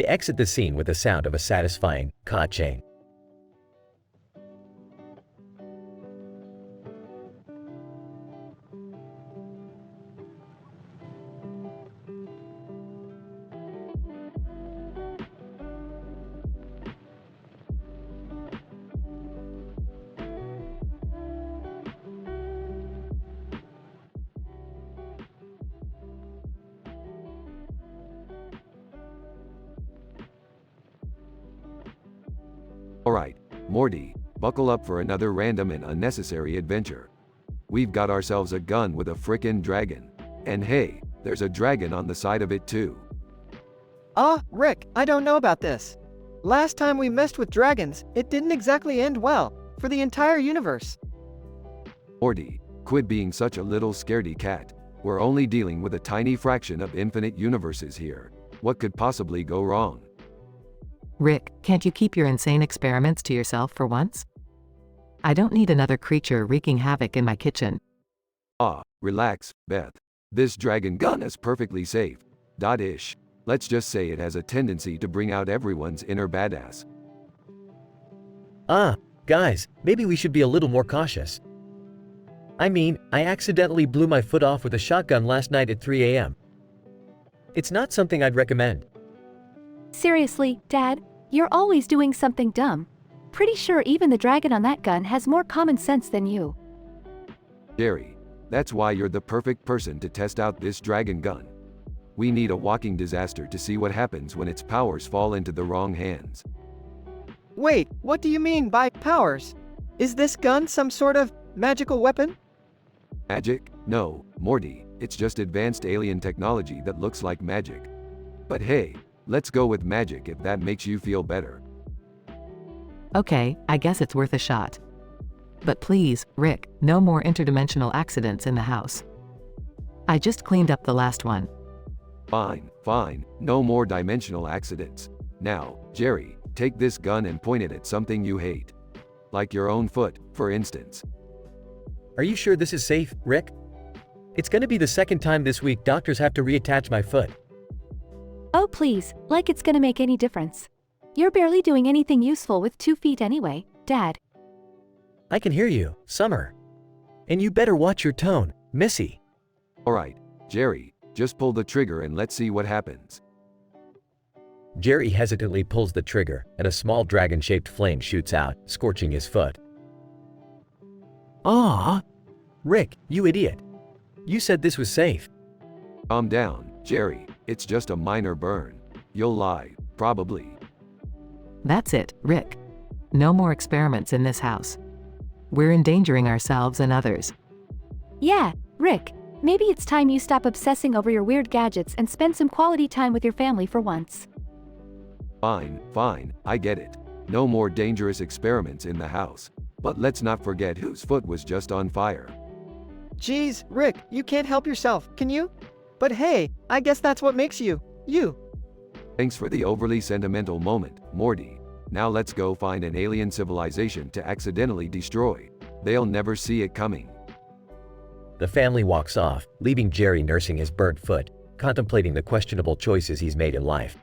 They exit the scene with the sound of a satisfying ka-ching. Alright, Morty, buckle up for another random and unnecessary adventure. We've got ourselves a gun with a frickin' dragon. And hey, there's a dragon on the side of it too. Rick, I don't know about this. Last time we messed with dragons, it didn't exactly end well, for the entire universe. Morty, quit being such a little scaredy cat. We're only dealing with a tiny fraction of infinite universes here. What could possibly go wrong? Rick, can't you keep your insane experiments to yourself for once? I don't need another creature wreaking havoc in my kitchen. Relax, Beth. This dragon gun is perfectly safe. Ish. Let's just say it has a tendency to bring out everyone's inner badass. Guys, maybe we should be a little more cautious. I mean, I accidentally blew my foot off with a shotgun last night at 3 a.m. It's not something I'd recommend. Seriously, Dad, you're always doing something dumb. Pretty sure even the dragon on that gun has more common sense than you. Jerry, that's why you're the perfect person to test out this dragon gun. We need a walking disaster to see what happens when its powers fall into the wrong hands. Wait, what do you mean by powers? Is this gun some sort of magical weapon? Magic? No, Morty, it's just advanced alien technology that looks like magic. But hey, let's go with magic if that makes you feel better. Okay, I guess it's worth a shot. But please, Rick, no more interdimensional accidents in the house. I just cleaned up the last one. Fine, no more dimensional accidents. Now, Jerry, take this gun and point it at something you hate. Like your own foot, for instance. Are you sure this is safe, Rick? It's gonna be the second time this week doctors have to reattach my foot. Oh please, like it's gonna make any difference. You're barely doing anything useful with 2 feet anyway, Dad. I can hear you, Summer. And you better watch your tone, Missy. Alright, Jerry, just pull the trigger and let's see what happens. Jerry hesitantly pulls the trigger, and a small dragon-shaped flame shoots out, scorching his foot. Rick, you idiot. You said this was safe. Calm down, Jerry, it's just a minor burn. You'll lie, probably. That's it, Rick. No more experiments in this house. We're endangering ourselves and others. Yeah, Rick, maybe it's time you stop obsessing over your weird gadgets and spend some quality time with your family for once. Fine, I get it. No more dangerous experiments in the house. But let's not forget whose foot was just on fire. Geez, Rick, you can't help yourself, can you? But hey, I guess that's what makes you, you. Thanks for the overly sentimental moment, Morty. Now let's go find an alien civilization to accidentally destroy. They'll never see it coming. The family walks off, leaving Jerry nursing his burnt foot, contemplating the questionable choices he's made in life.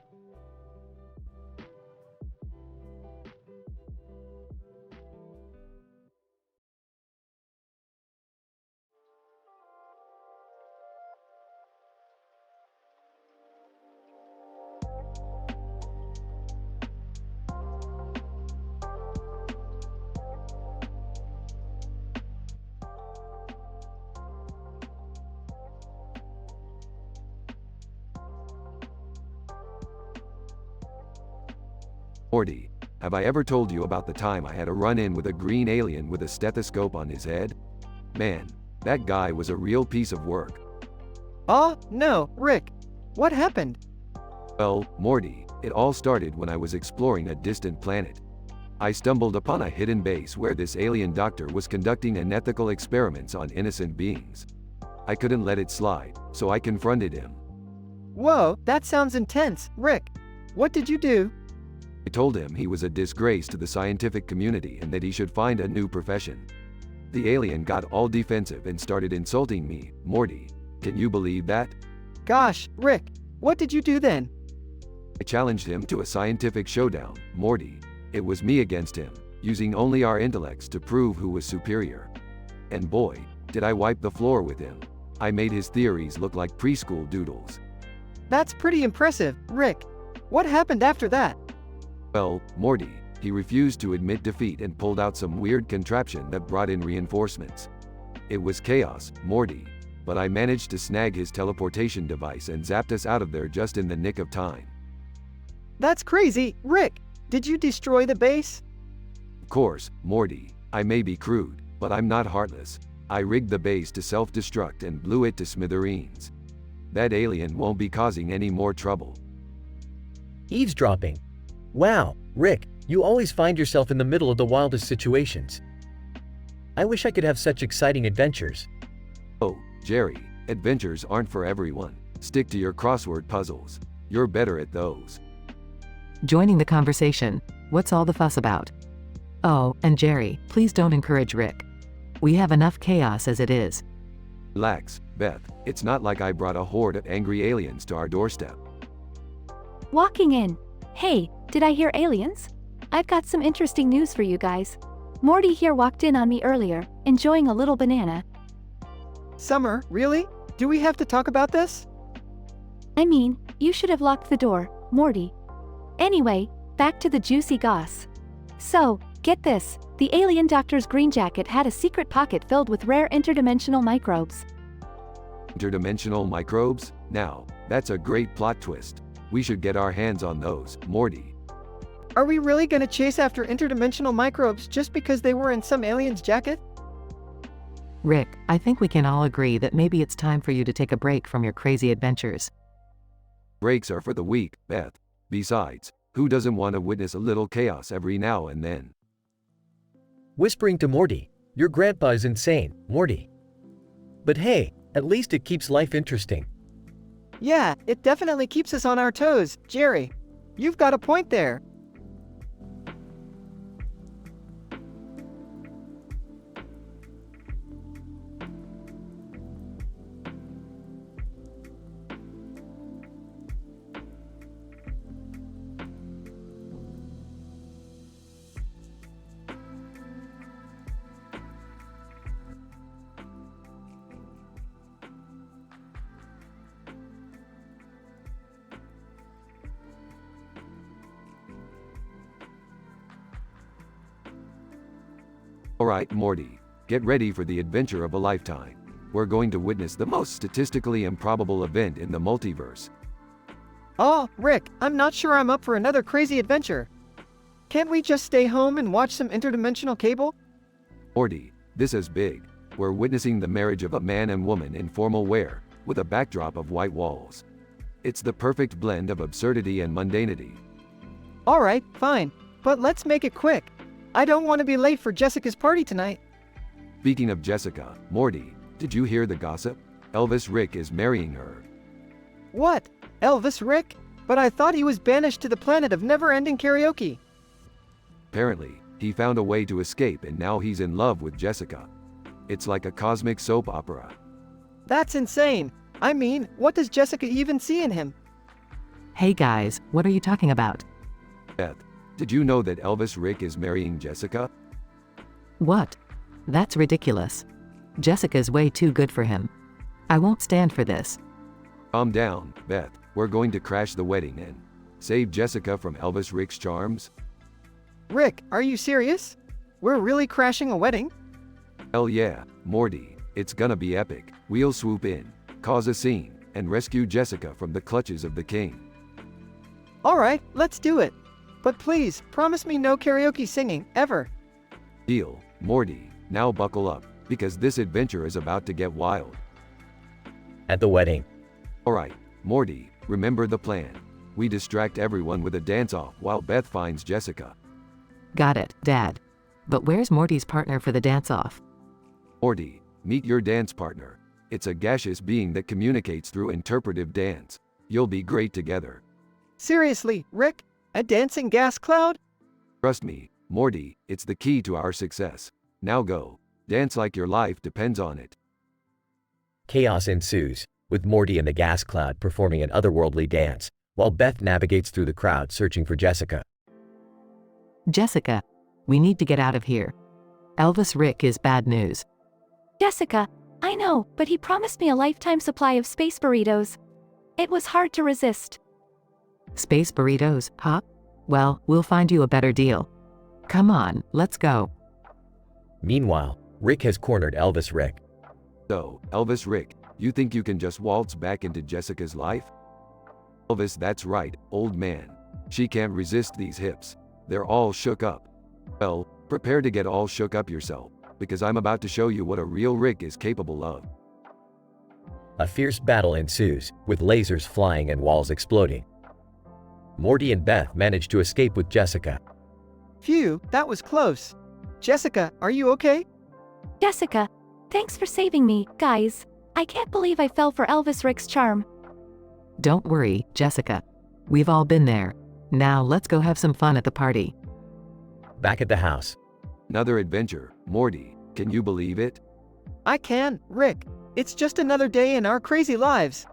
Morty, have I ever told you about the time I had a run-in with a green alien with a stethoscope on his head? Man, that guy was a real piece of work. No, Rick. What happened? Well, Morty, it all started when I was exploring a distant planet. I stumbled upon a hidden base where this alien doctor was conducting unethical experiments on innocent beings. I couldn't let it slide, so I confronted him. Whoa, that sounds intense, Rick. What did you do? I told him he was a disgrace to the scientific community and that he should find a new profession. The alien got all defensive and started insulting me, Morty. Can you believe that? Gosh, Rick, what did you do then? I challenged him to a scientific showdown, Morty. It was me against him, using only our intellects to prove who was superior. And boy, did I wipe the floor with him. I made his theories look like preschool doodles. That's pretty impressive, Rick. What happened after that? Well, Morty, he refused to admit defeat and pulled out some weird contraption that brought in reinforcements. It was chaos, Morty. But I managed to snag his teleportation device and zapped us out of there just in the nick of time. That's crazy, Rick. Did you destroy the base? Of course, Morty. I may be crude, but I'm not heartless. I rigged the base to self-destruct and blew it to smithereens. That alien won't be causing any more trouble. Eavesdropping. Wow, Rick, you always find yourself in the middle of the wildest situations. I wish I could have such exciting adventures. Oh, Jerry, adventures aren't for everyone. Stick to your crossword puzzles. You're better at those. Joining the conversation. What's all the fuss about? Oh, and Jerry, please don't encourage Rick. We have enough chaos as it is. Relax, Beth. It's not like I brought a horde of angry aliens to our doorstep. Walking in. Hey, did I hear aliens? I've got some interesting news for you guys. Morty here walked in on me earlier, enjoying a little banana. Summer, really? Do we have to talk about this? I mean, you should have locked the door, Morty. Anyway, back to the juicy goss. So, get this, the alien doctor's green jacket had a secret pocket filled with rare interdimensional microbes. Interdimensional microbes? Now, that's a great plot twist. We should get our hands on those, Morty. Are we really gonna chase after interdimensional microbes just because they were in some alien's jacket? Rick, I think we can all agree that maybe it's time for you to take a break from your crazy adventures. Breaks are for the weak, Beth. Besides, who doesn't want to witness a little chaos every now and then? Whispering to Morty, your grandpa is insane, Morty. But hey, at least it keeps life interesting. Yeah, it definitely keeps us on our toes, Jerry. You've got a point there. Alright, Morty. Get ready for the adventure of a lifetime. We're going to witness the most statistically improbable event in the multiverse. Oh, Rick, I'm not sure I'm up for another crazy adventure. Can't we just stay home and watch some interdimensional cable? Morty, this is big. We're witnessing the marriage of a man and woman in formal wear, with a backdrop of white walls. It's the perfect blend of absurdity and mundanity. Alright, fine. But let's make it quick. I don't want to be late for Jessica's party tonight. Speaking of Jessica, Morty, did you hear the gossip? Elvis Rick is marrying her. What? Elvis Rick? But I thought he was banished to the planet of never-ending karaoke. Apparently, he found a way to escape and now he's in love with Jessica. It's like a cosmic soap opera. That's insane. I mean, what does Jessica even see in him? Hey guys, what are you talking about? Beth, did you know that Elvis Rick is marrying Jessica? What? That's ridiculous. Jessica's way too good for him. I won't stand for this. Calm down, Beth. We're going to crash the wedding and save Jessica from Elvis Rick's charms? Rick, are you serious? We're really crashing a wedding? Hell yeah, Morty. It's gonna be epic. We'll swoop in, cause a scene, and rescue Jessica from the clutches of the king. Alright, let's do it. But please, promise me no karaoke singing, ever. Deal, Morty. Now buckle up, because this adventure is about to get wild. At the wedding. Alright, Morty, remember the plan. We distract everyone with a dance-off while Beth finds Jessica. Got it, Dad. But where's Morty's partner for the dance-off? Morty, meet your dance partner. It's a gaseous being that communicates through interpretive dance. You'll be great together. Seriously, Rick? A dancing gas cloud? Trust me, Morty, it's the key to our success. Now go. Dance like your life depends on it. Chaos ensues, with Morty and the gas cloud performing an otherworldly dance, while Beth navigates through the crowd searching for Jessica. Jessica, we need to get out of here. Elvis Rick is bad news. Jessica, I know, but he promised me a lifetime supply of space burritos. It was hard to resist. Space burritos, huh? Well, we'll find you a better deal. Come on, let's go. Meanwhile, Rick has cornered Elvis Rick. So, Elvis Rick, you think you can just waltz back into Jessica's life? Elvis, that's right, old man. She can't resist these hips. They're all shook up. Well, prepare to get all shook up yourself, because I'm about to show you what a real Rick is capable of. A fierce battle ensues, with lasers flying and walls exploding. Morty and Beth manage to escape with Jessica. Phew, that was close. Jessica, are you okay? Jessica, thanks for saving me, guys. I can't believe I fell for Elvis Rick's charm. Don't worry, Jessica. We've all been there. Now let's go have some fun at the party. Back at the house, Another adventure, Morty, can you believe it? I can, Rick. It's just another day in our crazy lives.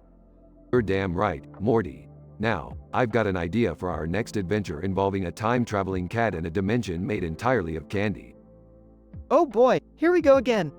You're damn right, Morty. Now, I've got an idea for our next adventure involving a time-traveling cat and a dimension made entirely of candy. Oh boy, here we go again.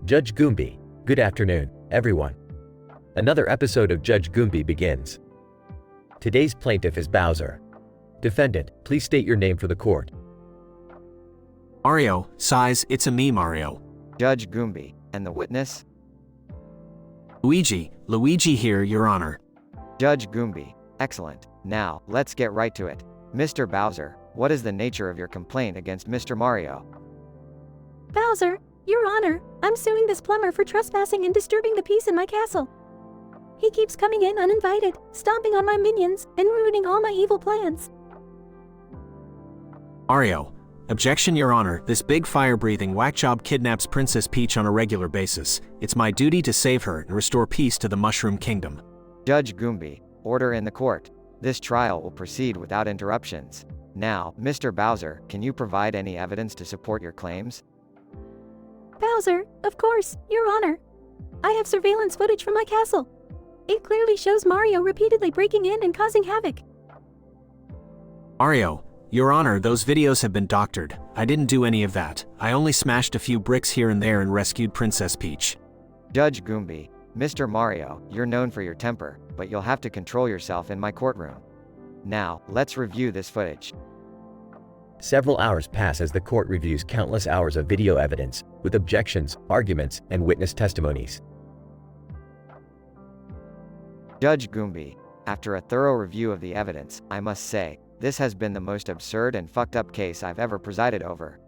Judge Goombie. Good afternoon, everyone. Another episode of Judge Goombie begins. Today's plaintiff is Bowser. Defendant, please state your name for the court. Mario, size, it's a me, Mario. Judge Goombie, and the witness? Luigi here, Your Honor. Judge Goombie, excellent. Now, let's get right to it. Mr. Bowser, what is the nature of your complaint against Mr. Mario? Bowser, Your Honor, I'm suing this plumber for trespassing and disturbing the peace in my castle. He keeps coming in uninvited, stomping on my minions, and ruining all my evil plans. Mario. Objection, Your Honor. This big fire-breathing whack job kidnaps Princess Peach on a regular basis. It's my duty to save her and restore peace to the Mushroom Kingdom. Judge Goombie, order in the court. This trial will proceed without interruptions. Now, Mr. Bowser, can you provide any evidence to support your claims? Bowser, of course, Your Honor. I have surveillance footage from my castle. It clearly shows Mario repeatedly breaking in and causing havoc. Mario. Your Honor, those videos have been doctored. I didn't do any of that. I only smashed a few bricks here and there and rescued Princess Peach. Judge Goombie, Mr. Mario, you're known for your temper, but you'll have to control yourself in my courtroom. Now, let's review this footage. Several hours pass as the court reviews countless hours of video evidence, with objections, arguments, and witness testimonies. Judge Goombie, after a thorough review of the evidence, I must say, this has been the most absurd and fucked up case I've ever presided over.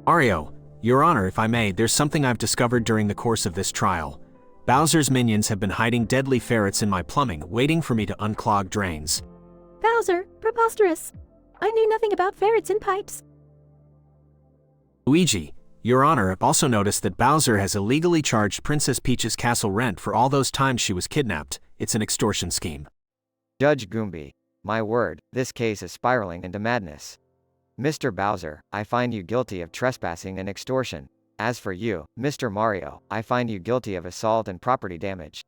Mario. Your Honor, if I may, there's something I've discovered during the course of this trial. Bowser's minions have been hiding deadly ferrets in my plumbing, waiting for me to unclog drains. Bowser, preposterous. I knew nothing about ferrets in pipes. Luigi. Your Honor, I've also noticed that Bowser has illegally charged Princess Peach's castle rent for all those times she was kidnapped. It's an extortion scheme. Judge Goombie, my word, this case is spiraling into madness. Mr. Bowser, I find you guilty of trespassing and extortion. As for you, Mr. Mario, I find you guilty of assault and property damage.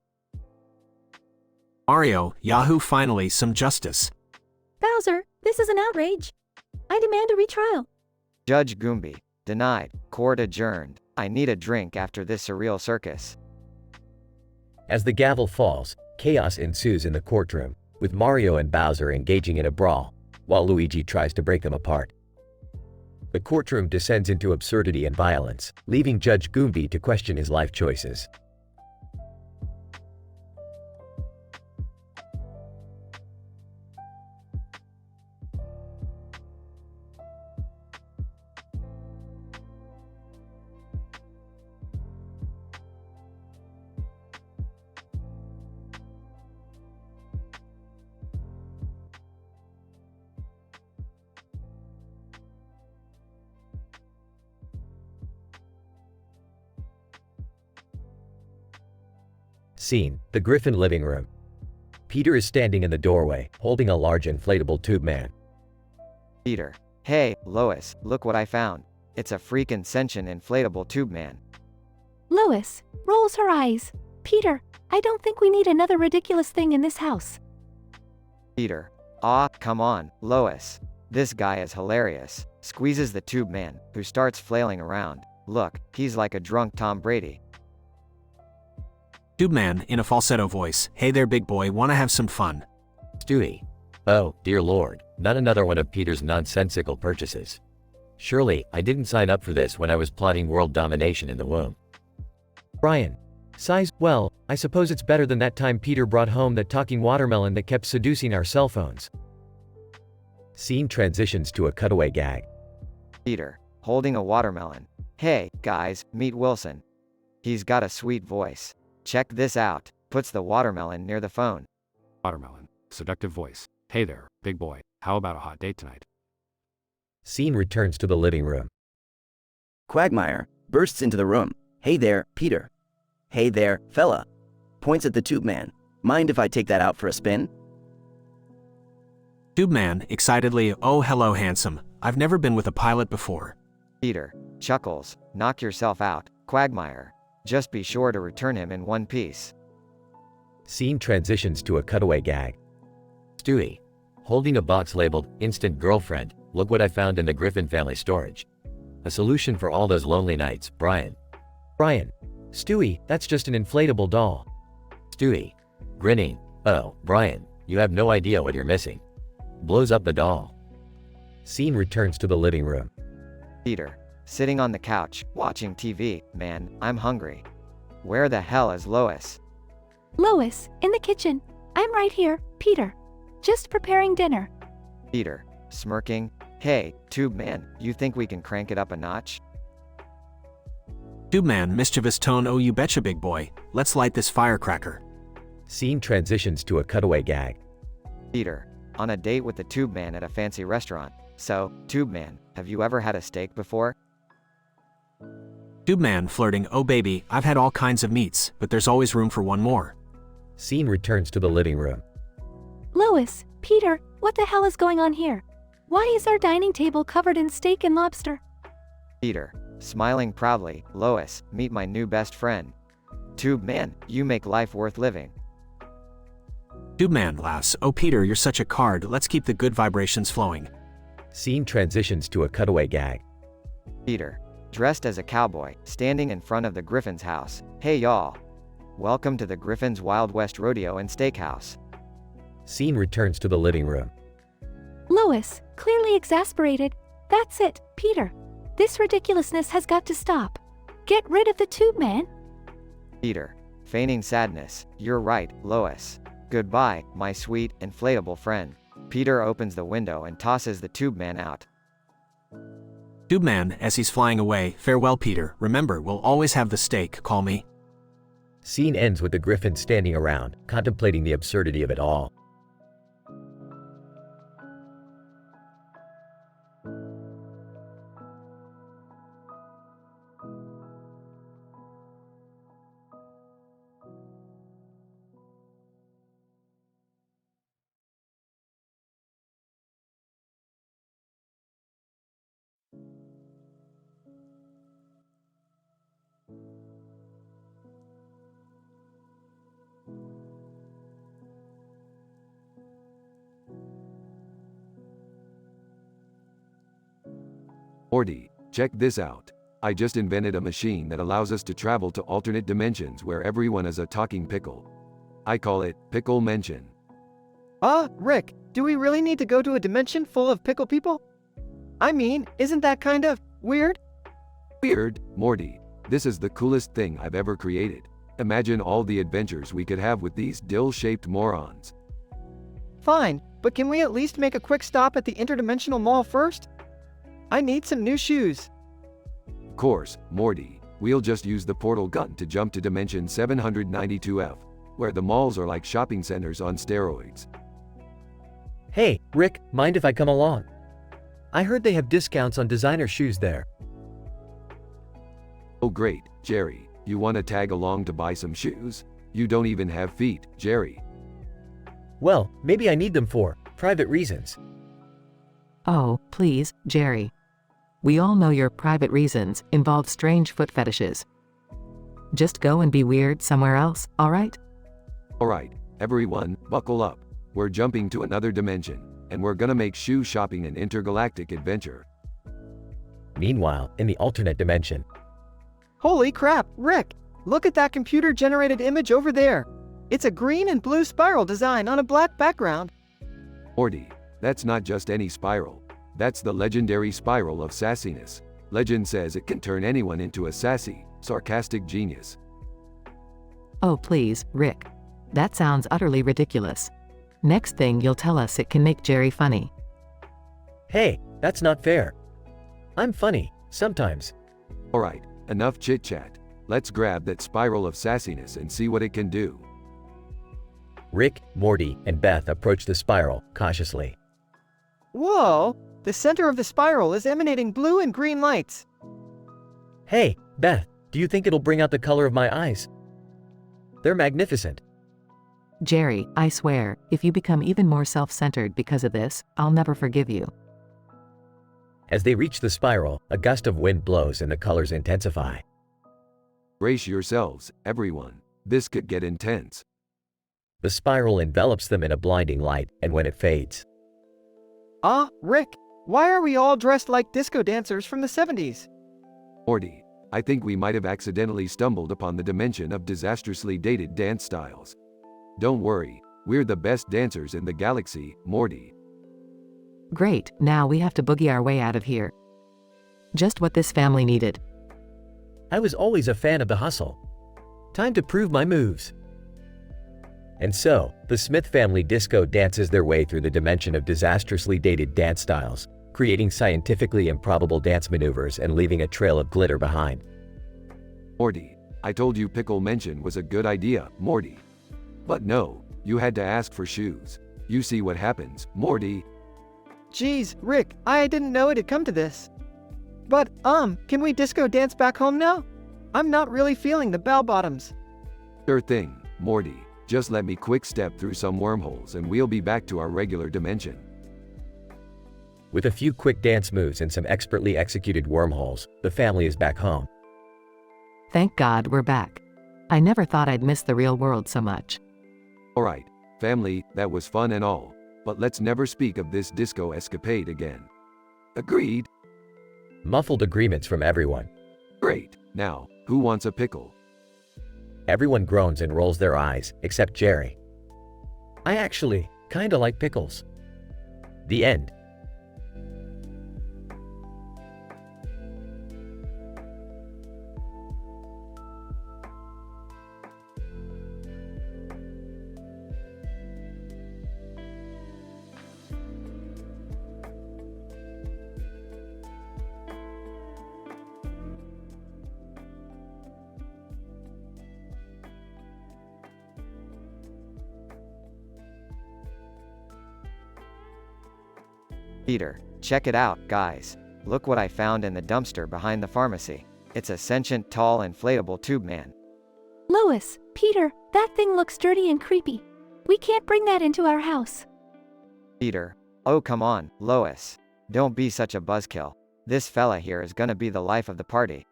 Mario, Yahoo, finally, some justice. Bowser, this is an outrage. I demand a retrial. Judge Goombie, denied. Court adjourned. I need a drink after this surreal circus. As the gavel falls, chaos ensues in the courtroom, with Mario and Bowser engaging in a brawl, while Luigi tries to break them apart. The courtroom descends into absurdity and violence, leaving Judge Goombie to question his life choices. Scene: the Griffin living room. Peter is standing in the doorway, holding a large inflatable tube man. Peter. Hey, Lois, look what I found. It's a freaking sentient inflatable tube man. Lois rolls her eyes. Peter, I don't think we need another ridiculous thing in this house. Peter. Aw, come on, Lois. This guy is hilarious. Squeezes the tube man, who starts flailing around. Look, he's like a drunk Tom Brady. Tube man, in a falsetto voice, hey there big boy, wanna have some fun? Stewie. Oh, dear Lord, not another one of Peter's nonsensical purchases. Surely, I didn't sign up for this when I was plotting world domination in the womb. Brian. Sighs, well, I suppose it's better than that time Peter brought home that talking watermelon that kept seducing our cell phones. Scene transitions to a cutaway gag. Peter. Holding a watermelon. Hey, guys, meet Wilson. He's got a sweet voice. Check this out. Puts the watermelon near the phone. Watermelon. Seductive voice. Hey there, big boy. How about a hot date tonight? Scene returns to the living room. Quagmire bursts into the room. Hey there, Peter. Hey there, fella. Points at the tube man. Mind if I take that out for a spin? Tube man, excitedly, oh hello handsome. I've never been with a pilot before. Peter. Chuckles. Knock yourself out, Quagmire. Just be sure to return him in one piece. Scene transitions to a cutaway gag. Stewie. Holding a box labeled, Instant Girlfriend, look what I found in the Griffin family storage. A solution for all those lonely nights, Brian. Brian. Stewie, that's just an inflatable doll. Stewie. Grinning. Oh, Brian, you have no idea what you're missing. Blows up the doll. Scene returns to the living room. Peter. Sitting on the couch, watching TV. Man, I'm hungry. Where the hell is Lois? Lois, in the kitchen. I'm right here, Peter. Just preparing dinner. Peter. Smirking. Hey, tube man, you think we can crank it up a notch? Tube man, mischievous tone, oh you betcha big boy. Let's light this firecracker. Scene transitions to a cutaway gag. Peter. On a date with the tube man at a fancy restaurant. So, tube man, have you ever had a steak before? Tube man flirting, oh baby, I've had all kinds of meats, but there's always room for one more. Scene returns to the living room. Lois, Peter, what the hell is going on here? Why is our dining table covered in steak and lobster? Peter. Smiling proudly, Lois, meet my new best friend. Tube man, you make life worth living. Tube man laughs, oh Peter, you're such a card, let's keep the good vibrations flowing. Scene transitions to a cutaway gag. Peter. Dressed as a cowboy, standing in front of the Griffin's house. Hey y'all. Welcome to the Griffin's Wild West Rodeo and Steakhouse. Scene returns to the living room. Lois, clearly exasperated. That's it, Peter. This ridiculousness has got to stop. Get rid of the tube man. Peter. Feigning sadness. You're right, Lois. Goodbye, my sweet, inflatable friend. Peter opens the window and tosses the tube man out. Tube man, as he's flying away, farewell Peter, remember we'll always have the steak, call me. Scene ends with the Griffin standing around, contemplating the absurdity of it all. Morty, check this out. I just invented a machine that allows us to travel to alternate dimensions where everyone is a talking pickle. I call it Pickle Mention. Rick, do we really need to go to a dimension full of pickle people? I mean, isn't that kind of weird? Weird, Morty. This is the coolest thing I've ever created. Imagine all the adventures we could have with these dill-shaped morons. Fine, but can we at least make a quick stop at the interdimensional mall first? I need some new shoes. Of course, Morty. We'll just use the portal gun to jump to dimension 792F, where the malls are like shopping centers on steroids. Hey, Rick, mind if I come along? I heard they have discounts on designer shoes there. Oh great, Jerry, you want to tag along to buy some shoes? You don't even have feet, Jerry. Well, maybe I need them for private reasons. Oh, please, Jerry. We all know your private reasons involve strange foot fetishes. Just go and be weird somewhere else, alright? Alright, everyone, buckle up. We're jumping to another dimension, and we're gonna make shoe shopping an intergalactic adventure. Meanwhile, in the alternate dimension, Holy crap, Rick! Look at that computer-generated image over there. It's a green and blue spiral design on a black background. Morty, that's not just any spiral. That's the legendary spiral of sassiness. Legend says it can turn anyone into a sassy, sarcastic genius. Oh please, Rick. That sounds utterly ridiculous. Next thing you'll tell us it can make Jerry funny. hey, that's not fair. I'm funny, sometimes. Alright, enough chit-chat. Let's grab that spiral of sassiness and see what it can do. Rick, Morty, and Beth approach the spiral, cautiously. Whoa! The center of the spiral is emanating blue and green lights. Hey, Beth, do you think it'll bring out the color of my eyes? They're magnificent. Jerry, I swear, if you become even more self-centered because of this, I'll never forgive you. As they reach the spiral, a gust of wind blows and the colors intensify. Brace yourselves, everyone. This could get intense. The spiral envelops them in a blinding light, and when it fades, Rick, why are we all dressed like disco dancers from the 70s? Morty, I think we might have accidentally stumbled upon the dimension of disastrously dated dance styles. Don't worry, we're the best dancers in the galaxy, Morty. Great, now we have to boogie our way out of here. Just what this family needed. I was always a fan of the hustle. Time to prove my moves. And so, the Smith family disco dances their way through the dimension of disastrously dated dance styles, creating scientifically improbable dance maneuvers and leaving a trail of glitter behind. Morty, I told you pickle mention was a good idea, Morty. But no, you had to ask for shoes. You see what happens, Morty. Geez, Rick, I didn't know it'd come to this. But, can we disco dance back home now? I'm not really feeling the bell bottoms. Sure thing, Morty. Just let me quick step through some wormholes and we'll be back to our regular dimension. With a few quick dance moves and some expertly executed wormholes, the family is back home. Thank God we're back. I never thought I'd miss the real world so much. Alright, family, that was fun and all, but let's never speak of this disco escapade again. Agreed? Muffled agreements from everyone. Great. Now, who wants a pickle? Everyone groans and rolls their eyes, except Jerry. I actually kinda like pickles. The end. Peter, check it out, guys. Look what I found in the dumpster behind the pharmacy. It's a sentient, tall, inflatable tube man. Lois, Peter, that thing looks dirty and creepy. We can't bring that into our house. Peter, oh come on, Lois. Don't be such a buzzkill. This fella here is gonna be the life of the party.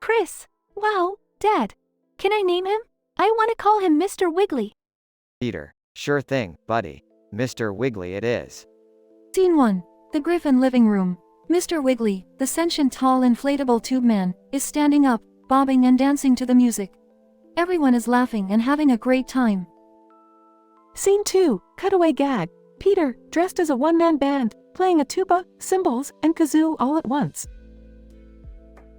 Chris, wow, Dad. Can I name him? I want to call him Mr. Wiggly. Peter, sure thing, buddy. Mr. Wiggly it is. Scene 1. The Griffin living room. Mr. Wiggly, the sentient tall inflatable tube man, is standing up, bobbing and dancing to the music. Everyone is laughing and having a great time. Scene 2, cutaway gag. Peter, dressed as a one-man band, playing a tuba, cymbals, and kazoo all at once.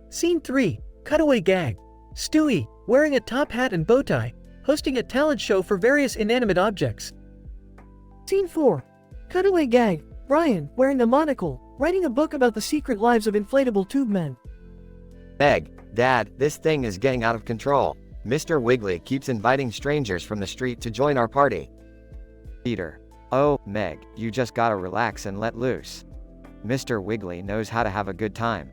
Scene 3, cutaway gag. Stewie, wearing a top hat and bow tie, hosting a talent show for various inanimate objects. Scene 4, cutaway gag. Brian, wearing a monocle, writing a book about the secret lives of inflatable tube men. Meg, Dad, this thing is getting out of control. Mr. Wiggly keeps inviting strangers from the street to join our party. Peter, oh, Meg, you just gotta relax and let loose. Mr. Wiggly knows how to have a good time.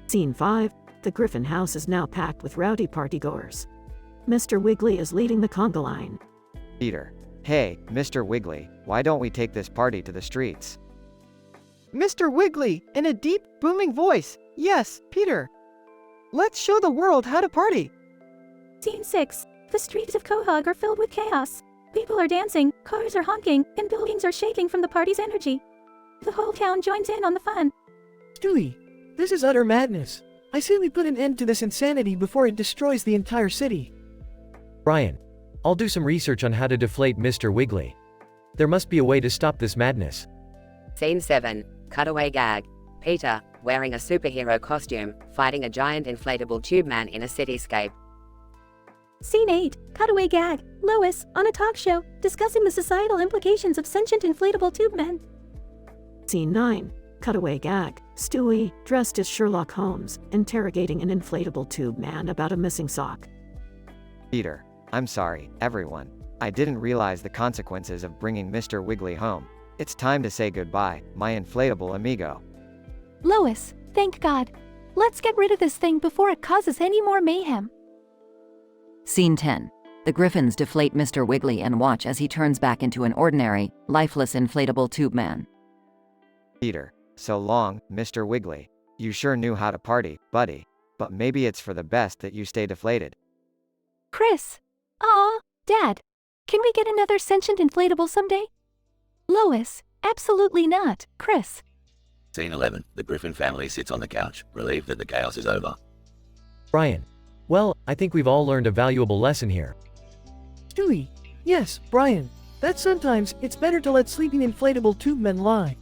Scene 5, the Griffin house is now packed with rowdy partygoers. Mr. Wiggly is leading the conga line. Peter. Hey, Mr. Wiggly, why don't we take this party to the streets? Mr. Wiggly, in a deep, booming voice. Yes, Peter. Let's show the world how to party. Scene 6. The streets of Quahog are filled with chaos. People are dancing, cars are honking, and buildings are shaking from the party's energy. The whole town joins in on the fun. Stewie, this is utter madness. I say we put an end to this insanity before it destroys the entire city. Brian, I'll do some research on how to deflate Mr. Wiggly. There must be a way to stop this madness. Scene 7. Cutaway gag. Peter, wearing a superhero costume, fighting a giant inflatable tube man in a cityscape. Scene 8. Cutaway gag. Lois, on a talk show, discussing the societal implications of sentient inflatable tube men. Scene 9. Cutaway gag. Stewie, dressed as Sherlock Holmes, interrogating an inflatable tube man about a missing sock. Peter. I'm sorry, everyone. I didn't realize the consequences of bringing Mr. Wiggly home. It's time to say goodbye, my inflatable amigo. Lois, thank God. Let's get rid of this thing before it causes any more mayhem. Scene 10. The Griffins deflate Mr. Wiggly and watch as he turns back into an ordinary, lifeless inflatable tube man. Peter. So long, Mr. Wiggly. You sure knew how to party, buddy. But maybe it's for the best that you stay deflated. Chris. Aw, Dad. Can we get another sentient inflatable someday? Lois. Absolutely not, Chris. Scene 11. The Griffin family sits on the couch, relieved that the chaos is over. Brian. Well, I think we've all learned a valuable lesson here. Stewie. Yes, Brian. That sometimes it's better to let sleeping inflatable tube men lie.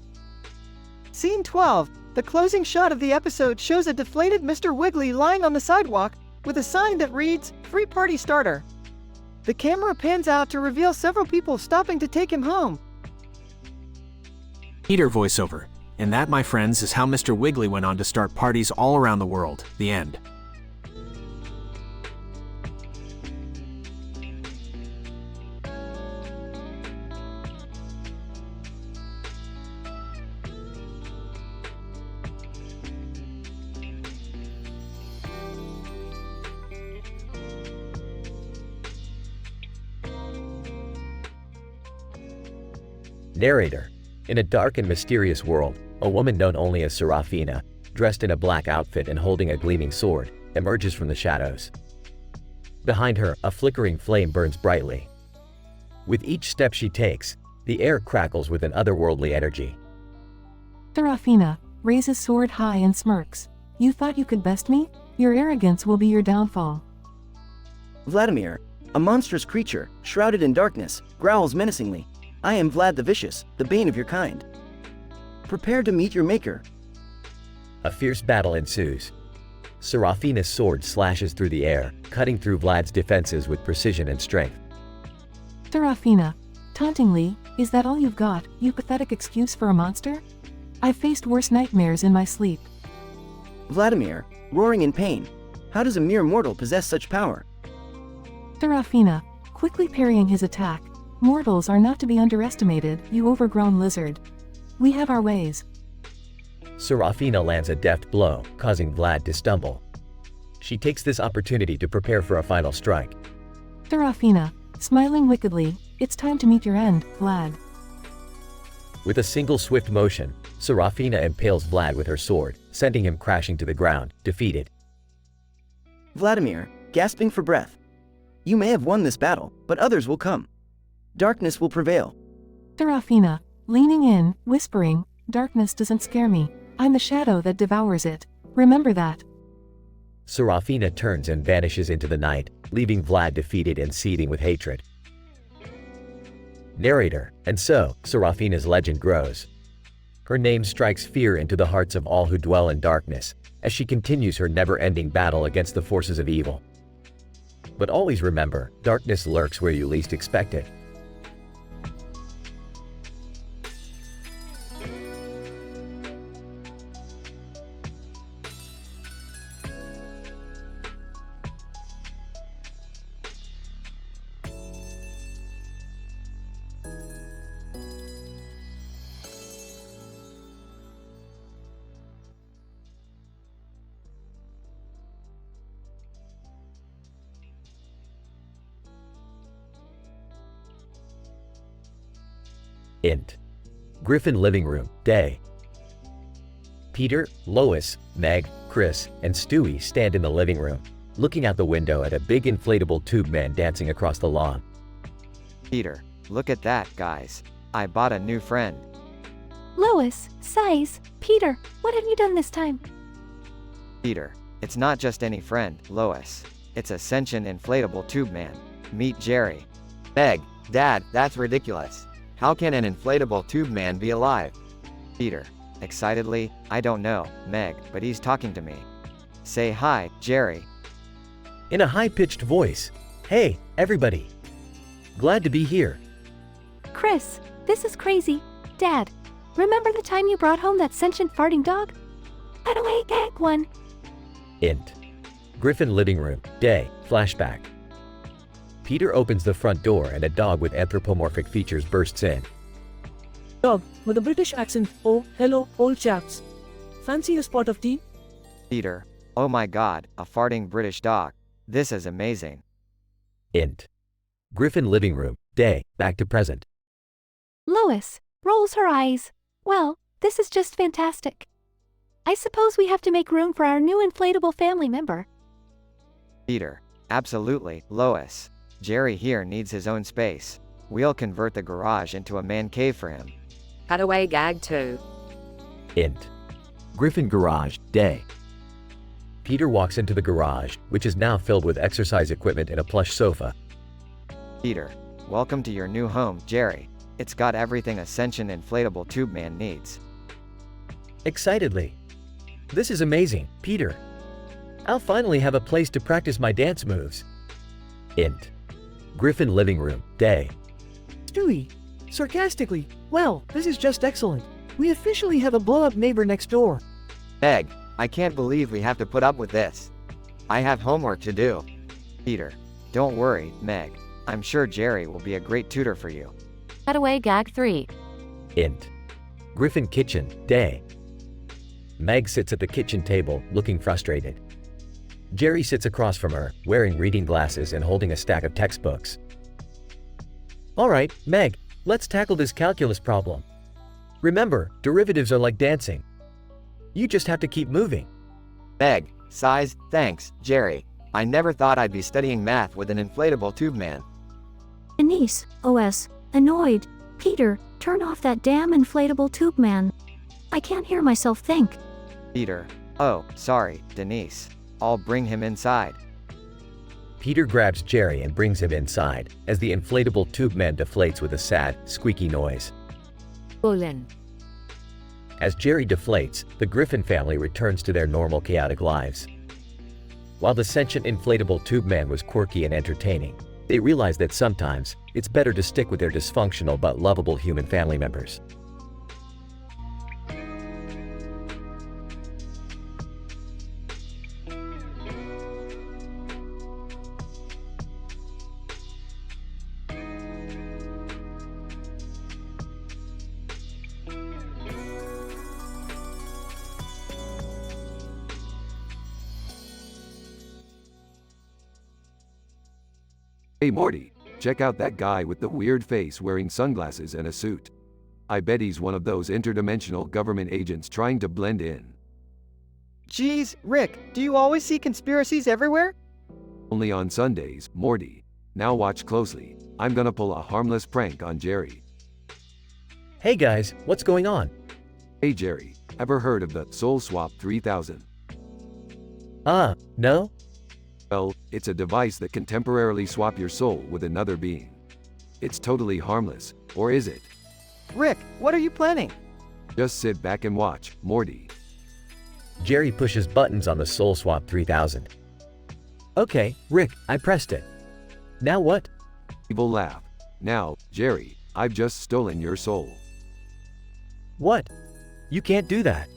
Scene 12. The closing shot of the episode shows a deflated Mr. Wiggly lying on the sidewalk, with a sign that reads, "Free Party Starter." The camera pans out to reveal several people stopping to take him home. Peter voiceover. And that, my friends, is how Mr. Wiggly went on to start parties all around the world. The end. Narrator. In a dark and mysterious world, a woman known only as Serafina, dressed in a black outfit and holding a gleaming sword, emerges from the shadows. Behind her, a flickering flame burns brightly. With each step she takes, the air crackles with an otherworldly energy. Serafina raises sword high and smirks. You thought you could best me? Your arrogance will be your downfall. Vladimir, a monstrous creature, shrouded in darkness, growls menacingly. I am Vlad the Vicious, the bane of your kind. Prepare to meet your maker. A fierce battle ensues. Serafina's sword slashes through the air, cutting through Vlad's defenses with precision and strength. Serafina, tauntingly, is that all you've got, you pathetic excuse for a monster? I've faced worse nightmares in my sleep. Vladimir, roaring in pain. How does a mere mortal possess such power? Serafina, quickly parrying his attack. Mortals are not to be underestimated, you overgrown lizard. We have our ways. Serafina lands a deft blow, causing Vlad to stumble. She takes this opportunity to prepare for a final strike. Serafina, smiling wickedly, it's time to meet your end, Vlad. With a single swift motion, Serafina impales Vlad with her sword, sending him crashing to the ground, defeated. Vladimir, gasping for breath. You may have won this battle, but others will come. Darkness will prevail. Serafina, leaning in, whispering, darkness doesn't scare me. I'm the shadow that devours it. Remember that. Serafina turns and vanishes into the night, leaving Vlad defeated and seething with hatred. Narrator. And so, Serafina's legend grows. Her name strikes fear into the hearts of all who dwell in darkness, as she continues her never-ending battle against the forces of evil. But always remember, darkness lurks where you least expect it. Int. Griffin living room, day. Peter, Lois, Meg, Chris, and Stewie stand in the living room, looking out the window at a big inflatable tube man dancing across the lawn. Peter, look at that, guys. I bought a new friend. Lois, sighs, Peter, what have you done this time? Peter, it's not just any friend, Lois. It's a sentient inflatable tube man. Meet Jerry. Meg, Dad, that's ridiculous. How can an inflatable tube man be alive? Peter, excitedly, I don't know, Meg, but he's talking to me. Say hi, Jerry. In a high-pitched voice, hey, everybody. Glad to be here. Chris, this is crazy. Dad, remember the time you brought home that sentient farting dog? Cutaway gag one. Int. Griffin living room, day, flashback. Peter opens the front door and a dog with anthropomorphic features bursts in. Dog, with a British accent. Oh, hello, old chaps. Fancy a spot of tea? Peter, oh my god, a farting British dog. This is amazing. Int. Griffin living room, day, back to present. Lois rolls her eyes. Well, this is just fantastic. I suppose we have to make room for our new inflatable family member. Peter, absolutely, Lois. Jerry here needs his own space. We'll convert the garage into a man cave for him. Cutaway gag 2. Int. Griffin garage, day. Peter walks into the garage, which is now filled with exercise equipment and a plush sofa. Peter, welcome to your new home, Jerry. It's got everything a sentient inflatable tube man needs. Excitedly. This is amazing, Peter. I'll finally have a place to practice my dance moves. Int. Griffin living room, day. Stewie, sarcastically, well, this is just excellent. We officially have a blow-up neighbor next door. Meg, I can't believe we have to put up with this. I have homework to do. Peter, don't worry, Meg. I'm sure Jerry will be a great tutor for you. Cutaway gag 3. Int. Griffin kitchen, day. Meg sits at the kitchen table, looking frustrated. Jerry sits across from her, wearing reading glasses and holding a stack of textbooks. All right, Meg, let's tackle this calculus problem. Remember, derivatives are like dancing. You just have to keep moving. Meg, sighs, thanks, Jerry. I never thought I'd be studying math with an inflatable tube man. Denise, OS, annoyed. Peter, turn off that damn inflatable tube man. I can't hear myself think. Peter, oh, sorry, Denise. I'll bring him inside. Peter grabs Jerry and brings him inside, as the inflatable tube man deflates with a sad, squeaky noise. Olin. As Jerry deflates, the Griffin family returns to their normal chaotic lives. While the sentient inflatable tube man was quirky and entertaining, they realized that sometimes it's better to stick with their dysfunctional but lovable human family members. Hey Morty, check out that guy with the weird face wearing sunglasses and a suit. I bet he's one of those interdimensional government agents trying to blend in. Geez, Rick, do you always see conspiracies everywhere? Only on Sundays, Morty. Now watch closely. I'm gonna pull a harmless prank on Jerry. Hey guys, what's going on? Hey Jerry, ever heard of the Soul Swap 3000? No? Well, it's a device that can temporarily swap your soul with another being. It's totally harmless, or is it? Rick, what are you planning? Just sit back and watch, Morty. Jerry pushes buttons on the Soul Swap 3000. Okay, Rick, I pressed it. Now what? Evil laugh. Now, Jerry, I've just stolen your soul. What? You can't do that.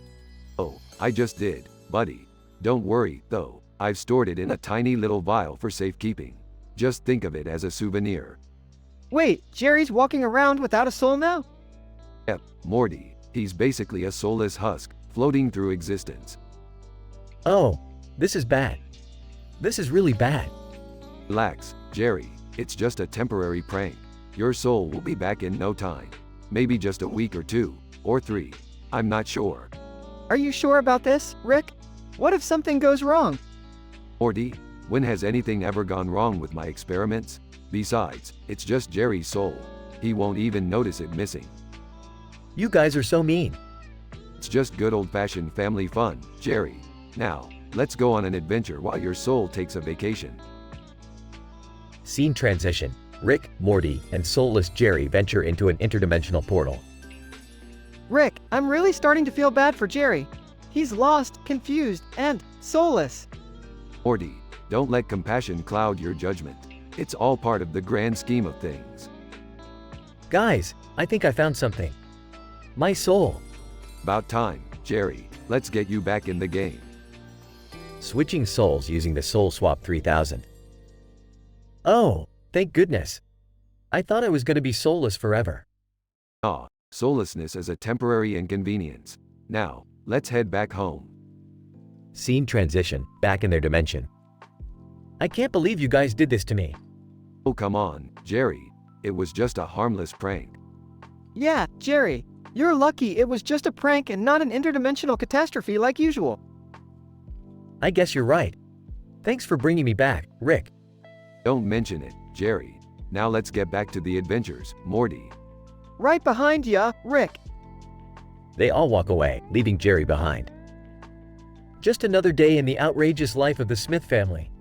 Oh, I just did, buddy. Don't worry, though. I've stored it in a tiny little vial for safekeeping. Just think of it as a souvenir. Wait, Jerry's walking around without a soul now? Yep, Morty. He's basically a soulless husk, floating through existence. Oh, this is bad. This is really bad. Relax, Jerry. It's just a temporary prank. Your soul will be back in no time. Maybe just a week or 2, or 3. I'm not sure. Are you sure about this, Rick? What if something goes wrong? Morty, when has anything ever gone wrong with my experiments? Besides, it's just Jerry's soul. He won't even notice it missing. You guys are so mean. It's just good old-fashioned family fun, Jerry. Now, let's go on an adventure while your soul takes a vacation. Scene transition. Rick, Morty, and soulless Jerry venture into an interdimensional portal. Rick, I'm really starting to feel bad for Jerry. He's lost, confused, and soulless. Morty, don't let compassion cloud your judgment. It's all part of the grand scheme of things. Guys, I think I found something. My soul. About time, Jerry. Let's get you back in the game. Switching souls using the Soul Swap 3000. Oh, thank goodness. I thought I was going to be soulless forever. Ah, soullessness is a temporary inconvenience. Now, let's head back home. Scene transition, back in their dimension. I can't believe you guys did this to me. Oh come on, Jerry. It was just a harmless prank. Yeah, Jerry. You're lucky it was just a prank and not an interdimensional catastrophe like usual. I guess you're right. Thanks for bringing me back, Rick. Don't mention it, Jerry. Now let's get back to the adventures, Morty. Right behind ya, Rick. They all walk away, leaving Jerry behind. Just another day in the outrageous life of the Smith family.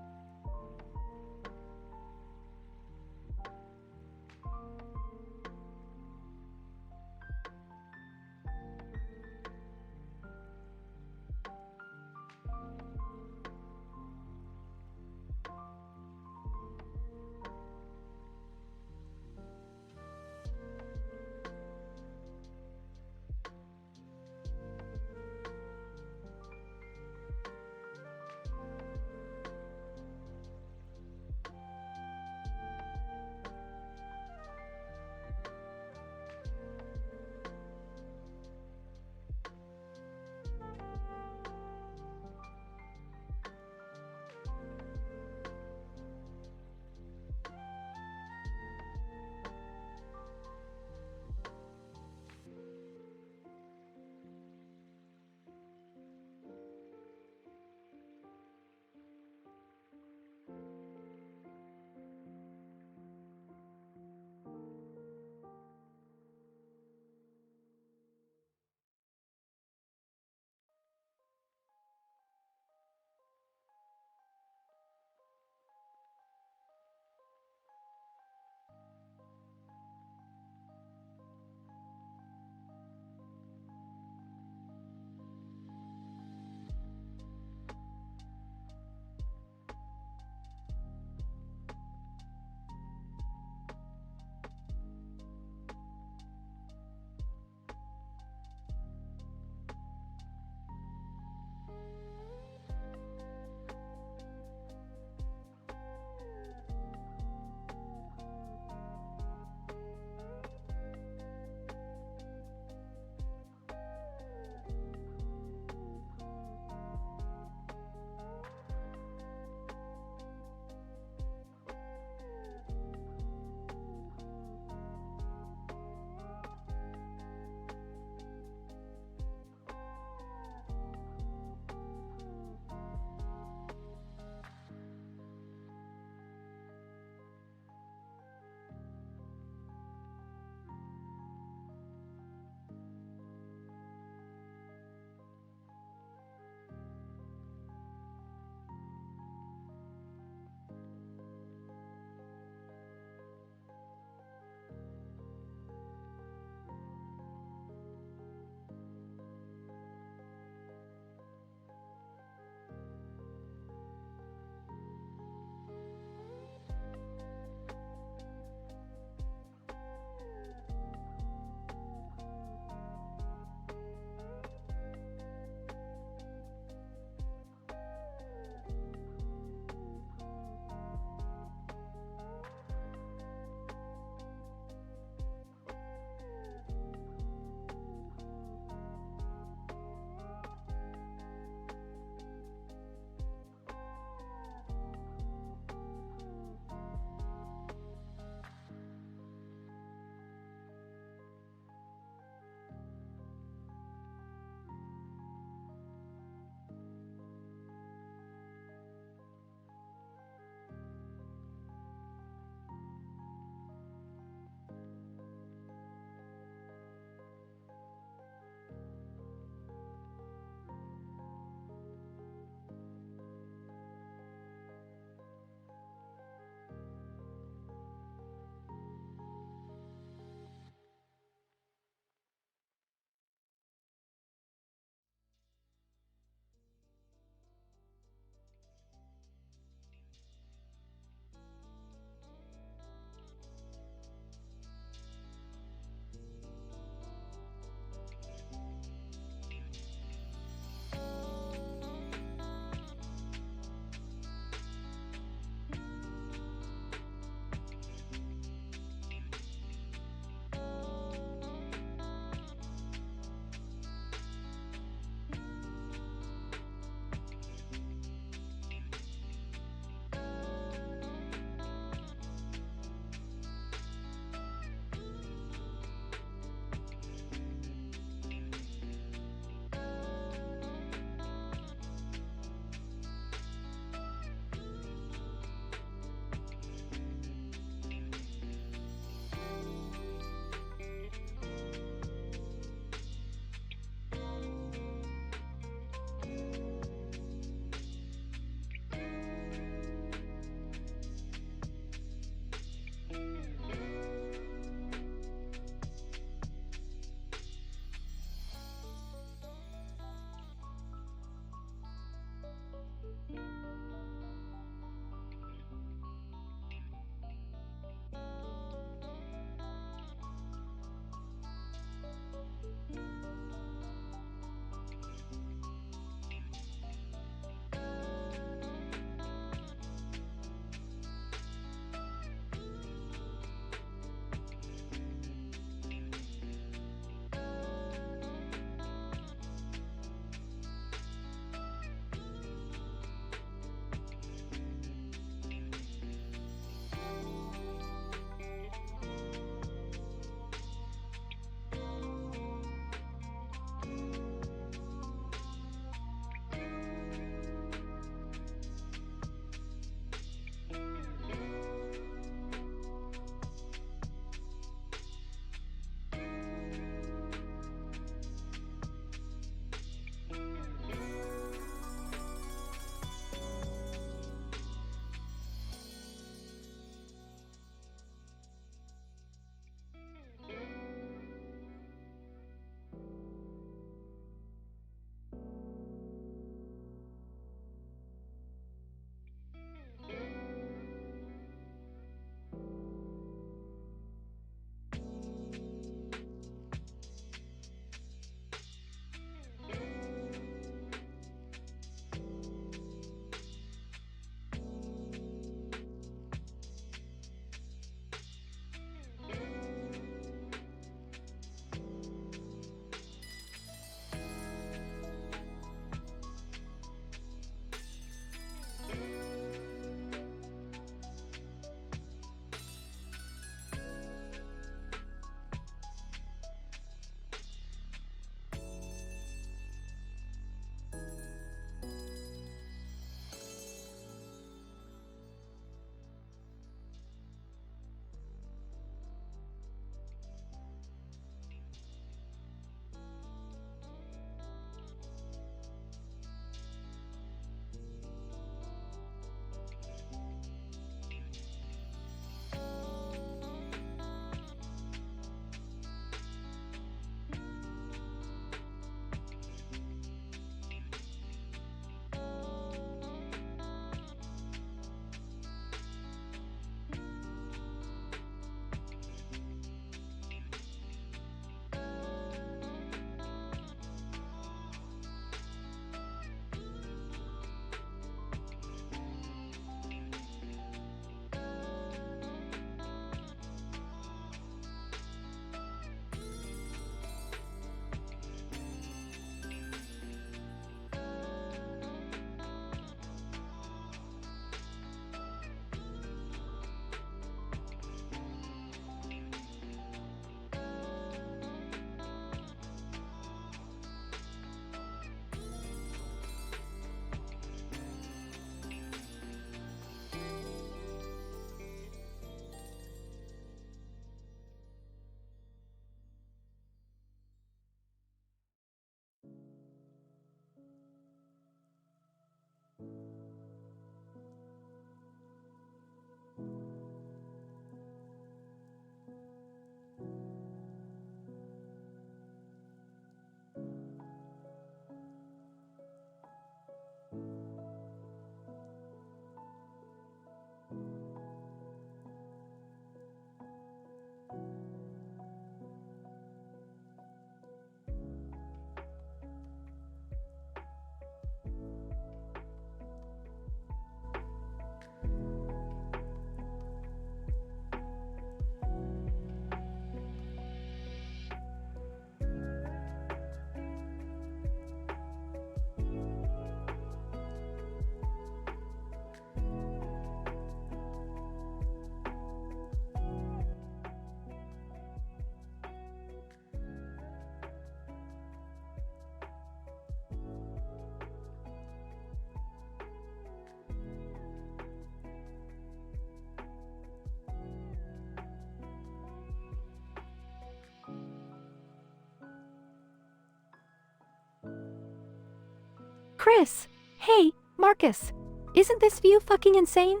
Chris! Hey, Marcus! Isn't this view fucking insane?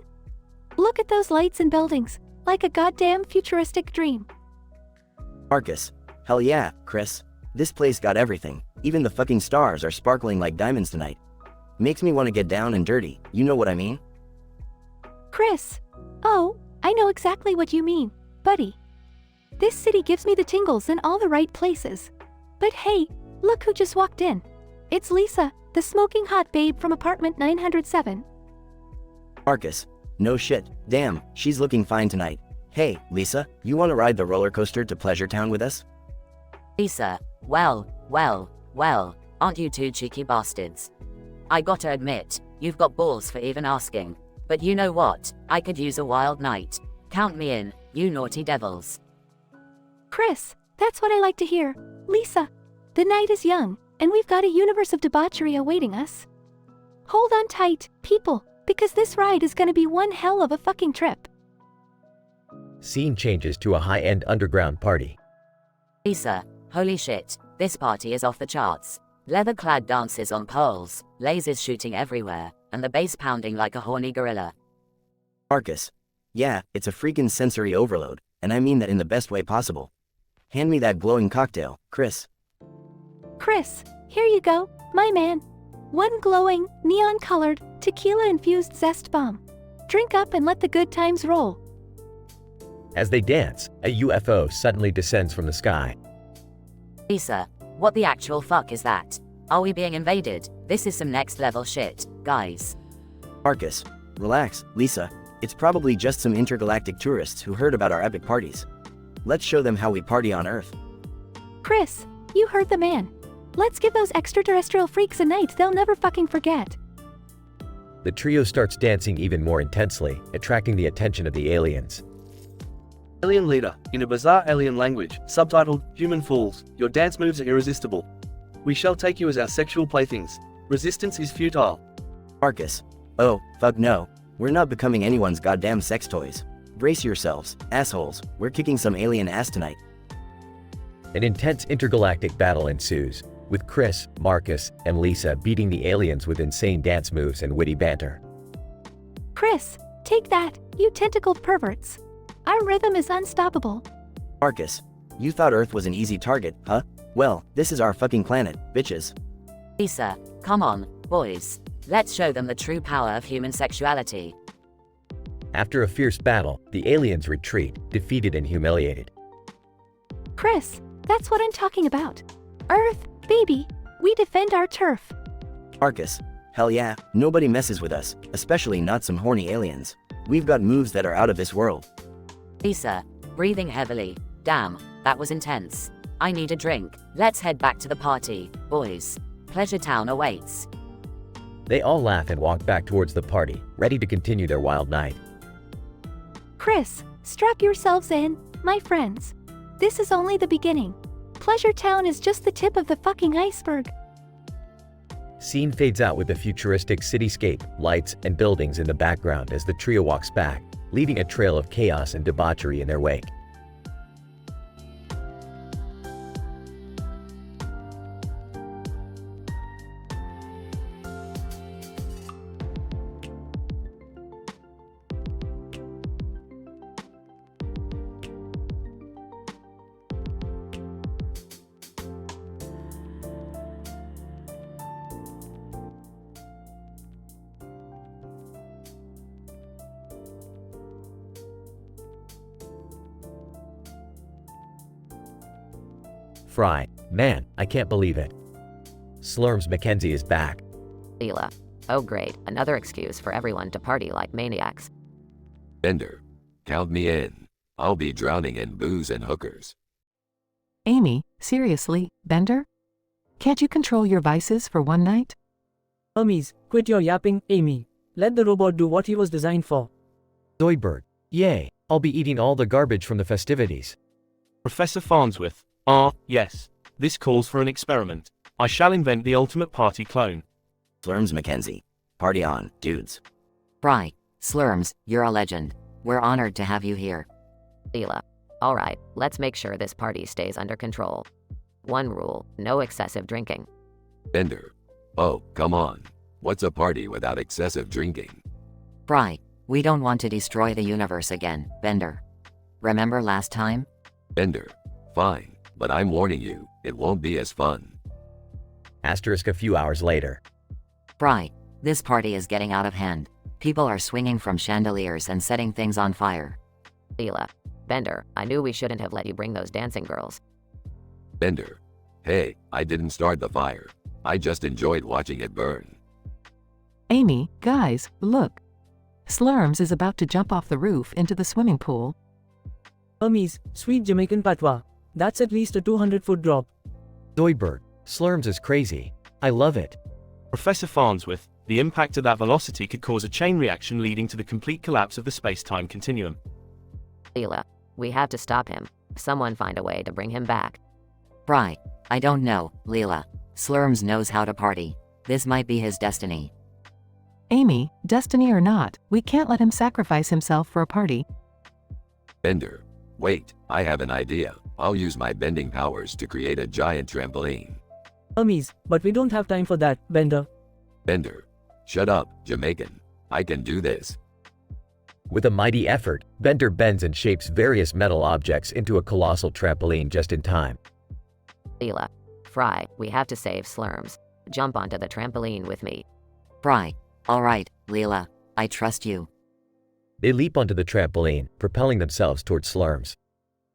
Look at those lights and buildings, like a goddamn futuristic dream. Marcus. Hell yeah, Chris. This place got everything. Even the fucking stars are sparkling like diamonds tonight. Makes me want to get down and dirty, you know what I mean? Chris! Oh, I know exactly what you mean, buddy. This city gives me the tingles in all the right places. But hey, look who just walked in. It's Lisa, the smoking hot babe from apartment 907. Marcus. No shit. Damn, she's looking fine tonight. Hey, Lisa, you want to ride the roller coaster to Pleasure Town with us? Lisa, well, aren't you two cheeky bastards? I gotta admit, you've got balls for even asking. But you know what, I could use a wild night. Count me in, you naughty devils. Chris, that's what I like to hear. Lisa, the night is young, and we've got a universe of debauchery awaiting us. Hold on tight, people, because this ride is gonna be one hell of a fucking trip. Scene changes to a high-end underground party. Lisa, holy shit, this party is off the charts. Leather-clad dances on poles, lasers shooting everywhere, and the bass pounding like a horny gorilla. Marcus. Yeah, it's a freaking sensory overload, and I mean that in the best way possible. Hand me that glowing cocktail, Chris. Chris, here you go, my man. One glowing, neon-colored, tequila-infused zest bomb. Drink up and let the good times roll. As they dance, a UFO suddenly descends from the sky. Lisa, what the actual fuck is that? Are we being invaded? This is some next level shit, guys. Marcus. Relax, Lisa. It's probably just some intergalactic tourists who heard about our epic parties. Let's show them how we party on Earth. Chris, you heard the man. Let's give those extraterrestrial freaks a night they'll never fucking forget. The trio starts dancing even more intensely, attracting the attention of the aliens. Alien leader, in a bizarre alien language, subtitled, Human Fools, your dance moves are irresistible. We shall take you as our sexual playthings. Resistance is futile. Marcus. Oh, fuck no. We're not becoming anyone's goddamn sex toys. Brace yourselves, assholes, we're kicking some alien ass tonight. An intense intergalactic battle ensues, with Chris, Marcus, and Lisa beating the aliens with insane dance moves and witty banter. Chris, take that, you tentacled perverts. Our rhythm is unstoppable. Marcus. You thought Earth was an easy target, huh? Well, this is our fucking planet, bitches. Lisa, come on, boys. Let's show them the true power of human sexuality. After a fierce battle, the aliens retreat, defeated and humiliated. Chris, that's what I'm talking about. Earth, baby, we defend our turf. Marcus. Hell yeah, nobody messes with us, especially not some horny aliens. We've got moves that are out of this world. Lisa, breathing heavily. Damn, that was intense. I need a drink. Let's head back to the party, boys. Pleasure Town awaits. They all laugh and walk back towards the party, ready to continue their wild night. Chris, strap yourselves in, my friends. This is only the beginning. Pleasure Town is just the tip of the fucking iceberg. Scene fades out with the futuristic cityscape, lights, and buildings in the background as the trio walks back, leaving a trail of chaos and debauchery in their wake. Fry, man, I can't believe it. Slurms Mackenzie is back. Leela. Oh great, another excuse for everyone to party like maniacs. Bender. Count me in. I'll be drowning in booze and hookers. Amy, seriously, Bender? Can't you control your vices for one night? Hermes, quit your yapping, Amy. Let the robot do what he was designed for. Zoidberg. Yay, I'll be eating all the garbage from the festivities. Professor Farnsworth. Yes. This calls for an experiment. I shall invent the ultimate party clone. Slurms Mackenzie. Party on, dudes. Fry, Slurms, you're a legend. We're honored to have you here. Leela. Alright, let's make sure this party stays under control. One rule, no excessive drinking. Bender. Oh, come on. What's a party without excessive drinking? Fry, we don't want to destroy the universe again, Bender. Remember last time? Bender. Fine, but I'm warning you, it won't be as fun. Asterisk a few hours later. Fry, this party is getting out of hand. People are swinging from chandeliers and setting things on fire. Leela. Bender, I knew we shouldn't have let you bring those dancing girls. Bender. Hey, I didn't start the fire. I just enjoyed watching it burn. Amy, guys, look. Slurms is about to jump off the roof into the swimming pool. Hermes, sweet Jamaican patois. That's at least a 200-foot drop. Zoidberg, Slurms is crazy. I love it. Professor Farnsworth, the impact of that velocity could cause a chain reaction leading to the complete collapse of the space-time continuum. Leela. We have to stop him. Someone find a way to bring him back. Fry, I don't know, Leela. Slurms knows how to party. This might be his destiny. Amy, destiny or not, we can't let him sacrifice himself for a party. Bender. Wait, I have an idea. I'll use my bending powers to create a giant trampoline. Hermes, but we don't have time for that, Bender. Bender. Shut up, Jamaican. I can do this. With a mighty effort, Bender bends and shapes various metal objects into a colossal trampoline just in time. Leela. Fry, we have to save Slurms. Jump onto the trampoline with me. Fry, alright, Leela, I trust you. They leap onto the trampoline, propelling themselves towards Slurms.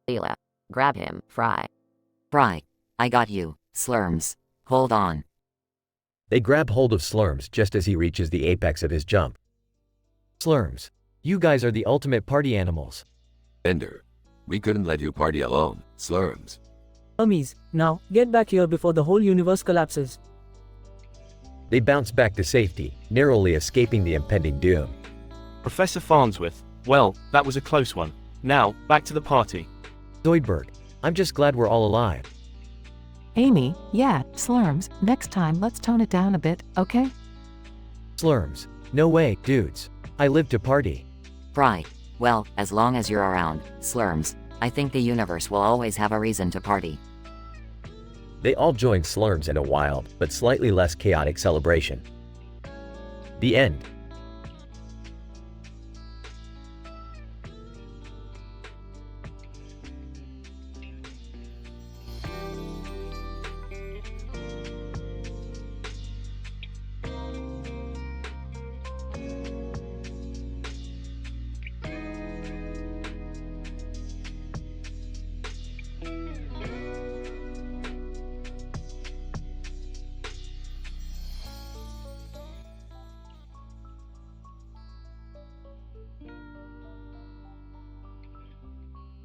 Leela. Grab him, Fry. Fry, I got you, Slurms. Hold on. They grab hold of Slurms just as he reaches the apex of his jump. Slurms, you guys are the ultimate party animals. Bender. We couldn't let you party alone, Slurms. Hermes, now, get back here before the whole universe collapses. They bounce back to safety, narrowly escaping the impending doom. Professor Farnsworth, well, that was a close one. Now, back to the party. Zoidberg, I'm just glad we're all alive. Amy, yeah, Slurms, next time let's tone it down a bit, okay? Slurms, no way, dudes. I live to party. Fry, well, as long as you're around, Slurms, I think the universe will always have a reason to party. They all join Slurms in a wild, but slightly less chaotic celebration. The end.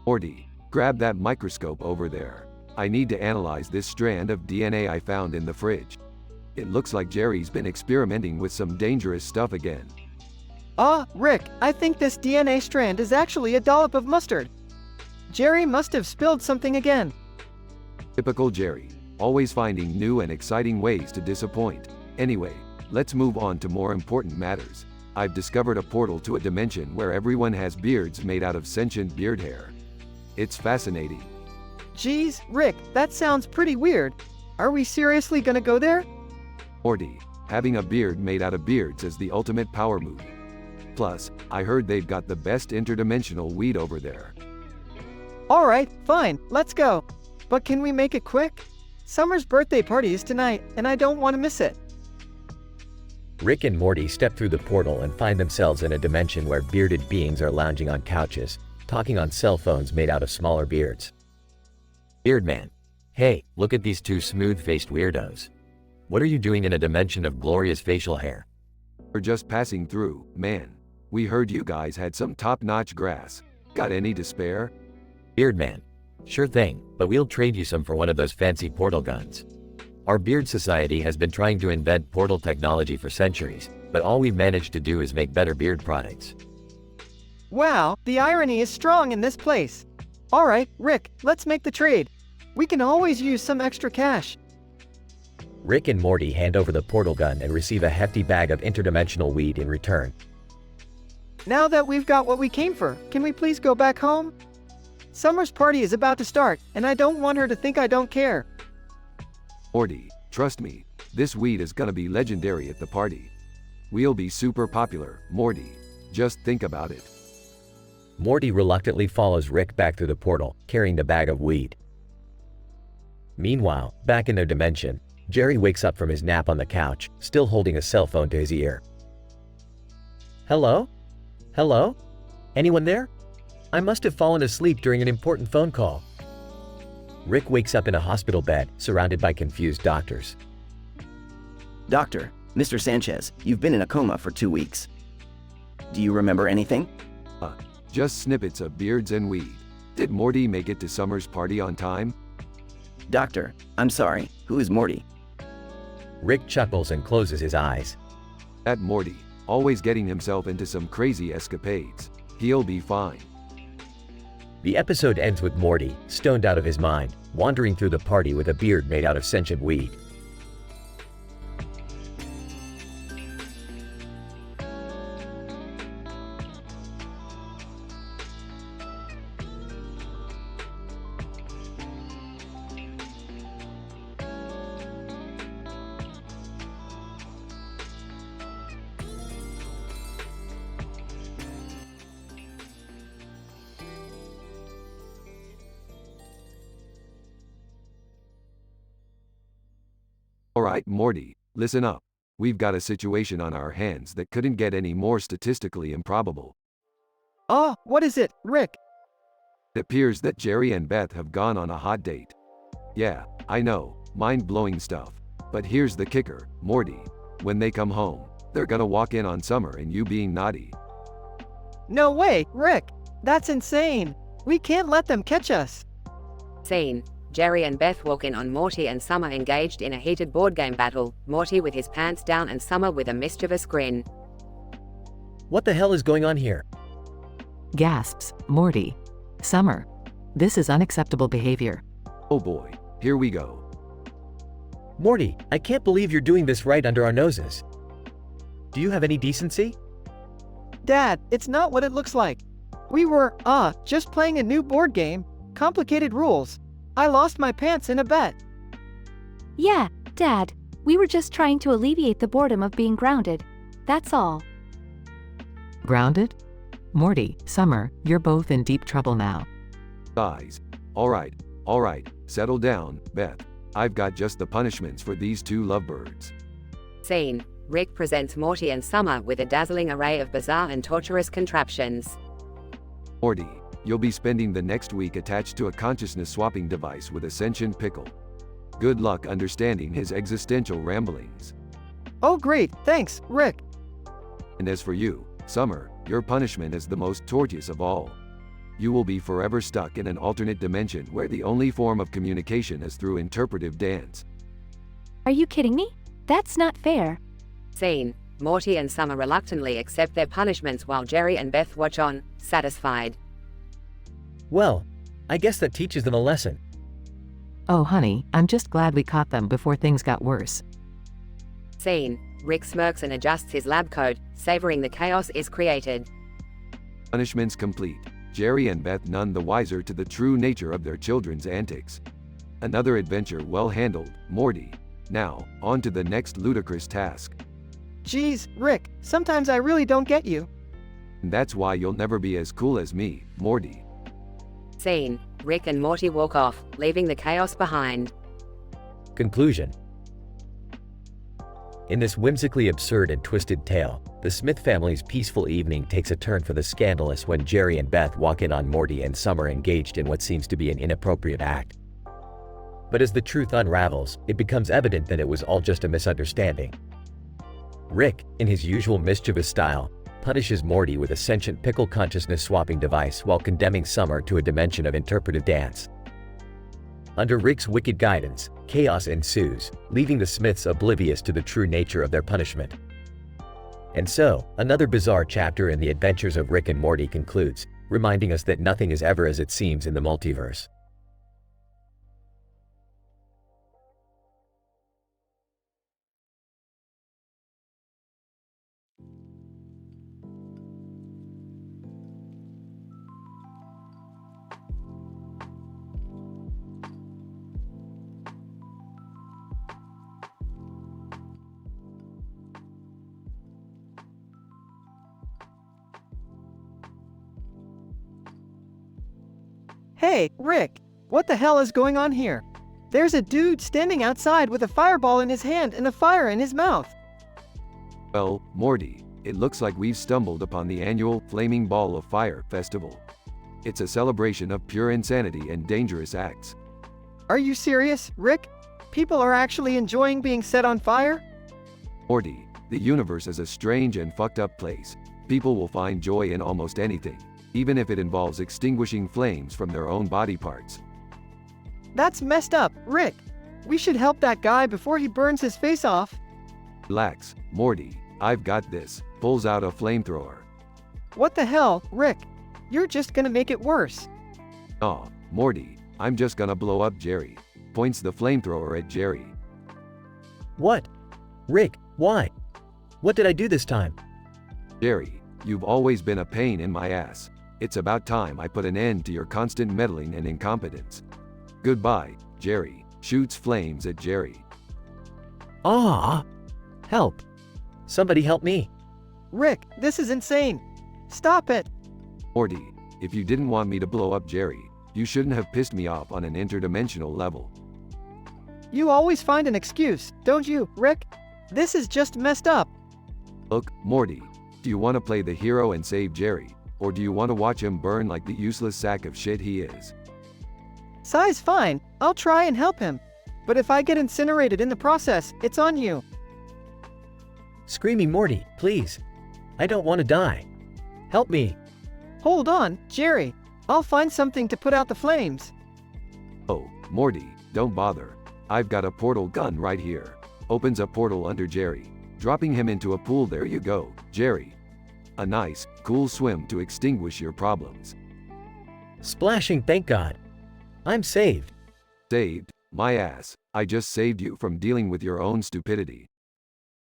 Morty, grab that microscope over there. I need to analyze this strand of DNA I found in the fridge. It looks like Jerry's been experimenting with some dangerous stuff again. Rick, I think this DNA strand is actually a dollop of mustard. Jerry must have spilled something again. Typical Jerry, always finding new and exciting ways to disappoint. Anyway, let's move on to more important matters. I've discovered a portal to a dimension where everyone has beards made out of sentient beard hair. It's fascinating. Geez, Rick, that sounds pretty weird. Are we seriously gonna go there? Morty, having a beard made out of beards is the ultimate power move. Plus, I heard they've got the best interdimensional weed over there. Alright, fine, let's go. But can we make it quick? Summer's birthday party is tonight, and I don't want to miss it. Rick and Morty step through the portal and find themselves in a dimension where bearded beings are lounging on couches, talking on cell phones made out of smaller beards. Beardman. Hey, look at these two smooth-faced weirdos. What are you doing in a dimension of glorious facial hair? We're just passing through, man. We heard you guys had some top-notch grass. Got any to spare? Beardman. Sure thing, but we'll trade you some for one of those fancy portal guns. Our Beard Society has been trying to invent portal technology for centuries, but all we've managed to do is make better beard products. Wow, the irony is strong in this place. Alright, Rick, let's make the trade. We can always use some extra cash. Rick and Morty hand over the portal gun and receive a hefty bag of interdimensional weed in return. Now that we've got what we came for, can we please go back home? Summer's party is about to start, and I don't want her to think I don't care. Morty, trust me, this weed is gonna be legendary at the party. We'll be super popular, Morty. Just think about it. Morty reluctantly follows Rick back through the portal, carrying the bag of weed. Meanwhile, back in their dimension, Jerry wakes up from his nap on the couch, still holding a cell phone to his ear. Hello? Hello? Anyone there? I must have fallen asleep during an important phone call. Rick wakes up in a hospital bed, surrounded by confused doctors. Doctor, Mr. Sanchez, you've been in a coma for 2 weeks. Do you remember anything? Just snippets of beards and weed. Did Morty make it to Summer's party on time? Doctor, I'm sorry, who is Morty? Rick chuckles and closes his eyes. That Morty, always getting himself into some crazy escapades. He'll be fine. The episode ends with Morty, stoned out of his mind, wandering through the party with a beard made out of sentient weed. Alright, Morty, listen up. We've got a situation on our hands that couldn't get any more statistically improbable. What is it, Rick? It appears that Jerry and Beth have gone on a hot date. Yeah, I know, mind-blowing stuff. But here's the kicker, Morty. When they come home, they're gonna walk in on Summer and you being naughty. No way, Rick! That's insane! We can't let them catch us! Scene. Jerry and Beth walk in on Morty and Summer engaged in a heated board game battle, Morty with his pants down and Summer with a mischievous grin. What the hell is going on here? Gasps, Morty. Summer. This is unacceptable behavior. Oh boy, here we go. Morty, I can't believe you're doing this right under our noses. Do you have any decency? Dad, it's not what it looks like. We were, just playing a new board game. Complicated rules. I lost my pants in a bet. Yeah, Dad, we were just trying to alleviate the boredom of being grounded. That's all. Grounded? Morty, Summer, you're both in deep trouble now. Guys. Alright, settle down, Beth. I've got just the punishments for these two lovebirds. Scene. Rick presents Morty and Summer with a dazzling array of bizarre and torturous contraptions. Morty, you'll be spending the next week attached to a consciousness-swapping device with a sentient pickle. Good luck understanding his existential ramblings. Oh great, thanks, Rick. And as for you, Summer, your punishment is the most tortuous of all. You will be forever stuck in an alternate dimension where the only form of communication is through interpretive dance. Are you kidding me? That's not fair. Scene. Morty and Summer reluctantly accept their punishments while Jerry and Beth watch on, satisfied. Well, I guess that teaches them a lesson. Oh honey, I'm just glad we caught them before things got worse. Scene. Rick smirks and adjusts his lab coat, savoring the chaos is created. Punishments complete. Jerry and Beth none the wiser to the true nature of their children's antics. Another adventure well handled, Morty. Now, on to the next ludicrous task. Geez, Rick, sometimes I really don't get you. And that's why you'll never be as cool as me, Morty. Scene. Rick and Morty walk off, leaving the chaos behind. Conclusion. In this whimsically absurd and twisted tale, the Smith family's peaceful evening takes a turn for the scandalous when Jerry and Beth walk in on Morty and Summer engaged in what seems to be an inappropriate act. But as the truth unravels, it becomes evident that it was all just a misunderstanding. Rick, in his usual mischievous style, punishes Morty with a sentient pickle consciousness swapping device while condemning Summer to a dimension of interpretive dance. Under Rick's wicked guidance, chaos ensues, leaving the Smiths oblivious to the true nature of their punishment. And so, another bizarre chapter in the adventures of Rick and Morty concludes, reminding us that nothing is ever as it seems in the multiverse. Hey, Rick, what the hell is going on here? There's a dude standing outside with a fireball in his hand and a fire in his mouth. Well, Morty, it looks like we've stumbled upon the annual Flaming Ball of Fire festival. It's a celebration of pure insanity and dangerous acts. Are you serious, Rick? People are actually enjoying being set on fire? Morty, the universe is a strange and fucked up place. People will find joy in almost anything, even if it involves extinguishing flames from their own body parts. That's messed up, Rick. We should help that guy before he burns his face off. Relax, Morty, I've got this. Pulls out a flamethrower. What the hell, Rick? You're just gonna make it worse. Aw, Morty, I'm just gonna blow up Jerry. Points the flamethrower at Jerry. What? Rick, why? What did I do this time? Jerry, you've always been a pain in my ass. It's about time I put an end to your constant meddling and incompetence. Goodbye, Jerry. Shoots flames at Jerry. Ah! Help! Somebody help me! Rick, this is insane. Stop it. Morty, if you didn't want me to blow up Jerry, you shouldn't have pissed me off on an interdimensional level. You always find an excuse, don't you, Rick? This is just messed up. Look, Morty, do you want to play the hero and save Jerry, or do you want to watch him burn like the useless sack of shit he is? Sai's fine, I'll try and help him. But if I get incinerated in the process, it's on you. Screaming Morty, please. I don't want to die. Help me. Hold on, Jerry. I'll find something to put out the flames. Oh, Morty, don't bother. I've got a portal gun right here. Opens a portal under Jerry. Dropping him into a pool. There you go, Jerry. A nice, cool swim to extinguish your problems. Splashing, thank God. I'm saved. Saved? My ass. I just saved you from dealing with your own stupidity.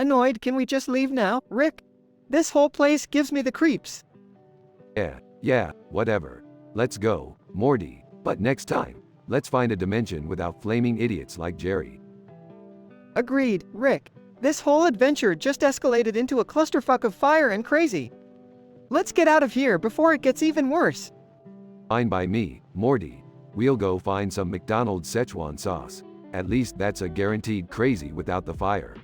Annoyed, can we just leave now, Rick? This whole place gives me the creeps. Yeah, whatever. Let's go, Morty, but next time, let's find a dimension without flaming idiots like Jerry. Agreed, Rick. This whole adventure just escalated into a clusterfuck of fire and crazy. Let's get out of here before it gets even worse. Fine by me, Morty. We'll go find some McDonald's Szechuan sauce. At least that's a guaranteed crazy without the fire.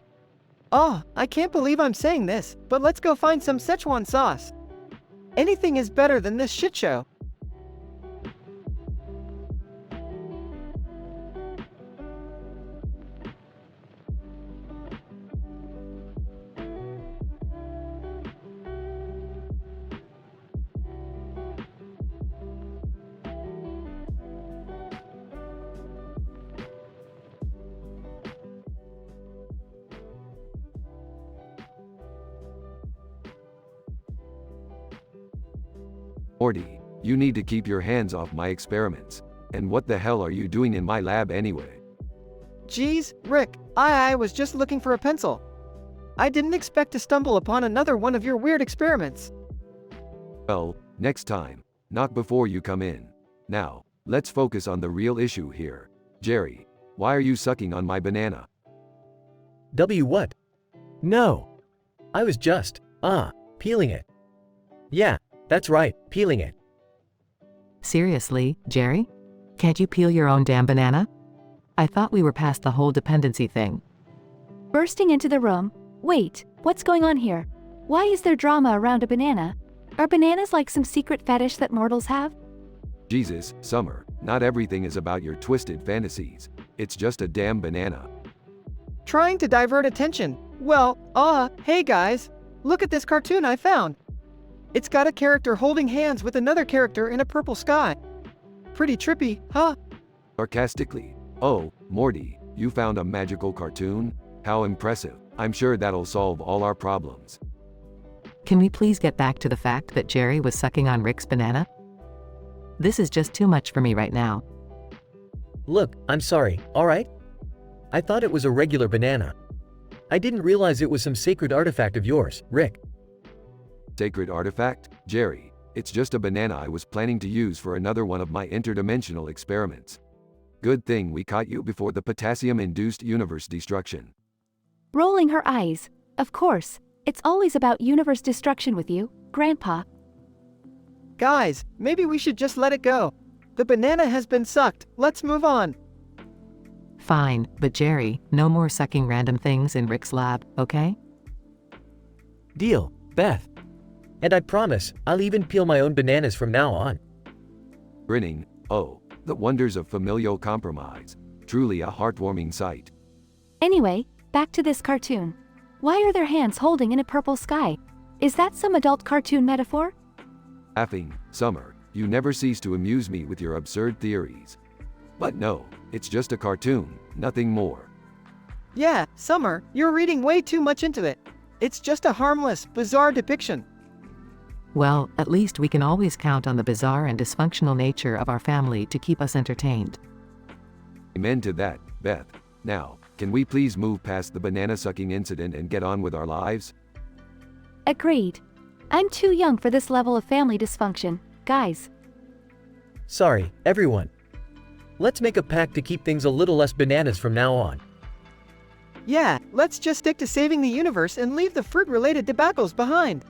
Oh, I can't believe I'm saying this, but let's go find some Szechuan sauce. Anything is better than this shit show. Morty, you need to keep your hands off my experiments. And what the hell are you doing in my lab anyway? Geez, Rick, I was just looking for a pencil. I didn't expect to stumble upon another one of your weird experiments. Well, next time, knock before you come in. Now, let's focus on the real issue here. Jerry, why are you sucking on my banana? What? No. I was just, peeling it. Yeah, that's right, peeling it. Seriously, Jerry? Can't you peel your own damn banana? I thought we were past the whole dependency thing. Bursting into the room. Wait, what's going on here? Why is there drama around a banana? Are bananas like some secret fetish that mortals have? Jesus, Summer, not everything is about your twisted fantasies. It's just a damn banana. Trying to divert attention. Well, hey guys, look at this cartoon I found. It's got a character holding hands with another character in a purple sky. Pretty trippy, huh? Sarcastically. Oh, Morty, you found a magical cartoon? How impressive. I'm sure that'll solve all our problems. Can we please get back to the fact that Jerry was sucking on Rick's banana? This is just too much for me right now. Look, I'm sorry, alright? I thought it was a regular banana. I didn't realize it was some sacred artifact of yours, Rick. Sacred artifact? Jerry, it's just a banana I was planning to use for another one of my interdimensional experiments. Good thing we caught you before the potassium-induced universe destruction. Rolling her eyes. Of course, it's always about universe destruction with you, Grandpa. Guys, maybe we should just let it go. The banana has been sucked. Let's move on. Fine, but Jerry, no more sucking random things in Rick's lab, okay? Deal, Beth. And I promise, I'll even peel my own bananas from now on. Grinning, oh, the wonders of familial compromise. Truly a heartwarming sight. Anyway, back to this cartoon. Why are their hands holding in a purple sky? Is that some adult cartoon metaphor? Laughing, Summer, you never cease to amuse me with your absurd theories. But no, it's just a cartoon, nothing more. Yeah, Summer, you're reading way too much into it. It's just a harmless, bizarre depiction. Well, at least we can always count on the bizarre and dysfunctional nature of our family to keep us entertained. Amen to that, Beth. Now, can we please move past the banana-sucking incident and get on with our lives? Agreed. I'm too young for this level of family dysfunction, guys. Sorry, everyone. Let's make a pact to keep things a little less bananas from now on. Yeah, let's just stick to saving the universe and leave the fruit-related debacles behind.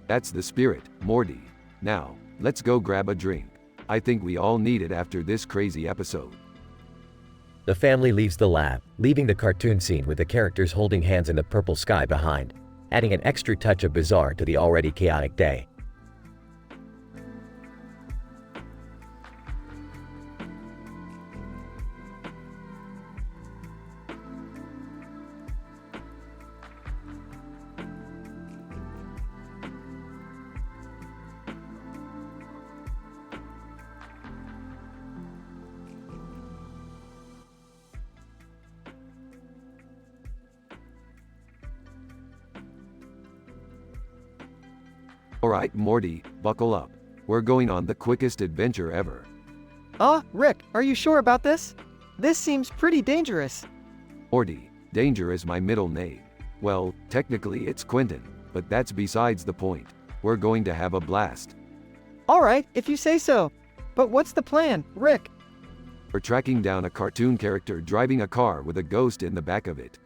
That's the spirit, Morty. Now, let's go grab a drink. I think we all need it after this crazy episode. The family leaves the lab, leaving the cartoon scene with the characters holding hands in the purple sky behind, adding an extra touch of bizarre to the already chaotic day. Alright, Morty, buckle up. We're going on the quickest adventure ever. Rick, are you sure about this? This seems pretty dangerous. Morty, Danger is my middle name. Well, technically it's Quentin, but that's besides the point. We're going to have a blast. Alright, if you say so. But what's the plan, Rick? We're tracking down a cartoon character driving a car with a ghost in the back of it.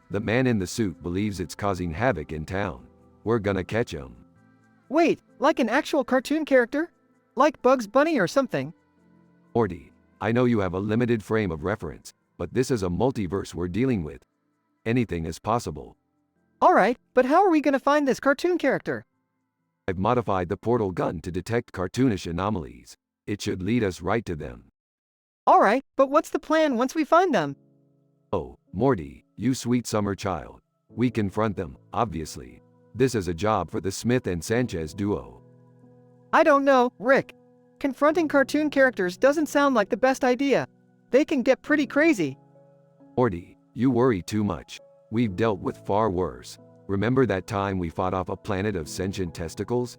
The man in the suit believes it's causing havoc in town. We're gonna catch him. Wait, like an actual cartoon character? Like Bugs Bunny or something? Morty, I know you have a limited frame of reference, but this is a multiverse we're dealing with. Anything is possible. Alright, but how are we gonna find this cartoon character? I've modified the portal gun to detect cartoonish anomalies. It should lead us right to them. Alright, but what's the plan once we find them? Oh, Morty, you sweet summer child. We confront them, obviously. This is a job for the Smith and Sanchez duo. I don't know, Rick. Confronting cartoon characters doesn't sound like the best idea. They can get pretty crazy. Morty, you worry too much. We've dealt with far worse. Remember that time we fought off a planet of sentient testicles?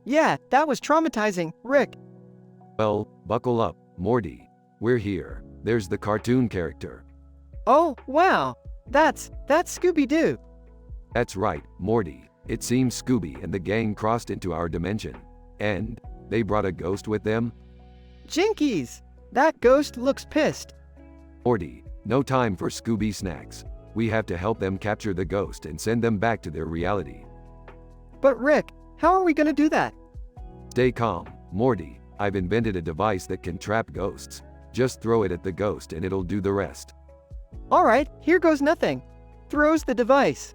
Yeah, that was traumatizing, Rick. Well, buckle up, Morty. We're here. There's the cartoon character. Oh, wow. That's Scooby-Doo. That's right, Morty. It seems Scooby and the gang crossed into our dimension. And they brought a ghost with them? Jinkies! That ghost looks pissed. Morty, no time for Scooby snacks. We have to help them capture the ghost and send them back to their reality. But Rick, how are we gonna do that? Stay calm, Morty. I've invented a device that can trap ghosts. Just throw it at the ghost and it'll do the rest. Alright, here goes nothing. Throws the device.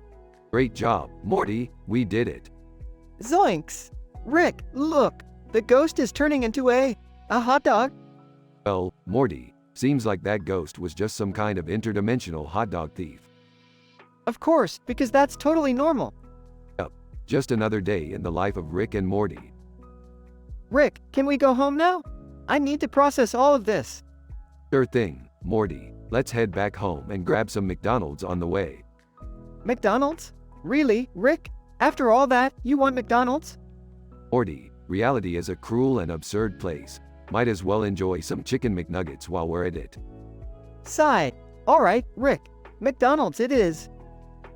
Great job, Morty. We did it. Zoinks! Rick, look! The ghost is turning into a hot dog? Well, Morty, seems like that ghost was just some kind of interdimensional hot dog thief. Of course, because that's totally normal. Yup, just another day in the life of Rick and Morty. Rick, can we go home now? I need to process all of this. Sure thing, Morty. Let's head back home and grab some McDonald's on the way. McDonald's? Really, Rick? After all that, you want McDonald's? Morty, reality is a cruel and absurd place. Might as well enjoy some chicken McNuggets while we're at it. Sigh. Alright, Rick. McDonald's it is.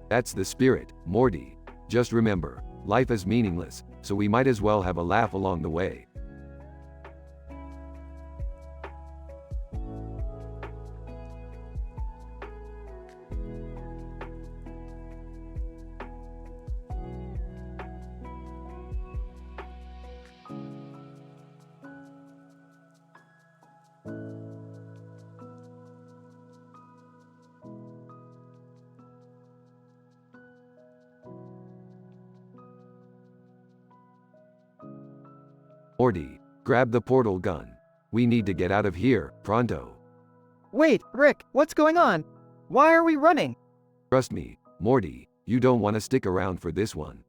That's the spirit, Morty. Just remember, life is meaningless, so we might as well have a laugh along the way. Morty, grab the portal gun. We need to get out of here, pronto. Wait, Rick, what's going on? Why are we running? Trust me, Morty, you don't want to stick around for this one.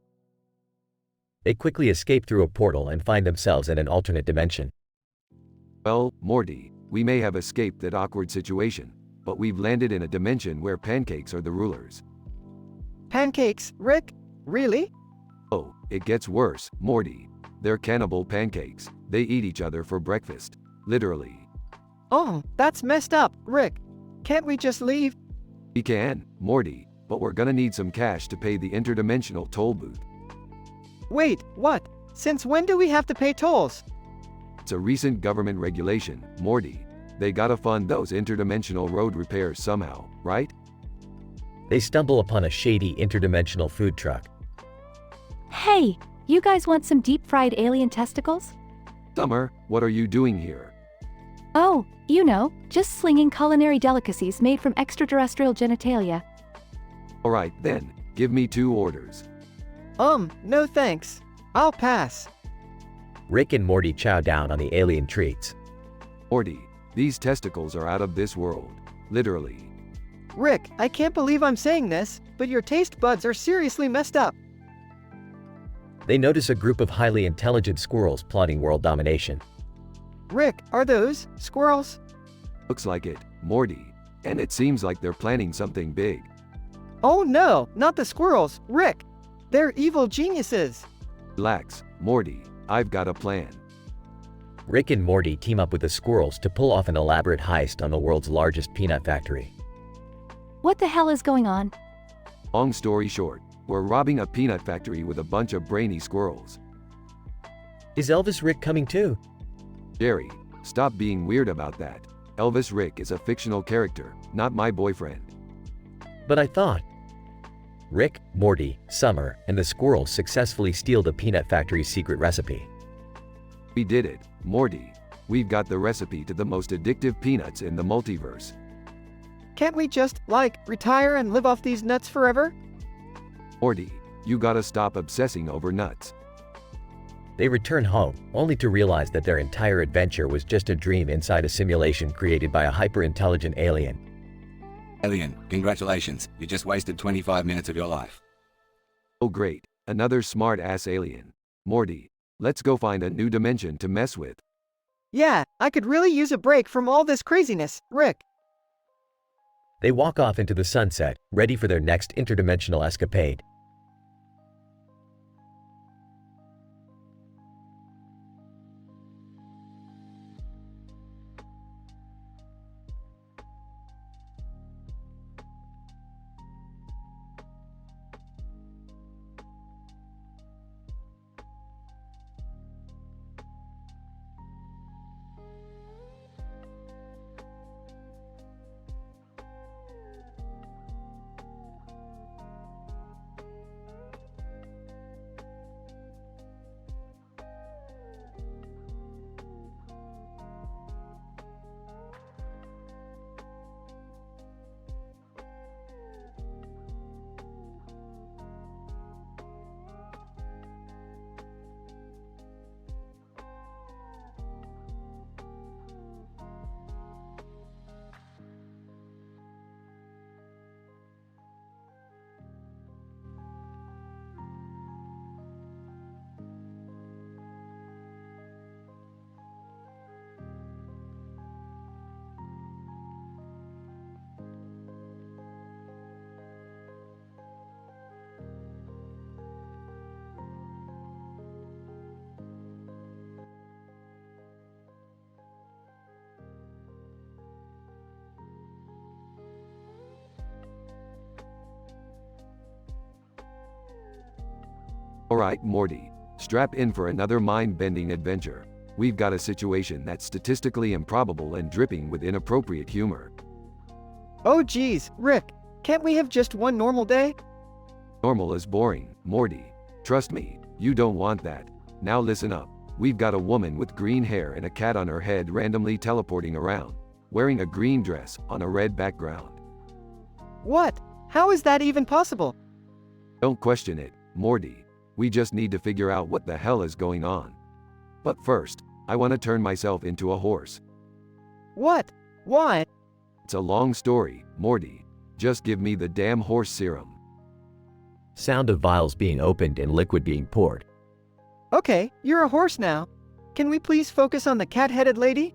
They quickly escape through a portal and find themselves in an alternate dimension. Well, Morty, we may have escaped that awkward situation, but we've landed in a dimension where pancakes are the rulers. Pancakes, Rick? Really? Oh, it gets worse, Morty. They're cannibal pancakes. They eat each other for breakfast. Literally. Oh, that's messed up, Rick. Can't we just leave? We can, Morty, but we're gonna need some cash to pay the interdimensional toll booth. Wait, what? Since when do we have to pay tolls? It's a recent government regulation, Morty. They gotta fund those interdimensional road repairs somehow, right? They stumble upon a shady interdimensional food truck. Hey, you guys want some deep-fried alien testicles? Summer, what are you doing here? Oh, you know, just slinging culinary delicacies made from extraterrestrial genitalia. Alright then, give me 2 orders. No thanks. I'll pass. Rick and Morty chow down on the alien treats. Morty, these testicles are out of this world. Literally. Rick, I can't believe I'm saying this, but your taste buds are seriously messed up. They notice a group of highly intelligent squirrels plotting world domination. Rick, are those squirrels? Looks like it, Morty. And it seems like they're planning something big. Oh no, not the squirrels, Rick. They're evil geniuses. Relax, Morty. I've got a plan. Rick and Morty team up with the squirrels to pull off an elaborate heist on the world's largest peanut factory. What the hell is going on? Long story short, we're robbing a peanut factory with a bunch of brainy squirrels. Is Elvis Rick coming too? Jerry, stop being weird about that. Elvis Rick is a fictional character, not my boyfriend. But I thought. Rick, Morty, Summer, and the squirrels successfully steal the peanut factory's secret recipe. We did it, Morty. We've got the recipe to the most addictive peanuts in the multiverse. Can't we just, retire and live off these nuts forever? Morty, you gotta stop obsessing over nuts. They return home, only to realize that their entire adventure was just a dream inside a simulation created by a hyper-intelligent alien. Alien, congratulations. You just wasted 25 minutes of your life. Oh great, another smart-ass alien. Morty, let's go find a new dimension to mess with. Yeah, I could really use a break from all this craziness, Rick. They walk off into the sunset, ready for their next interdimensional escapade. Alright, Morty. Strap in for another mind-bending adventure. We've got a situation that's statistically improbable and dripping with inappropriate humor. Oh geez, Rick. Can't we have just one normal day? Normal is boring, Morty. Trust me, you don't want that. Now listen up. We've got a woman with green hair and a cat on her head randomly teleporting around, wearing a green dress on a red background. What? How is that even possible? Don't question it, Morty. We just need to figure out what the hell is going on. But first, I want to turn myself into a horse. What? Why? It's a long story, Morty. Just give me the damn horse serum. Sound of vials being opened and liquid being poured. Okay, you're a horse now. Can we please focus on the cat-headed lady?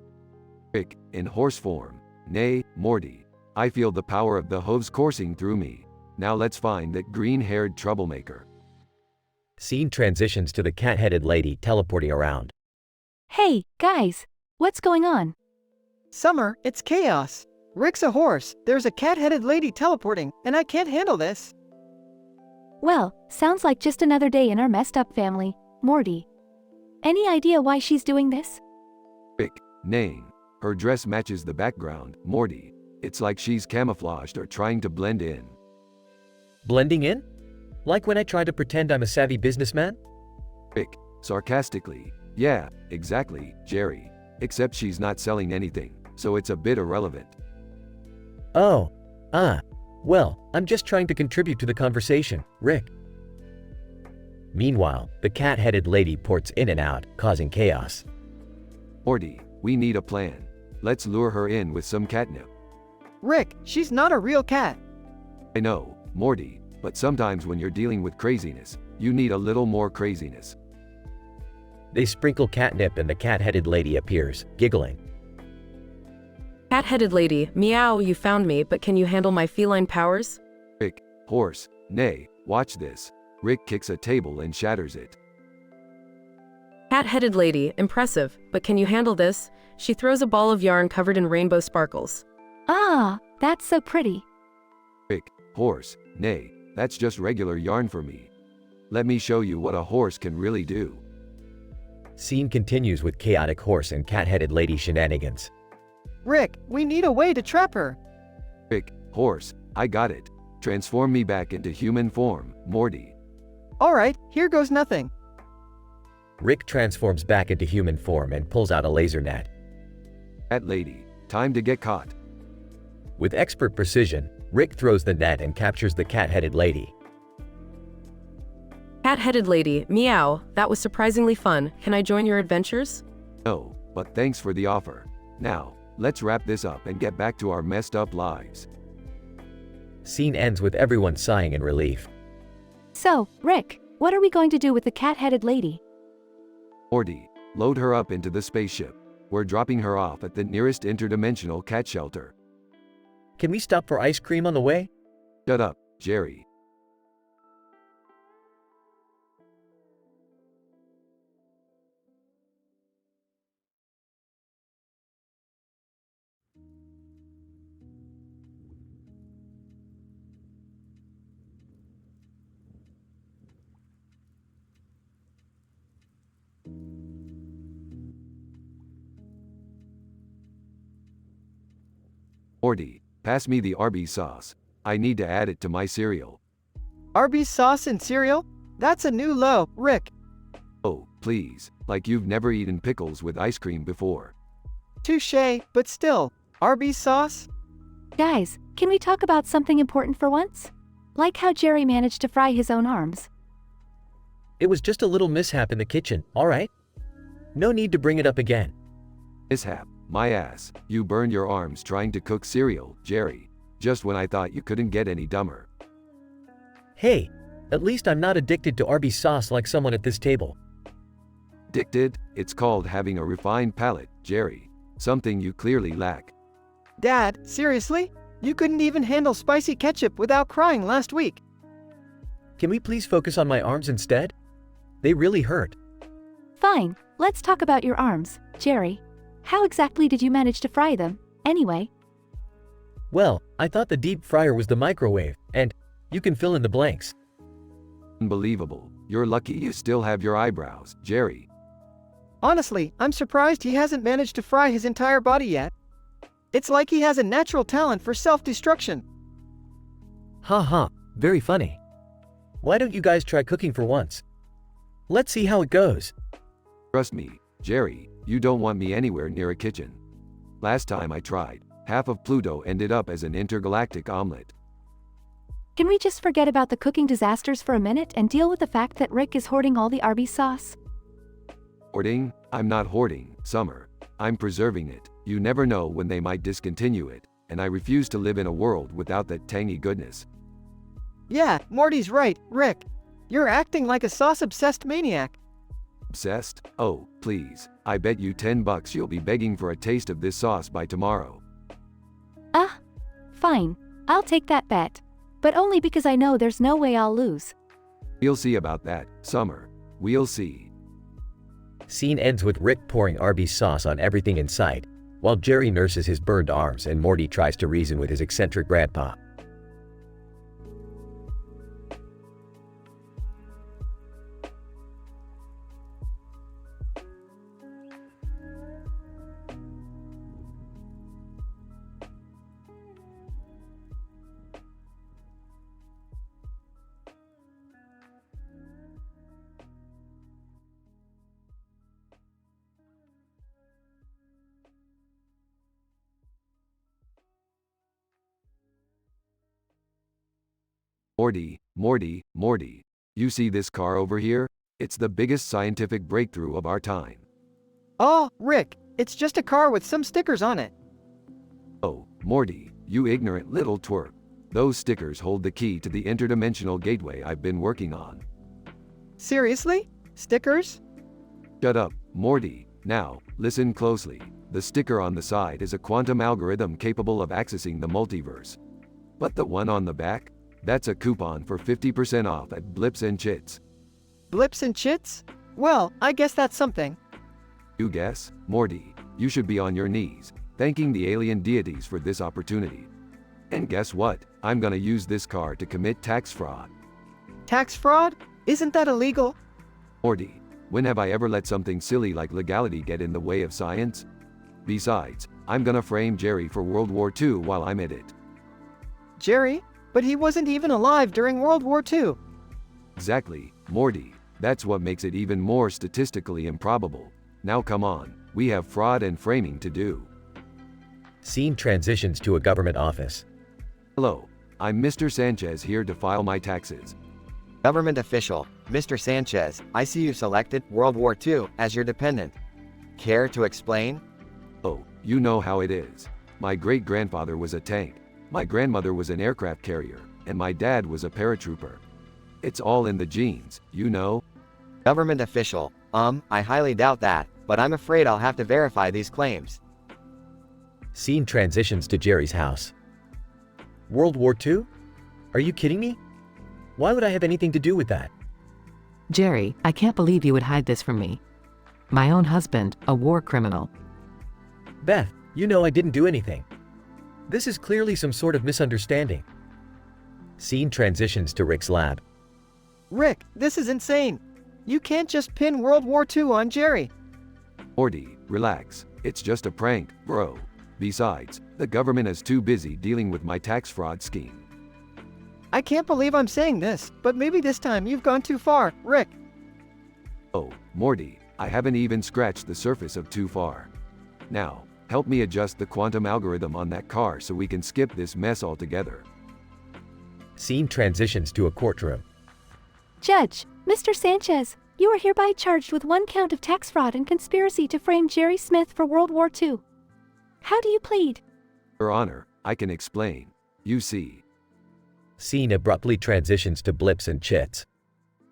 Rick, in horse form. Nay, Morty. I feel the power of the hooves coursing through me. Now let's find that green-haired troublemaker. Scene transitions to the cat-headed lady teleporting around. Hey, guys, what's going on? Summer, it's chaos. Rick's a horse, there's a cat-headed lady teleporting, and I can't handle this. Well, sounds like just another day in our messed up family, Morty. Any idea why she's doing this? Rick, name. Her dress matches the background, Morty. It's like she's camouflaged or trying to blend in. Blending in? Like when I try to pretend I'm a savvy businessman? Rick, sarcastically. Yeah, exactly, Jerry. Except she's not selling anything, so it's a bit irrelevant. Oh, well, I'm just trying to contribute to the conversation, Rick. Meanwhile, the cat-headed lady ports in and out, causing chaos. Morty, we need a plan. Let's lure her in with some catnip. Rick, she's not a real cat. I know, Morty, but sometimes when you're dealing with craziness, you need a little more craziness. They sprinkle catnip and the cat-headed lady appears, giggling. Cat-headed lady, meow, you found me, but can you handle my feline powers? Rick, horse, nay, watch this. Rick kicks a table and shatters it. Cat-headed lady, impressive, but can you handle this? She throws a ball of yarn covered in rainbow sparkles. Ah, that's so pretty. Rick, horse, nay, that's just regular yarn for me. Let me show you what a horse can really do. Scene continues with chaotic horse and cat-headed lady shenanigans. Rick, we need a way to trap her. Rick, horse, I got it. Transform me back into human form, Morty. Alright, here goes nothing. Rick transforms back into human form and pulls out a laser net. Cat lady, time to get caught. With expert precision, Rick throws the net and captures the cat-headed lady. Cat-headed lady, meow, that was surprisingly fun. Can I join your adventures? No, but thanks for the offer. Now, let's wrap this up and get back to our messed up lives. Scene ends with everyone sighing in relief. So, Rick, what are we going to do with the cat-headed lady? Morty, load her up into the spaceship. We're dropping her off at the nearest interdimensional cat shelter. Can we stop for ice cream on the way? Shut up, Jerry. Morty, pass me the Arby's sauce. I need to add it to my cereal. Arby's sauce and cereal? That's a new low, Rick. Oh, please, like you've never eaten pickles with ice cream before. Touché, but still, Arby's sauce? Guys, can we talk about something important for once? Like how Jerry managed to fry his own arms. It was just a little mishap in the kitchen, alright? No need to bring it up again. Mishap, my ass. You burned your arms trying to cook cereal, Jerry. Just when I thought you couldn't get any dumber. Hey, at least I'm not addicted to Arby's sauce like someone at this table. Addicted? It's called having a refined palate, Jerry. Something you clearly lack. Dad, seriously? You couldn't even handle spicy ketchup without crying last week. Can we please focus on my arms instead? They really hurt. Fine, let's talk about your arms, Jerry. How exactly did you manage to fry them, anyway? Well, I thought the deep fryer was the microwave, and you can fill in the blanks. Unbelievable. You're lucky you still have your eyebrows, Jerry. Honestly, I'm surprised he hasn't managed to fry his entire body yet. It's like he has a natural talent for self-destruction. Ha ha, very funny. Why don't you guys try cooking for once? Let's see how it goes. Trust me, Jerry, you don't want me anywhere near a kitchen. Last time I tried, half of Pluto ended up as an intergalactic omelet. Can we just forget about the cooking disasters for a minute and deal with the fact that Rick is hoarding all the Arby's sauce? Hoarding? I'm not hoarding, Summer. I'm preserving it. You never know when they might discontinue it, and I refuse to live in a world without that tangy goodness. Yeah, Morty's right, Rick. You're acting like a sauce-obsessed maniac. Obsessed? Oh, please. I bet you $10 you'll be begging for a taste of this sauce by tomorrow. Fine. I'll take that bet. But only because I know there's no way I'll lose. We'll see about that, Summer. We'll see. Scene ends with Rick pouring Arby's sauce on everything in sight, while Jerry nurses his burned arms and Morty tries to reason with his eccentric grandpa. Morty. You see this car over here? It's the biggest scientific breakthrough of our time. Oh, Rick, it's just a car with some stickers on it. Oh, Morty, you ignorant little twerp. Those stickers hold the key to the interdimensional gateway I've been working on. Seriously? Stickers? Shut up, Morty. Now, listen closely. The sticker on the side is a quantum algorithm capable of accessing the multiverse. But the one on the back? That's a coupon for 50% off at Blips and Chits. Blips and Chits? Well, I guess that's something. You guess? Morty, you should be on your knees, thanking the alien deities for this opportunity. And guess what? I'm gonna use this car to commit tax fraud. Tax fraud? Isn't that illegal? Morty, when have I ever let something silly like legality get in the way of science? Besides, I'm gonna frame Jerry for World War II while I'm at it. Jerry? But he wasn't even alive during World War II. Exactly, Morty. That's what makes it even more statistically improbable. Now come on, we have fraud and framing to do. Scene transitions to a government office. Hello, I'm Mr. Sanchez here to file my taxes. Government official, Mr. Sanchez, I see you selected World War II as your dependent. Care to explain? Oh, you know how it is. My great-grandfather was a tank. My grandmother was an aircraft carrier, and my dad was a paratrooper. It's all in the genes, you know? Government official, I highly doubt that, but I'm afraid I'll have to verify these claims. Scene transitions to Jerry's house. World War II? Are you kidding me? Why would I have anything to do with that? Jerry, I can't believe you would hide this from me. My own husband, a war criminal. Beth, you know I didn't do anything. This is clearly some sort of misunderstanding. Scene transitions to Rick's lab. Rick, this is insane. You can't just pin World War II on Jerry. Morty, relax. It's just a prank, bro. Besides, the government is too busy dealing with my tax fraud scheme. I can't believe I'm saying this, but maybe this time you've gone too far, Rick. Oh, Morty, I haven't even scratched the surface of too far. Now, help me adjust the quantum algorithm on that car so we can skip this mess altogether. Scene transitions to a courtroom. Judge, Mr. Sanchez, you are hereby charged with 1 count of tax fraud and conspiracy to frame Jerry Smith for World War II. How do you plead? Your Honor, I can explain. You see. Scene abruptly transitions to Blips and Chits.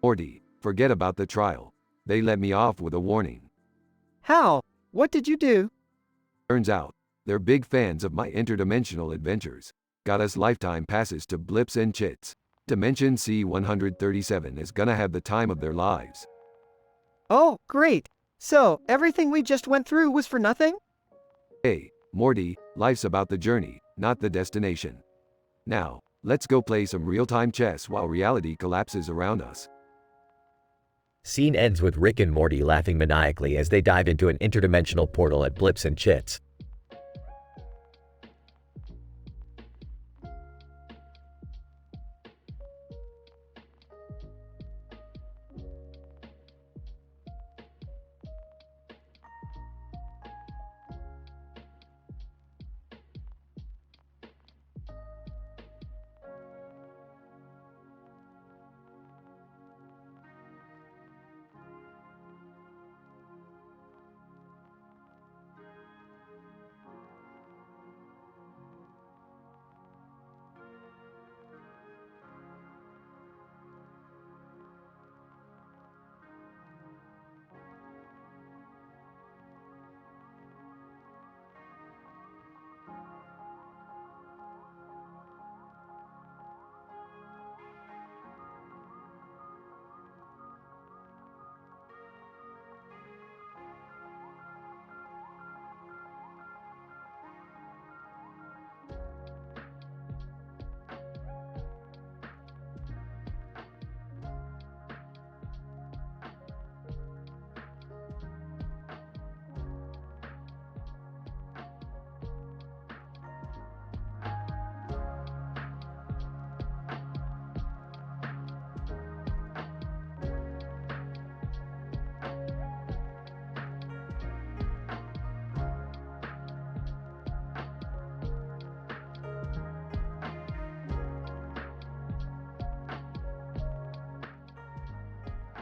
Morty, forget about the trial. They let me off with a warning. How? What did you do? Turns out, they're big fans of my interdimensional adventures. Got us lifetime passes to Blips and Chits. Dimension C-137 is gonna have the time of their lives. Oh, great. So, everything we just went through was for nothing? Hey, Morty, life's about the journey, not the destination. Now, let's go play some real-time chess while reality collapses around us. Scene ends with Rick and Morty laughing maniacally as they dive into an interdimensional portal at Blips and Chits.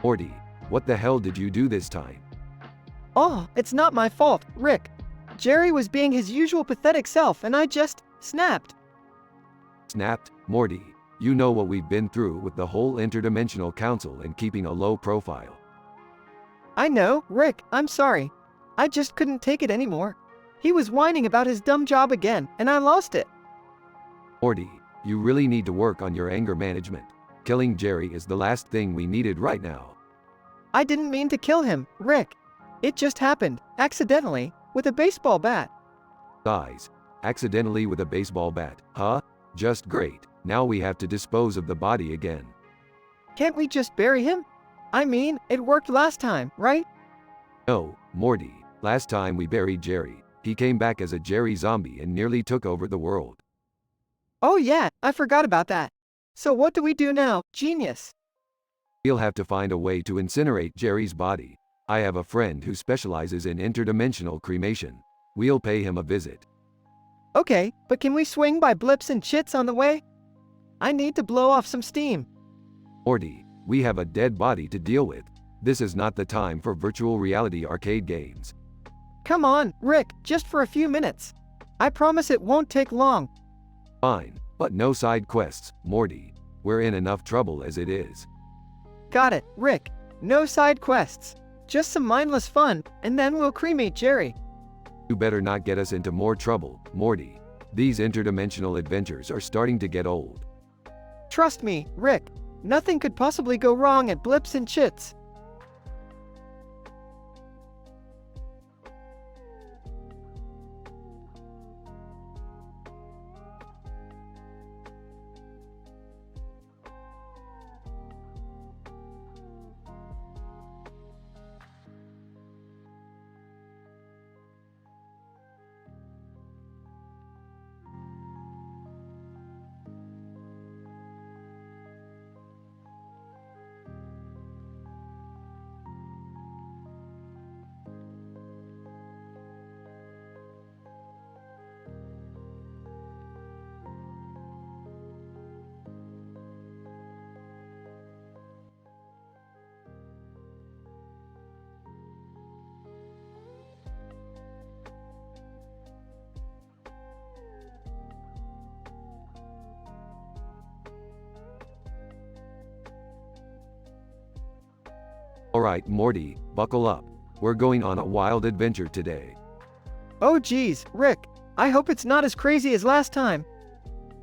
Morty, what the hell did you do this time? Oh, it's not my fault, Rick. Jerry was being his usual pathetic self and I just snapped. Snapped? Morty, you know what we've been through with the whole interdimensional council and keeping a low profile. I know, Rick, I'm sorry. I just couldn't take it anymore. He was whining about his dumb job again, and I lost it. Morty, you really need to work on your anger management. Killing Jerry is the last thing we needed right now. I didn't mean to kill him, Rick. It just happened, accidentally, with a baseball bat. Guys, accidentally with a baseball bat, huh? Just great. Now we have to dispose of the body again. Can't we just bury him? I mean, it worked last time, right? No, Morty, last time we buried Jerry, he came back as a Jerry zombie and nearly took over the world. Oh yeah, I forgot about that. So what do we do now, genius? We'll have to find a way to incinerate Jerry's body. I have a friend who specializes in interdimensional cremation. We'll pay him a visit. Okay, but can we swing by Blips and Chits on the way? I need to blow off some steam. Morty, we have a dead body to deal with. This is not the time for virtual reality arcade games. Come on, Rick, just for a few minutes. I promise it won't take long. Fine, but no side quests, Morty. We're in enough trouble as it is. Got it, Rick. No side quests. Just some mindless fun, and then we'll cremate Jerry. You better not get us into more trouble, Morty. These interdimensional adventures are starting to get old. Trust me, Rick. Nothing could possibly go wrong at Blips and Chits. Alright, Morty, buckle up. We're going on a wild adventure today. Oh geez, Rick. I hope it's not as crazy as last time.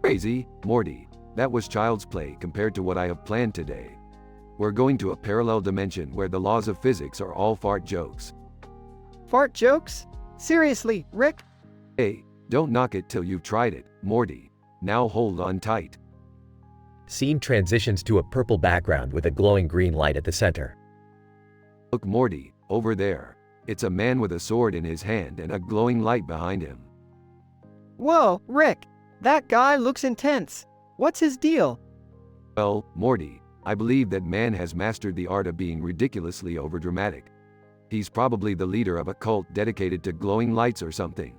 Crazy, Morty. That was child's play compared to what I have planned today. We're going to a parallel dimension where the laws of physics are all fart jokes. Fart jokes? Seriously, Rick? Hey, don't knock it till you've tried it, Morty. Now hold on tight. Scene transitions to a purple background with a glowing green light at the center. Look, Morty, over there. It's a man with a sword in his hand and a glowing light behind him. Whoa, Rick. That guy looks intense. What's his deal? Well, Morty, I believe that man has mastered the art of being ridiculously overdramatic. He's probably the leader of a cult dedicated to glowing lights or something.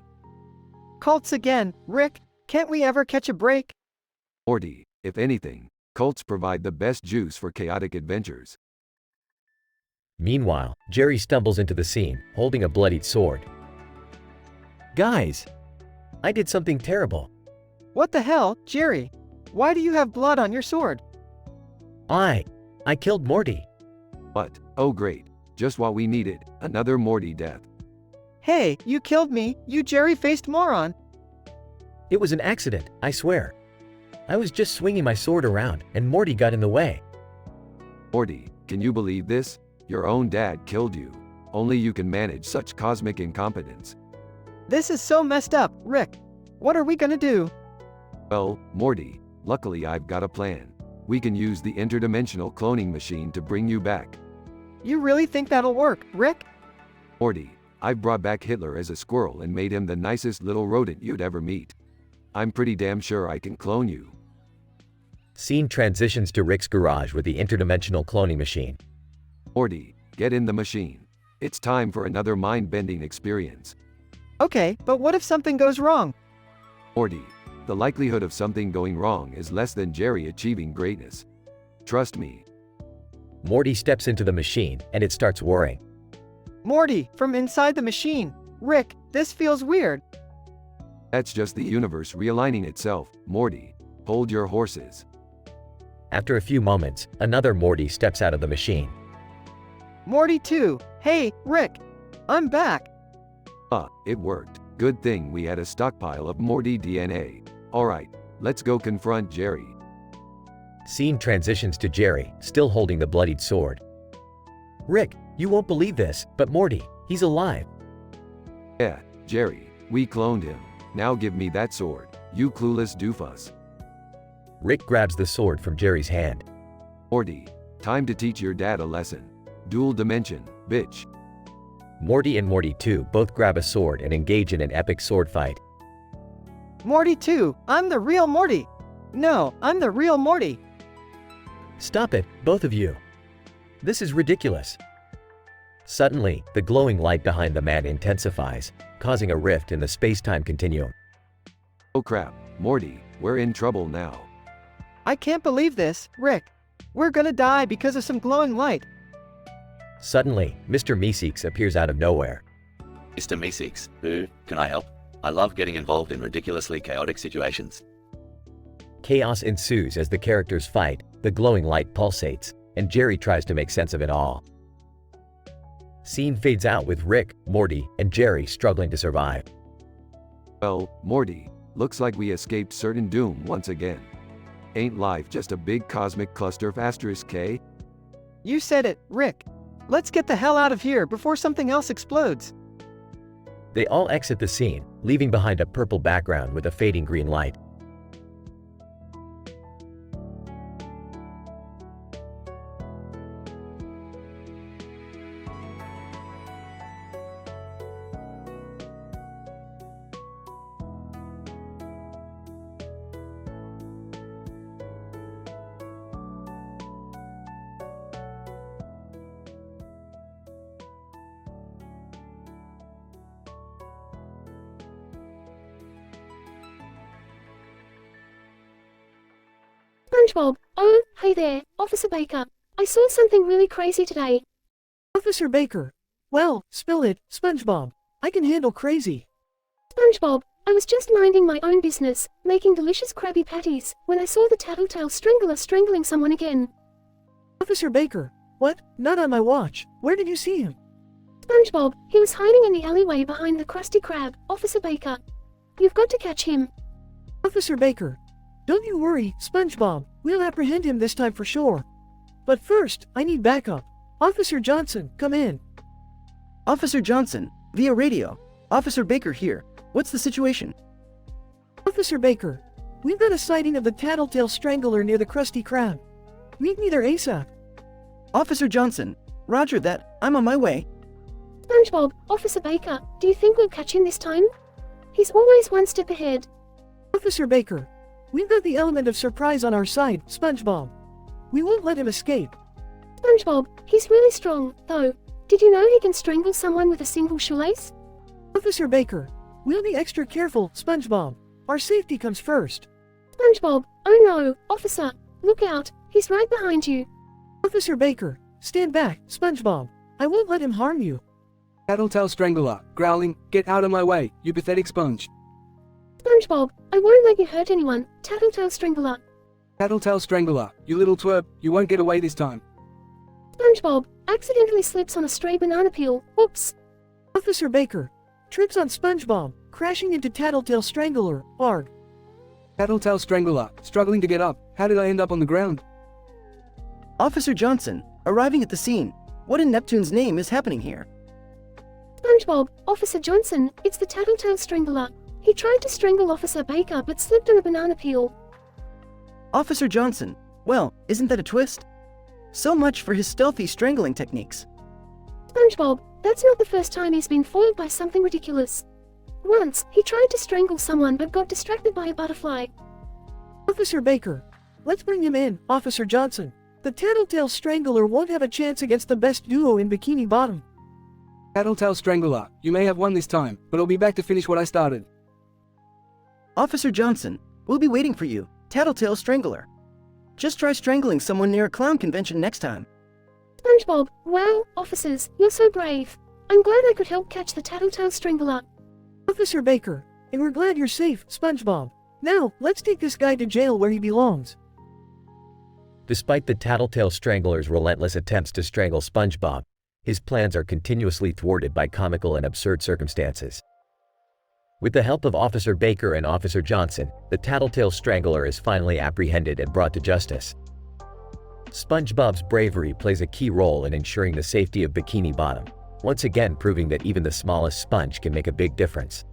Cults again, Rick. Can't we ever catch a break? Morty, if anything, cults provide the best juice for chaotic adventures. Meanwhile, Jerry stumbles into the scene, holding a bloodied sword. Guys! I did something terrible. What the hell, Jerry? Why do you have blood on your sword? I killed Morty. What? Oh great. Just what we needed. Another Morty death. Hey, you killed me, you Jerry-faced moron. It was an accident, I swear. I was just swinging my sword around, and Morty got in the way. Morty, can you believe this? Your own dad killed you. Only you can manage such cosmic incompetence. This is so messed up, Rick. What are we gonna do? Well, Morty, luckily I've got a plan. We can use the interdimensional cloning machine to bring you back. You really think that'll work, Rick? Morty, I've brought back Hitler as a squirrel and made him the nicest little rodent you'd ever meet. I'm pretty damn sure I can clone you. Scene transitions to Rick's garage with the interdimensional cloning machine. Morty, get in the machine. It's time for another mind-bending experience. Okay, but what if something goes wrong? Morty, the likelihood of something going wrong is less than Jerry achieving greatness. Trust me. Morty steps into the machine and it starts whirring. Morty, from inside the machine. Rick, this feels weird. That's just the universe realigning itself. Morty, hold your horses. After a few moments, another Morty steps out of the machine. Morty 2. Hey, Rick. I'm back. It worked. Good thing we had a stockpile of Morty DNA. Alright, let's go confront Jerry. Scene transitions to Jerry, still holding the bloodied sword. Rick, you won't believe this, but Morty, he's alive. Yeah, Jerry, we cloned him. Now give me that sword, you clueless doofus. Rick grabs the sword from Jerry's hand. Morty, time to teach your dad a lesson. Dual dimension, bitch. Morty and Morty 2 both grab a sword and engage in an epic sword fight. Morty 2, I'm the real Morty. No, I'm the real Morty. Stop it, both of you. This is ridiculous. Suddenly, the glowing light behind the man intensifies, causing a rift in the space-time continuum. Oh crap, Morty, we're in trouble now. I can't believe this, Rick. We're gonna die because of some glowing light. Suddenly, Mr. Meeseeks appears out of nowhere. Mr. Meeseeks, can I help? I love getting involved in ridiculously chaotic situations. Chaos ensues as the characters fight, the glowing light pulsates, and Jerry tries to make sense of it all. Scene fades out with Rick, Morty, and Jerry struggling to survive. Well, Morty, looks like we escaped certain doom once again. Ain't life just a big cosmic cluster of asterisk K? You said it, Rick. Let's get the hell out of here before something else explodes. They all exit the scene, leaving behind a purple background with a fading green light. SpongeBob, oh, hey there, Officer Baker. I saw something really crazy today. Officer Baker. Well, spill it, SpongeBob. I can handle crazy. SpongeBob, I was just minding my own business, making delicious Krabby Patties, when I saw the Tattletale Strangler strangling someone again. Officer Baker. What? Not on my watch. Where did you see him? SpongeBob, he was hiding in the alleyway behind the Krusty Krab, Officer Baker. You've got to catch him. Officer Baker. Don't you worry, SpongeBob. We'll apprehend him this time for sure. But first, I need backup. Officer Johnson, come in. Officer Johnson, via radio. Officer Baker here. What's the situation? Officer Baker, we've got a sighting of the Tattletale Strangler near the Krusty Krab. Meet me there ASAP. Officer Johnson, roger that. I'm on my way. SpongeBob, Officer Baker, do you think we'll catch him this time? He's always one step ahead. Officer Baker, we've got the element of surprise on our side, SpongeBob. We won't let him escape. SpongeBob, he's really strong, though. Did you know he can strangle someone with a single shoelace? Officer Baker, we'll be extra careful, SpongeBob. Our safety comes first. SpongeBob, oh no, Officer, look out, he's right behind you. Officer Baker, stand back, SpongeBob. I won't let him harm you. Tattletale Strangler, growling, get out of my way, you pathetic sponge. SpongeBob, I won't let you hurt anyone, Tattletale Strangler. Tattletale Strangler, you little twerp, you won't get away this time. SpongeBob, accidentally slips on a stray banana peel, whoops. Officer Baker, trips on SpongeBob, crashing into Tattletale Strangler, arg. Tattletale Strangler, struggling to get up, how did I end up on the ground? Officer Johnson, arriving at the scene. What in Neptune's name is happening here? SpongeBob, Officer Johnson, it's the Tattletale Strangler. He tried to strangle Officer Baker but slipped on a banana peel. Officer Johnson, well, isn't that a twist? So much for his stealthy strangling techniques. SpongeBob, that's not the first time he's been foiled by something ridiculous. Once, he tried to strangle someone but got distracted by a butterfly. Officer Baker, let's bring him in, Officer Johnson. The Tattletale Strangler won't have a chance against the best duo in Bikini Bottom. Tattletale Strangler, you may have won this time, but I'll be back to finish what I started. Officer Johnson, we'll be waiting for you, Tattletale Strangler. Just try strangling someone near a clown convention next time. SpongeBob, wow, officers, you're so brave. I'm glad I could help catch the Tattletale Strangler. Officer Baker, and we're glad you're safe, SpongeBob. Now, let's take this guy to jail where he belongs. Despite the Tattletale Strangler's relentless attempts to strangle SpongeBob, his plans are continuously thwarted by comical and absurd circumstances. With the help of Officer Baker and Officer Johnson, the Tattletale Strangler is finally apprehended and brought to justice. SpongeBob's bravery plays a key role in ensuring the safety of Bikini Bottom, once again proving that even the smallest sponge can make a big difference.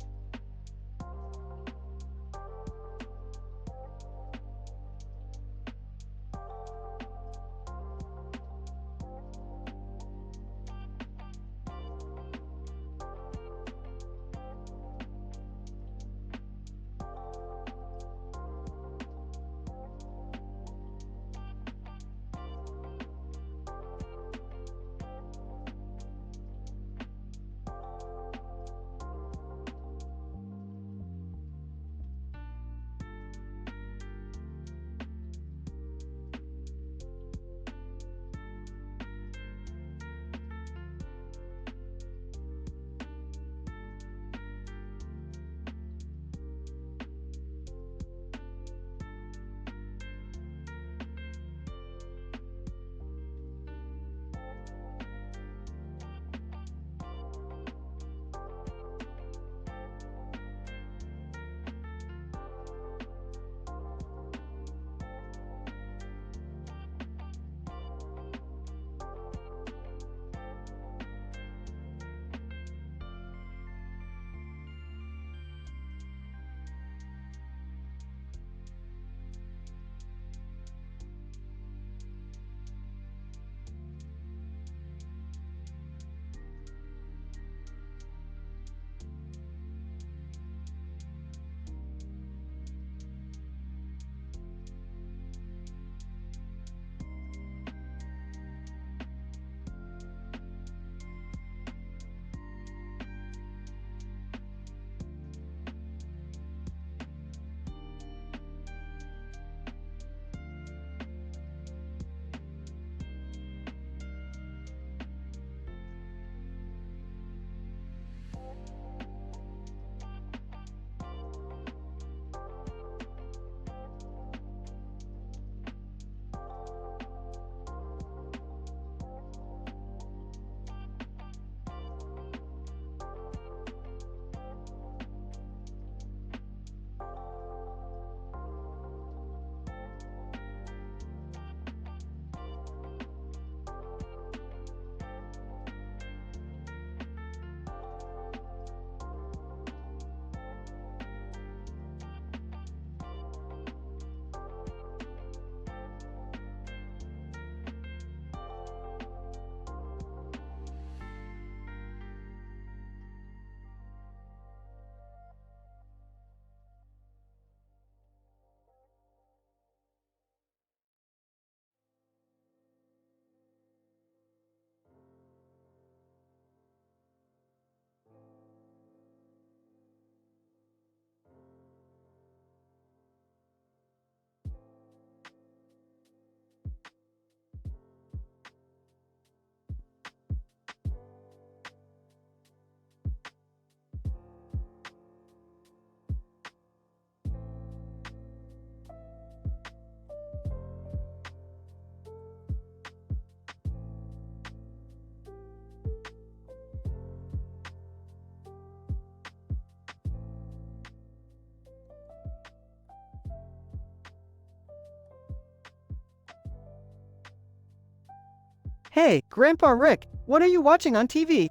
Hey, Grandpa Rick, what are you watching on TV?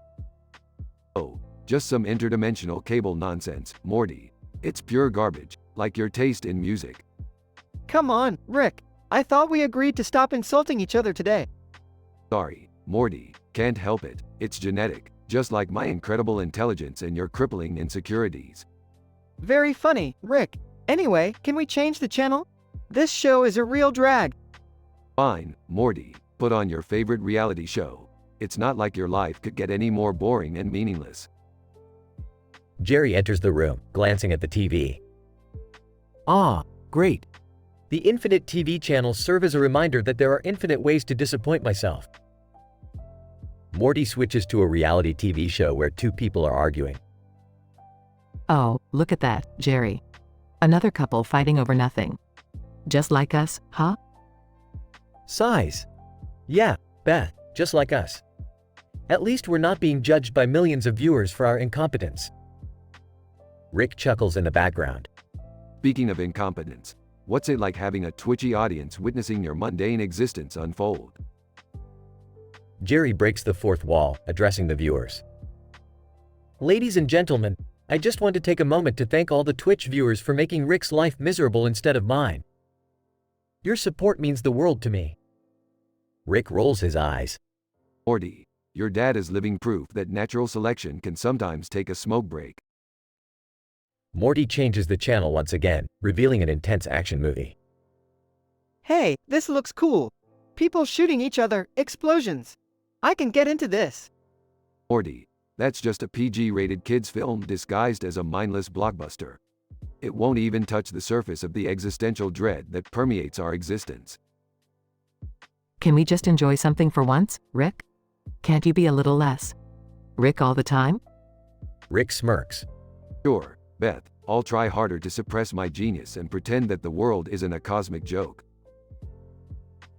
Oh, just some interdimensional cable nonsense, Morty. It's pure garbage, like your taste in music. Come on, Rick. I thought we agreed to stop insulting each other today. Sorry, Morty, can't help it. It's genetic, just like my incredible intelligence and your crippling insecurities. Very funny, Rick. Anyway, can we change the channel? This show is a real drag. Fine, Morty, put on your favorite reality show. It's not like your life could get any more boring and meaningless. Jerry enters the room, glancing at the TV. Ah, great. The infinite TV channels serve as a reminder that there are infinite ways to disappoint myself. Morty switches to a reality TV show where two people are arguing. Oh, look at that, Jerry. Another couple fighting over nothing. Just like us, huh? Sighs. Yeah, Beth, just like us. At least we're not being judged by millions of viewers for our incompetence. Rick chuckles in the background. Speaking of incompetence, what's it like having a twitchy audience witnessing your mundane existence unfold? Jerry breaks the fourth wall, addressing the viewers. Ladies and gentlemen, I just want to take a moment to thank all the Twitch viewers for making Rick's life miserable instead of mine. Your support means the world to me. Rick rolls his eyes. Morty, your dad is living proof that natural selection can sometimes take a smoke break. Morty changes the channel once again, revealing an intense action movie. Hey, this looks cool. People shooting each other, explosions. I can get into this. Morty, that's just a PG-rated kids film disguised as a mindless blockbuster. It won't even touch the surface of the existential dread that permeates our existence. Can we just enjoy something for once, Rick? Can't you be a little less Rick all the time? Rick smirks. Sure, Beth, I'll try harder to suppress my genius and pretend that the world isn't a cosmic joke.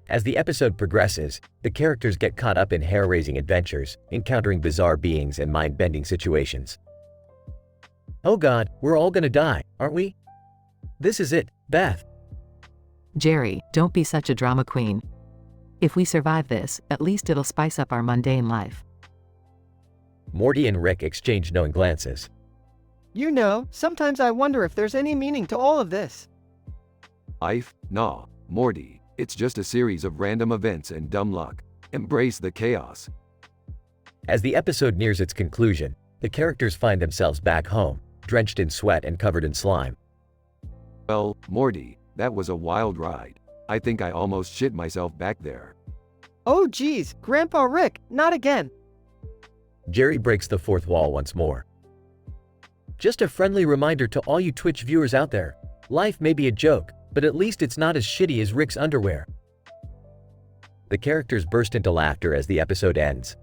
As the episode progresses, the characters get caught up in hair-raising adventures, encountering bizarre beings and mind-bending situations. Oh God, we're all gonna die, aren't we? This is it, Beth. Jerry, don't be such a drama queen. If we survive this, at least it'll spice up our mundane life. Morty and Rick exchange knowing glances. You know, sometimes I wonder if there's any meaning to all of this. Nah, Morty, it's just a series of random events and dumb luck. Embrace the chaos. As the episode nears its conclusion, the characters find themselves back home, drenched in sweat and covered in slime. Well, Morty, that was a wild ride. I think I almost shit myself back there. Oh geez, Grandpa Rick, not again. Jerry breaks the fourth wall once more. Just a friendly reminder to all you Twitch viewers out there, life may be a joke, but at least it's not as shitty as Rick's underwear. The characters burst into laughter as the episode ends.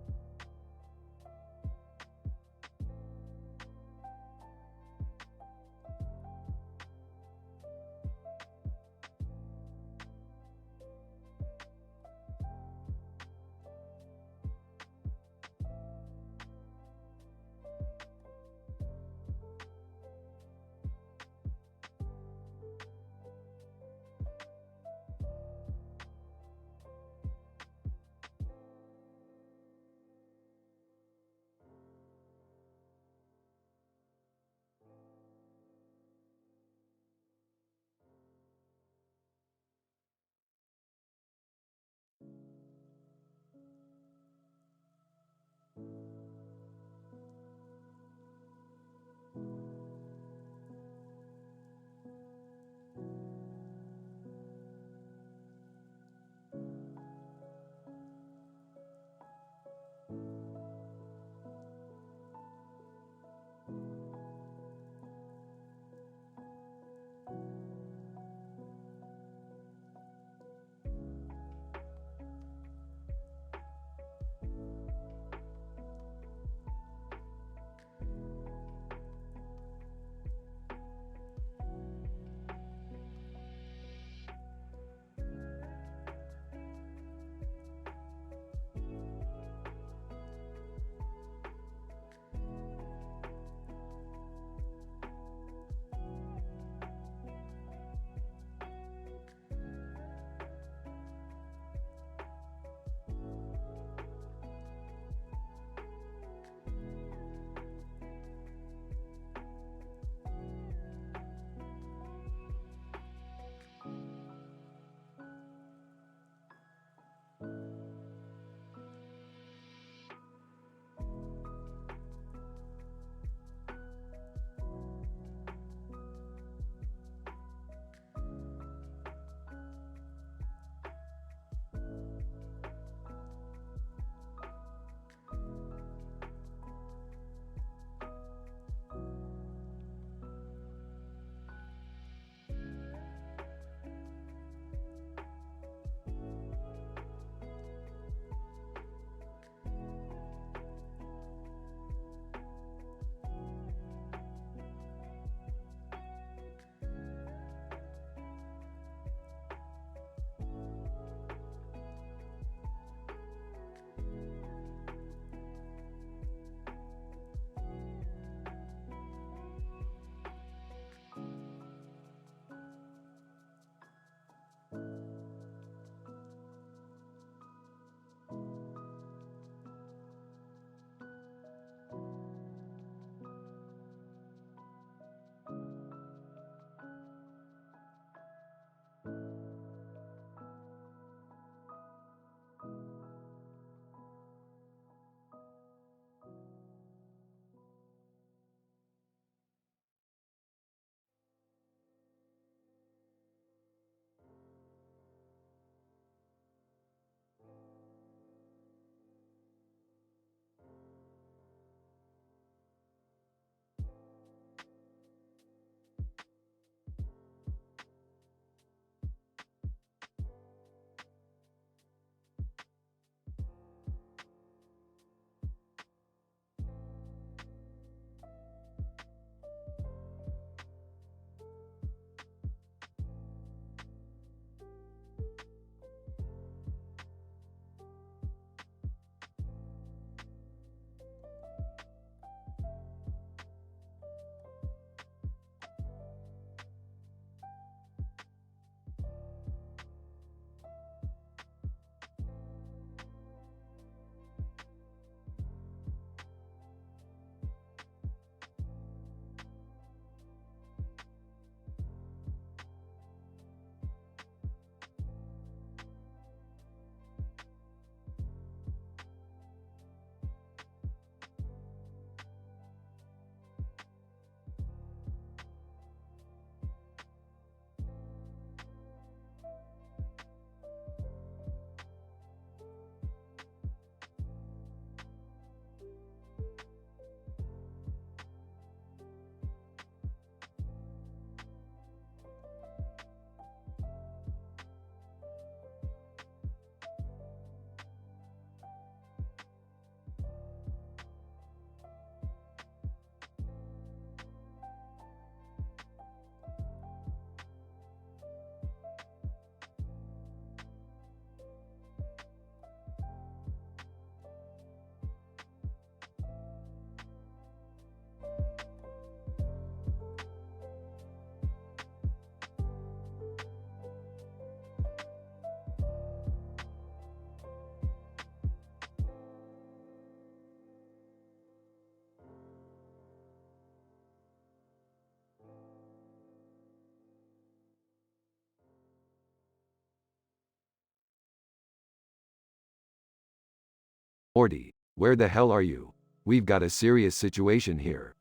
Morty, where the hell are you? We've got a serious situation here.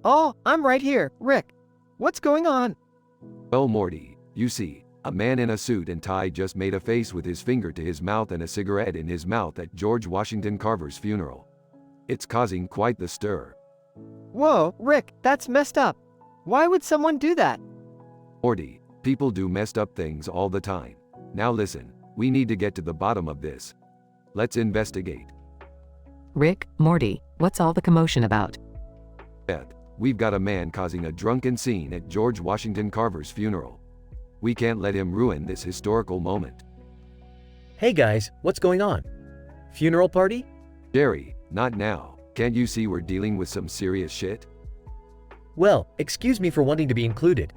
Oh, I'm right here, Rick. What's going on? Well, Morty, you see, a man in a suit and tie just made a face with his finger to his mouth and a cigarette in his mouth at George Washington Carver's funeral. It's causing quite the stir. Whoa, Rick, that's messed up. Why would someone do that? Morty, people do messed up things all the time. Now listen, we need to get to the bottom of this. Let's investigate. Rick, Morty, what's all the commotion about? Beth, we've got a man causing a drunken scene at George Washington Carver's funeral. We can't let him ruin this historical moment. Hey guys, what's going on? Funeral party? Jerry, not now. Can't you see we're dealing with some serious shit? Well, excuse me for wanting to be included.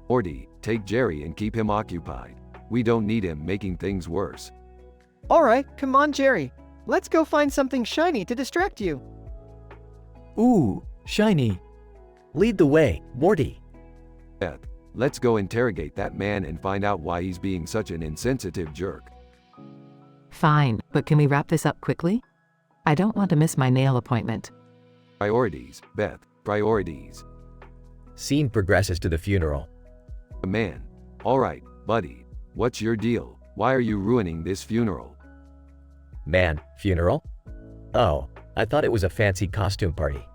Morty, take Jerry and keep him occupied. We don't need him making things worse. Alright, come on, Jerry. Let's go find something shiny to distract you. Ooh, shiny. Lead the way, Morty. Beth, let's go interrogate that man and find out why he's being such an insensitive jerk. Fine, but can we wrap this up quickly? I don't want to miss my nail appointment. Priorities, Beth, priorities. Scene progresses to the funeral. The man. Alright, buddy, what's your deal? Why are you ruining this funeral? Man, funeral? Oh, I thought it was a fancy costume party.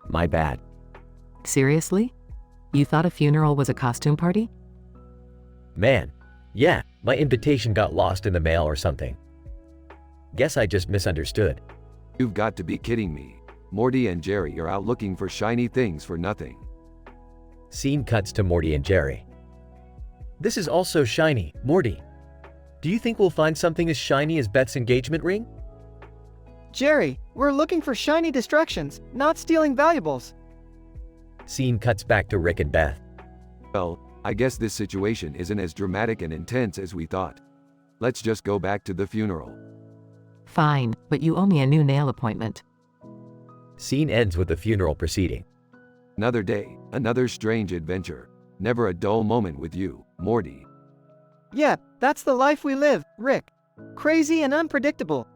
My bad. Seriously? You thought a funeral was a costume party? Man, yeah, my invitation got lost in the mail or something. Guess I just misunderstood. You've got to be kidding me. Morty and Jerry are out looking for shiny things for nothing. Scene cuts to Morty and Jerry. This is also shiny, Morty. Do you think we'll find something as shiny as Beth's engagement ring? Jerry, we're looking for shiny distractions, not stealing valuables. Scene cuts back to Rick and Beth. Well, I guess this situation isn't as dramatic and intense as we thought. Let's just go back to the funeral. Fine, but you owe me a new nail appointment. Scene ends with the funeral proceeding. Another day, another strange adventure. Never a dull moment with you, Morty. Yeah, that's the life we live, Rick. Crazy and unpredictable.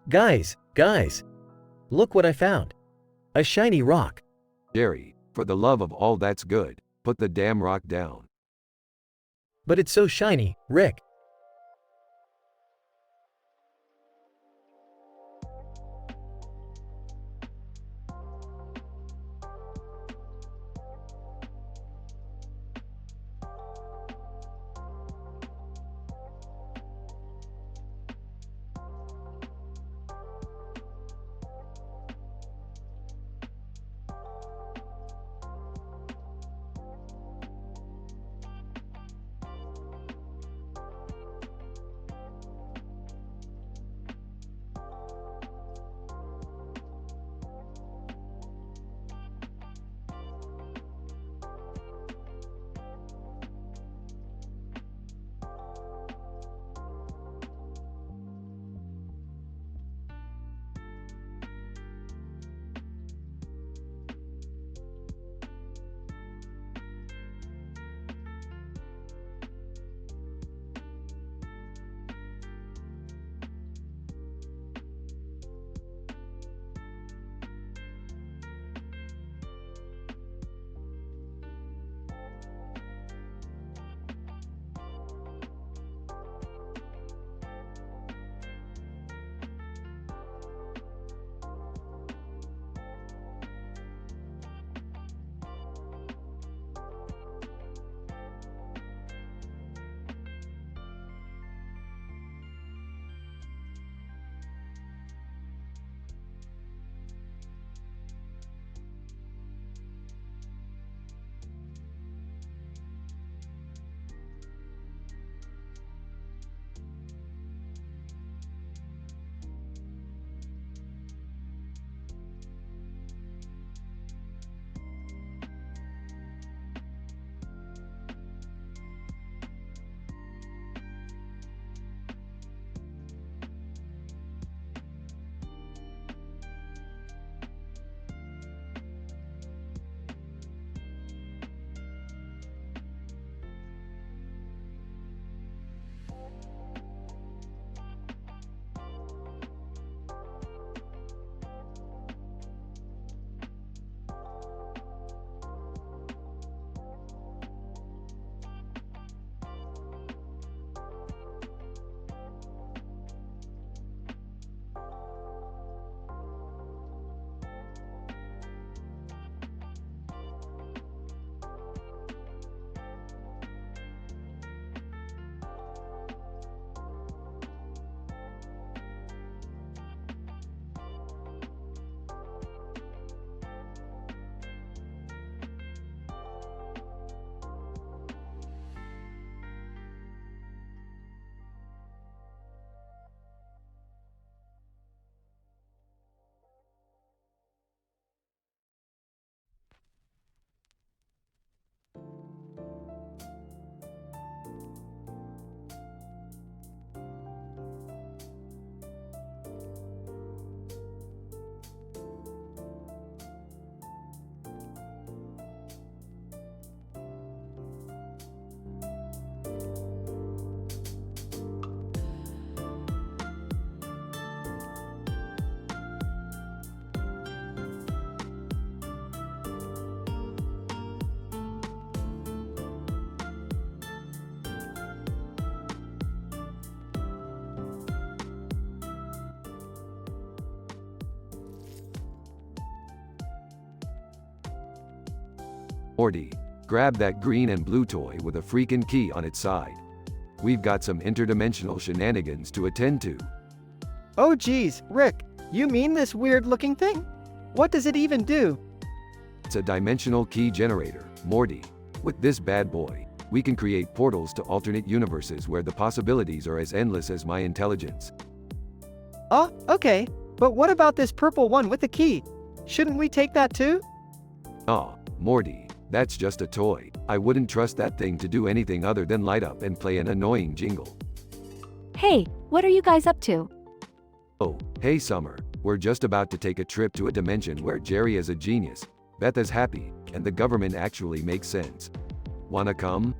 Guys, look what I found. A shiny rock. Jerry, for the love of all that's good, put the damn rock down. But it's so shiny, Rick. Morty, grab that green and blue toy with a freaking key on its side. We've got some interdimensional shenanigans to attend to. Oh geez, Rick, you mean this weird-looking thing? What does it even do? It's a dimensional key generator, Morty. With this bad boy, we can create portals to alternate universes where the possibilities are as endless as my intelligence. Oh, okay. But what about this purple one with the key? Shouldn't we take that too? Aw, Morty, that's just a toy. I wouldn't trust that thing to do anything other than light up and play an annoying jingle. Hey, what are you guys up to? Oh, hey Summer, we're just about to take a trip to a dimension where Jerry is a genius, Beth is happy, and the government actually makes sense. Wanna come?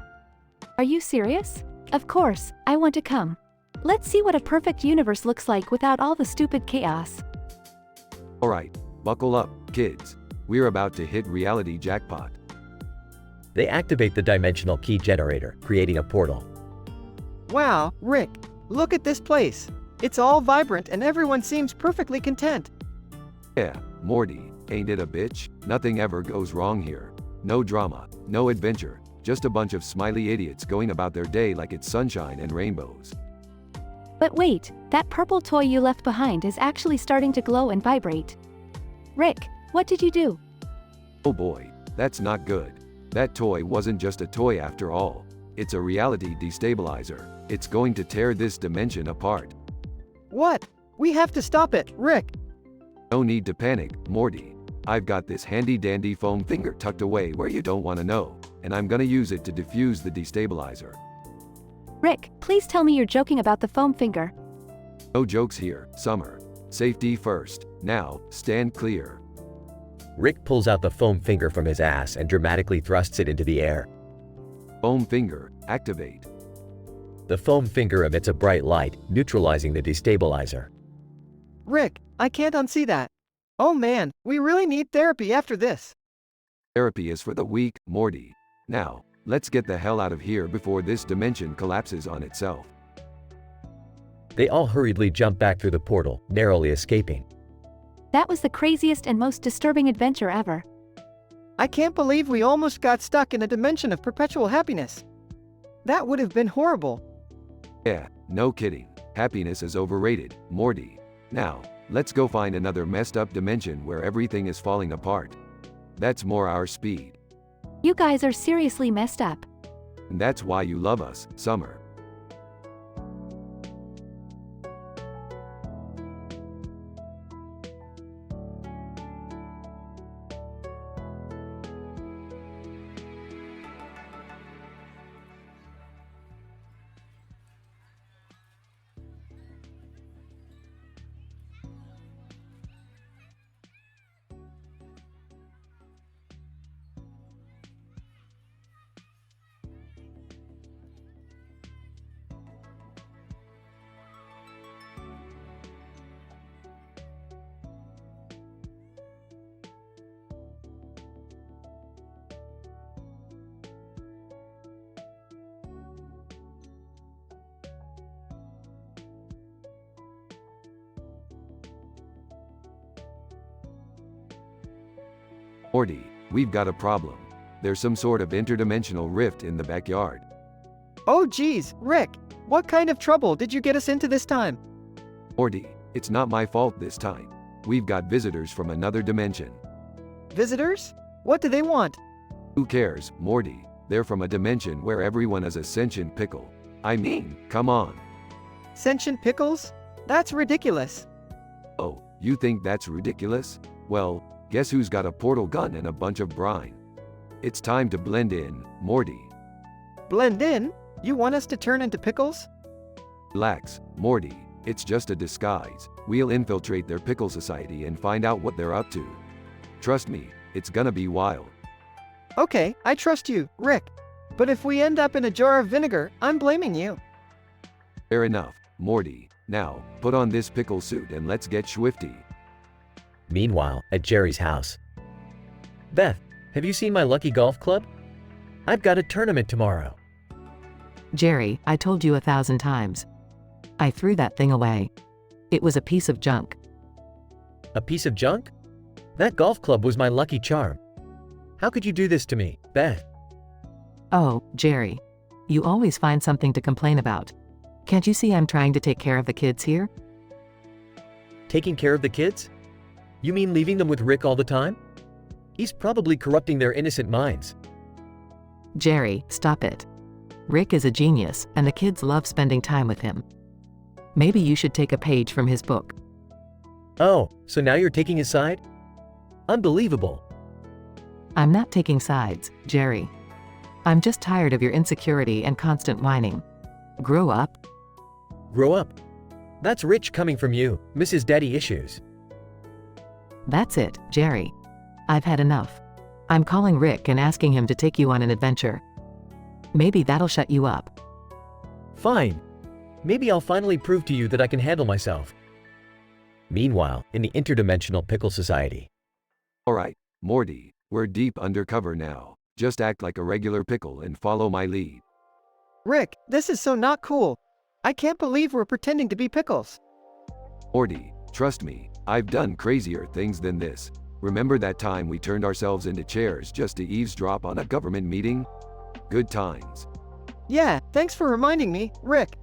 Are you serious? Of course, I want to come. Let's see what a perfect universe looks like without all the stupid chaos. Alright, buckle up, kids. We're about to hit reality jackpot. They activate the dimensional key generator, creating a portal. Wow, Rick, look at this place. It's all vibrant and everyone seems perfectly content. Yeah, Morty, ain't it a bitch? Nothing ever goes wrong here. No drama, no adventure, just a bunch of smiley idiots going about their day like it's sunshine and rainbows. But wait, that purple toy you left behind is actually starting to glow and vibrate. Rick, what did you do? Oh boy, that's not good. That toy wasn't just a toy after all. It's a reality destabilizer. It's going to tear this dimension apart. What? We have to stop it, Rick. No need to panic, Morty. I've got this handy-dandy foam finger tucked away where you don't want to know, and I'm gonna use it to defuse the destabilizer. Rick, please tell me you're joking about the foam finger. No jokes here, Summer. Safety first. Now, stand clear. Rick pulls out the foam finger from his ass and dramatically thrusts it into the air. Foam finger, activate. The foam finger emits a bright light, neutralizing the destabilizer. Rick, I can't unsee that. Oh man, we really need therapy after this. Therapy is for the weak, Morty. Now, let's get the hell out of here before this dimension collapses on itself. They all hurriedly jump back through the portal, narrowly escaping. That was the craziest and most disturbing adventure ever. I can't believe we almost got stuck in a dimension of perpetual happiness. That would have been horrible. Yeah, no kidding. Happiness is overrated, Morty. Now, let's go find another messed up dimension where everything is falling apart. That's more our speed. You guys are seriously messed up. And that's why you love us, Summer. Morty, we've got a problem. There's some sort of interdimensional rift in the backyard. Oh geez, Rick, what kind of trouble did you get us into this time? Morty, it's not my fault this time. We've got visitors from another dimension. Visitors? What do they want? Who cares, Morty? They're from a dimension where everyone is a sentient pickle. I mean, come on. Sentient pickles? That's ridiculous. Oh, you think that's ridiculous? Well, guess who's got a portal gun and a bunch of brine? It's time to blend in, Morty. Blend in? You want us to turn into pickles? Relax, Morty. It's just a disguise. We'll infiltrate their pickle society and find out what they're up to. Trust me, it's gonna be wild. Okay, I trust you, Rick. But if we end up in a jar of vinegar, I'm blaming you. Fair enough, Morty. Now, put on this pickle suit and let's get swifty. Meanwhile, at Jerry's house. Beth, have you seen my lucky golf club? I've got a tournament tomorrow. Jerry, I told you 1,000 times. I threw that thing away. It was a piece of junk. A piece of junk? That golf club was my lucky charm. How could you do this to me, Beth? Oh, Jerry. You always find something to complain about. Can't you see I'm trying to take care of the kids here? Taking care of the kids? You mean leaving them with Rick all the time? He's probably corrupting their innocent minds. Jerry, stop it. Rick is a genius, and the kids love spending time with him. Maybe you should take a page from his book. Oh, so now you're taking his side? Unbelievable. I'm not taking sides, Jerry. I'm just tired of your insecurity and constant whining. Grow up. Grow up? That's rich coming from you, Mrs. Daddy Issues. That's it, Jerry. I've had enough. I'm calling Rick and asking him to take you on an adventure. Maybe that'll shut you up. Fine. Maybe I'll finally prove to you that I can handle myself. Meanwhile, in the Interdimensional Pickle Society. Alright, Morty, we're deep undercover now. Just act like a regular pickle and follow my lead. Rick, this is so not cool. I can't believe we're pretending to be pickles. Morty, trust me, I've done crazier things than this. Remember that time we turned ourselves into chairs just to eavesdrop on a government meeting? Good times. Yeah, thanks for reminding me, Rick.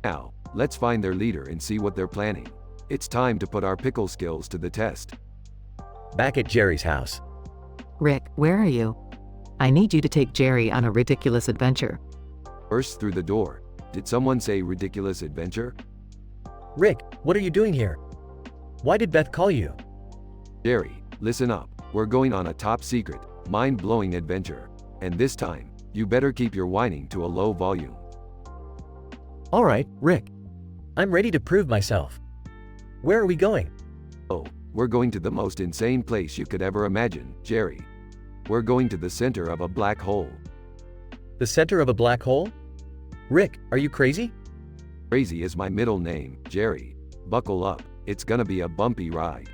Now, let's find their leader and see what they're planning. It's time to put our pickle skills to the test. Back at Jerry's house. Rick, where are you? I need you to take Jerry on a ridiculous adventure. Burst through the door. Did someone say ridiculous adventure? Rick, what are you doing here? Why did Beth call you? Jerry, listen up. We're going on a top secret, mind-blowing adventure. And this time, you better keep your whining to a low volume. Alright, Rick. I'm ready to prove myself. Where are we going? Oh, we're going to the most insane place you could ever imagine, Jerry. We're going to the center of a black hole. The center of a black hole? Rick, are you crazy? Crazy is my middle name, Jerry. Buckle up, it's gonna be a bumpy ride.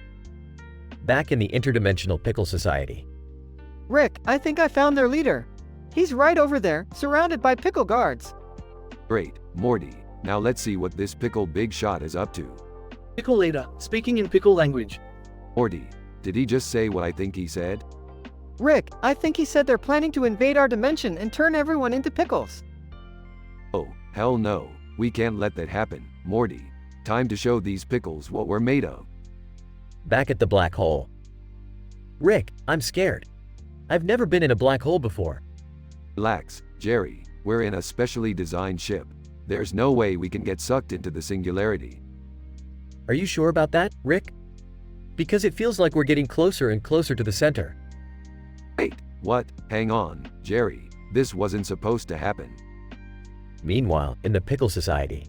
Back in the Interdimensional Pickle Society. Rick, I think I found their leader. He's right over there, surrounded by pickle guards. Great, Morty. Now let's see what this pickle big shot is up to. Pickle leader, speaking in pickle language. Morty, did he just say what I think he said? Rick, I think he said they're planning to invade our dimension and turn everyone into pickles. Oh, hell no. We can't let that happen, Morty. Time to show these pickles what we're made of. Back at the black hole. Rick, I'm scared. I've never been in a black hole before. Relax, Jerry. We're in a specially designed ship. There's no way we can get sucked into the singularity. Are you sure about that, Rick? Because it feels like we're getting closer and closer to the center. Wait, what? Hang on, Jerry. This wasn't supposed to happen. Meanwhile, in the Pickle Society.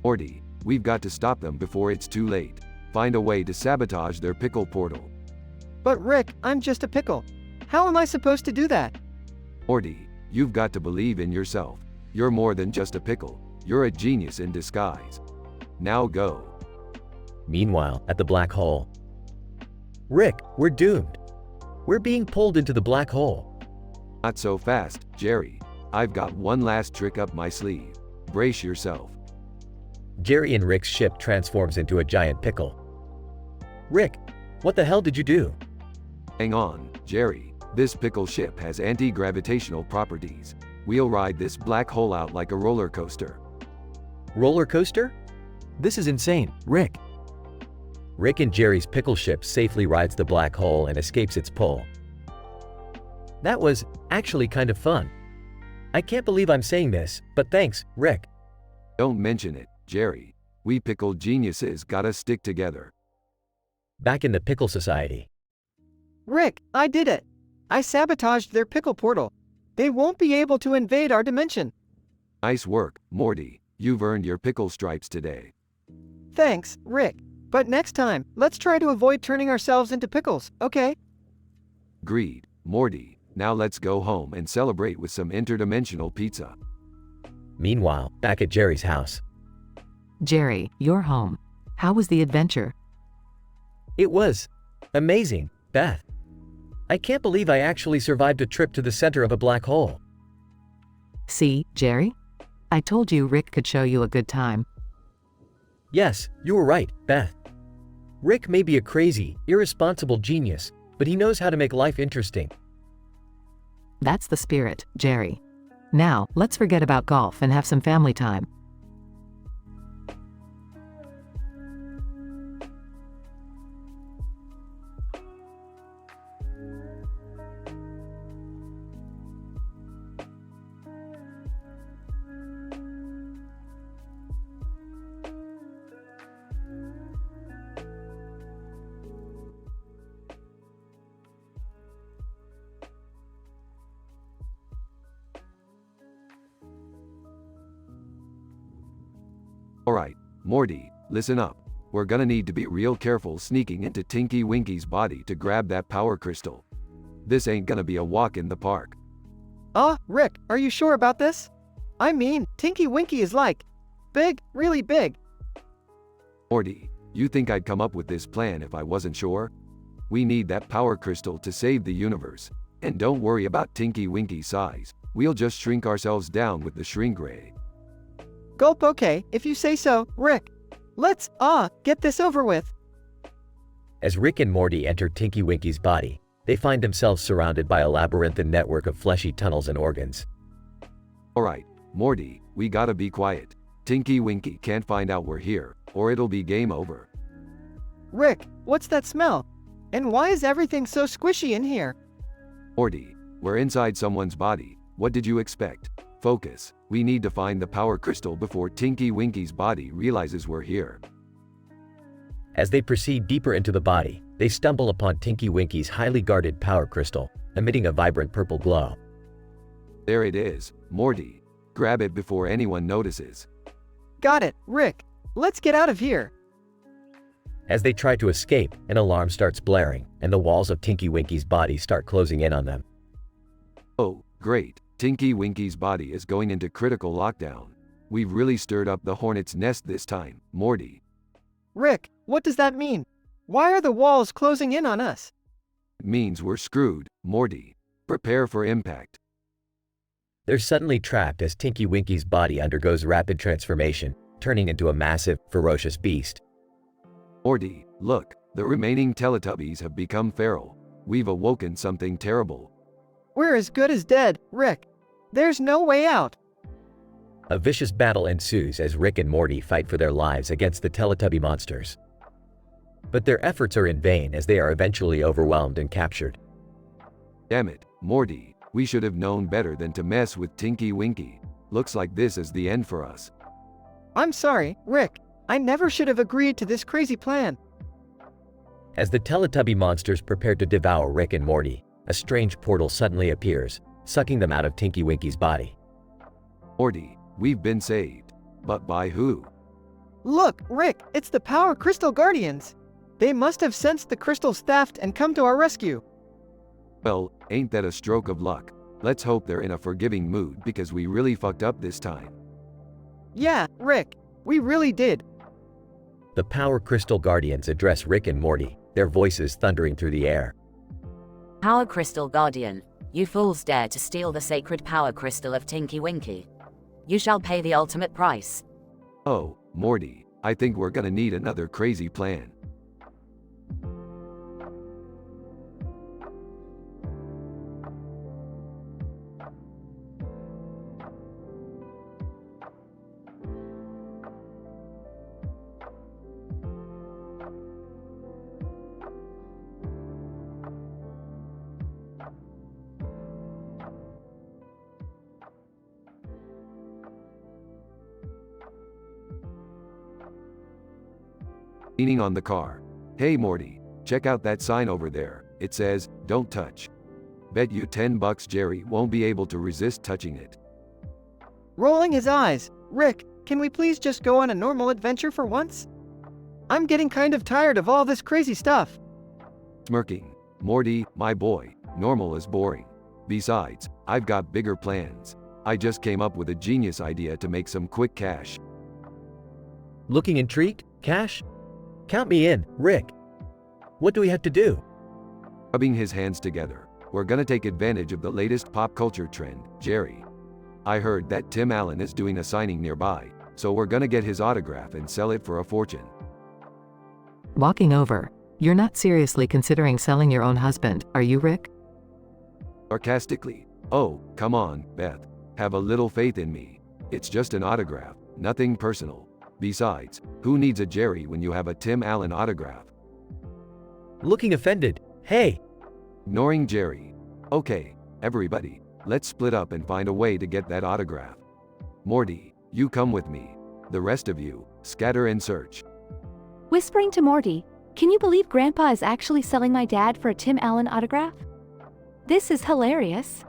Morty, we've got to stop them before it's too late. Find a way to sabotage their pickle portal. But Rick, I'm just a pickle. How am I supposed to do that? Morty, you've got to believe in yourself. You're more than just a pickle. You're a genius in disguise. Now go. Meanwhile, at the black hole. Rick, we're doomed. We're being pulled into the black hole. Not so fast, Jerry. I've got one last trick up my sleeve. Brace yourself. Jerry and Rick's ship transforms into a giant pickle. Rick, what the hell did you do? Hang on, Jerry. This pickle ship has anti-gravitational properties. We'll ride this black hole out like a roller coaster. Roller coaster? This is insane, Rick. Rick and Jerry's pickle ship safely rides the black hole and escapes its pull. That was actually kind of fun. I can't believe I'm saying this, but thanks, Rick. Don't mention it, Jerry. We pickle geniuses gotta stick together. Back in the Pickle Society. Rick, I did it. I sabotaged their pickle portal. They won't be able to invade our dimension. Nice work, Morty. You've earned your pickle stripes today. Thanks, Rick. But next time, let's try to avoid turning ourselves into pickles, okay? Agreed, Morty. Now let's go home and celebrate with some interdimensional pizza. Meanwhile, back at Jerry's house. Jerry, you're home. How was the adventure? It was amazing, Beth. I can't believe I actually survived a trip to the center of a black hole. See, Jerry? I told you Rick could show you a good time. Yes, you were right, Beth. Rick may be a crazy, irresponsible genius, but he knows how to make life interesting. That's the spirit, Jerry. Now, let's forget about golf and have some family time. Alright, Morty, listen up. We're gonna need to be real careful sneaking into Tinky Winky's body to grab that power crystal. This ain't gonna be a walk in the park. Rick, are you sure about this? I mean, Tinky Winky is like, big, really big. Morty, you think I'd come up with this plan if I wasn't sure? We need that power crystal to save the universe. And don't worry about Tinky Winky's size. We'll just shrink ourselves down with the shrink ray. Gulp, okay, if you say so, Rick. Let's, get this over with. As Rick and Morty enter Tinky Winky's body, they find themselves surrounded by a labyrinthine network of fleshy tunnels and organs. Alright, Morty, we gotta be quiet. Tinky Winky can't find out we're here, or it'll be game over. Rick, what's that smell? And why is everything so squishy in here? Morty, we're inside someone's body. What did you expect? Focus. We need to find the power crystal before Tinky Winky's body realizes we're here. As they proceed deeper into the body, they stumble upon Tinky Winky's highly guarded power crystal, emitting a vibrant purple glow. There it is, Morty. Grab it before anyone notices. Got it, Rick. Let's get out of here. As they try to escape, an alarm starts blaring, and the walls of Tinky Winky's body start closing in on them. Oh, great. Tinky Winky's body is going into critical lockdown. We've really stirred up the hornet's nest this time, Morty. Rick, what does that mean? Why are the walls closing in on us? It means we're screwed, Morty. Prepare for impact. They're suddenly trapped as Tinky Winky's body undergoes rapid transformation, turning into a massive, ferocious beast. Morty, look, the remaining Teletubbies have become feral. We've awoken something terrible. We're as good as dead, Rick. There's no way out. A vicious battle ensues as Rick and Morty fight for their lives against the Teletubby monsters. But their efforts are in vain as they are eventually overwhelmed and captured. Damn it, Morty, we should have known better than to mess with Tinky Winky. Looks like this is the end for us. I'm sorry, Rick. I never should have agreed to this crazy plan. As the Teletubby monsters prepare to devour Rick and Morty, a strange portal suddenly appears, sucking them out of Tinky Winky's body. Morty, we've been saved. But by who? Look, Rick, it's the Power Crystal Guardians. They must have sensed the crystal's theft and come to our rescue. Well, ain't that a stroke of luck? Let's hope they're in a forgiving mood because we really fucked up this time. Yeah, Rick, we really did. The Power Crystal Guardians address Rick and Morty, their voices thundering through the air. Power Crystal Guardian, you fools dare to steal the sacred power crystal of Tinky Winky. You shall pay the ultimate price. Oh, Morty, I think we're gonna need another crazy plan. Leaning on the car. Hey Morty, check out that sign over there. It says, "Don't touch." Bet you $10 Jerry won't be able to resist touching it. Rolling his eyes. Rick, can we please just go on a normal adventure for once? I'm getting kind of tired of all this crazy stuff. Smirking. Morty, my boy, normal is boring. Besides, I've got bigger plans. I just came up with a genius idea to make some quick cash. Looking intrigued? Cash? Count me in, Rick. What do we have to do? Rubbing his hands together. We're gonna take advantage of the latest pop culture trend, Jerry. I heard that Tim Allen is doing a signing nearby, so we're gonna get his autograph and sell it for a fortune. Walking over. You're not seriously considering selling your own husband, are you, Rick? Sarcastically. Oh, come on, Beth. Have a little faith in me. It's just an autograph, nothing personal. Besides, who needs a Jerry when you have a Tim Allen autograph? Looking offended. Hey! Ignoring Jerry. Okay, everybody, let's split up and find a way to get that autograph. Morty, you come with me. The rest of you, scatter and search. Whispering to Morty, can you believe Grandpa is actually selling my dad for a Tim Allen autograph? This is hilarious.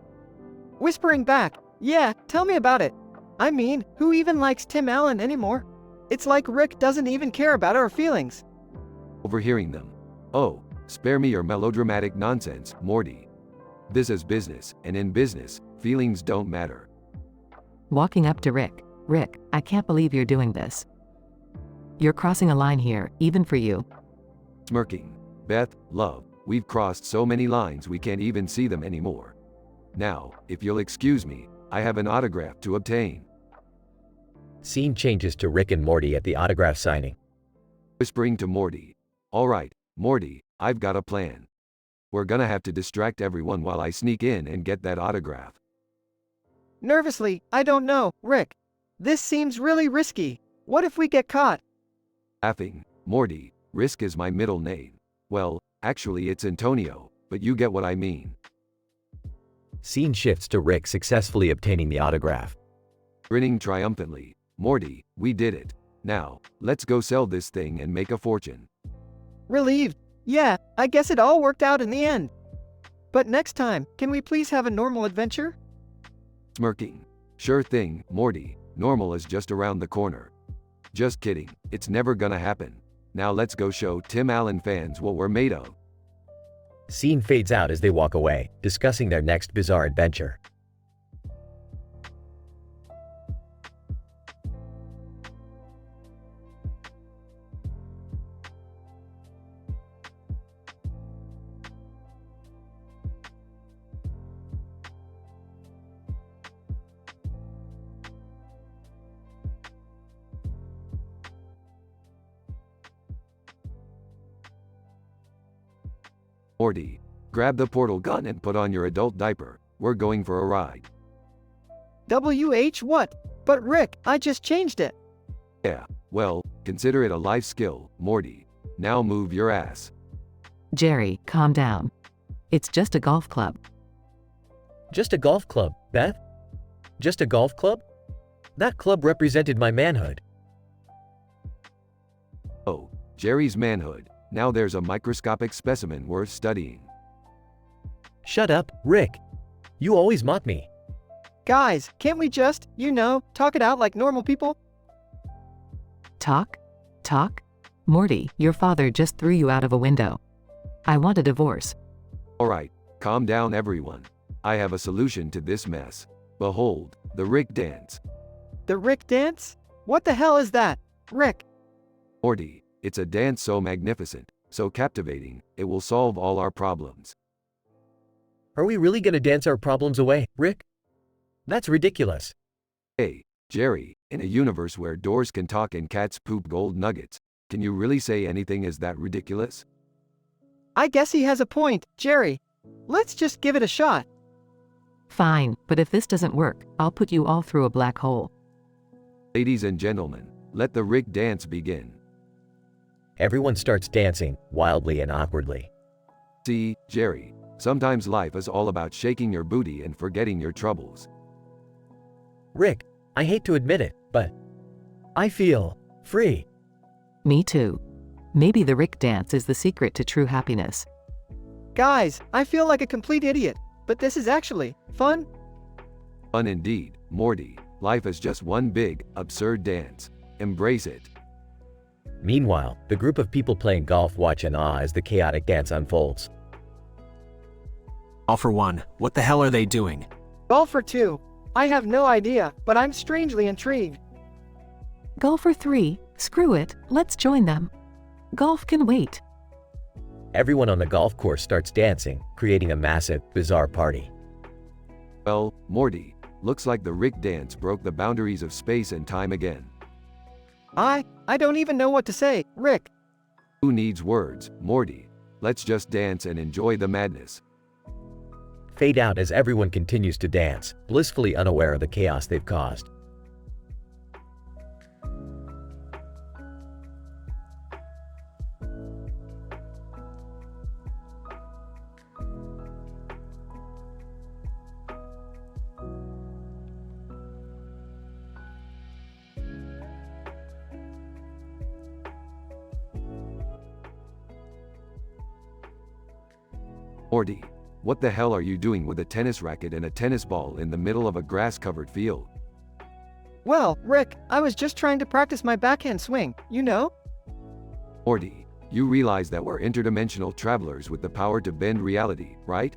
Whispering back, yeah, tell me about it. I mean, who even likes Tim Allen anymore? It's like Rick doesn't even care about our feelings. Overhearing them. Oh, spare me your melodramatic nonsense, Morty. This is business, and in business, feelings don't matter. Walking up to Rick. Rick, I can't believe you're doing this. You're crossing a line here, even for you. Smirking. Beth, love, we've crossed so many lines we can't even see them anymore. Now, if you'll excuse me, I have an autograph to obtain. Scene changes to Rick and Morty at the autograph signing. Whispering to Morty. All right, Morty, I've got a plan. We're gonna have to distract everyone while I sneak in and get that autograph. Nervously, I don't know, Rick. This seems really risky. What if we get caught? Laughing. Morty, Risk is my middle name. Well, actually it's Antonio, but you get what I mean. Scene shifts to Rick successfully obtaining the autograph. Grinning triumphantly. Morty, we did it. Now, let's go sell this thing and make a fortune. Relieved. Yeah, I guess it all worked out in the end. But next time, can we please have a normal adventure? Smirking. Sure thing, Morty, normal is just around the corner. Just kidding, it's never gonna happen. Now let's go show Tim Allen fans what we're made of. Scene fades out as they walk away, discussing their next bizarre adventure. Morty, grab the portal gun and put on your adult diaper. We're going for a ride. WH what? But Rick, I just changed it. Yeah, well, consider it a life skill, Morty. Now move your ass. Jerry, calm down. It's just a golf club. Just a golf club, Beth? Just a golf club? That club represented my manhood. Oh, Jerry's manhood. Now there's a microscopic specimen worth studying. Shut up, Rick. You always mock me. Guys, can't we just, talk it out like normal people? Talk? Talk? Morty, your father just threw you out of a window. I want a divorce. Alright, calm down everyone. I have a solution to this mess. Behold, the Rick dance. The Rick dance? What the hell is that, Rick? Morty, it's a dance so magnificent, so captivating, it will solve all our problems. Are we really gonna dance our problems away, Rick? That's ridiculous. Hey, Jerry, in a universe where doors can talk and cats poop gold nuggets, can you really say anything is that ridiculous? I guess he has a point, Jerry. Let's just give it a shot. Fine, but if this doesn't work, I'll put you all through a black hole. Ladies and gentlemen, let the Rick dance begin. Everyone starts dancing, wildly and awkwardly. See, Jerry, sometimes life is all about shaking your booty and forgetting your troubles. Rick, I hate to admit it, but I feel free. Me too. Maybe the Rick dance is the secret to true happiness. Guys, I feel like a complete idiot, but this is actually fun. Fun indeed, Morty. Life is just one big, absurd dance. Embrace it. Meanwhile, the group of people playing golf watch in awe as the chaotic dance unfolds. All for one, what the hell are they doing? Golf for two. I have no idea, but I'm strangely intrigued. Golf for three? Screw it, let's join them. Golf can wait. Everyone on the golf course starts dancing, creating a massive, bizarre party. Well, Morty, looks like the Rick dance broke the boundaries of space and time again. I don't even know what to say, Rick. Who needs words, Morty? Let's just dance and enjoy the madness. fade out as everyone continues to dance, blissfully unaware of the chaos they've caused. Morty, what the hell are you doing with a tennis racket and a tennis ball in the middle of a grass-covered field? Well, Rick, I was just trying to practice my backhand swing, you know? Morty, you realize that we're interdimensional travelers with the power to bend reality, right?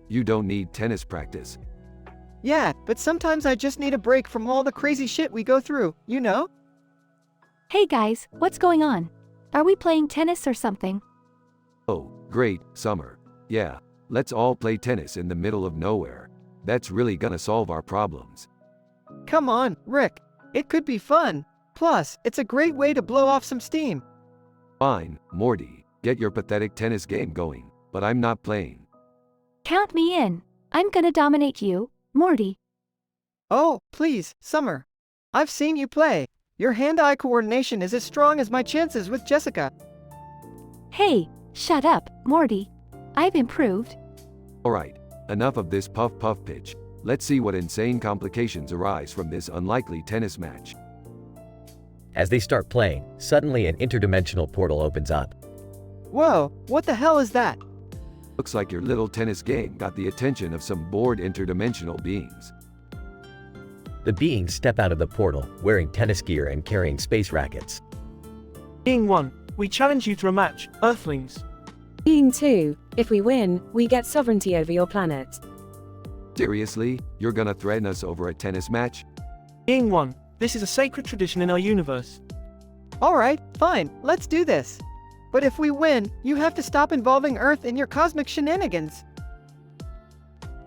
You don't need tennis practice. Yeah, but sometimes I just need a break from all the crazy shit we go through, you know? Hey guys, what's going on? Are we playing tennis or something? Oh, great, Summer. Yeah, let's all play tennis in the middle of nowhere. That's really gonna solve our problems. Come on, Rick. It could be fun. Plus, it's a great way to blow off some steam. Fine, Morty, get your pathetic tennis game going, but I'm not playing. Count me in. I'm gonna dominate you, Morty. Oh, please, Summer. I've seen you play. Your hand-eye coordination is as strong as my chances with Jessica. Hey, shut up, Morty. I've improved. Alright, enough of this puff pitch. Let's see what insane complications arise from this unlikely tennis match. As they start playing, suddenly an interdimensional portal opens up. Whoa, what the hell is that? Looks like your little tennis game got the attention of some bored interdimensional beings. The beings step out of the portal, wearing tennis gear and carrying space rackets. Being 1, we challenge you to a match, Earthlings. Being 2, if we win, we get sovereignty over your planet. Seriously? You're gonna threaten us over a tennis match? Being 1, this is a sacred tradition in our universe. Alright, fine, let's do this. But if we win, you have to stop involving Earth in your cosmic shenanigans.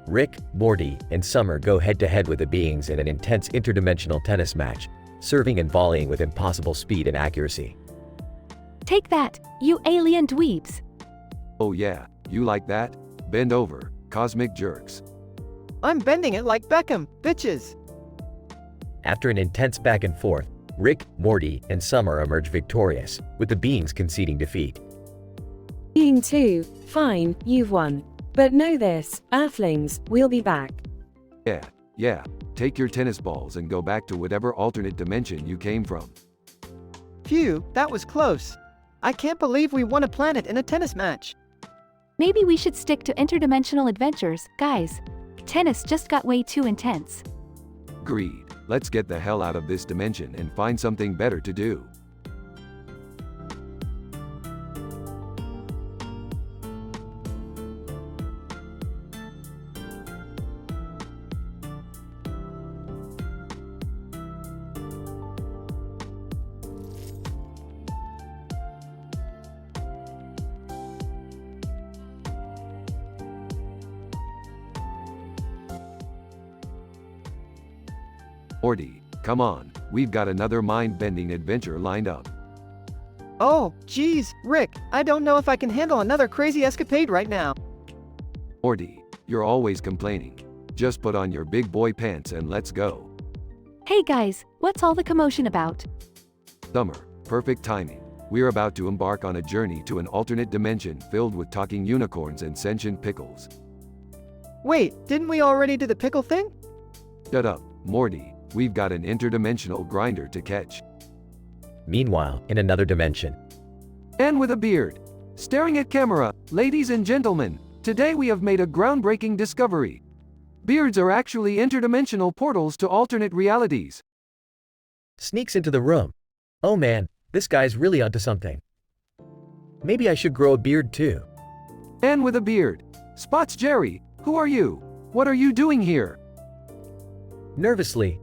Rick, Morty, and Summer go head-to-head with the beings in an intense interdimensional tennis match, serving and volleying with impossible speed and accuracy. Take that, you alien dweebs. Oh yeah, you like that? Bend over, cosmic jerks. I'm bending it like Beckham, bitches. After an intense back and forth, Rick, Morty, and Summer emerge victorious, with the beings conceding defeat. Being 2, fine, you've won. But know this, Earthlings, we'll be back. Yeah, take your tennis balls and go back to whatever alternate dimension you came from. Phew, that was close. I can't believe we won a planet in a tennis match. Maybe we should stick to interdimensional adventures, guys. Tennis just got way too intense. Agreed. Let's get the hell out of this dimension and find something better to do. Morty, come on, we've got another mind-bending adventure lined up. Oh, geez, Rick, I don't know if I can handle another crazy escapade right now. Morty, you're always complaining. Just put on your big boy pants and let's go. Hey guys, what's all the commotion about? Summer, perfect timing. We're about to embark on a journey to an alternate dimension filled with talking unicorns and sentient pickles. Wait, didn't we already do the pickle thing? Shut up, Morty. We've got an interdimensional grinder to catch. Meanwhile, in another dimension. And with a beard. Staring at camera, ladies and gentlemen, today we have made a groundbreaking discovery. Beards are actually interdimensional portals to alternate realities. Sneaks into the room. Oh man, this guy's really onto something. Maybe I should grow a beard too. And with a beard. Spots Jerry, who are you? What are you doing here? Nervously.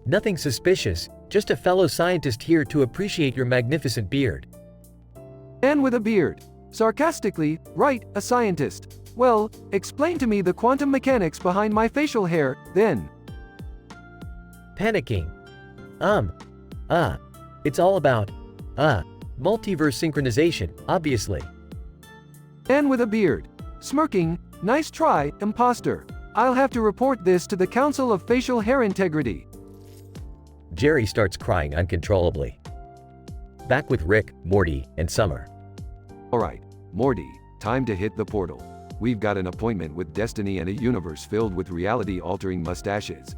Nothing suspicious, just a fellow scientist here to appreciate your magnificent beard. And with a beard. Sarcastically, right, a scientist. Well, explain to me the quantum mechanics behind my facial hair, then. Panicking. It's all about, multiverse synchronization, obviously. And with a beard. Smirking, Nice try, imposter. I'll have to report this to the Council of Facial Hair Integrity. Jerry starts crying uncontrollably. Back with Rick, Morty, and Summer. Alright, Morty, time to hit the portal. We've got an appointment with Destiny and a universe filled with reality-altering mustaches.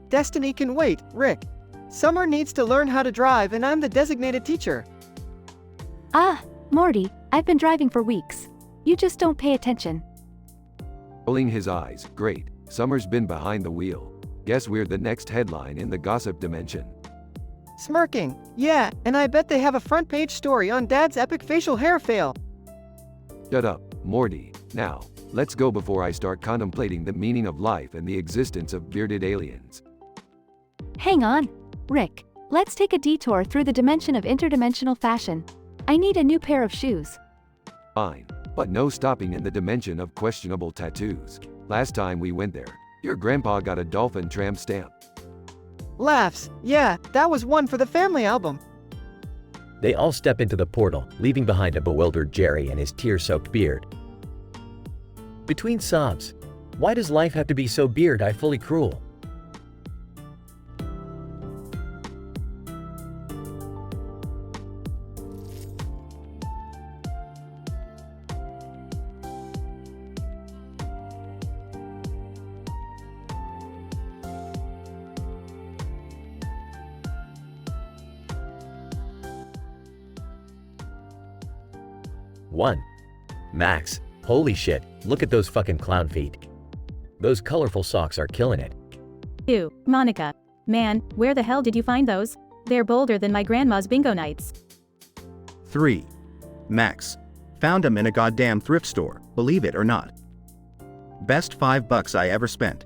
Destiny can wait, Rick. Summer needs to learn how to drive and I'm the designated teacher. Ah, Morty, I've been driving for weeks. You just don't pay attention. Rolling his eyes, great. Summer's been behind the wheel. Guess we're the next headline in the gossip dimension. Smirking, yeah, and I bet they have a front page story on Dad's epic facial hair fail. Shut up, Morty. Now, let's go before I start contemplating the meaning of life and the existence of bearded aliens. Hang on, Rick. Let's take a detour through the dimension of interdimensional fashion. I need a new pair of shoes. Fine, but no stopping in the dimension of questionable tattoos. Last time we went there, your grandpa got a dolphin tramp stamp. Laughs, yeah, that was one for the family album. They all step into the portal, leaving behind a bewildered Jerry and his tear-soaked beard. Between sobs, why does life have to be so beard-eye fully cruel? One. Max, holy shit, look at those fucking clown feet. Those colorful socks are killing it. 2. Monica. Man, where the hell did you find those? They're bolder than my grandma's bingo nights. 3. Max. Found them in a goddamn thrift store, believe it or not. Best $5 I ever spent.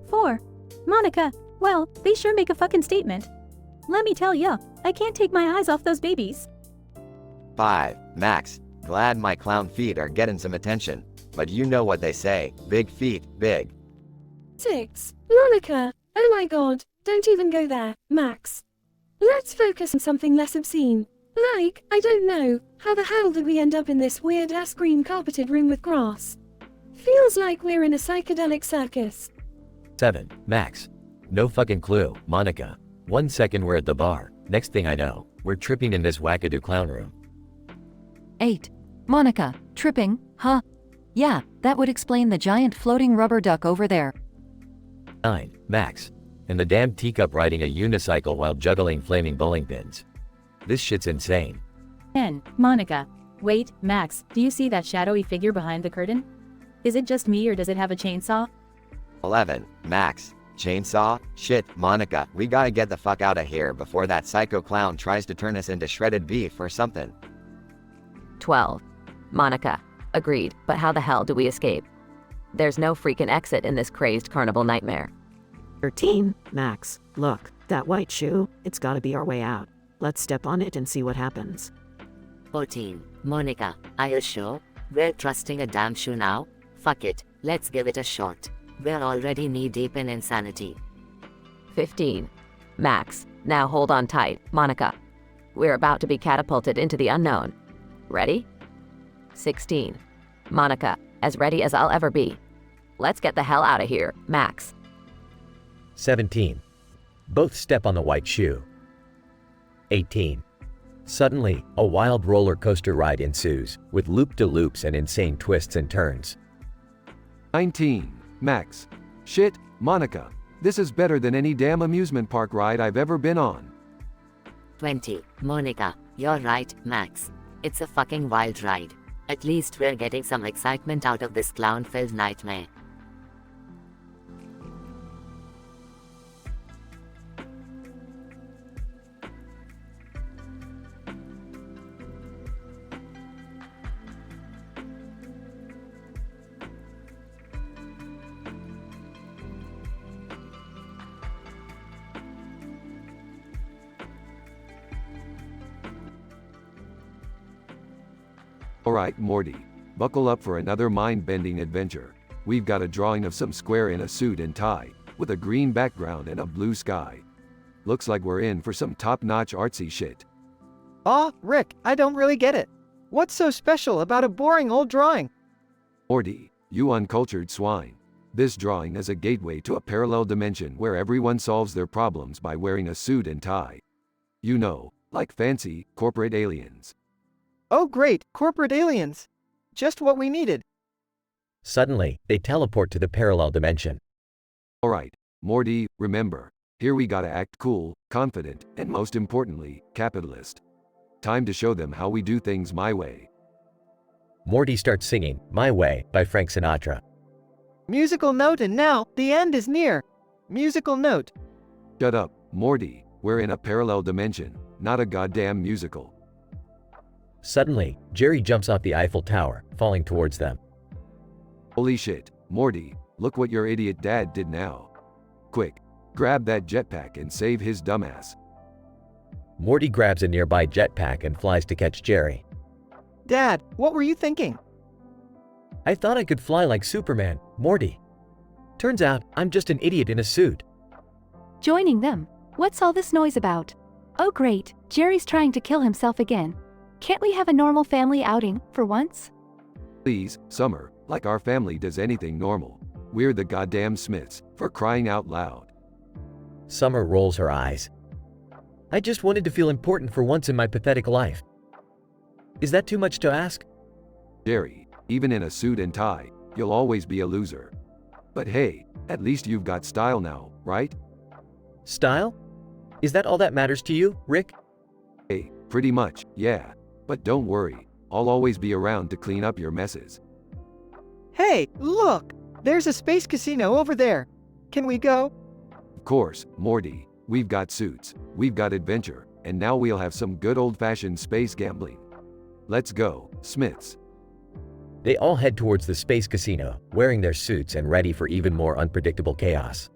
4. Monica. Well, they sure make a fucking statement. Let me tell ya, I can't take my eyes off those babies. 5. Max. Glad my clown feet are getting some attention. But you know what they say, big feet, big. 6. Monica. Oh my god, don't even go there, Max. Let's focus on something less obscene. Like, I don't know, how the hell did we end up in this weird-ass green carpeted room with grass? Feels like we're in a psychedelic circus. 7. Max. No fucking clue, Monica. 1 second we're at the bar, next thing I know, we're tripping in this wackadoo clown room. 8. Monica, tripping, huh? Yeah, that would explain the giant floating rubber duck over there. 9. Max. And the damn teacup riding a unicycle while juggling flaming bowling pins. This shit's insane. 10. Monica. Wait, Max, do you see that shadowy figure behind the curtain? Is it just me or does it have a chainsaw? 11. Max. Chainsaw? Shit, Monica, we gotta get the fuck out of here before that psycho clown tries to turn us into shredded beef or something. 12. Monica. Agreed, but how the hell do we escape? There's no freaking exit in this crazed carnival nightmare. 13. Max. Look, that white shoe, it's gotta be our way out. Let's step on it and see what happens. 14. Monica, are you sure? We're trusting a damn shoe now? Fuck it, let's give it a shot. We're already knee-deep in insanity. 15. Max. Now hold on tight, Monica. We're about to be catapulted into the unknown. Ready? 16. Monica, as ready as I'll ever be. Let's get the hell out of here, Max. 17. Both step on the white shoe. 18. Suddenly, a wild roller coaster ride ensues, with loop-de-loops and insane twists and turns. 19. Max. Shit, Monica. This is better than any damn amusement park ride I've ever been on. 20. Monica, you're right, Max. It's a fucking wild ride. At least we're getting some excitement out of this clown-filled nightmare. Alright, Morty. Buckle up for another mind-bending adventure. We've got a drawing of some square in a suit and tie, with a green background and a blue sky. Looks like we're in for some top-notch artsy shit. Aw, Rick, I don't really get it. What's so special about a boring old drawing? Morty, you uncultured swine. This drawing is a gateway to a parallel dimension where everyone solves their problems by wearing a suit and tie. You know, like fancy, corporate aliens. Oh great, corporate aliens. Just what we needed. Suddenly, they teleport to the parallel dimension. Alright, Morty, remember, here we gotta act cool, confident, and most importantly, capitalist. Time to show them how we do things my way. Morty starts singing My Way by Frank Sinatra. Musical note, and now, the end is near. Musical note. Shut up, Morty, we're in a parallel dimension, not a goddamn musical. Suddenly, Jerry jumps off the Eiffel Tower, falling towards them. Holy shit, Morty, look what your idiot dad did now. Quick, grab that jetpack and save his dumbass. Morty grabs a nearby jetpack and flies to catch Jerry. Dad, what were you thinking? I thought I could fly like Superman, Morty. Turns out, I'm just an idiot in a suit. Joining them. What's all this noise about? Oh great, Jerry's trying to kill himself again. Can't we have a normal family outing, for once? Please, Summer, like our family does anything normal. We're the goddamn Smiths, for crying out loud. Summer rolls her eyes. I just wanted to feel important for once in my pathetic life. Is that too much to ask? Jerry, even in a suit and tie, you'll always be a loser. But hey, at least you've got style now, right? Style? Is that all that matters to you, Rick? Hey, pretty much, yeah. But don't worry, I'll always be around to clean up your messes. Hey, look! There's a space casino over there. Can we go? Of course, Morty, we've got suits, we've got adventure, and now we'll have some good old-fashioned space gambling. Let's go, Smiths. They all head towards the space casino, wearing their suits and ready for even more unpredictable chaos.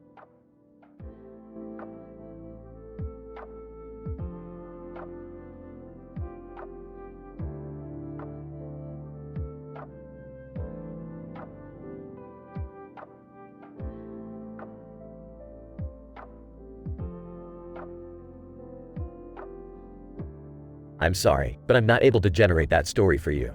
I'm sorry, but I'm not able to generate that story for you.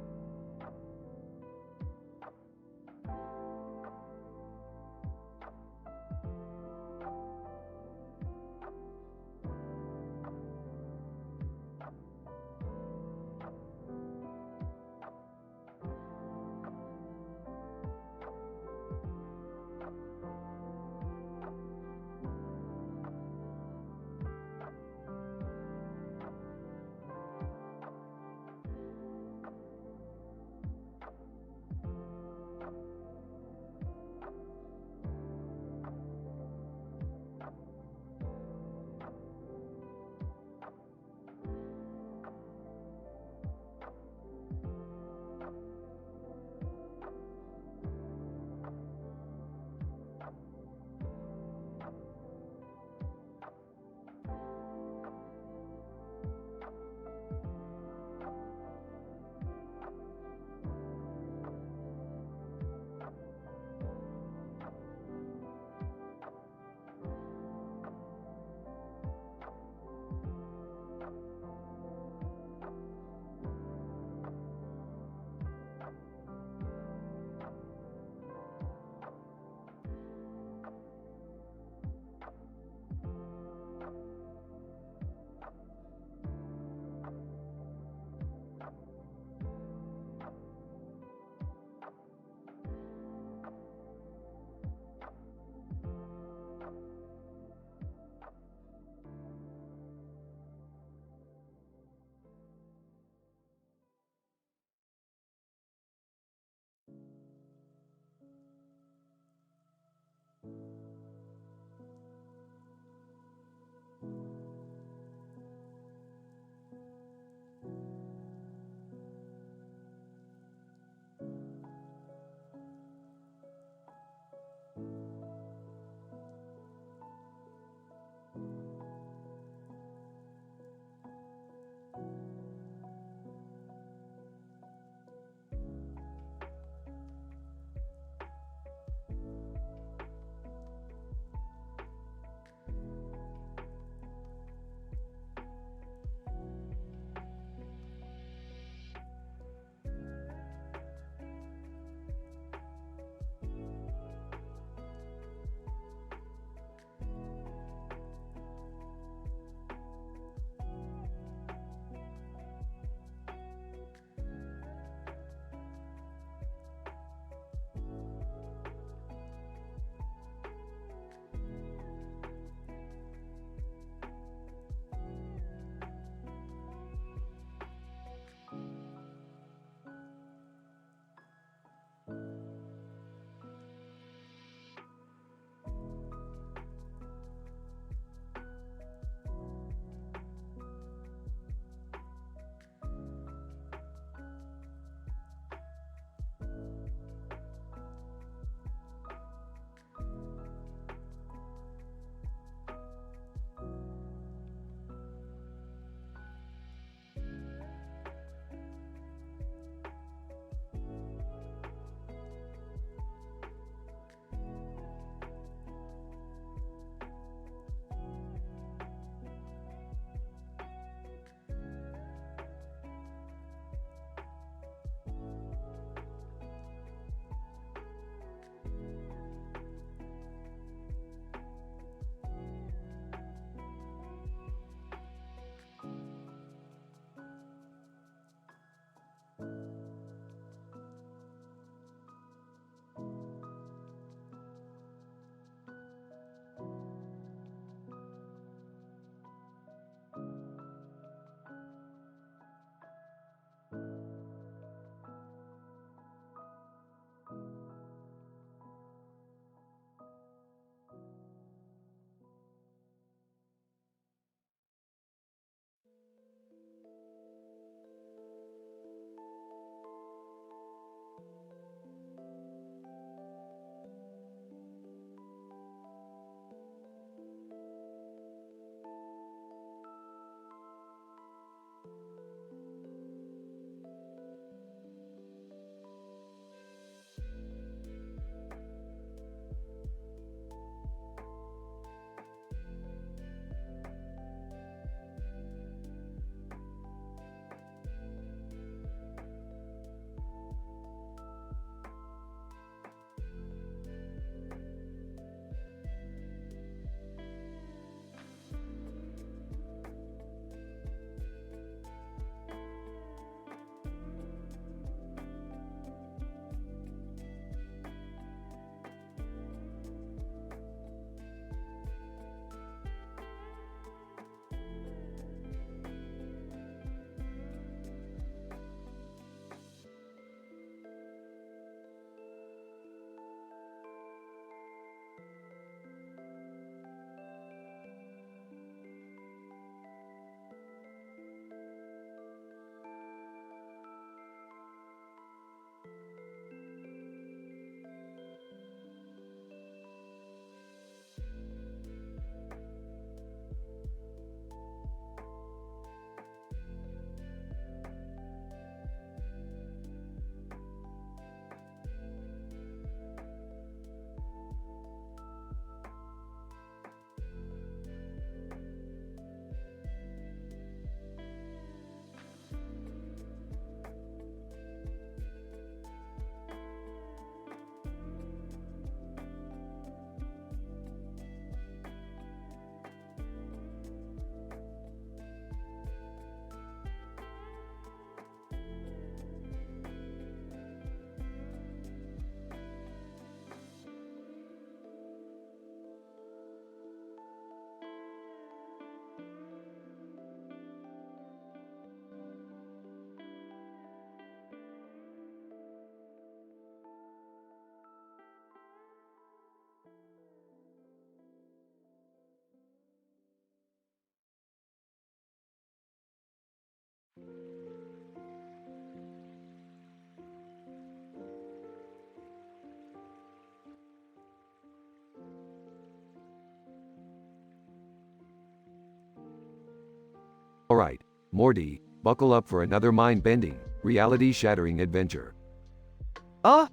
Alright, Morty, buckle up for another mind-bending, reality-shattering adventure.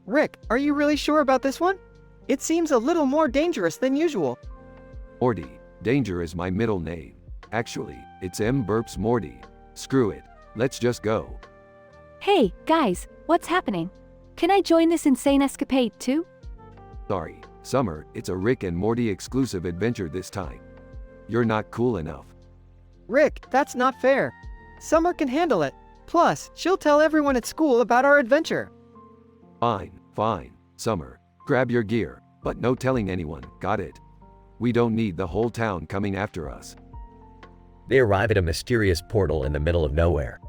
Rick, are you really sure about this one? It seems a little more dangerous than usual. Morty, Danger is my middle name. Actually, it's M. Burps Morty. Screw it, let's just go. Hey, guys, what's happening? Can I join this insane escapade too? Sorry, Summer, it's a Rick and Morty exclusive adventure this time. You're not cool enough. Rick, that's not fair. Summer can handle it. Plus, she'll tell everyone at school about our adventure. Fine, Summer. Grab your gear, but no telling anyone, got it? We don't need the whole town coming after us. They arrive at a mysterious portal in the middle of nowhere.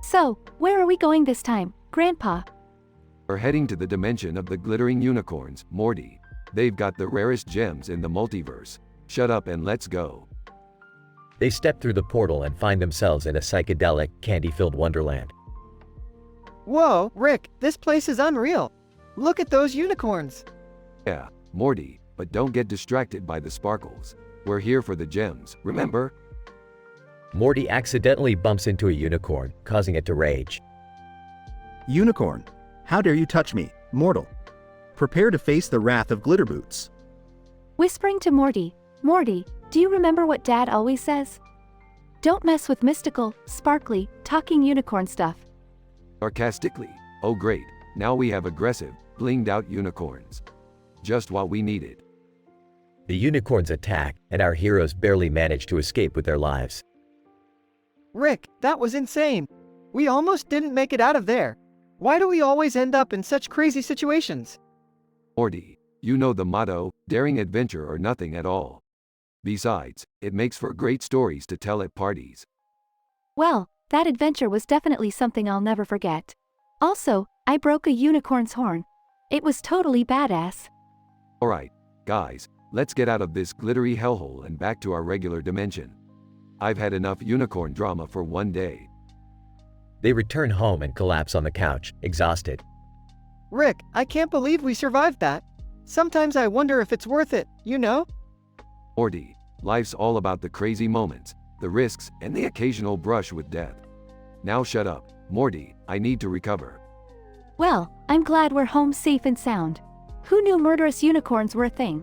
So, where are we going this time, Grandpa? We're heading to the dimension of the glittering unicorns, Morty. They've got the rarest gems in the multiverse. Shut up and let's go. They step through the portal and find themselves in a psychedelic, candy-filled wonderland. Whoa, Rick, this place is unreal. Look at those unicorns. Yeah, Morty, but don't get distracted by the sparkles. We're here for the gems, remember? Morty accidentally bumps into a unicorn, causing it to rage. Unicorn, how dare you touch me, mortal? Prepare to face the wrath of Glitterboots. Whispering to Morty, Morty, do you remember what Dad always says? Don't mess with mystical, sparkly, talking unicorn stuff. Sarcastically, oh great, now we have aggressive, blinged out unicorns. Just what we needed. The unicorns attack, and our heroes barely manage to escape with their lives. Rick, that was insane. We almost didn't make it out of there. Why do we always end up in such crazy situations? Morty, you know the motto, daring adventure or nothing at all. Besides, it makes for great stories to tell at parties. Well, that adventure was definitely something I'll never forget. Also, I broke a unicorn's horn. It was totally badass. Alright, guys, let's get out of this glittery hellhole and back to our regular dimension. I've had enough unicorn drama for one day. They return home and collapse on the couch, exhausted. Rick, I can't believe we survived that. Sometimes I wonder if it's worth it, you know? Morty, life's all about the crazy moments, the risks, and the occasional brush with death. Now shut up, Morty, I need to recover. Well, I'm glad we're home safe and sound. Who knew murderous unicorns were a thing?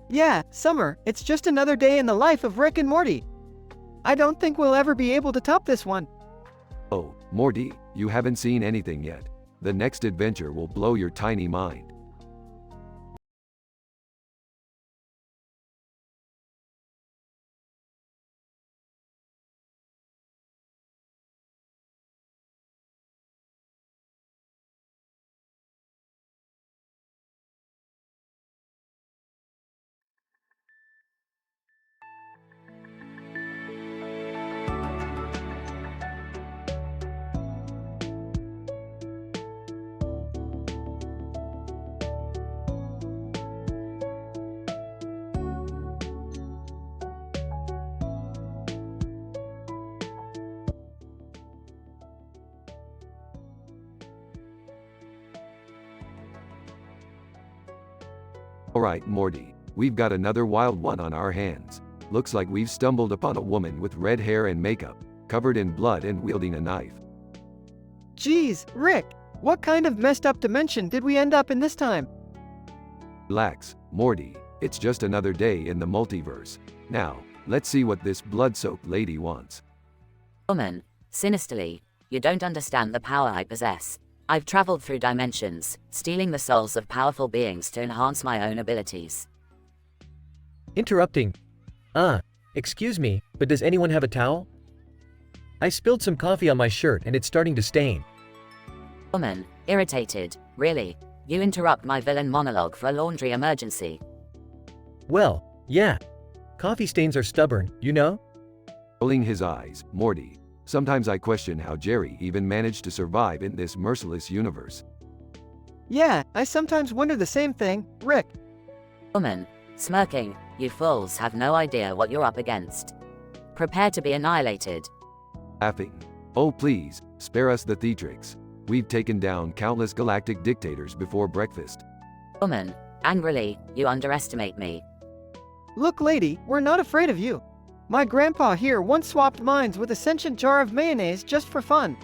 Yeah, Summer, it's just another day in the life of Rick and Morty. I don't think we'll ever be able to top this one. Oh, Morty, you haven't seen anything yet. The next adventure will blow your tiny mind. Alright, Morty, we've got another wild one on our hands. Looks like we've stumbled upon a woman with red hair and makeup, covered in blood and wielding a knife. Geez, Rick, what kind of messed up dimension did we end up in this time? Relax, Morty, it's just another day in the multiverse. Now, let's see what this blood-soaked lady wants. Woman, sinisterly, you don't understand the power I possess. I've traveled through dimensions, stealing the souls of powerful beings to enhance my own abilities. Interrupting. Excuse me, but does anyone have a towel? I spilled some coffee on my shirt and it's starting to stain. Woman, irritated, really? You interrupt my villain monologue for a laundry emergency. Well, yeah. Coffee stains are stubborn, you know? Rolling his eyes, Morty. Sometimes I question how Jerry even managed to survive in this merciless universe. Yeah, I sometimes wonder the same thing, Rick. Woman, smirking, you fools have no idea what you're up against. Prepare to be annihilated. Laughing. Oh please, spare us the theatrics. We've taken down countless galactic dictators before breakfast. Woman, angrily, you underestimate me. Look lady, we're not afraid of you. My grandpa here once swapped minds with a sentient jar of mayonnaise just for fun.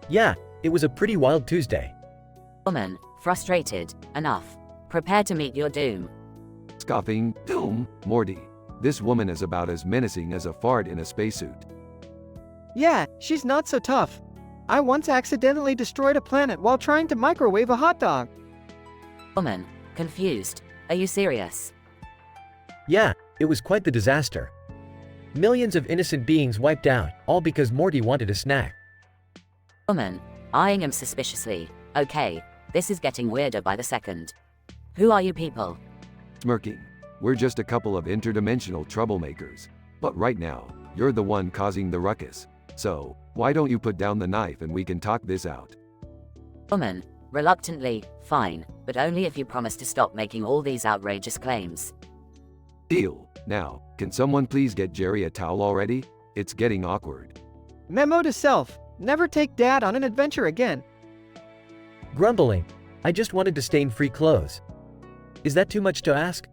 Yeah, it was a pretty wild Tuesday. Woman, frustrated, enough. Prepare to meet your doom. Scoffing, doom, Morty. This woman is about as menacing as a fart in a spacesuit. Yeah, she's not so tough. I once accidentally destroyed a planet while trying to microwave a hot dog. Woman, confused. Are you serious? Yeah, it was quite the disaster. Millions of innocent beings wiped out, all because Morty wanted a snack. Woman, eyeing him suspiciously. Okay, this is getting weirder by the second. Who are you people? Smirking. We're just a couple of interdimensional troublemakers. But right now, you're the one causing the ruckus. So, why don't you put down the knife and we can talk this out? Woman, reluctantly, fine, but only if you promise to stop making all these outrageous claims. Deal. Now, can someone please get Jerry a towel already? It's getting awkward. Memo to self, never take dad on an adventure again. Grumbling. I just wanted to stain-free clothes. Is that too much to ask?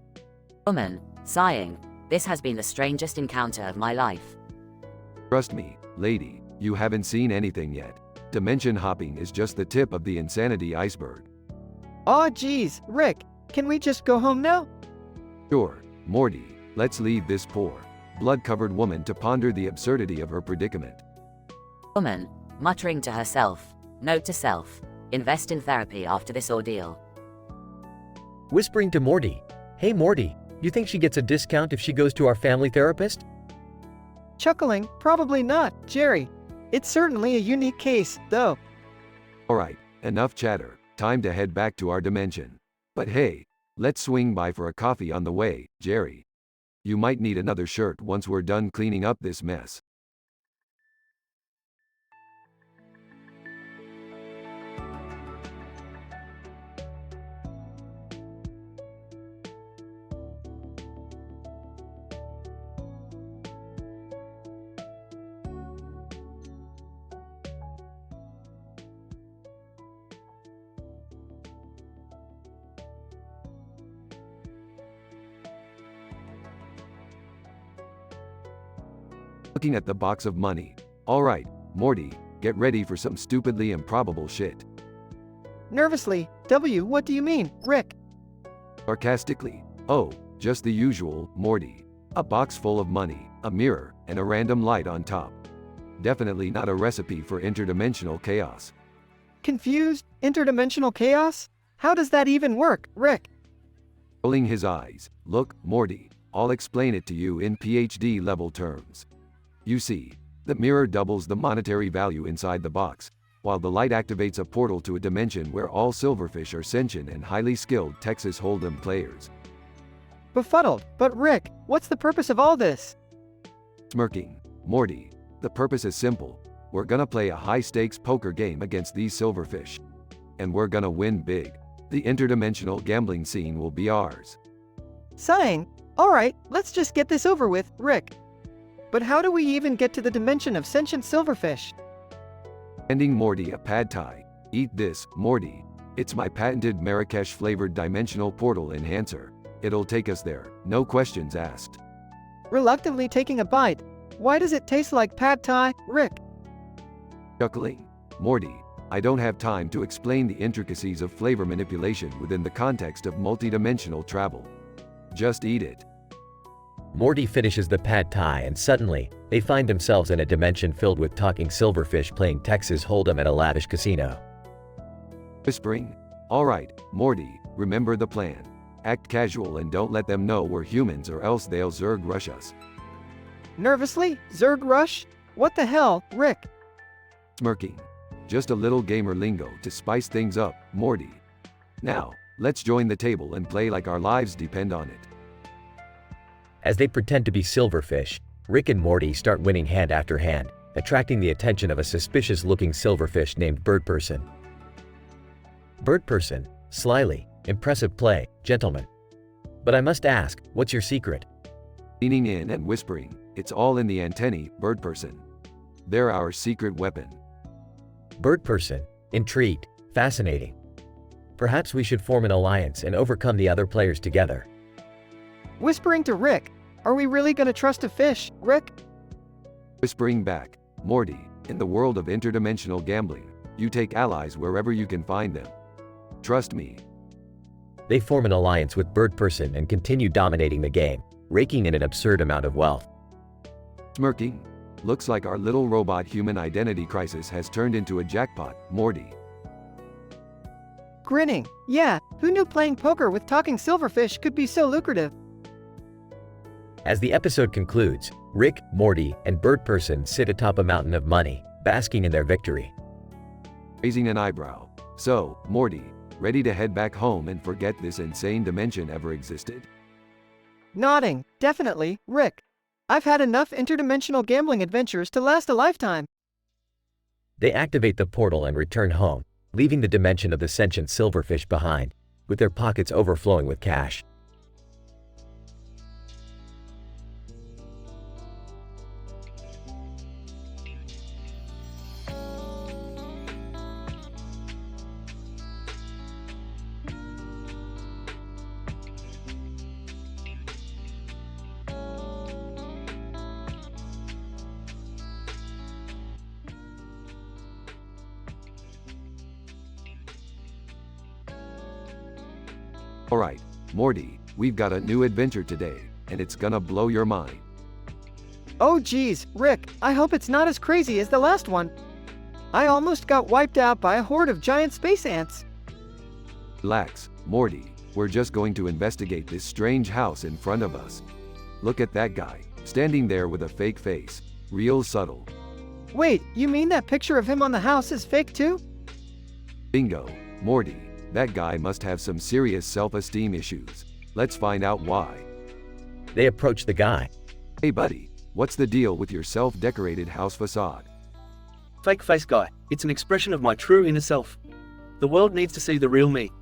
Woman, sighing. This has been the strangest encounter of my life. Trust me, lady, you haven't seen anything yet. Dimension hopping is just the tip of the insanity iceberg. Aw geez, Rick, can we just go home now? Sure, Morty, let's leave this poor, blood-covered woman to ponder the absurdity of her predicament. Woman, muttering to herself. Note to self. Invest in therapy after this ordeal. Whispering to Morty. Hey Morty, you think she gets a discount if she goes to our family therapist? Chuckling, probably not, Jerry. It's certainly a unique case, though. Alright, enough chatter, time to head back to our dimension. But hey, let's swing by for a coffee on the way, Jerry. You might need another shirt once we're done cleaning up this mess. Looking at the box of money. Alright, Morty, get ready for some stupidly improbable shit. Nervously, W, what do you mean, Rick? Sarcastically, oh, just the usual, Morty. A box full of money, a mirror, and a random light on top. Definitely not a recipe for interdimensional chaos. Confused? Interdimensional chaos? How does that even work, Rick? Rolling his eyes, look, Morty, I'll explain it to you in PhD level terms. You see, the mirror doubles the monetary value inside the box, while the light activates a portal to a dimension where all silverfish are sentient and highly skilled Texas Hold'em players. Befuddled, but Rick, what's the purpose of all this? Smirking, Morty, the purpose is simple. We're gonna play a high-stakes poker game against these silverfish. And we're gonna win big. The interdimensional gambling scene will be ours. Sighing, alright, let's just get this over with, Rick. But how do we even get to the dimension of sentient silverfish? Handing Morty a pad thai. Eat this, Morty. It's my patented Marrakesh-flavored dimensional portal enhancer. It'll take us there, no questions asked. Reluctantly taking a bite. Why does it taste like pad thai, Rick? Chuckling, Morty, I don't have time to explain the intricacies of flavor manipulation within the context of multidimensional travel. Just eat it. Morty finishes the pad thai and suddenly, they find themselves in a dimension filled with talking silverfish playing Texas Hold'em at a lavish casino. Whispering, alright, Morty, remember the plan. Act casual and don't let them know we're humans or else they'll Zerg rush us. Nervously, Zerg rush? What the hell, Rick? Smirking. Just a little gamer lingo to spice things up, Morty. Now, let's join the table and play like our lives depend on it. As they pretend to be silverfish, Rick and Morty start winning hand after hand, attracting the attention of a suspicious-looking silverfish named Bird Person. Bird Person, slyly, impressive play, gentlemen. But I must ask, what's your secret? Leaning in and whispering, it's all in the antennae, Bird Person. They're our secret weapon. Bird Person, intrigued, fascinating. Perhaps we should form an alliance and overcome the other players together. Whispering to Rick, are we really gonna trust a fish, Rick? Whispering back, Morty, in the world of interdimensional gambling, you take allies wherever you can find them. Trust me. They form an alliance with Bird Person and continue dominating the game, raking in an absurd amount of wealth. Smirking, looks like our little robot human identity crisis has turned into a jackpot, Morty. Grinning, yeah, who knew playing poker with talking silverfish could be so lucrative? As the episode concludes, Rick, Morty, and Bird Person sit atop a mountain of money, basking in their victory. Raising an eyebrow. So, Morty, ready to head back home and forget this insane dimension ever existed? Nodding, definitely, Rick. I've had enough interdimensional gambling adventures to last a lifetime. They activate the portal and return home, leaving the dimension of the sentient silverfish behind, with their pockets overflowing with cash. Alright, Morty, we've got a new adventure today, and it's gonna blow your mind. Oh geez, Rick, I hope it's not as crazy as the last one. I almost got wiped out by a horde of giant space ants. Relax, Morty, we're just going to investigate this strange house in front of us. Look at that guy, standing there with a fake face. Real subtle. Wait, you mean that picture of him on the house is fake too? Bingo, Morty. That guy must have some serious self-esteem issues. Let's find out why. They approach the guy. Hey buddy, what's the deal with your self-decorated house facade? Fake face guy, it's an expression of my true inner self. The world needs to see the real me.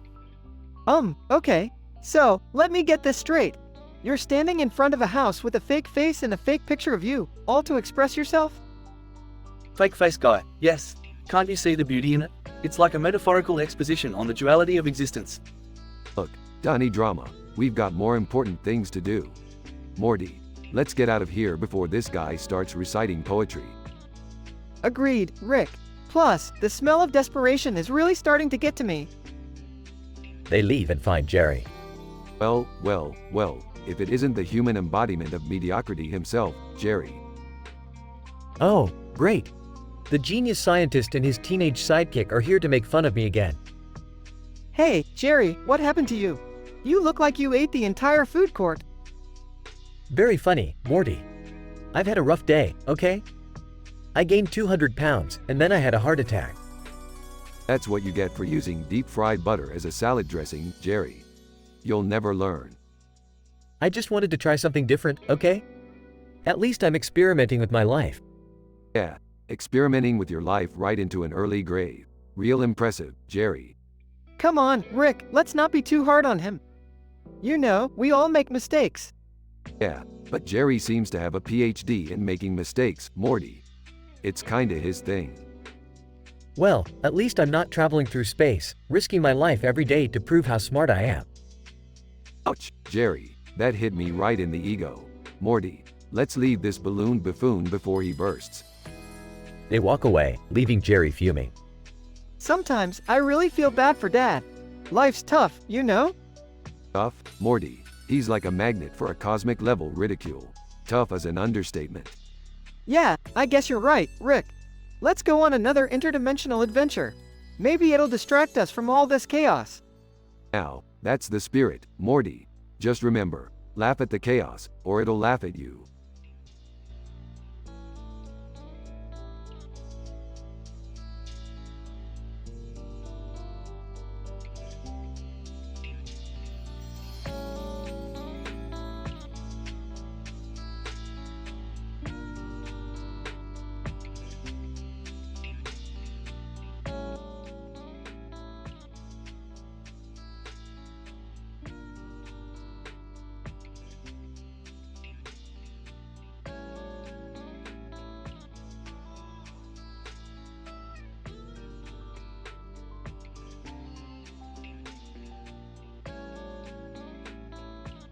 Okay. So, let me get this straight. You're standing in front of a house with a fake face and a fake picture of you, all to express yourself? Fake face guy, yes. Can't you see the beauty in it? It's like a metaphorical exposition on the duality of existence. Look, Donnie Drama, we've got more important things to do. Morty, let's get out of here before this guy starts reciting poetry. Agreed, Rick. Plus, the smell of desperation is really starting to get to me. They leave and find Jerry. Well, if it isn't the human embodiment of mediocrity himself, Jerry. Oh, great. The genius scientist and his teenage sidekick are here to make fun of me again. Hey, Jerry, what happened to you? You look like you ate the entire food court. Very funny, Morty. I've had a rough day, okay? I gained 200 pounds, and then I had a heart attack. That's what you get for using deep-fried butter as a salad dressing, Jerry. You'll never learn. I just wanted to try something different, okay? At least I'm experimenting with my life. Yeah, experimenting with your life right into an early grave. Real impressive, Jerry. Come on, Rick, let's not be too hard on him. You know, we all make mistakes. Yeah, but Jerry seems to have a PhD in making mistakes, Morty. It's kinda his thing. Well, at least I'm not traveling through space, risking my life every day to prove how smart I am. Ouch, Jerry, that hit me right in the ego. Morty, let's leave this balloon buffoon before he bursts. They walk away, leaving Jerry fuming. Sometimes I really feel bad for Dad. Life's tough, you know? Tough, Morty. He's like a magnet for a cosmic-level ridicule. Tough is an understatement. Yeah, I guess you're right, Rick. Let's go on another interdimensional adventure. Maybe it'll distract us from all this chaos. Now, that's the spirit, Morty. Just remember, laugh at the chaos, or it'll laugh at you.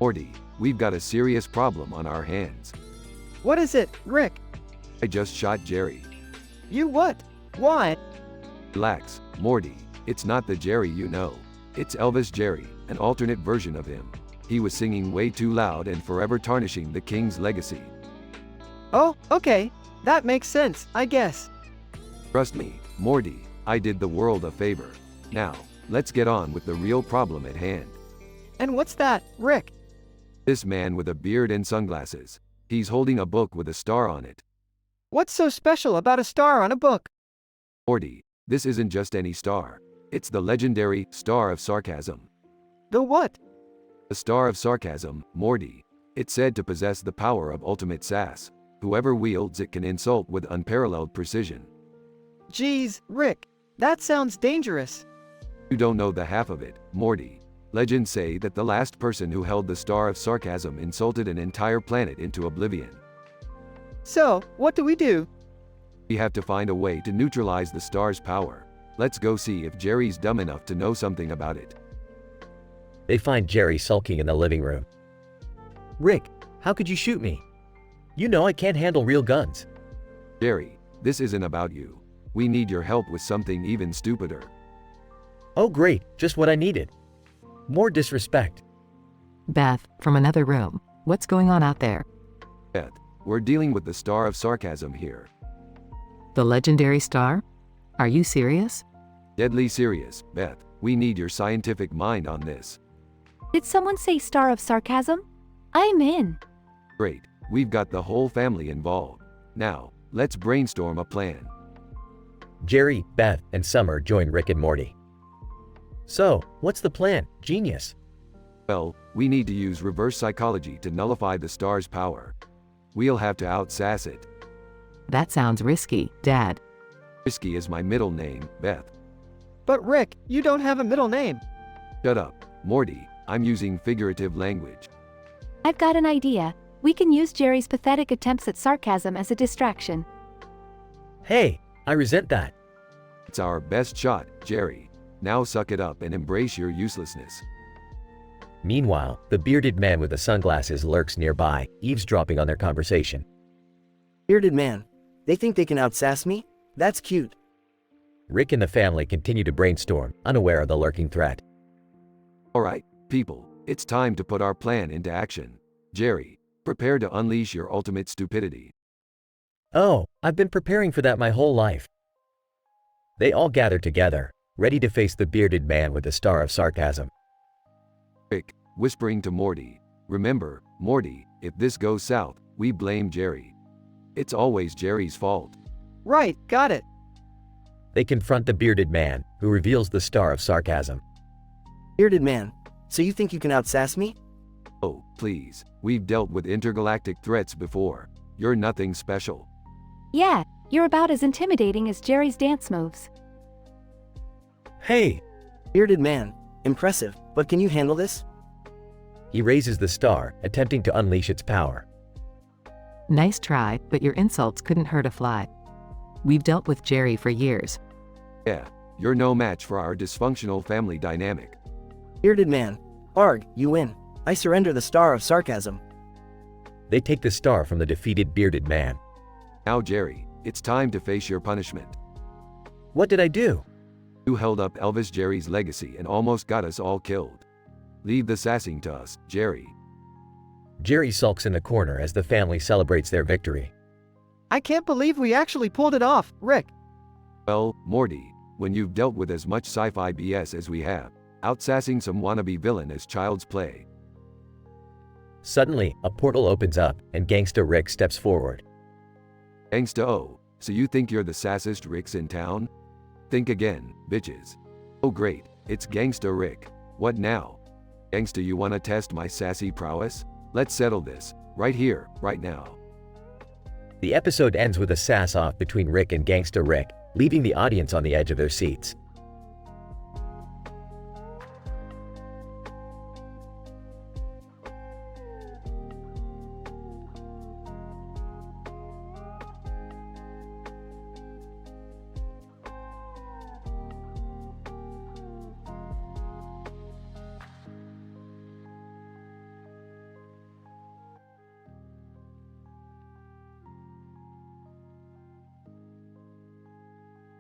Morty, we've got a serious problem on our hands. What is it, Rick? I just shot Jerry. You what? Why? Relax, Morty. It's not the Jerry you know. It's Elvis Jerry, an alternate version of him. He was singing way too loud and forever tarnishing the king's legacy. Oh, okay. That makes sense, I guess. Trust me, Morty, I did the world a favor. Now, let's get on with the real problem at hand. And what's that, Rick? This man with a beard and sunglasses. He's holding a book with a star on it. What's so special about a star on a book? Morty, this isn't just any star. It's the legendary Star of Sarcasm. The what? The Star of Sarcasm, Morty. It's said to possess the power of ultimate sass. Whoever wields it can insult with unparalleled precision. Geez, Rick, that sounds dangerous. You don't know the half of it, Morty. Legends say that the last person who held the Star of Sarcasm insulted an entire planet into oblivion. So, what do we do? We have to find a way to neutralize the star's power. Let's go see if Jerry's dumb enough to know something about it. They find Jerry sulking in the living room. Rick, how could you shoot me? You know I can't handle real guns. Jerry, this isn't about you. We need your help with something even stupider. Oh great, just what I needed. More disrespect. Beth, from another room. What's going on out there? Beth, we're dealing with the Star of Sarcasm here. The legendary star? Are you serious? Deadly serious, Beth. We need your scientific mind on this. Did someone say Star of Sarcasm? I'm in. Great. We've got the whole family involved. Now, let's brainstorm a plan. Jerry, Beth, and Summer join Rick and Morty. So, what's the plan, genius? Well, we need to use reverse psychology to nullify the star's power. We'll have to out-sass it. That sounds risky, Dad. Risky is my middle name, Beth. But Rick, you don't have a middle name. Shut up, Morty. I'm using figurative language. I've got an idea. We can use Jerry's pathetic attempts at sarcasm as a distraction. Hey, I resent that. It's our best shot, Jerry. Now suck it up and embrace your uselessness. Meanwhile, the bearded man with the sunglasses lurks nearby, eavesdropping on their conversation. Bearded man, they think they can outsass me? That's cute. Rick and the family continue to brainstorm, unaware of the lurking threat. Alright, people, it's time to put our plan into action. Jerry, prepare to unleash your ultimate stupidity. Oh, I've been preparing for that my whole life. They all gather together, ready to face the bearded man with the star of sarcasm. Rick, whispering to Morty, remember, Morty, if this goes south, we blame Jerry. It's always Jerry's fault. Right, got it. They confront the bearded man, who reveals the star of sarcasm. Bearded man, so you think you can outsass me? Oh, please, we've dealt with intergalactic threats before. You're nothing special. Yeah, you're about as intimidating as Jerry's dance moves. Hey! Bearded man, impressive, but can you handle this? He raises the star, attempting to unleash its power. Nice try, but your insults couldn't hurt a fly. We've dealt with Jerry for years. Yeah, you're no match for our dysfunctional family dynamic. Bearded man, arg, you win. I surrender the star of sarcasm. They take the star from the defeated bearded man. Now Jerry, it's time to face your punishment. What did I do? You held up Elvis Jerry's legacy and almost got us all killed. Leave the sassing to us, Jerry. Jerry sulks in the corner as the family celebrates their victory. I can't believe we actually pulled it off, Rick. Well, Morty, when you've dealt with as much sci-fi BS as we have, outsassing some wannabe villain is child's play. Suddenly, a portal opens up, and Gangsta Rick steps forward. Gangsta O, so you think you're the sassest Ricks in town? Think again, bitches. Oh great, it's Gangsta Rick. What now? Gangsta, you wanna test my sassy prowess? Let's settle this, right here, right now. The episode ends with a sass-off between Rick and Gangsta Rick, leaving the audience on the edge of their seats.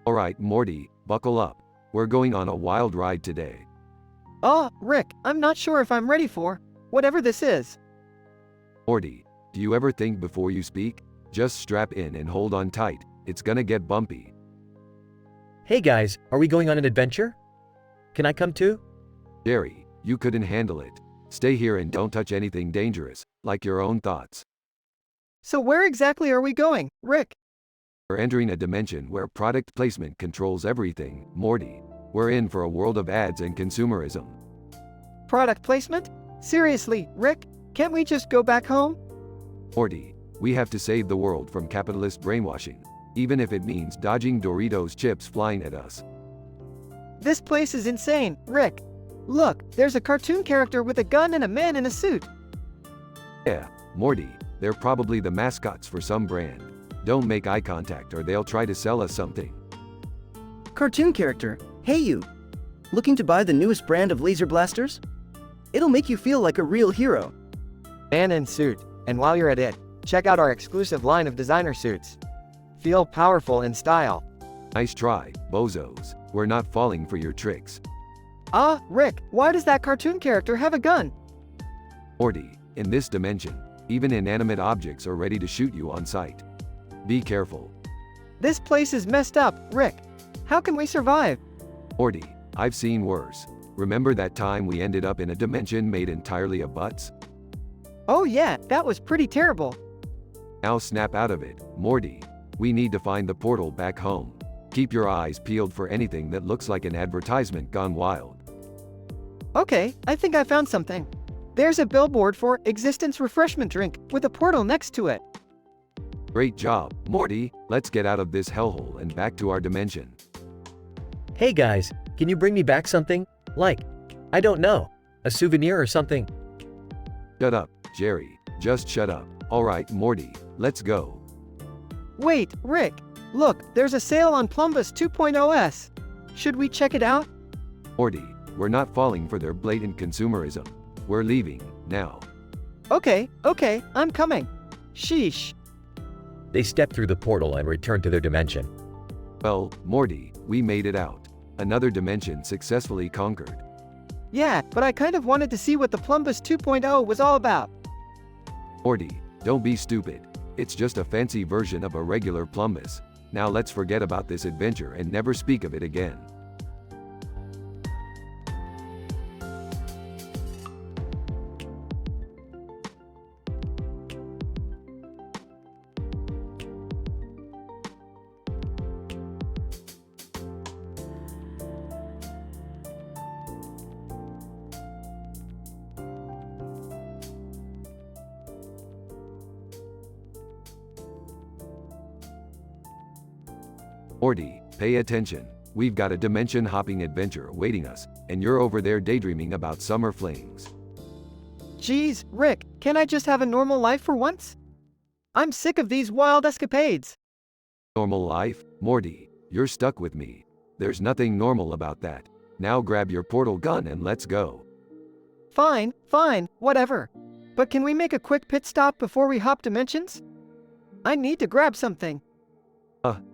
Alright, Morty, buckle up. We're going on a wild ride today. Rick, I'm not sure if I'm ready for whatever this is. Morty, do you ever think before you speak? Just strap in and hold on tight, it's gonna get bumpy. Hey guys, are we going on an adventure? Can I come too? Jerry, you couldn't handle it. Stay here and don't touch anything dangerous, like your own thoughts. So where exactly are we going, Rick? We're entering a dimension where product placement controls everything, Morty. We're in for a world of ads and consumerism. Product placement? Seriously, Rick, can't we just go back home? Morty, we have to save the world from capitalist brainwashing, even if it means dodging Doritos chips flying at us. This place is insane, Rick. Look, there's a cartoon character with a gun and a man in a suit. Yeah, Morty, they're probably the mascots for some brand. Don't make eye contact or they'll try to sell us something. Cartoon character, hey you. Looking to buy the newest brand of laser blasters? It'll make you feel like a real hero. Man in suit, and while you're at it, check out our exclusive line of designer suits. Feel powerful in style. Nice try, bozos. We're not falling for your tricks. Rick, why does that cartoon character have a gun? Morty, in this dimension, even inanimate objects are ready to shoot you on sight. Be careful. This place is messed up, Rick. How can we survive? Morty, I've seen worse. Remember that time we ended up in a dimension made entirely of butts? Oh yeah, that was pretty terrible. Now snap out of it, Morty. We need to find the portal back home. Keep your eyes peeled for anything that looks like an advertisement gone wild. Okay, I think I found something. There's a billboard for Existence Refreshment Drink with a portal next to it. Great job, Morty. Let's get out of this hellhole and back to our dimension. Hey guys, can you bring me back something? Like, I don't know, a souvenir or something? Shut up, Jerry. Just shut up. Alright, Morty, let's go. Wait, Rick. Look, there's a sale on Plumbus 2.0s. Should we check it out? Morty, we're not falling for their blatant consumerism. We're leaving, now. Okay, I'm coming. Sheesh. They step through the portal and return to their dimension. Well, Morty, we made it out. Another dimension successfully conquered. Yeah, but I kind of wanted to see what the Plumbus 2.0 was all about. Morty, don't be stupid. It's just a fancy version of a regular Plumbus. Now let's forget about this adventure and never speak of it again. Morty, pay attention. We've got a dimension-hopping adventure awaiting us, and you're over there daydreaming about summer flings. Geez, Rick, can't I just have a normal life for once? I'm sick of these wild escapades. Normal life? Morty, you're stuck with me. There's nothing normal about that. Now grab your portal gun and let's go. Fine, whatever. But can we make a quick pit stop before we hop dimensions? I need to grab something.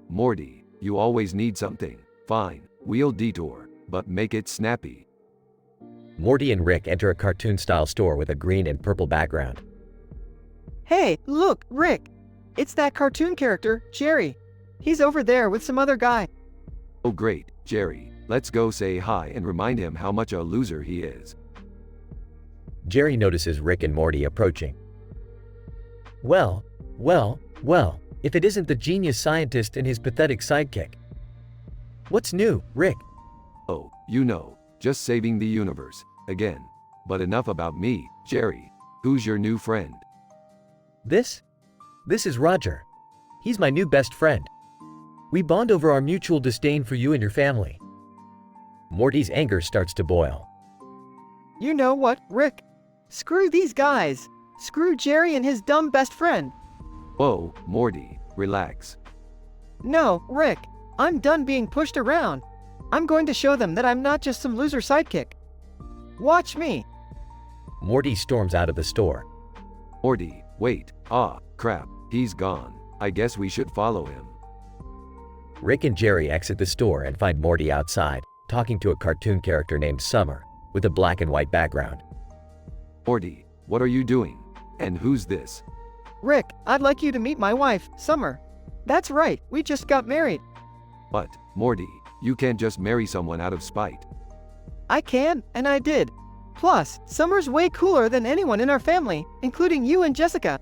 Morty, you always need something. Fine, we'll detour, but make it snappy. Morty and Rick enter a cartoon-style store with a green and purple background. Hey, look, Rick! It's that cartoon character, Jerry. He's over there with some other guy. Oh great, Jerry. Let's go say hi and remind him how much a loser he is. Jerry notices Rick and Morty approaching. Well, if it isn't the genius scientist and his pathetic sidekick. What's new, Rick? Oh, you know, just saving the universe, again. But enough about me, Jerry. Who's your new friend? This is Roger. He's my new best friend. We bond over our mutual disdain for you and your family. Morty's anger starts to boil. You know what, Rick? Screw these guys. Screw Jerry and his dumb best friend. Whoa, Morty, relax. No, Rick, I'm done being pushed around. I'm going to show them that I'm not just some loser sidekick. Watch me. Morty storms out of the store. Morty, wait, crap, he's gone. I guess we should follow him. Rick and Jerry exit the store and find Morty outside, talking to a cartoon character named Summer, with a black and white background. Morty, what are you doing? And who's this? Rick, I'd like you to meet my wife, Summer. That's right, we just got married. But, Morty, you can't just marry someone out of spite. I can, and I did. Plus, Summer's way cooler than anyone in our family, including you and Jessica.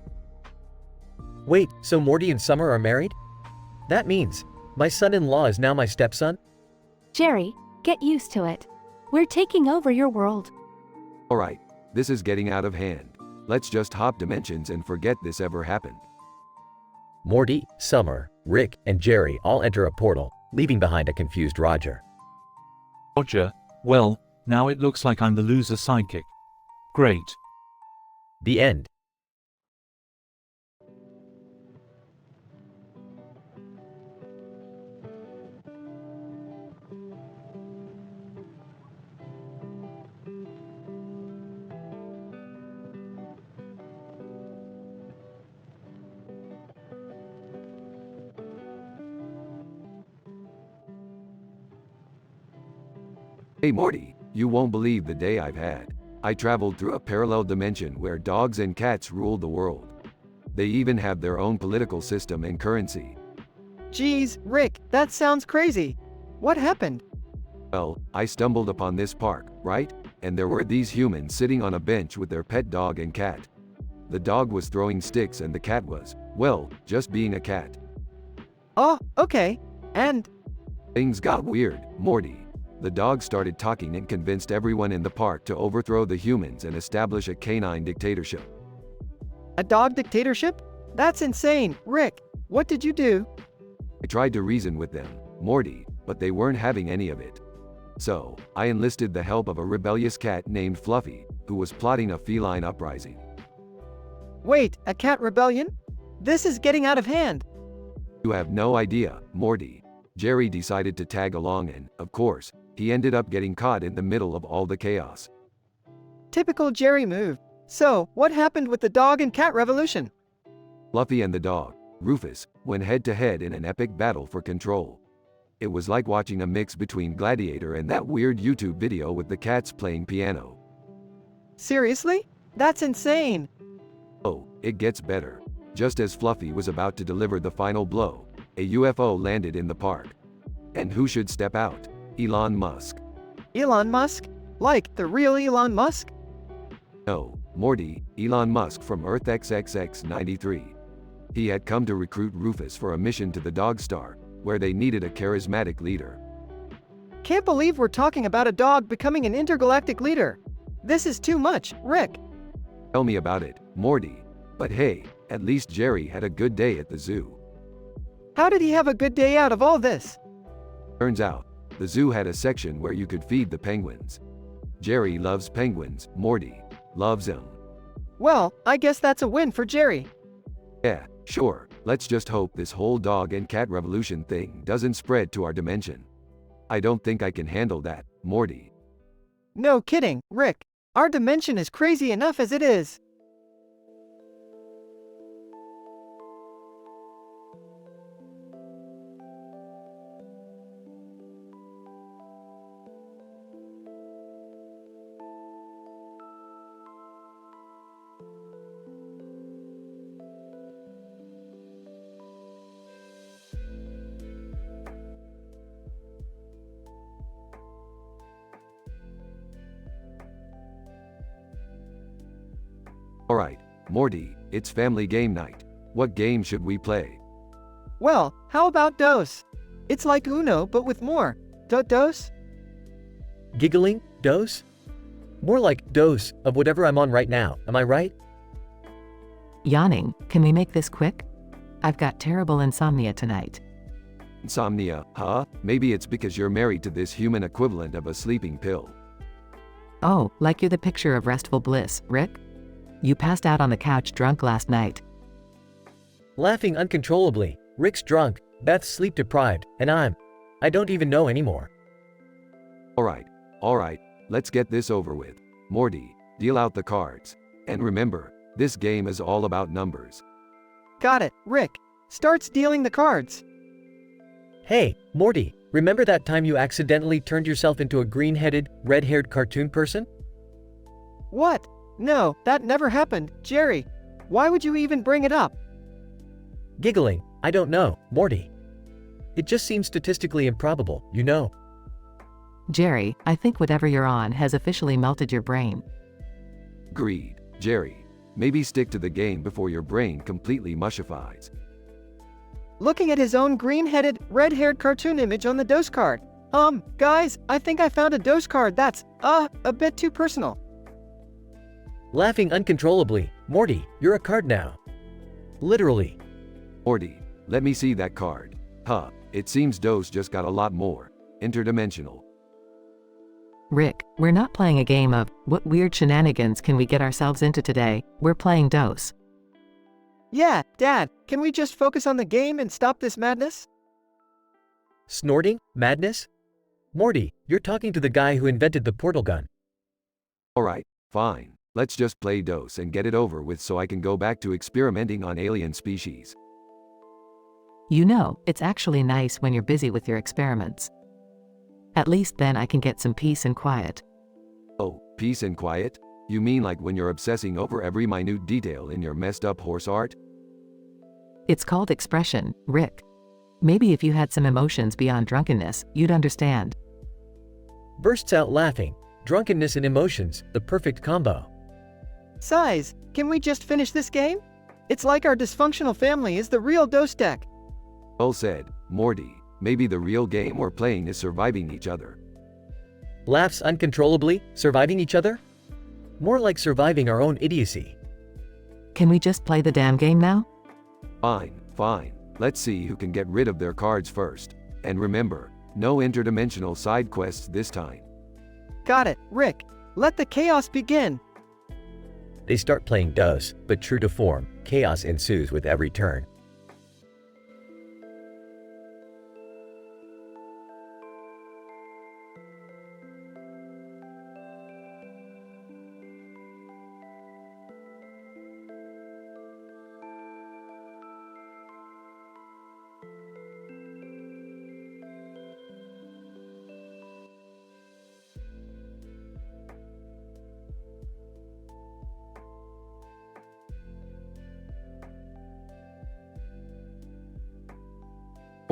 Wait, so Morty and Summer are married? That means my son-in-law is now my stepson? Jerry, get used to it. We're taking over your world. Alright, this is getting out of hand. Let's just hop dimensions and forget this ever happened. Morty, Summer, Rick, and Jerry all enter a portal, leaving behind a confused Roger. Roger, well, now it looks like I'm the loser sidekick. Great. The end. Hey Morty, you won't believe the day I've had. I traveled through a parallel dimension where dogs and cats ruled the world. They even have their own political system and currency. Geez, Rick, that sounds crazy. What happened? Well, I stumbled upon this park, right? And there were these humans sitting on a bench with their pet dog and cat. The dog was throwing sticks and the cat was, well, just being a cat. Oh, okay. And? Things got weird, Morty. The dog started talking and convinced everyone in the park to overthrow the humans and establish a canine dictatorship. A dog dictatorship? That's insane, Rick. What did you do? I tried to reason with them, Morty, but they weren't having any of it. So, I enlisted the help of a rebellious cat named Fluffy, who was plotting a feline uprising. Wait, a cat rebellion? This is getting out of hand. You have no idea, Morty. Jerry decided to tag along and, of course, he ended up getting caught in the middle of all the chaos. Typical Jerry move. So, what happened with the dog and cat revolution? Fluffy and the dog, Rufus, went head-to-head in an epic battle for control. It was like watching a mix between Gladiator and that weird YouTube video with the cats playing piano. Seriously? That's insane. Oh, it gets better. Just as Fluffy was about to deliver the final blow, a UFO landed in the park. And who should step out? Elon Musk. Elon Musk? Like the real Elon Musk? No, Morty, Elon Musk from Earth XXX 93. He had come to recruit Rufus for a mission to the Dog Star, where they needed a charismatic leader. Can't believe we're talking about a dog becoming an intergalactic leader. This is too much, Rick. Tell me about it, Morty. But hey, at least Jerry had a good day at the zoo. How did he have a good day out of all this? Turns out, the zoo had a section where you could feed the penguins. Jerry loves penguins, Morty loves them. Well, I guess that's a win for Jerry. Yeah, sure, let's just hope this whole dog and cat revolution thing doesn't spread to our dimension. I don't think I can handle that, Morty. No kidding, Rick. Our dimension is crazy enough as it is. Alright, Morty, it's family game night. What game should we play? Well, how about Dose? It's like Uno, but with more. Dose? Giggling? Dose? More like dose of whatever I'm on right now, am I right? Yawning, can we make this quick? I've got terrible insomnia tonight. Insomnia, huh? Maybe it's because you're married to this human equivalent of a sleeping pill. Oh, like you're the picture of restful bliss, Rick? You passed out on the couch drunk last night. Laughing uncontrollably. Rick's drunk, Beth's sleep deprived, and I don't even know anymore. Alright, let's get this over with. Morty, deal out the cards. And remember, this game is all about numbers. Got it, Rick. Starts dealing the cards. Hey, Morty, remember that time you accidentally turned yourself into a green-headed, red-haired cartoon person? What? No, that never happened, Jerry. Why would you even bring it up? Giggling, I don't know, Morty. It just seems statistically improbable, you know. Jerry, I think whatever you're on has officially melted your brain. Agreed, Jerry. Maybe stick to the game before your brain completely mushifies. Looking at his own green-headed, red-haired cartoon image on the Dose card. Guys, I think I found a Dose card that's, a bit too personal. Laughing uncontrollably. Morty, you're a card now. Literally. Morty, let me see that card. Huh, it seems Dose just got a lot more interdimensional. Rick, we're not playing a game of, what weird shenanigans can we get ourselves into today? We're playing Dose. Yeah, Dad, can we just focus on the game and stop this madness? Snorting? Madness? Morty, you're talking to the guy who invented the portal gun. Alright, fine. Let's just play Dose and get it over with so I can go back to experimenting on alien species. You know, it's actually nice when you're busy with your experiments. At least then I can get some peace and quiet. Oh, peace and quiet? You mean like when you're obsessing over every minute detail in your messed up horse art? It's called expression, Rick. Maybe if you had some emotions beyond drunkenness, you'd understand. Bursts out laughing. Drunkenness and emotions, the perfect combo. Size, can we just finish this game? It's like our dysfunctional family is the real Dose deck. Well said, Morty. Maybe the real game we're playing is surviving each other. Laughs uncontrollably, surviving each other? More like surviving our own idiocy. Can we just play the damn game now? Fine. Let's see who can get rid of their cards first. And remember, no interdimensional side quests this time. Got it, Rick. Let the chaos begin. They start playing Dose, but true to form, chaos ensues with every turn.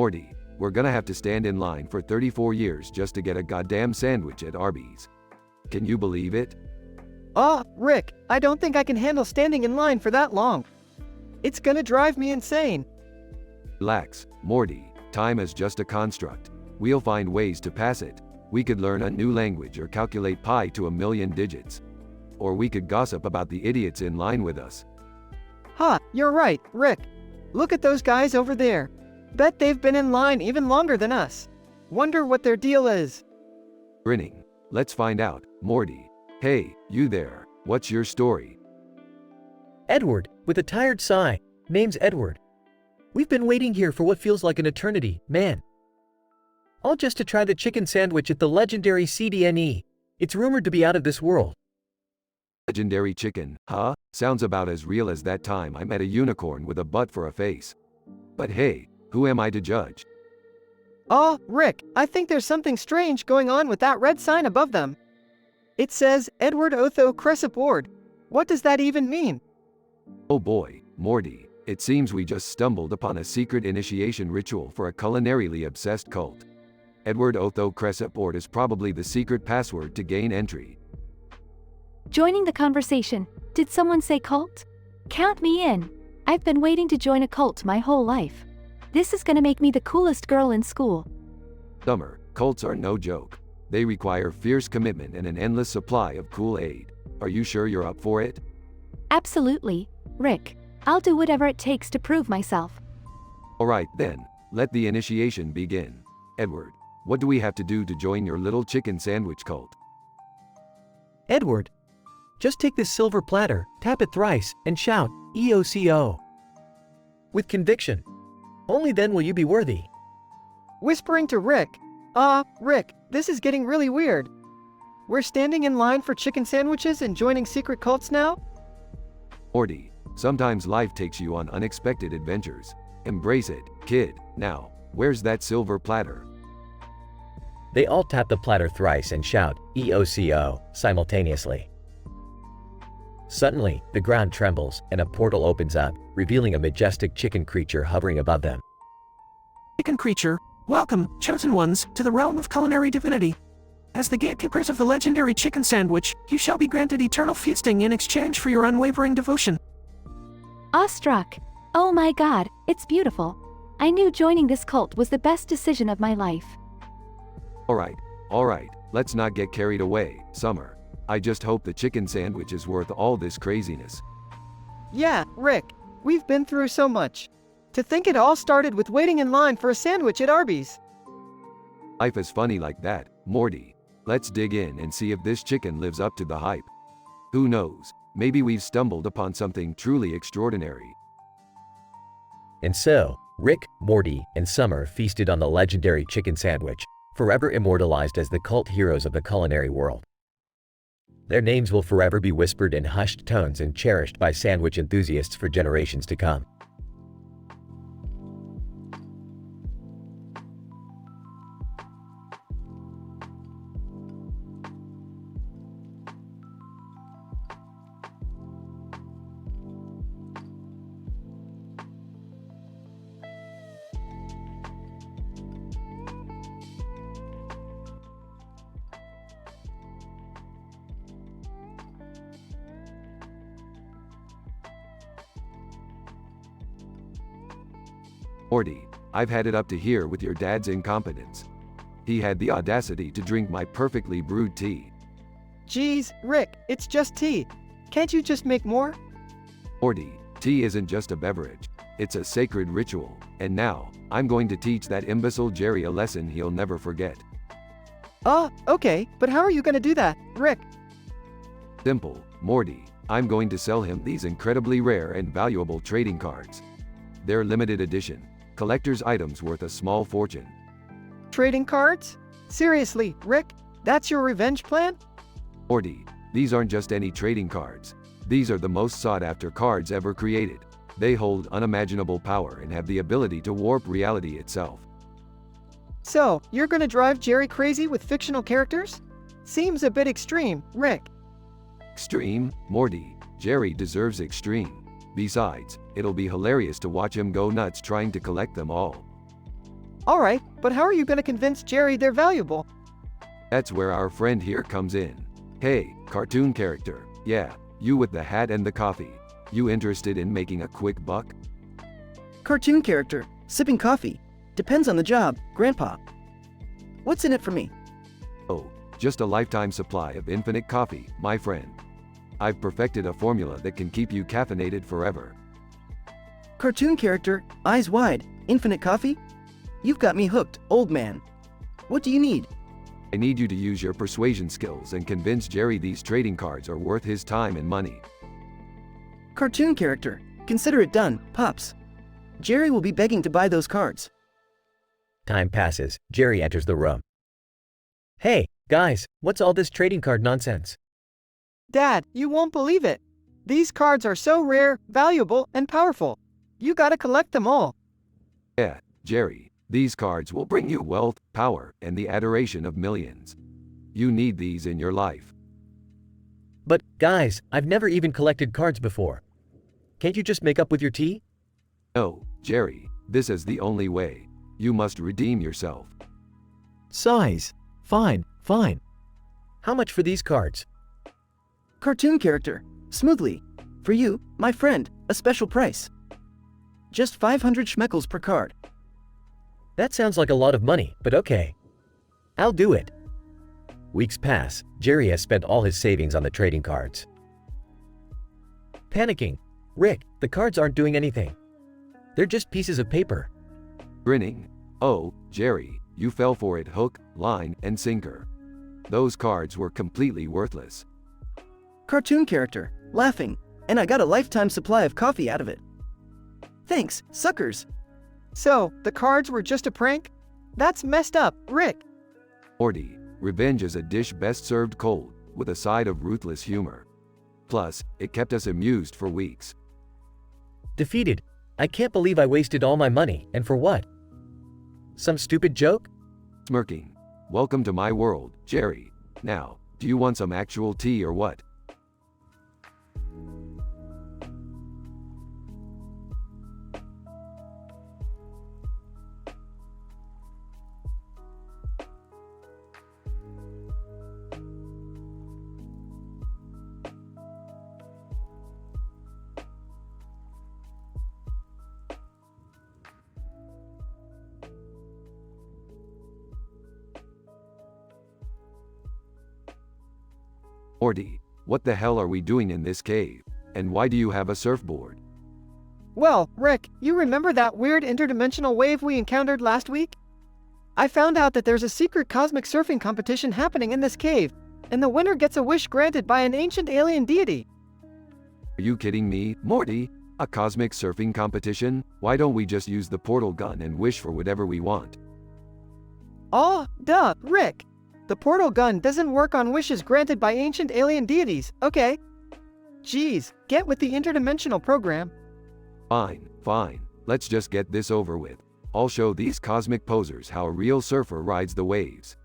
Morty, we're gonna have to stand in line for 34 years just to get a goddamn sandwich at Arby's. Can you believe it? Rick, I don't think I can handle standing in line for that long. It's gonna drive me insane. Relax, Morty, time is just a construct. We'll find ways to pass it. We could learn a new language or calculate pi to 1,000,000 digits. Or we could gossip about the idiots in line with us. You're right, Rick. Look at those guys over there. Bet they've been in line even longer than us. Wonder what their deal is. Grinning. Let's find out, Morty. Hey, you there, what's your story? Edward, with a tired sigh. Name's Edward. We've been waiting here for what feels like an eternity, man. All just to try the chicken sandwich at the legendary CDNE. It's rumored to be out of this world. Legendary chicken, huh? Sounds about as real as that time I met a unicorn with a butt for a face. But hey, who am I to judge? Rick, I think there's something strange going on with that red sign above them. It says Edward Otho Crescent Board. What does that even mean? Oh boy, Morty, it seems we just stumbled upon a secret initiation ritual for a culinarily obsessed cult. Edward Otho Crescent Board is probably the secret password to gain entry. Joining the conversation. Did someone say cult? Count me in. I've been waiting to join a cult my whole life. This is gonna make me the coolest girl in school. Summer, cults are no joke. They require fierce commitment and an endless supply of Kool-Aid. Are you sure you're up for it? Absolutely, Rick. I'll do whatever it takes to prove myself. Alright then, let the initiation begin. Edward, what do we have to do to join your little chicken sandwich cult? Edward, just take this silver platter, tap it thrice, and shout, EOCO. With conviction. Only then will you be worthy. Whispering to Rick. Rick, this is getting really weird. We're standing in line for chicken sandwiches and joining secret cults now? Morty, sometimes life takes you on unexpected adventures. Embrace it, kid. Now, where's that silver platter? They all tap the platter thrice and shout, EOCO, simultaneously. Suddenly, the ground trembles and a portal opens up, revealing a majestic chicken creature hovering above them. Chicken creature, welcome, chosen ones, to the realm of culinary divinity. As the gatekeepers of the legendary chicken sandwich, you shall be granted eternal feasting in exchange for your unwavering devotion. Awestruck. Oh my god, it's beautiful. I knew joining this cult was the best decision of my life. Alright, let's not get carried away, Summer. I just hope the chicken sandwich is worth all this craziness. Yeah, Rick, we've been through so much. To think it all started with waiting in line for a sandwich at Arby's. Life is funny like that, Morty. Let's dig in and see if this chicken lives up to the hype. Who knows, maybe we've stumbled upon something truly extraordinary. And so, Rick, Morty, and Summer feasted on the legendary chicken sandwich, forever immortalized as the cult heroes of the culinary world. Their names will forever be whispered in hushed tones and cherished by sandwich enthusiasts for generations to come. Morty, I've had it up to here with your dad's incompetence. He had the audacity to drink my perfectly brewed tea. Geez, Rick, it's just tea. Can't you just make more? Morty, tea isn't just a beverage. It's a sacred ritual, and now, I'm going to teach that imbecile Jerry a lesson he'll never forget. Okay, but how are you gonna do that, Rick? Simple, Morty. I'm going to sell him these incredibly rare and valuable trading cards. They're limited edition, collector's items worth a small fortune. Trading cards? Seriously, Rick? That's your revenge plan? Morty, these aren't just any trading cards. These are the most sought-after cards ever created. They hold unimaginable power and have the ability to warp reality itself. So, you're gonna drive Jerry crazy with fictional characters? Seems a bit extreme, Rick. Extreme? Morty, Jerry deserves extreme. Besides, it'll be hilarious to watch him go nuts trying to collect them all. Alright, but how are you gonna convince Jerry they're valuable? That's where our friend here comes in. Hey, cartoon character. Yeah, you with the hat and the coffee. You interested in making a quick buck? Cartoon character, sipping coffee. Depends on the job, Grandpa. What's in it for me? Oh, just a lifetime supply of infinite coffee, my friend. I've perfected a formula that can keep you caffeinated forever. Cartoon character, eyes wide, infinite coffee? You've got me hooked, old man. What do you need? I need you to use your persuasion skills and convince Jerry these trading cards are worth his time and money. Cartoon character, consider it done, Pops. Jerry will be begging to buy those cards. Time passes. Jerry enters the room. Hey, guys, what's all this trading card nonsense? Dad, you won't believe it. These cards are so rare, valuable, and powerful. You gotta collect them all. Yeah, Jerry, these cards will bring you wealth, power, and the adoration of millions. You need these in your life. But, guys, I've never even collected cards before. Can't you just make up with your tea? No, Jerry, this is the only way. You must redeem yourself. Size. Fine, fine. How much for these cards? Cartoon character, smoothly. For you, my friend, a special price. Just 500 schmeckles per card. That sounds like a lot of money, but okay. I'll do it. Weeks pass. Jerry has spent all his savings on the trading cards. Panicking. Rick, the cards aren't doing anything. They're just pieces of paper. Grinning. Oh, Jerry, you fell for it hook, line, and sinker. Those cards were completely worthless. Cartoon character, laughing, and I got a lifetime supply of coffee out of it. Thanks, suckers. So, the cards were just a prank? That's messed up, Rick. Morty, revenge is a dish best served cold, with a side of ruthless humor. Plus, it kept us amused for weeks. Defeated. I can't believe I wasted all my money, and for what? Some stupid joke? Smirking. Welcome to my world, Jerry. Now, do you want some actual tea or what? Morty, what the hell are we doing in this cave? And why do you have a surfboard? Well, Rick, you remember that weird interdimensional wave we encountered last week? I found out that there's a secret cosmic surfing competition happening in this cave, and the winner gets a wish granted by an ancient alien deity. Are you kidding me, Morty? A cosmic surfing competition? Why don't we just use the portal gun and wish for whatever we want? Oh, duh, Rick. The portal gun doesn't work on wishes granted by ancient alien deities, okay? Jeez, get with the interdimensional program. Fine, fine. Let's just get this over with. I'll show these cosmic posers how a real surfer rides the waves.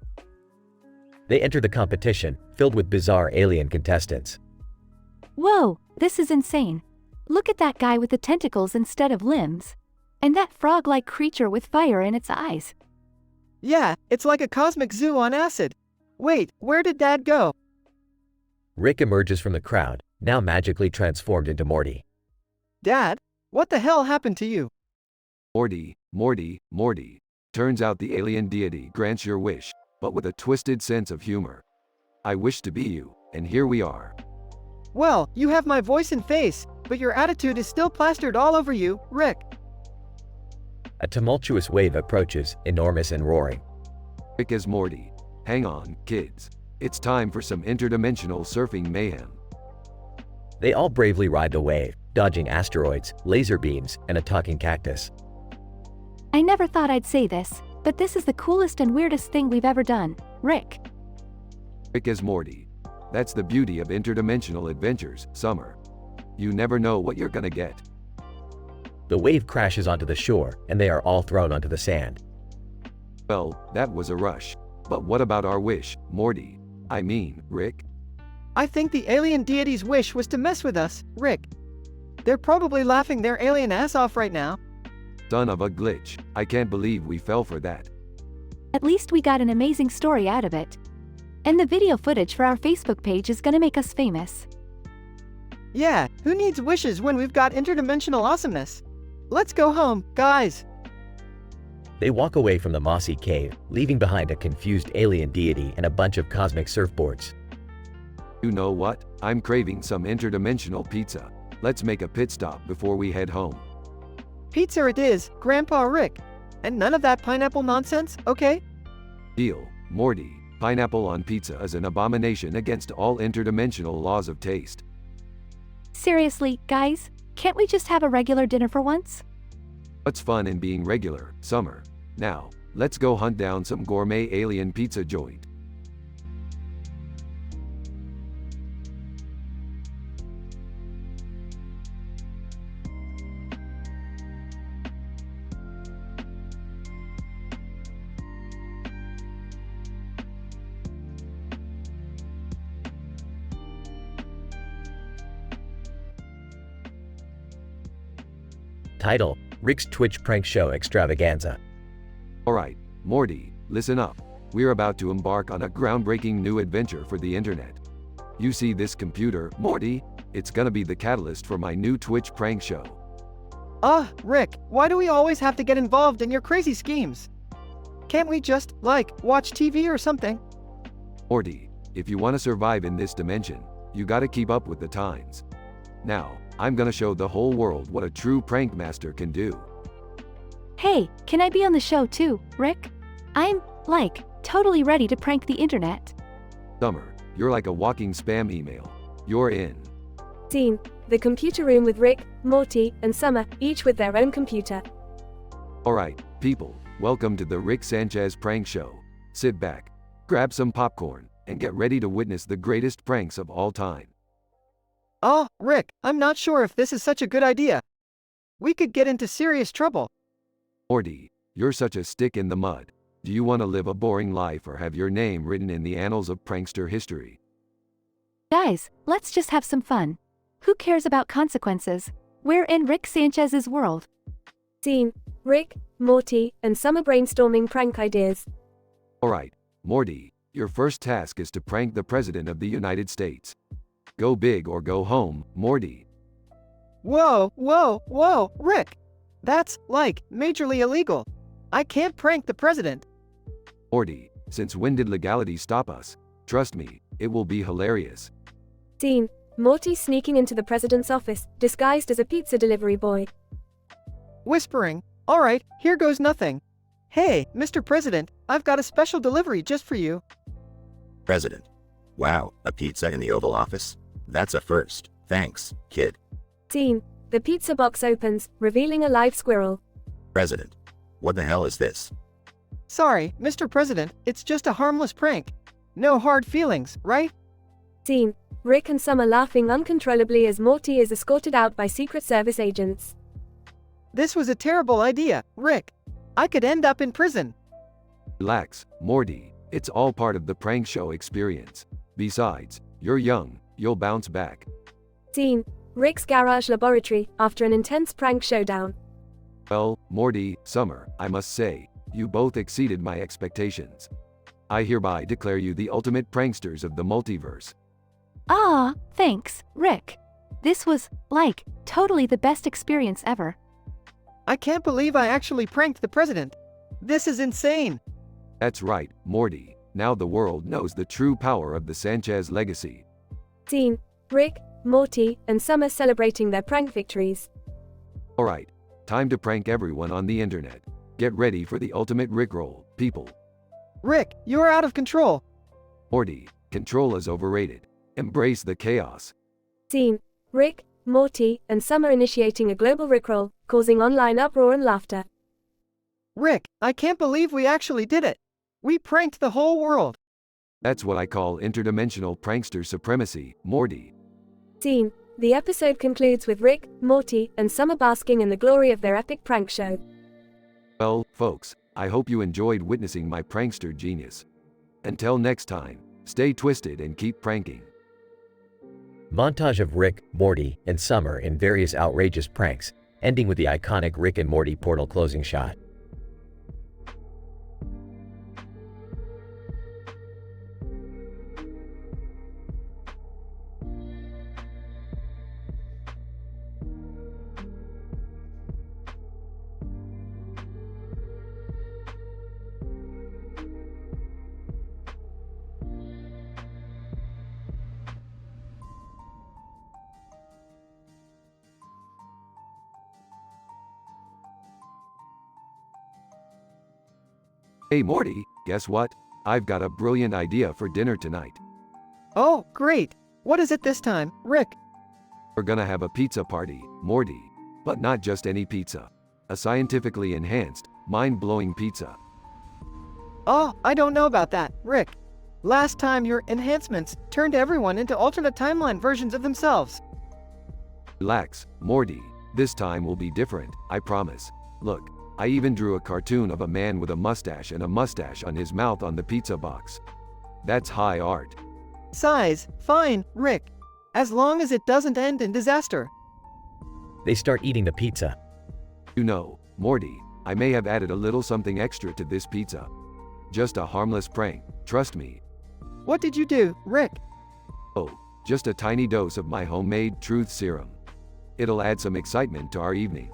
They enter the competition, filled with bizarre alien contestants. Whoa, this is insane. Look at that guy with the tentacles instead of limbs. And that frog-like creature with fire in its eyes. Yeah, it's like a cosmic zoo on acid. Wait, where did Dad go? Rick emerges from the crowd, now magically transformed into Morty. Dad, what the hell happened to you? Morty. Turns out the alien deity grants your wish, but with a twisted sense of humor. I wish to be you, and here we are. Well, you have my voice and face, but your attitude is still plastered all over you, Rick. A tumultuous wave approaches, enormous and roaring. Rick as Morty. Hang on, kids. It's time for some interdimensional surfing mayhem. They all bravely ride the wave, dodging asteroids, laser beams, and a talking cactus. I never thought I'd say this, but this is the coolest and weirdest thing we've ever done, Rick. Rick as Morty. That's the beauty of interdimensional adventures, Summer. You never know what you're gonna get. The wave crashes onto the shore, and they are all thrown onto the sand. Well, that was a rush. But what about our wish, Morty? I mean, Rick? I think the alien deity's wish was to mess with us, Rick. They're probably laughing their alien ass off right now. Son of a glitch, I can't believe we fell for that. At least we got an amazing story out of it. And the video footage for our Facebook page is gonna make us famous. Yeah, who needs wishes when we've got interdimensional awesomeness? Let's go home, guys. They walk away from the mossy cave, leaving behind a confused alien deity and a bunch of cosmic surfboards. You know what? I'm craving some interdimensional pizza. Let's make a pit stop before we head home. Pizza it is, Grandpa Rick. And none of that pineapple nonsense, okay? Deal, Morty. Pineapple on pizza is an abomination against all interdimensional laws of taste. Seriously, guys, can't we just have a regular dinner for once? What's fun in being regular, Summer? Now, let's go hunt down some gourmet alien pizza joint. Title: Rick's Twitch Prank Show Extravaganza. Alright, Morty, listen up. We're about to embark on a groundbreaking new adventure for the internet. You see this computer, Morty? It's gonna be the catalyst for my new Twitch prank show. Rick, why do we always have to get involved in your crazy schemes? Can't we just, watch TV or something? Morty, if you want to survive in this dimension, you gotta keep up with the times. Now, I'm gonna show the whole world what a true prank master can do. Hey, can I be on the show too, Rick? I'm, totally ready to prank the internet. Summer, you're like a walking spam email. You're in. Scene: the computer room with Rick, Morty, and Summer, each with their own computer. Alright, people, welcome to the Rick Sanchez prank show. Sit back, grab some popcorn, and get ready to witness the greatest pranks of all time. Rick, I'm not sure if this is such a good idea. We could get into serious trouble. Morty, you're such a stick in the mud. Do you want to live a boring life or have your name written in the annals of prankster history? Guys, let's just have some fun. Who cares about consequences? We're in Rick Sanchez's world. Scene: Rick, Morty, and Summer brainstorming prank ideas. Alright, Morty, your first task is to prank the President of the United States. Go big or go home, Morty. Whoa, Rick! That's, majorly illegal. I can't prank the president. Morty, since when did legality stop us? Trust me, it will be hilarious. Scene: Morty sneaking into the president's office, disguised as a pizza delivery boy. Whispering, alright, here goes nothing. Hey, Mr. President, I've got a special delivery just for you. President. Wow, a pizza in the Oval Office? That's a first. Thanks, kid. Scene: the pizza box opens, revealing a live squirrel. President. What the hell is this? Sorry, Mr. President, it's just a harmless prank. No hard feelings, right? Scene: Rick and Summer laughing uncontrollably as Morty is escorted out by Secret Service agents. This was a terrible idea, Rick. I could end up in prison. Relax, Morty. It's all part of the prank show experience. Besides, you're young, you'll bounce back. Scene: Rick's garage laboratory, after an intense prank showdown. Well, Morty, Summer, I must say, you both exceeded my expectations. I hereby declare you the ultimate pranksters of the multiverse. Thanks, Rick. This was, totally the best experience ever. I can't believe I actually pranked the president. This is insane. That's right, Morty. Now the world knows the true power of the Sanchez legacy. Scene: Rick, Morty, and Summer celebrating their prank victories. Alright, time to prank everyone on the internet. Get ready for the ultimate Rickroll, people. Rick, you're out of control. Morty, control is overrated. Embrace the chaos. Scene: Rick, Morty, and Summer initiating a global Rickroll, causing online uproar and laughter. Rick, I can't believe we actually did it. We pranked the whole world. That's what I call interdimensional prankster supremacy, Morty. Scene: the episode concludes with Rick, Morty, and Summer basking in the glory of their epic prank show. Well, folks, I hope you enjoyed witnessing my prankster genius. Until next time, stay twisted and keep pranking. Montage of Rick, Morty, and Summer in various outrageous pranks. ending with the iconic Rick and Morty portal closing shot. Hey Morty, guess what? I've got a brilliant idea for dinner tonight. Oh, great. What is it this time, Rick? We're gonna have a pizza party, Morty. But not just any pizza. A scientifically enhanced, mind-blowing pizza. Oh, I don't know about that, Rick. Last time your enhancements turned everyone into alternate timeline versions of themselves. Relax, Morty. This time will be different, I promise. Look, I even drew a cartoon of a man with a mustache and a mustache on his mouth on the pizza box. That's high art. Size, fine, Rick. As long as it doesn't end in disaster. They start eating the pizza. You know, Morty, I may have added a little something extra to this pizza. Just a harmless prank, trust me. What did you do, Rick? Oh, just a tiny dose of my homemade truth serum. It'll add some excitement to our evening.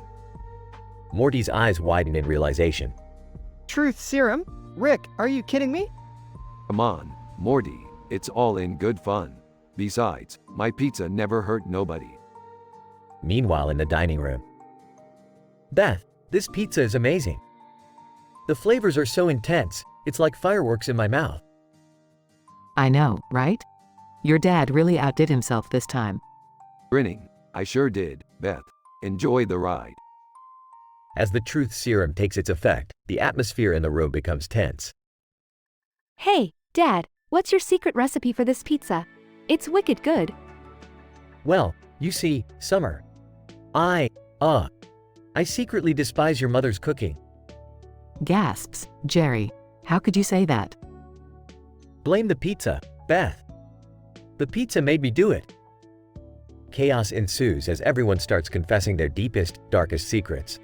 Morty's eyes widen in realization. Truth serum? Rick, are you kidding me? Come on, Morty, it's all in good fun. Besides, my pizza never hurt nobody. Meanwhile, in the dining room. Beth, this pizza is amazing. The flavors are so intense, it's like fireworks in my mouth. I know, right? Your dad really outdid himself this time. Grinning, I sure did, Beth. Enjoy the ride. As the truth serum takes its effect, the atmosphere in the room becomes tense. Hey, Dad, what's your secret recipe for this pizza? It's wicked good. Well, you see, Summer. I secretly despise your mother's cooking. Gasps, Jerry. How could you say that? Blame the pizza, Beth. The pizza made me do it. Chaos ensues as everyone starts confessing their deepest, darkest secrets.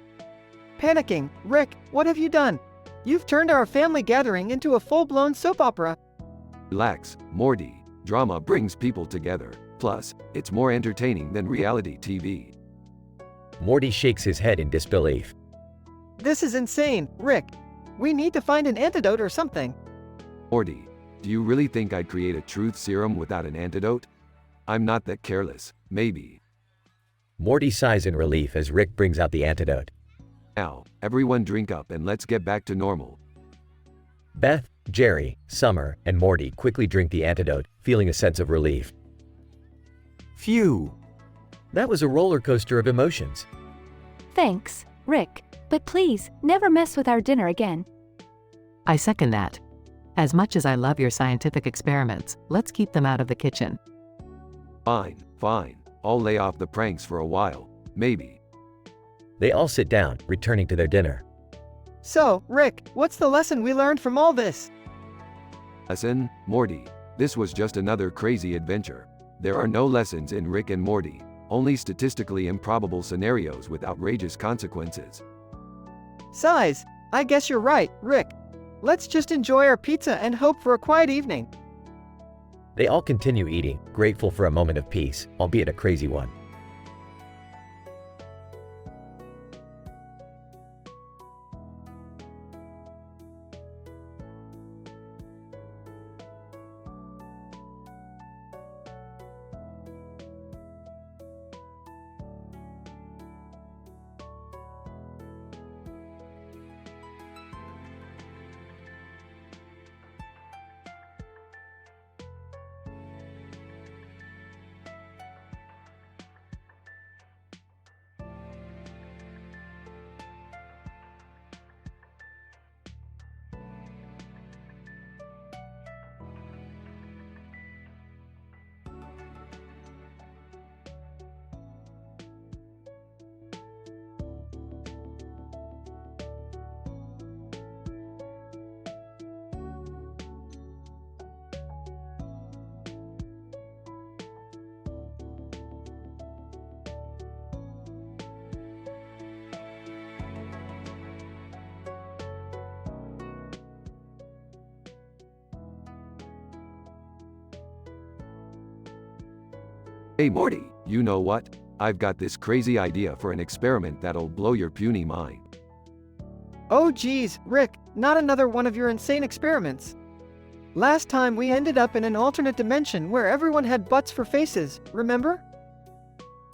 Panicking, Rick, what have you done? You've turned our family gathering into a full-blown soap opera. Relax, Morty. Drama brings people together. Plus, it's more entertaining than reality TV. Morty shakes his head in disbelief. This is insane, Rick. We need to find an antidote or something. Morty, do you really think I'd create a truth serum without an antidote? I'm not that careless, maybe. Morty sighs in relief as Rick brings out the antidote. Now, everyone drink up and let's get back to normal. Beth, Jerry, Summer, and Morty quickly drink the antidote, feeling a sense of relief. Phew. That was a roller coaster of emotions. Thanks, Rick, but please, never mess with our dinner again. I second that. As much as I love your scientific experiments, let's keep them out of the kitchen. Fine, fine. I'll lay off the pranks for a while, maybe. They all sit down, returning to their dinner. So, Rick, what's the lesson we learned from all this? Lesson, Morty. This was just another crazy adventure. There are no lessons in Rick and Morty, only statistically improbable scenarios with outrageous consequences. Size, I guess you're right, Rick. Let's just enjoy our pizza and hope for a quiet evening. They all continue eating, grateful for a moment of peace, albeit a crazy one. Hey Morty, you know what? I've got this crazy idea for an experiment that'll blow your puny mind. Oh geez, Rick, not another one of your insane experiments. Last time we ended up in an alternate dimension where everyone had butts for faces, remember?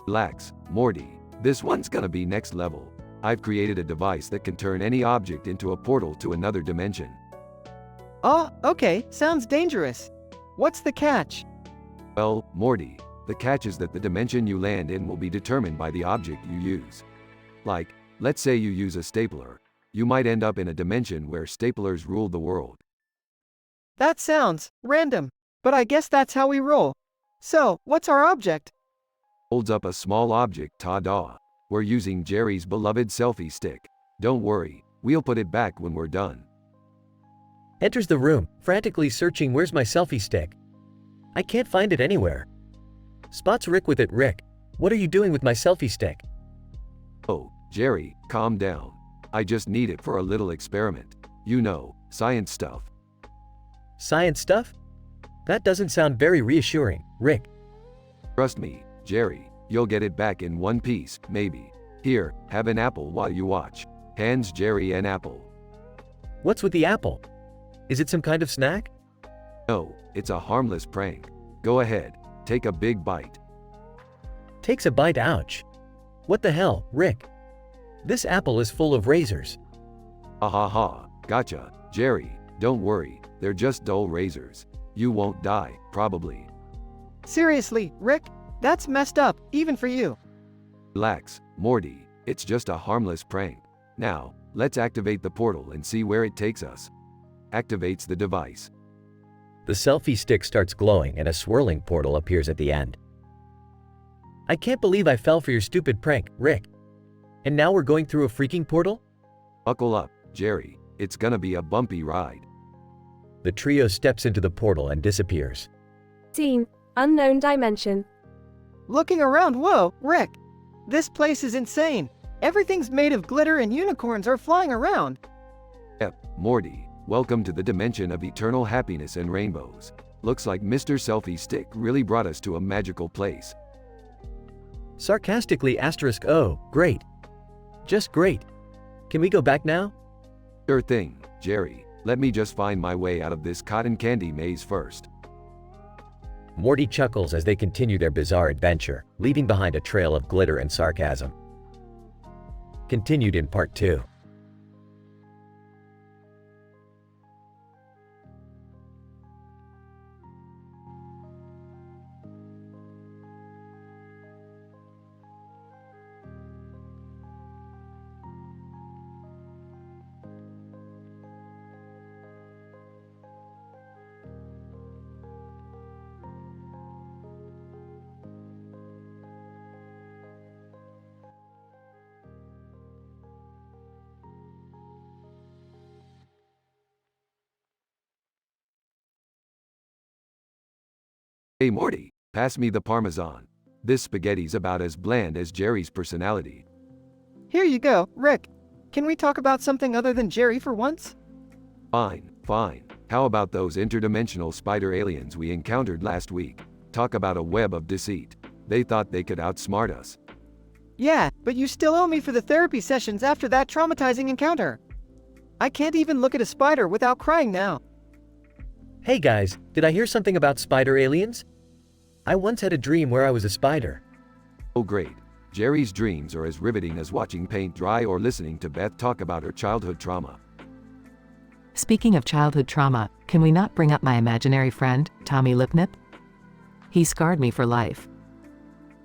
Relax, Morty. This one's gonna be next level. I've created a device that can turn any object into a portal to another dimension. Oh, okay, sounds dangerous. What's the catch? Well, Morty, the catch is that the dimension you land in will be determined by the object you use. Like, let's say you use a stapler. You might end up in a dimension where staplers rule the world. That sounds random, but I guess that's how we roll. So, what's our object? Holds up a small object, ta-da. We're using Jerry's beloved selfie stick. Don't worry, we'll put it back when we're done. Enters the room, frantically searching where's my selfie stick. I can't find it anywhere. Spots Rick with it. Rick, what are you doing with my selfie stick? Oh, Jerry, calm down. I just need it for a little experiment. You know, science stuff. Science stuff? That doesn't sound very reassuring, Rick. Trust me, Jerry, you'll get it back in one piece, maybe. Here, have an apple while you watch. Hands Jerry an apple. What's with the apple? Is it some kind of snack? No, it's a harmless prank. Go ahead, take a big bite. Takes a bite, ouch. What the hell, Rick? This apple is full of razors. Ha ha ha, gotcha, Jerry, don't worry, they're just dull razors. You won't die, probably. Seriously, Rick? That's messed up, even for you. Relax, Morty, it's just a harmless prank. Now, let's activate the portal and see where it takes us. Activates the device. The selfie stick starts glowing and a swirling portal appears at the end. I can't believe I fell for your stupid prank, Rick. And now we're going through a freaking portal? Buckle up, Jerry, it's gonna be a bumpy ride. The trio steps into the portal and disappears. Scene, unknown dimension. Looking around, whoa, Rick. This place is insane. Everything's made of glitter and unicorns are flying around. Yep, Morty, welcome to the dimension of eternal happiness and rainbows. Looks like Mr. Selfie Stick really brought us to a magical place. Sarcastically asterisk, oh, great. Just great. Can we go back now? Sure thing, Jerry. Let me just find my way out of this cotton candy maze first. Morty chuckles as they continue their bizarre adventure, leaving behind a trail of glitter and sarcasm. Continued in Part 2. Hey Morty, pass me the Parmesan. This spaghetti's about as bland as Jerry's personality. Here you go, Rick. Can we talk about something other than Jerry for once? Fine, fine. How about those interdimensional spider aliens we encountered last week? Talk about a web of deceit. They thought they could outsmart us. Yeah, but you still owe me for the therapy sessions after that traumatizing encounter. I can't even look at a spider without crying now. Hey guys, did I hear something about spider aliens? I once had a dream where I was a spider. Oh great. Jerry's dreams are as riveting as watching paint dry or listening to Beth talk about her childhood trauma. Speaking of childhood trauma, can we not bring up my imaginary friend, Tommy Lipnip? He scarred me for life.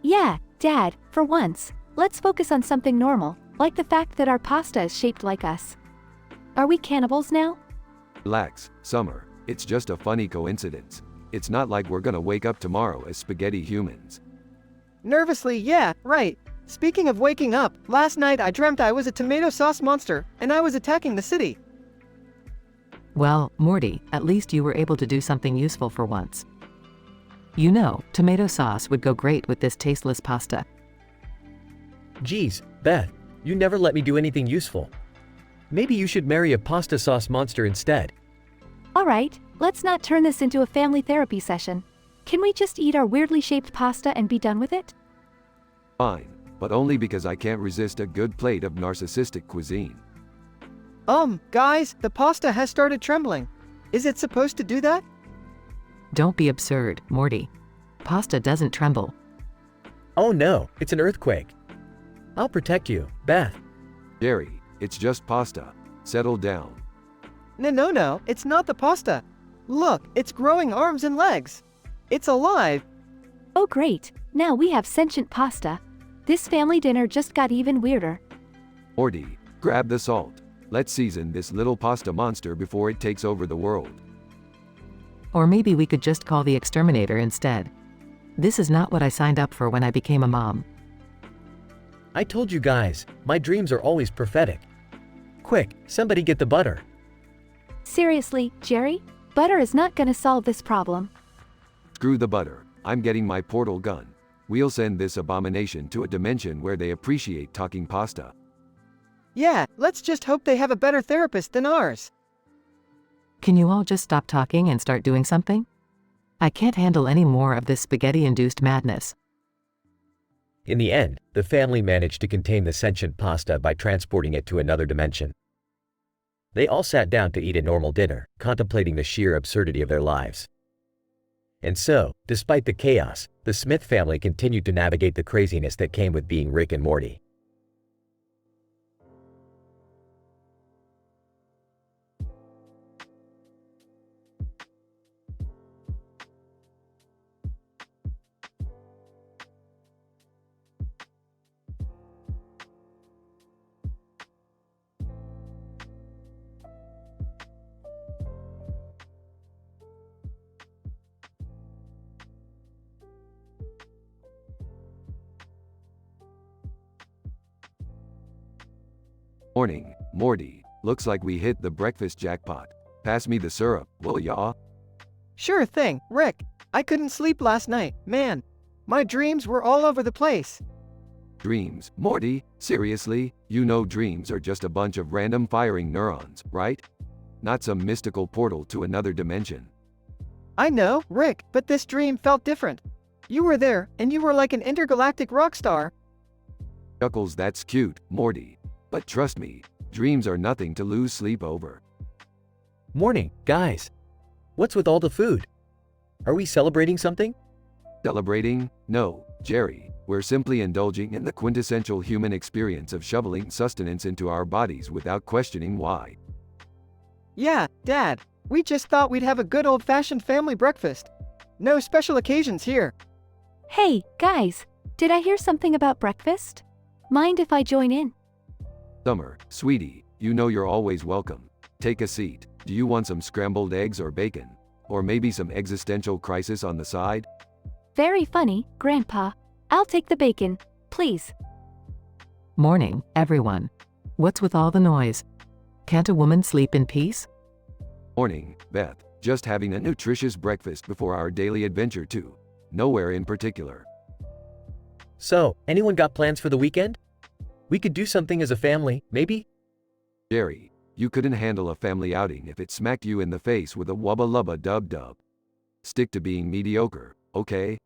Yeah, Dad, for once, let's focus on something normal, like the fact that our pasta is shaped like us. Are we cannibals now? Relax, Summer. It's just a funny coincidence. It's not like we're gonna wake up tomorrow as spaghetti humans. Nervously, yeah, right. Speaking of waking up, last night I dreamt I was a tomato sauce monster, and I was attacking the city. Well, Morty, at least you were able to do something useful for once. You know, tomato sauce would go great with this tasteless pasta. Geez, Beth, you never let me do anything useful. Maybe you should marry a pasta sauce monster instead. Alright, let's not turn this into a family therapy session. Can we just eat our weirdly shaped pasta and be done with it? Fine, but only because I can't resist a good plate of narcissistic cuisine. Guys, the pasta has started trembling. Is it supposed to do that? Don't be absurd, Morty. Pasta doesn't tremble. Oh no, it's an earthquake. I'll protect you, Beth. Jerry, it's just pasta. Settle down. No, it's not the pasta. Look, it's growing arms and legs. It's alive. Oh great, now we have sentient pasta. This family dinner just got even weirder. Morty, grab the salt. Let's season this little pasta monster before it takes over the world. Or maybe we could just call the exterminator instead. This is not what I signed up for when I became a mom. I told you guys, my dreams are always prophetic. Quick, somebody get the butter. Seriously, Jerry? Butter is not gonna solve this problem. Screw the butter. I'm getting my portal gun. We'll send this abomination to a dimension where they appreciate talking pasta. Yeah, let's just hope they have a better therapist than ours. Can you all just stop talking and start doing something? I can't handle any more of this spaghetti-induced madness. In the end, the family managed to contain the sentient pasta by transporting it to another dimension. They all sat down to eat a normal dinner, contemplating the sheer absurdity of their lives. And so, despite the chaos, the Smith family continued to navigate the craziness that came with being Rick and Morty. Morning, Morty. Looks like we hit the breakfast jackpot. Pass me the syrup, will ya? Sure thing, Rick. I couldn't sleep last night, man. My dreams were all over the place. Dreams, Morty? Seriously? You know dreams are just a bunch of random firing neurons, right? Not some mystical portal to another dimension. I know, Rick, but this dream felt different. You were there, and you were like an intergalactic rock star. Chuckles, that's cute, Morty. But trust me, dreams are nothing to lose sleep over. Morning, guys. What's with all the food? Are we celebrating something? Celebrating? No, Jerry. We're simply indulging in the quintessential human experience of shoveling sustenance into our bodies without questioning why. Yeah, Dad. We just thought we'd have a good old-fashioned family breakfast. No special occasions here. Hey, guys. Did I hear something about breakfast? Mind if I join in? Summer, sweetie, you know you're always welcome. Take a seat. Do you want some scrambled eggs or bacon? Or maybe some existential crisis on the side? Very funny, Grandpa. I'll take the bacon, please. Morning, everyone. What's with all the noise? Can't a woman sleep in peace? Morning, Beth. Just having a nutritious breakfast before our daily adventure too. Nowhere in particular. So, anyone got plans for the weekend? We could do something as a family, maybe? Jerry, you couldn't handle a family outing if it smacked you in the face with a wubba lubba dub dub. Stick to being mediocre, okay?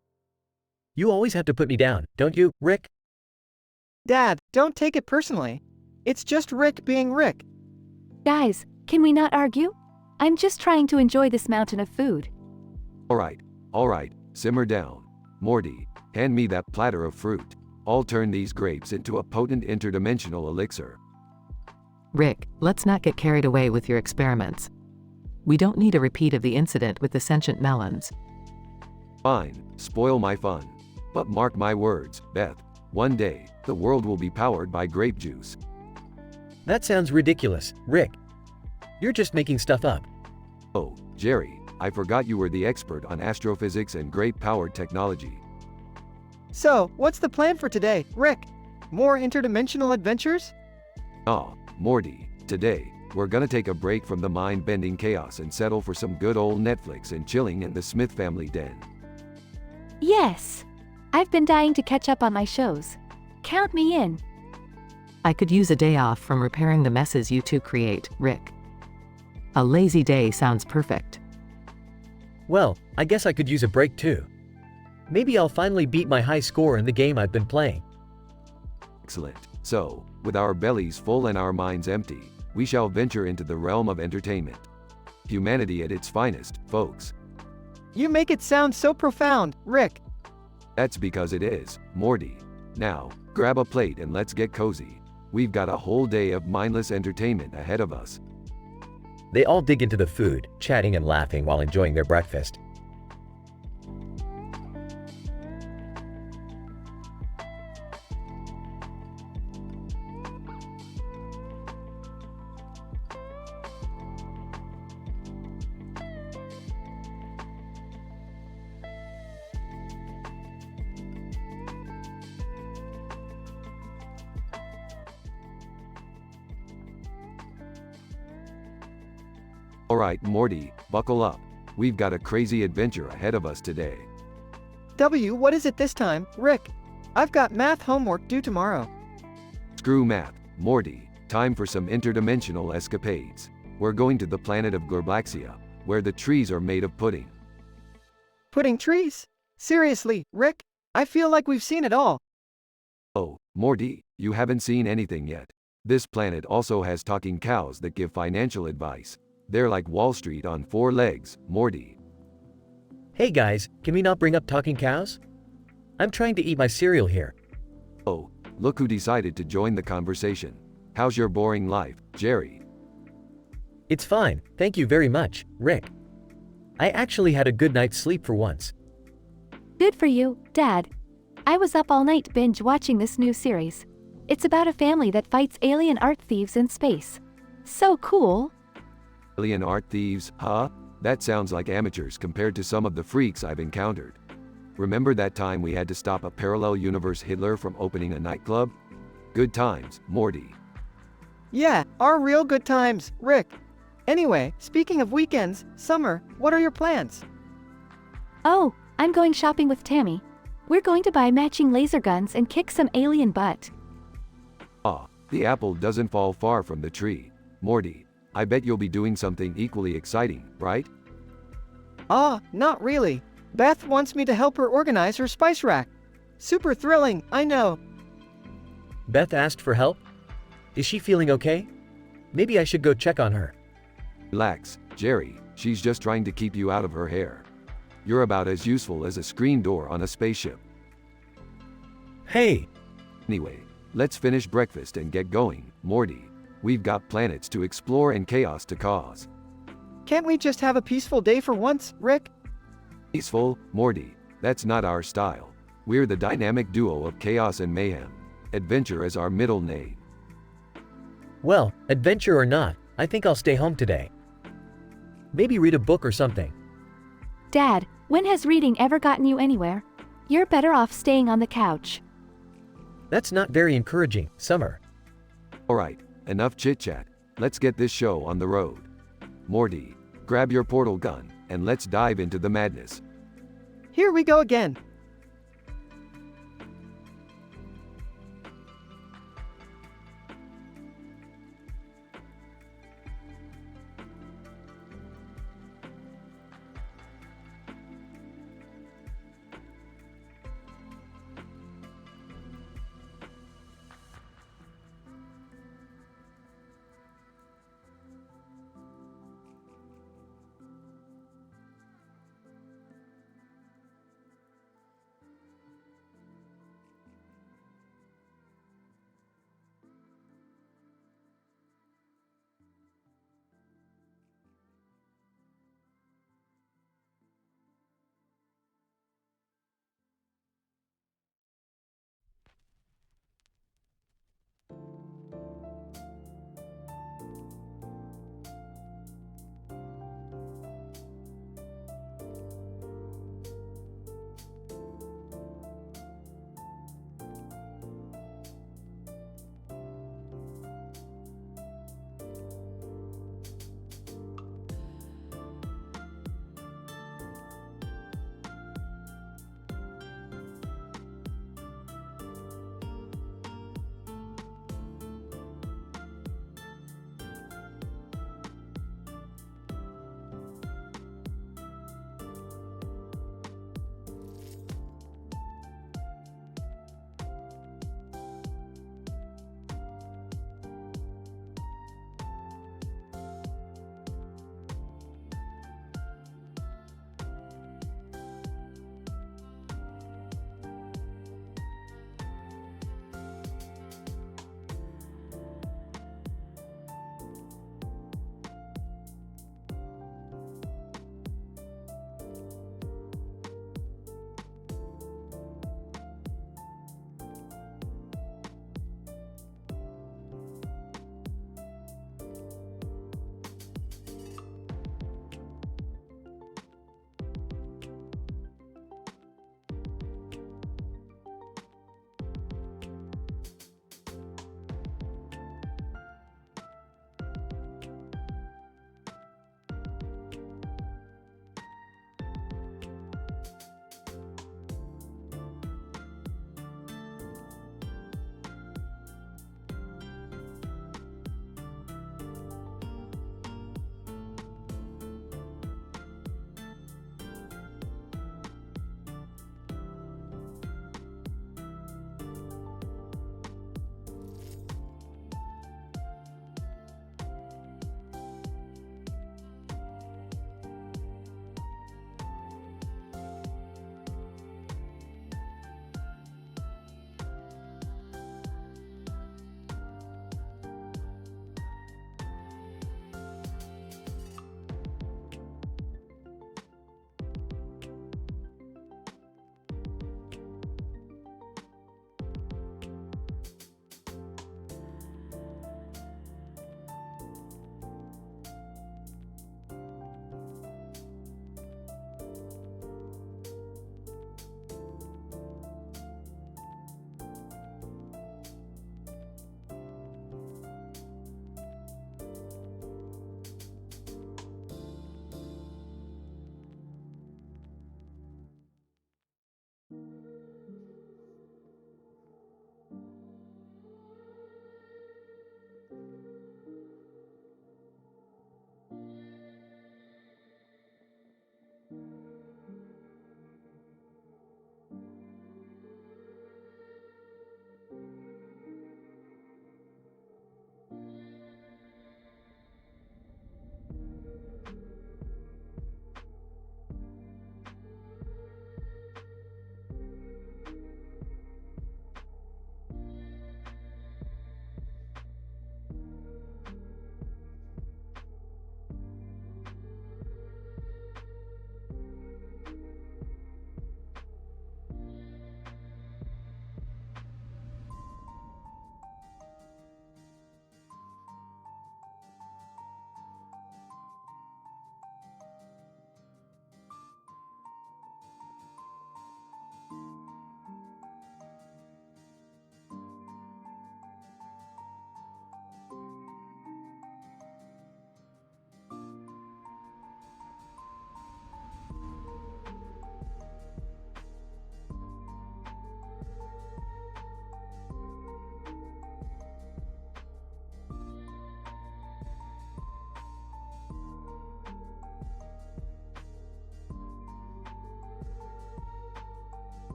You always have to put me down, don't you, Rick? Dad, don't take it personally. It's just Rick being Rick. Guys, can we not argue? I'm just trying to enjoy this mountain of food. Alright, simmer down. Morty, hand me that platter of fruit. I'll turn these grapes into a potent interdimensional elixir. Rick, let's not get carried away with your experiments. We don't need a repeat of the incident with the sentient melons. Fine, spoil my fun. But mark my words, Beth, one day, the world will be powered by grape juice. That sounds ridiculous, Rick. You're just making stuff up. Oh, Jerry, I forgot you were the expert on astrophysics and grape-powered technology. So, what's the plan for today, Rick? More interdimensional adventures? Ah, Morty, today, we're gonna take a break from the mind-bending chaos and settle for some good old Netflix and chilling in the Smith family den. Yes! I've been dying to catch up on my shows. Count me in. I could use a day off from repairing the messes you two create, Rick. A lazy day sounds perfect. Well, I guess I could use a break too. Maybe I'll finally beat my high score in the game I've been playing. Excellent. So, with our bellies full and our minds empty, we shall venture into the realm of entertainment. Humanity at its finest, folks. You make it sound so profound, Rick. That's because it is, Morty. Now, grab a plate and let's get cozy. We've got a whole day of mindless entertainment ahead of us. They all dig into the food, chatting and laughing while enjoying their breakfast. Alright, Morty, buckle up. We've got a crazy adventure ahead of us today. What is it this time, Rick? I've got math homework due tomorrow. Screw math, Morty. Time for some interdimensional escapades. We're going to the planet of Glorblaxia, where the trees are made of pudding. Pudding trees? Seriously, Rick? I feel like we've seen it all. Oh, Morty, you haven't seen anything yet. This planet also has talking cows that give financial advice. They're like Wall Street on 4 legs, Morty. Hey guys, can we not bring up talking cows? I'm trying to eat my cereal here. Oh, look who decided to join the conversation. How's your boring life, Jerry? It's fine, thank you very much, Rick. I actually had a good night's sleep for once. Good for you, Dad. I was up all night binge watching this new series. It's about a family that fights alien art thieves in space. So cool. Alien art thieves, huh? That sounds like amateurs compared to some of the freaks I've encountered. Remember that time we had to stop a parallel universe Hitler from opening a nightclub? Good times, Morty. Yeah, our real good times, Rick. Anyway, speaking of weekends, summer, what are your plans? Oh, I'm going shopping with Tammy. We're going to buy matching laser guns and kick some alien butt. Ah, the apple doesn't fall far from the tree. Morty, I bet you'll be doing something equally exciting, right? Not really. Beth wants me to help her organize her spice rack. Super thrilling, I know. Beth asked for help? Is she feeling okay? Maybe I should go check on her. Relax, Jerry, she's just trying to keep you out of her hair. You're about as useful as a screen door on a spaceship. Hey! Anyway, let's finish breakfast and get going, Morty. We've got planets to explore and chaos to cause. Can't we just have a peaceful day for once, Rick? Peaceful, Morty, that's not our style. We're the dynamic duo of chaos and mayhem. Adventure is our middle name. Well, adventure or not, I think I'll stay home today. Maybe read a book or something. Dad, when has reading ever gotten you anywhere? You're better off staying on the couch. That's not very encouraging, Summer. Alright, enough chit-chat. Let's get this show on the road. Morty, grab your portal gun, and let's dive into the madness. Here we go again.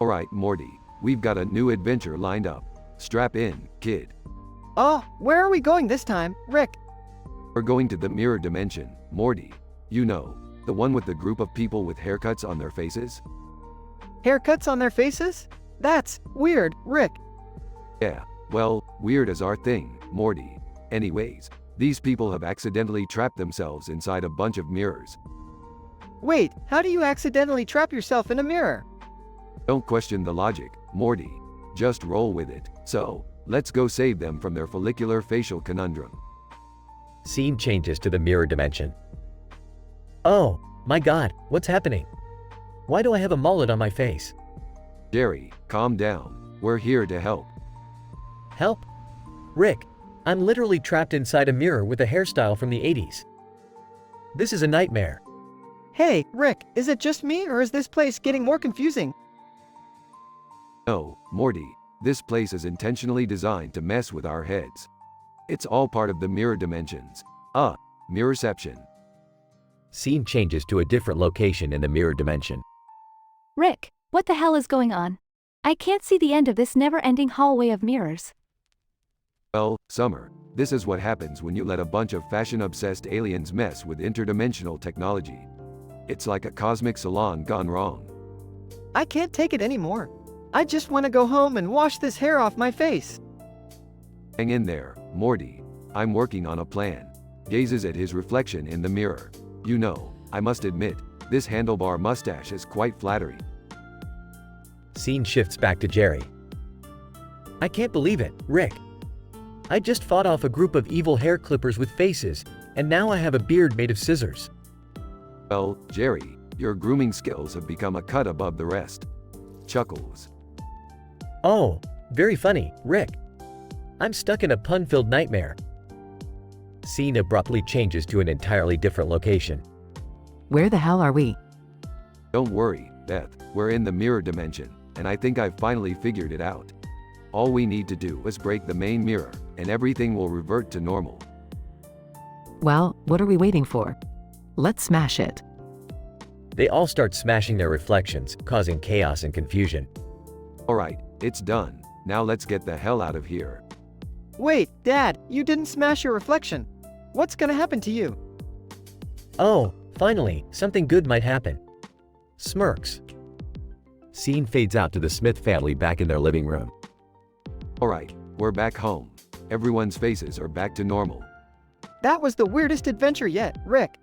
Alright, Morty, we've got a new adventure lined up. Strap in, kid. Oh, where are we going this time, Rick? We're going to the mirror dimension, Morty. You know, the one with the group of people with haircuts on their faces? Haircuts on their faces? That's weird, Rick. Yeah, well, weird is our thing, Morty. Anyways, these people have accidentally trapped themselves inside a bunch of mirrors. Wait, how do you accidentally trap yourself in a mirror? Don't question the logic, Morty. Just roll with it. So, let's go save them from their follicular facial conundrum. Scene changes to the mirror dimension. Oh, my god, what's happening? Why do I have a mullet on my face? Jerry, calm down. We're here to help. Help? Rick, I'm literally trapped inside a mirror with a hairstyle from the 80s. This is a nightmare. Hey, Rick, is it just me or is this place getting more confusing? No, Morty, this place is intentionally designed to mess with our heads. It's all part of the mirror dimensions. Mirrorception. Scene changes to a different location in the mirror dimension. Rick, what the hell is going on? I can't see the end of this never-ending hallway of mirrors. Well, Summer, this is what happens when you let a bunch of fashion-obsessed aliens mess with interdimensional technology. It's like a cosmic salon gone wrong. I can't take it anymore. I just want to go home and wash this hair off my face. Hang in there, Morty. I'm working on a plan. Gazes at his reflection in the mirror. You know, I must admit, this handlebar mustache is quite flattering. Scene shifts back to Jerry. I can't believe it, Rick. I just fought off a group of evil hair clippers with faces, and now I have a beard made of scissors. Well, Jerry, your grooming skills have become a cut above the rest. Chuckles. Oh, very funny, Rick. I'm stuck in a pun-filled nightmare. Scene abruptly changes to an entirely different location. Where the hell are we? Don't worry, Beth, we're in the mirror dimension, and I think I've finally figured it out. All we need to do is break the main mirror, and everything will revert to normal. Well, what are we waiting for? Let's smash it. They all start smashing their reflections, causing chaos and confusion. Alright, it's done. Now let's get the hell out of here. Wait, Dad, you didn't smash your reflection. What's gonna happen to you? Oh, finally, something good might happen. Smirks. Scene fades out to the Smith family back in their living room. Alright, we're back home. Everyone's faces are back to normal. That was the weirdest adventure yet, Rick.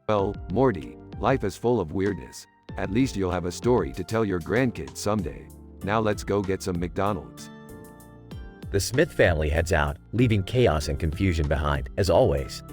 Well, Morty, life is full of weirdness. At least you'll have a story to tell your grandkids someday. Now let's go get some McDonald's. The Smith family heads out, leaving chaos and confusion behind, as always.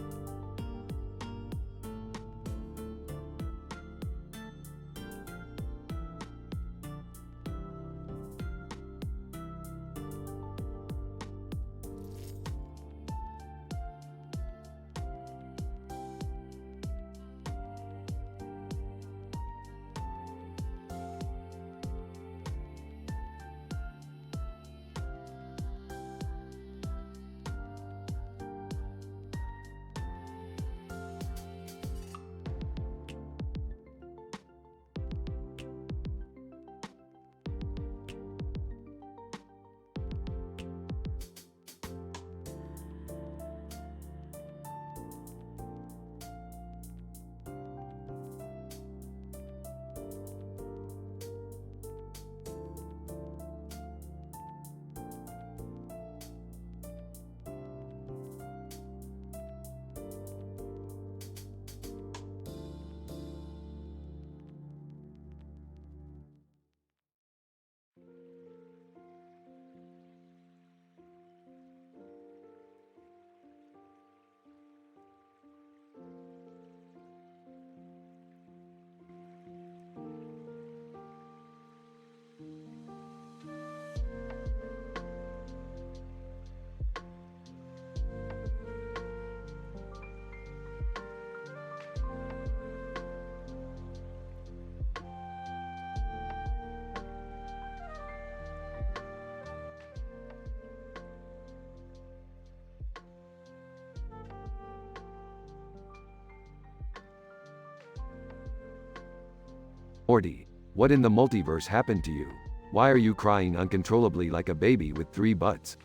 Morty, What in the multiverse happened to you? Why are you crying uncontrollably like a baby with 3 butts?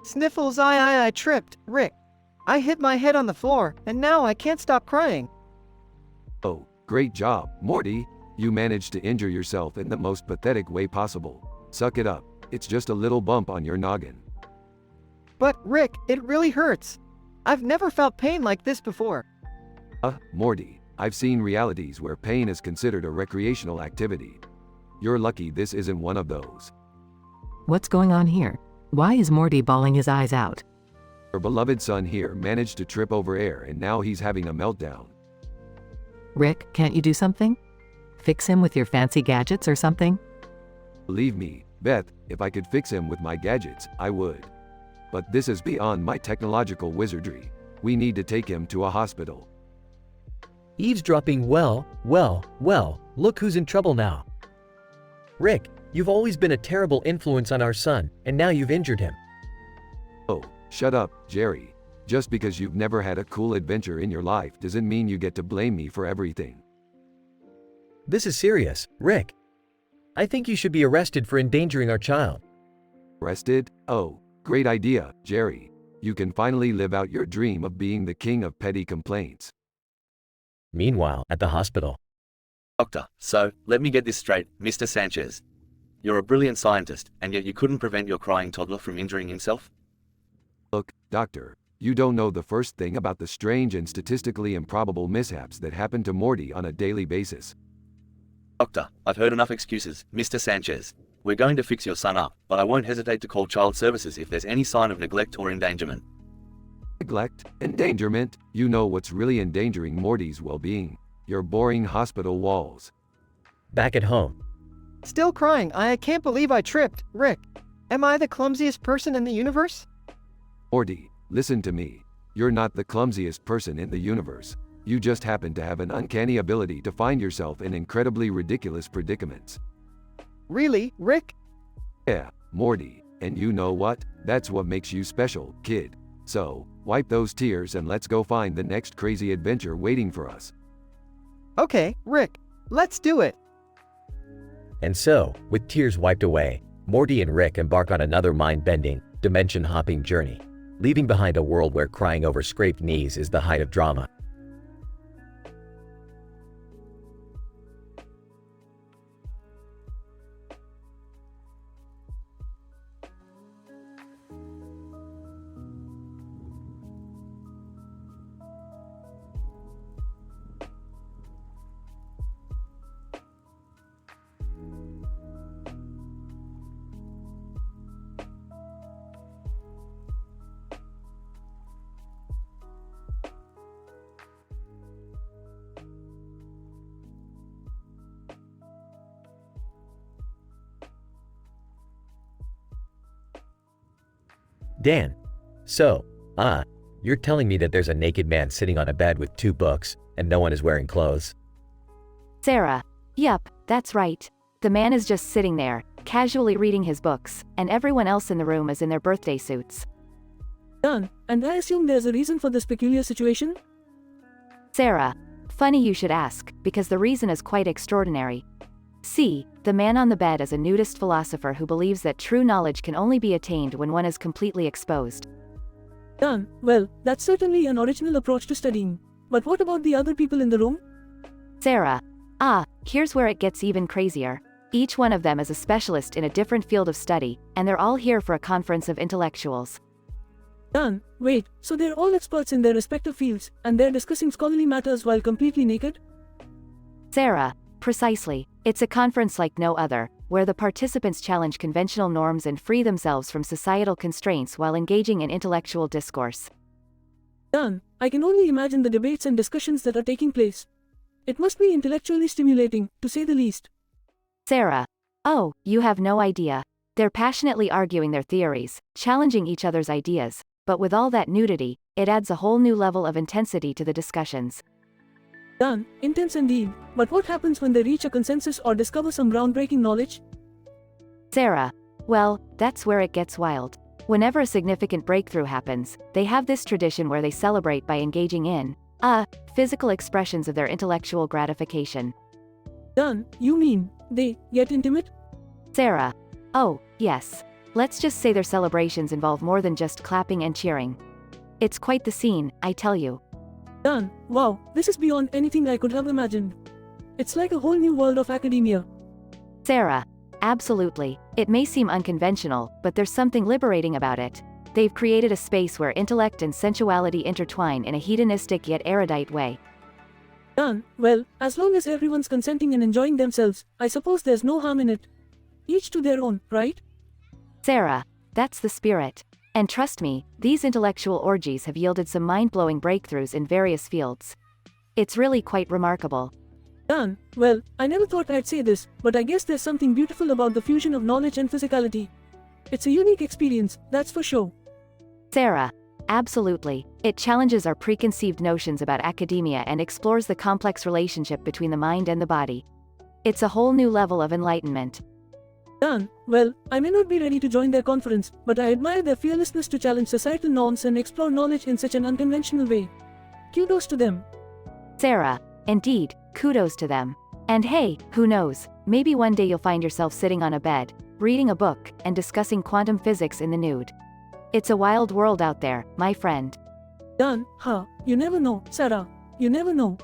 Sniffles, I tripped, Rick. I hit my head on the floor, and now I can't stop crying. Oh, great job, Morty. You managed to injure yourself in the most pathetic way possible. Suck it up. It's just a little bump on your noggin. But, Rick, it really hurts. I've never felt pain like this before. Morty, I've seen realities where pain is considered a recreational activity. You're lucky this isn't one of those. What's going on here? Why is Morty bawling his eyes out? Your beloved son here managed to trip over air and now he's having a meltdown. Rick, can't you do something? Fix him with your fancy gadgets or something? Believe me, Beth, if I could fix him with my gadgets, I would. But this is beyond my technological wizardry. We need to take him to a hospital. Eavesdropping, well, look who's in trouble now. Rick, you've always been a terrible influence on our son, and now you've injured him. Oh, shut up, Jerry. Just because you've never had a cool adventure in your life doesn't mean you get to blame me for everything. This is serious, Rick. I think you should be arrested for endangering our child. Arrested? Oh, great idea, Jerry. You can finally live out your dream of being the king of petty complaints. Meanwhile, at the hospital. Doctor, so, let me get this straight, Mr. Sanchez. You're a brilliant scientist, and yet you couldn't prevent your crying toddler from injuring himself? Look, doctor, you don't know the first thing about the strange and statistically improbable mishaps that happen to Morty on a daily basis. Doctor, I've heard enough excuses, Mr. Sanchez. We're going to fix your son up, but I won't hesitate to call child services if there's any sign of neglect or endangerment. Neglect? Endangerment? You know what's really endangering Morty's well-being. Your boring hospital walls. Back at home. Still crying, I can't believe I tripped, Rick. Am I the clumsiest person in the universe? Morty, listen to me. You're not the clumsiest person in the universe. You just happen to have an uncanny ability to find yourself in incredibly ridiculous predicaments. Really, Rick? Yeah, Morty. And you know what? That's what makes you special, kid. So, wipe those tears and let's go find the next crazy adventure waiting for us. Okay, Rick. Let's do it. And so, with tears wiped away, Morty and Rick embark on another mind-bending, dimension-hopping journey, leaving behind a world where crying over scraped knees is the height of drama. Dan. So, you're telling me that there's a naked man sitting on a bed with 2 books, and no one is wearing clothes? Sarah. Yup, that's right. The man is just sitting there, casually reading his books, and everyone else in the room is in their birthday suits. Done. And I assume there's a reason for this peculiar situation? Sarah. Funny you should ask, because the reason is quite extraordinary. See, the man on the bed is a nudist philosopher who believes that true knowledge can only be attained when one is completely exposed. Done. Well, that's certainly an original approach to studying. But what about the other people in the room? Sarah. Here's where it gets even crazier. Each one of them is a specialist in a different field of study, and they're all here for a conference of intellectuals. Done. Wait, so they're all experts in their respective fields, and they're discussing scholarly matters while completely naked? Sarah. Precisely. It's a conference like no other, where the participants challenge conventional norms and free themselves from societal constraints while engaging in intellectual discourse. Done. I can only imagine the debates and discussions that are taking place. It must be intellectually stimulating, to say the least. Sarah. Oh, you have no idea. They're passionately arguing their theories, challenging each other's ideas, but with all that nudity, it adds a whole new level of intensity to the discussions. Done. Intense indeed. But what happens when they reach a consensus or discover some groundbreaking knowledge? Sarah. Well, that's where it gets wild. Whenever a significant breakthrough happens, they have this tradition where they celebrate by engaging in, physical expressions of their intellectual gratification. Done, you mean, they get intimate? Sarah. Oh, yes. Let's just say their celebrations involve more than just clapping and cheering. It's quite the scene, I tell you. Done, wow, this is beyond anything I could have imagined. It's like a whole new world of academia. Sarah. Absolutely. It may seem unconventional, but there's something liberating about it. They've created a space where intellect and sensuality intertwine in a hedonistic yet erudite way. Done, well, as long as everyone's consenting and enjoying themselves, I suppose there's no harm in it. Each to their own, right? Sarah, that's the spirit. And trust me, these intellectual orgies have yielded some mind-blowing breakthroughs in various fields. It's really quite remarkable. Done, well, I never thought I'd say this, but I guess there's something beautiful about the fusion of knowledge and physicality. It's a unique experience, that's for sure. Sarah. Absolutely. It challenges our preconceived notions about academia and explores the complex relationship between the mind and the body. It's a whole new level of enlightenment. Done, well, I may not be ready to join their conference, but I admire their fearlessness to challenge societal norms and explore knowledge in such an unconventional way. Kudos to them. Sarah. Indeed, kudos to them. And hey, who knows, maybe one day you'll find yourself sitting on a bed, reading a book, and discussing quantum physics in the nude. It's a wild world out there, my friend. Done, huh? You never know, Sarah. You never know.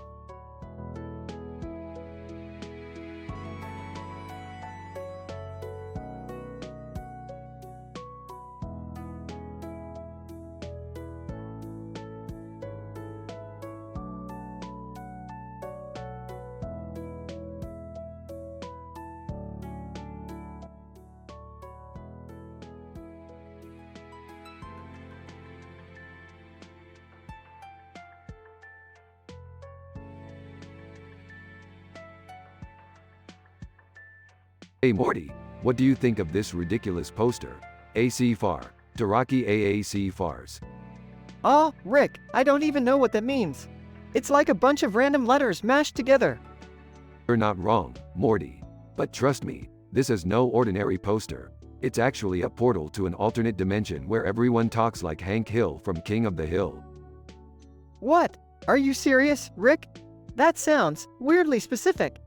Hey Morty, what do you think of this ridiculous poster? AC Far. Taraki AAC Fars. Oh, Rick, I don't even know what that means. It's like a bunch of random letters mashed together. You're not wrong, Morty. But trust me, this is no ordinary poster. It's actually a portal to an alternate dimension where everyone talks like Hank Hill from King of the Hill. What? Are you serious, Rick? That sounds weirdly specific.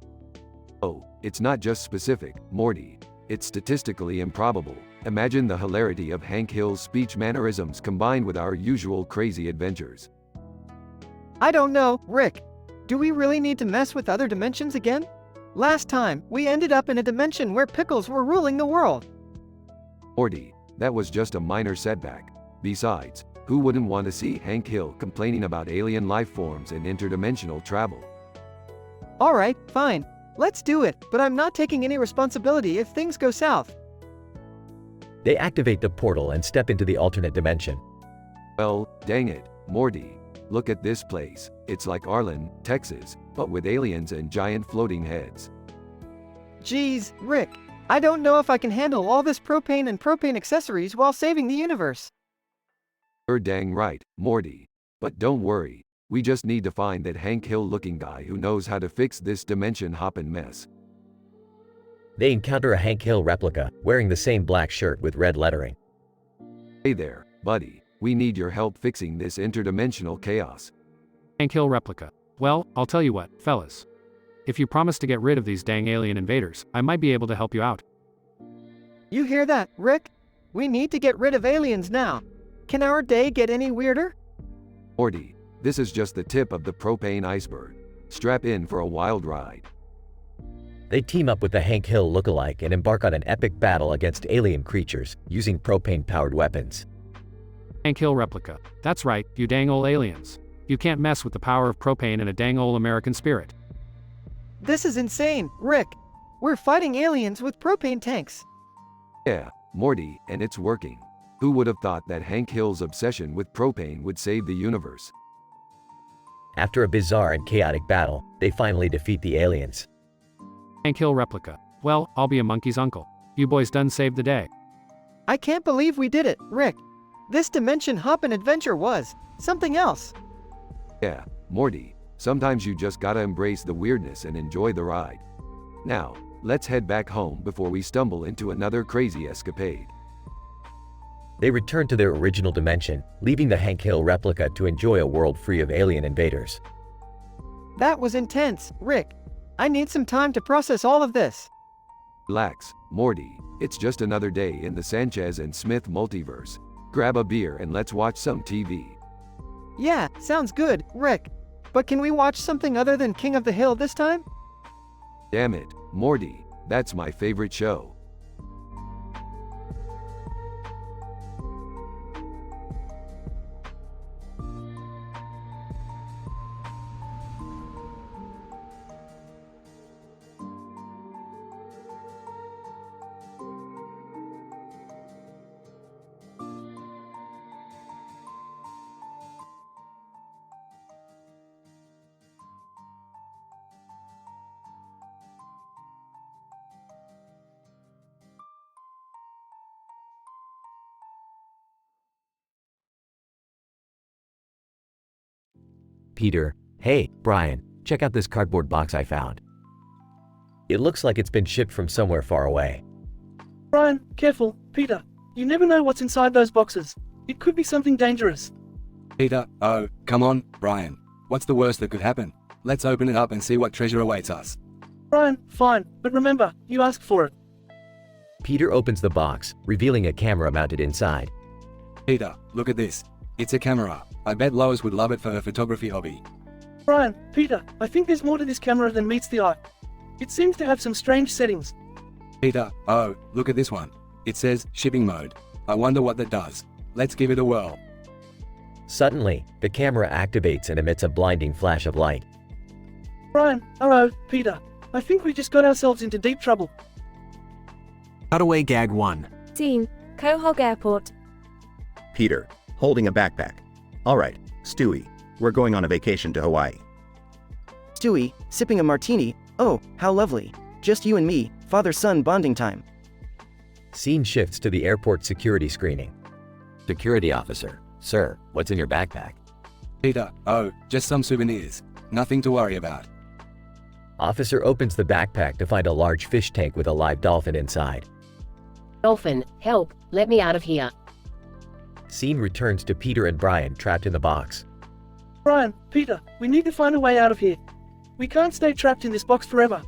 Oh, it's not just specific, Morty. It's statistically improbable. Imagine the hilarity of Hank Hill's speech mannerisms combined with our usual crazy adventures. I don't know, Rick. Do we really need to mess with other dimensions again? Last time, we ended up in a dimension where pickles were ruling the world. Morty, that was just a minor setback. Besides, who wouldn't want to see Hank Hill complaining about alien life forms and interdimensional travel? Alright, fine. Let's do it, but I'm not taking any responsibility if things go south. They activate the portal and step into the alternate dimension. Well, dang it, Morty. Look at this place. It's like Arlen, Texas, but with aliens and giant floating heads. Geez, Rick. I don't know if I can handle all this propane and propane accessories while saving the universe. You're dang right, Morty. But don't worry. We just need to find that Hank Hill-looking guy who knows how to fix this dimension-hoppin' mess. They encounter a Hank Hill replica, wearing the same black shirt with red lettering. Hey there, buddy. We need your help fixing this interdimensional chaos. Hank Hill replica. Well, I'll tell you what, fellas. If you promise to get rid of these dang alien invaders, I might be able to help you out. You hear that, Rick? We need to get rid of aliens now. Can our day get any weirder? Morty, this is just the tip of the propane iceberg. Strap in for a wild ride. They team up with the Hank Hill lookalike and embark on an epic battle against alien creatures, using propane-powered weapons. Hank Hill replica. That's right, you dang ol' aliens. You can't mess with the power of propane and a dang ol' American spirit. This is insane, Rick. We're fighting aliens with propane tanks. Yeah, Morty, and it's working. Who would have thought that Hank Hill's obsession with propane would save the universe? After a bizarre and chaotic battle, they finally defeat the aliens. Hank Hill replica. Well, I'll be a monkey's uncle. You boys done saved the day. I can't believe we did it, Rick. This dimension hoppin' adventure was something else. Yeah, Morty, sometimes you just gotta embrace the weirdness and enjoy the ride. Now, let's head back home before we stumble into another crazy escapade. They return to their original dimension, leaving the Hank Hill replica to enjoy a world free of alien invaders. That was intense, Rick. I need some time to process all of this. Relax, Morty. It's just another day in the Sanchez and Smith multiverse. Grab a beer and let's watch some TV. Yeah, sounds good, Rick. But can we watch something other than King of the Hill this time? Damn it, Morty. That's my favorite show. Peter, hey, Brian, check out this cardboard box I found. It looks like it's been shipped from somewhere far away. Brian, careful. Peter, you never know what's inside those boxes. It could be something dangerous. Peter, oh, come on, Brian. What's the worst that could happen? Let's open it up and see what treasure awaits us. Brian, fine, but remember, you asked for it. Peter opens the box, revealing a camera mounted inside. Peter, look at this. It's a camera. I bet Lois would love it for her photography hobby. Brian, Peter, I think there's more to this camera than meets the eye. It seems to have some strange settings. Peter, oh, look at this one. It says shipping mode. I wonder what that does. Let's give it a whirl. Suddenly, the camera activates and emits a blinding flash of light. Brian, hello, Peter. I think we just got ourselves into deep trouble. Cutaway gag 1. Scene, Quahog Airport. Peter, holding a backpack. All right, Stewie, we're going on a vacation to Hawaii. Stewie, sipping a martini. Oh, how lovely. Just you and me, father-son bonding time. Scene shifts to the airport security screening. Security officer, sir, what's in your backpack? Peter, oh, just some souvenirs. Nothing to worry about. Officer opens the backpack to find a large fish tank with a live dolphin inside. Dolphin, help, let me out of here. Scene returns to Peter and Brian trapped in the box. Brian, Peter, we need to find a way out of here. We can't stay trapped in this box forever.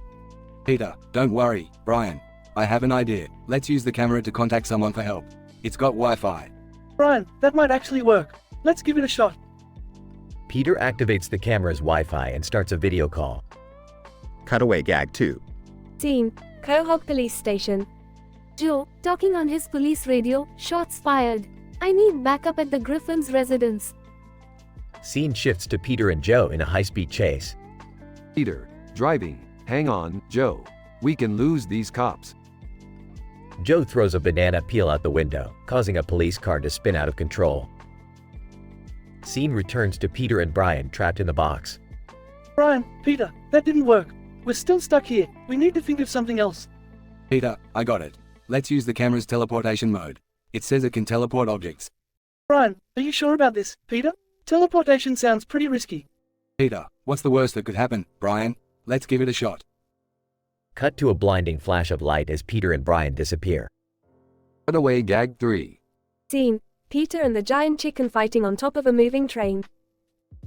Peter, don't worry, Brian. I have an idea. Let's use the camera to contact someone for help. It's got Wi-Fi. Brian, that might actually work. Let's give it a shot. Peter activates the camera's Wi-Fi and starts a video call. Cutaway gag 2. Scene, Quahog Police Station. Joe, talking on his police radio, shots fired. I need backup at the Griffin's residence. Scene shifts to Peter and Joe in a high-speed chase. Peter, driving. Hang on, Joe. We can lose these cops. Joe throws a banana peel out the window, causing a police car to spin out of control. Scene returns to Peter and Brian trapped in the box. Brian, Peter, that didn't work. We're still stuck here. We need to think of something else. Peter, I got it. Let's use the camera's teleportation mode. It says it can teleport objects. Brian, are you sure about this, Peter? Teleportation sounds pretty risky. Peter, what's the worst that could happen, Brian? Let's give it a shot. Cut to a blinding flash of light as Peter and Brian disappear. Cutaway gag 3. Scene, Peter and the giant chicken fighting on top of a moving train.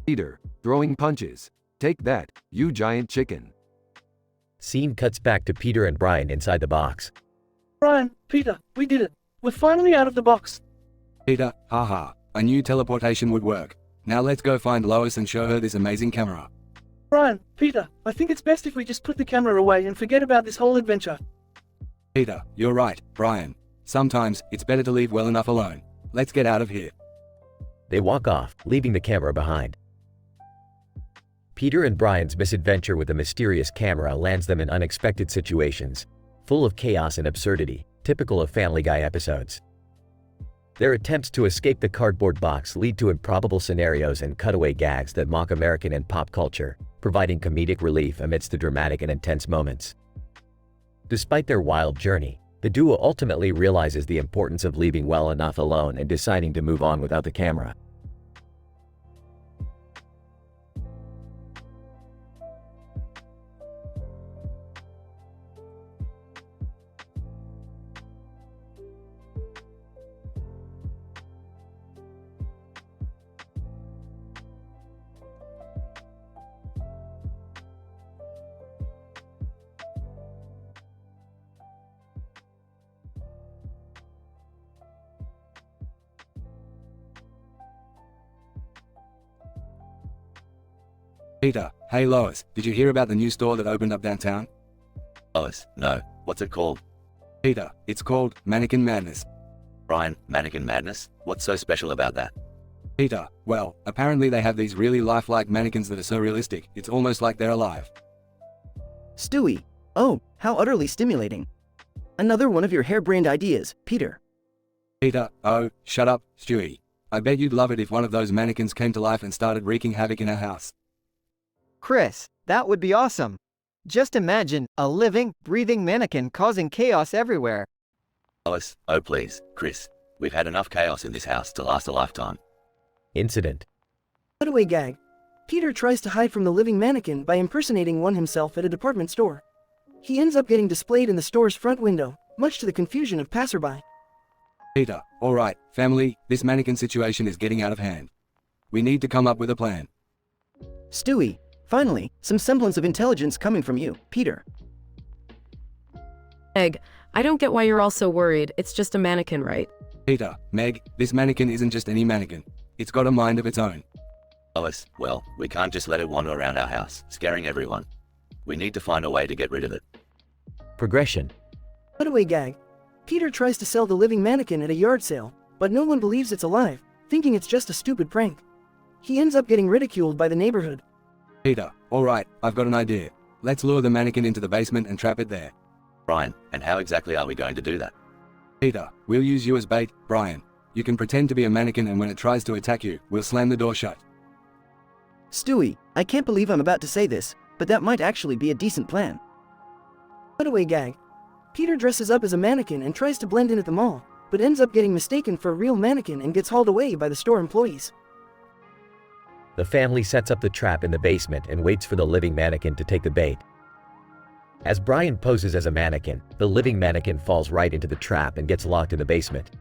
Peter, throwing punches. Take that, you giant chicken. Scene cuts back to Peter and Brian inside the box. Brian, Peter, we did it. We're finally out of the box. Peter, haha, I knew teleportation would work. Now let's go find Lois and show her this amazing camera. Brian, Peter, I think it's best if we just put the camera away and forget about this whole adventure. Peter, you're right, Brian. Sometimes, it's better to leave well enough alone. Let's get out of here. They walk off, leaving the camera behind. Peter and Brian's misadventure with a mysterious camera lands them in unexpected situations, full of chaos and absurdity, typical of Family Guy episodes. Their attempts to escape the cardboard box lead to improbable scenarios and cutaway gags that mock American and pop culture, providing comedic relief amidst the dramatic and intense moments. Despite their wild journey, the duo ultimately realizes the importance of leaving well enough alone and deciding to move on without the camera. Peter, hey Lois, did you hear about the new store that opened up downtown? Lois, no. What's it called? Peter, it's called Mannequin Madness. Brian, Mannequin Madness? What's so special about that? Peter, well, apparently they have these really lifelike mannequins that are so realistic, it's almost like they're alive. Stewie. Oh, how utterly stimulating. Another one of your harebrained ideas, Peter. Peter, oh, shut up, Stewie. I bet you'd love it if one of those mannequins came to life and started wreaking havoc in our house. Chris, that would be awesome. Just imagine a living, breathing mannequin causing chaos everywhere. Lois, oh please, Chris. We've had enough chaos in this house to last a lifetime. Incident. Cutaway gag. Peter tries to hide from the living mannequin by impersonating one himself at a department store. He ends up getting displayed in the store's front window, much to the confusion of passerby. Peter, alright, family, this mannequin situation is getting out of hand. We need to come up with a plan. Stewie. Finally, some semblance of intelligence coming from you, Peter. Meg, I don't get why you're all so worried. It's just a mannequin, right? Peter, Meg, this mannequin isn't just any mannequin. It's got a mind of its own. Lois, well, we can't just let it wander around our house, scaring everyone. We need to find a way to get rid of it. Progression. Cutaway gag. Peter tries to sell the living mannequin at a yard sale, but no one believes it's alive, thinking it's just a stupid prank. He ends up getting ridiculed by the neighborhood. Peter, alright, I've got an idea. Let's lure the mannequin into the basement and trap it there. Brian, and how exactly are we going to do that? Peter, we'll use you as bait, Brian. You can pretend to be a mannequin and when it tries to attack you, we'll slam the door shut. Stewie, I can't believe I'm about to say this, but that might actually be a decent plan. Cutaway gag. Peter dresses up as a mannequin and tries to blend in at the mall, but ends up getting mistaken for a real mannequin and gets hauled away by the store employees. The family sets up the trap in the basement and waits for the living mannequin to take the bait. As Brian poses as a mannequin, the living mannequin falls right into the trap and gets locked in the basement.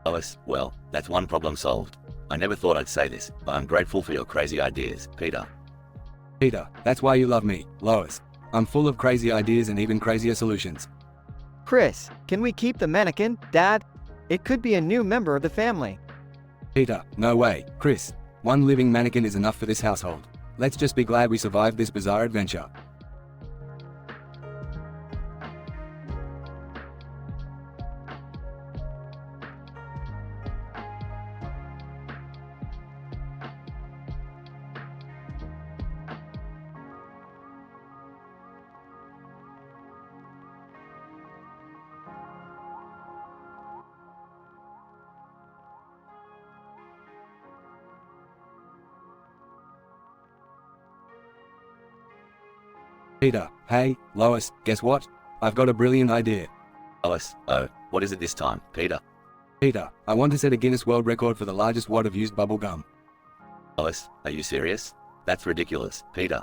Lois, well, that's one problem solved. I never thought I'd say this, but I'm grateful for your crazy ideas, Peter. Peter, that's why you love me, Lois. I'm full of crazy ideas and even crazier solutions. Chris, can we keep the mannequin, Dad? It could be a new member of the family. Peter, no way, Chris. One living mannequin is enough for this household. Let's just be glad we survived this bizarre adventure. Peter, hey, Lois, guess what? I've got a brilliant idea. Lois, oh, what is it this time, Peter? Peter, I want to set a Guinness World Record for the largest wad of used bubble gum. Lois, are you serious? That's ridiculous, Peter.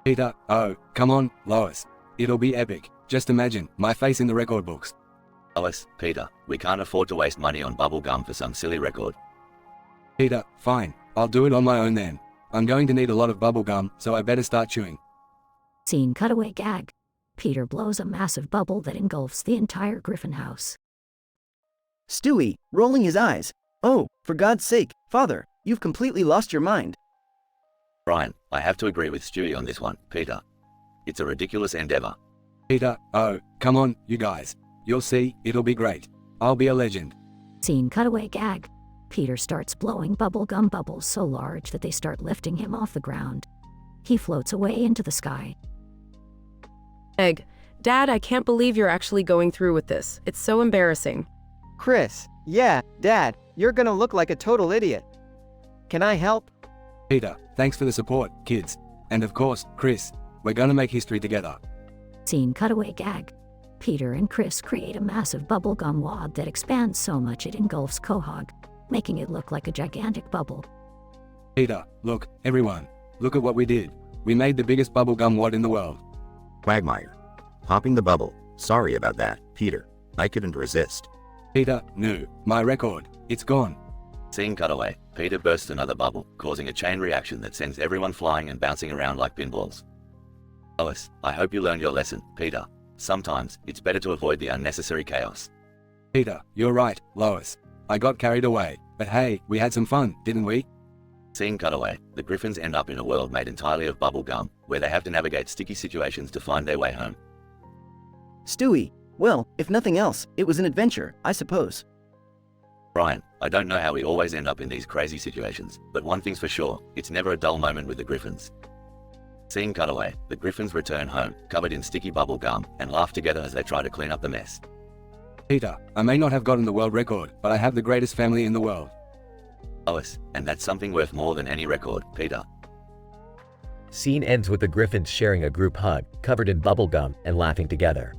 Peter, oh, come on, Lois. It'll be epic. Just imagine, my face in the record books. Lois, Peter, we can't afford to waste money on bubble gum for some silly record. Peter, fine, I'll do it on my own then. I'm going to need a lot of bubble gum, so I better start chewing. Scene cutaway gag. Peter blows a massive bubble that engulfs the entire Griffin house. Stewie, rolling his eyes. Oh, for God's sake, Father, you've completely lost your mind. Brian, I have to agree with Stewie on this one, Peter. It's a ridiculous endeavor. Peter, oh, come on, you guys. You'll see, it'll be great. I'll be a legend. Scene cutaway gag. Peter starts blowing bubblegum bubbles so large that they start lifting him off the ground. He floats away into the sky. Meg, Dad, I can't believe you're actually going through with this. It's so embarrassing. Chris, yeah, Dad, you're gonna look like a total idiot. Can I help? Peter, thanks for the support, kids. And of course, Chris, we're gonna make history together. Scene cutaway gag. Peter and Chris create a massive bubblegum wad that expands so much it engulfs Quahog, making it look like a gigantic bubble. Peter, look, everyone, look at what we did. We made the biggest bubblegum wad in the world. Quagmire. Popping the bubble. Sorry about that, Peter. I couldn't resist. Peter, no, my record. It's gone. Scene cutaway. Peter bursts another bubble, causing a chain reaction that sends everyone flying and bouncing around like pinballs. Lois, I hope you learned your lesson, Peter. Sometimes, it's better to avoid the unnecessary chaos. Peter, you're right, Lois. I got carried away, but hey, we had some fun, didn't we? Scene cutaway. The Griffins end up in a world made entirely of bubble gum, where they have to navigate sticky situations to find their way home. Stewie, well, if nothing else, it was an adventure, I suppose. Brian, I don't know how we always end up in these crazy situations, but one thing's for sure, it's never a dull moment with the Griffins. Scene cutaway. The Griffins return home, covered in sticky bubble gum, and laugh together as they try to clean up the mess. Peter, I may not have gotten the world record, but I have the greatest family in the world. Lois, and that's something worth more than any record, Peter. Scene ends with the Griffins sharing a group hug, covered in bubble gum, and laughing together.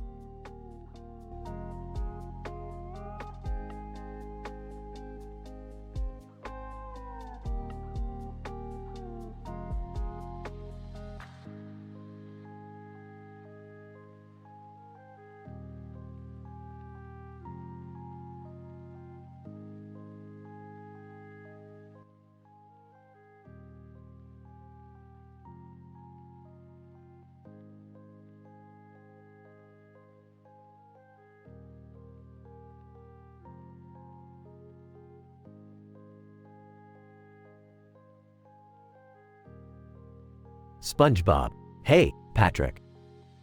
SpongeBob. Hey, Patrick.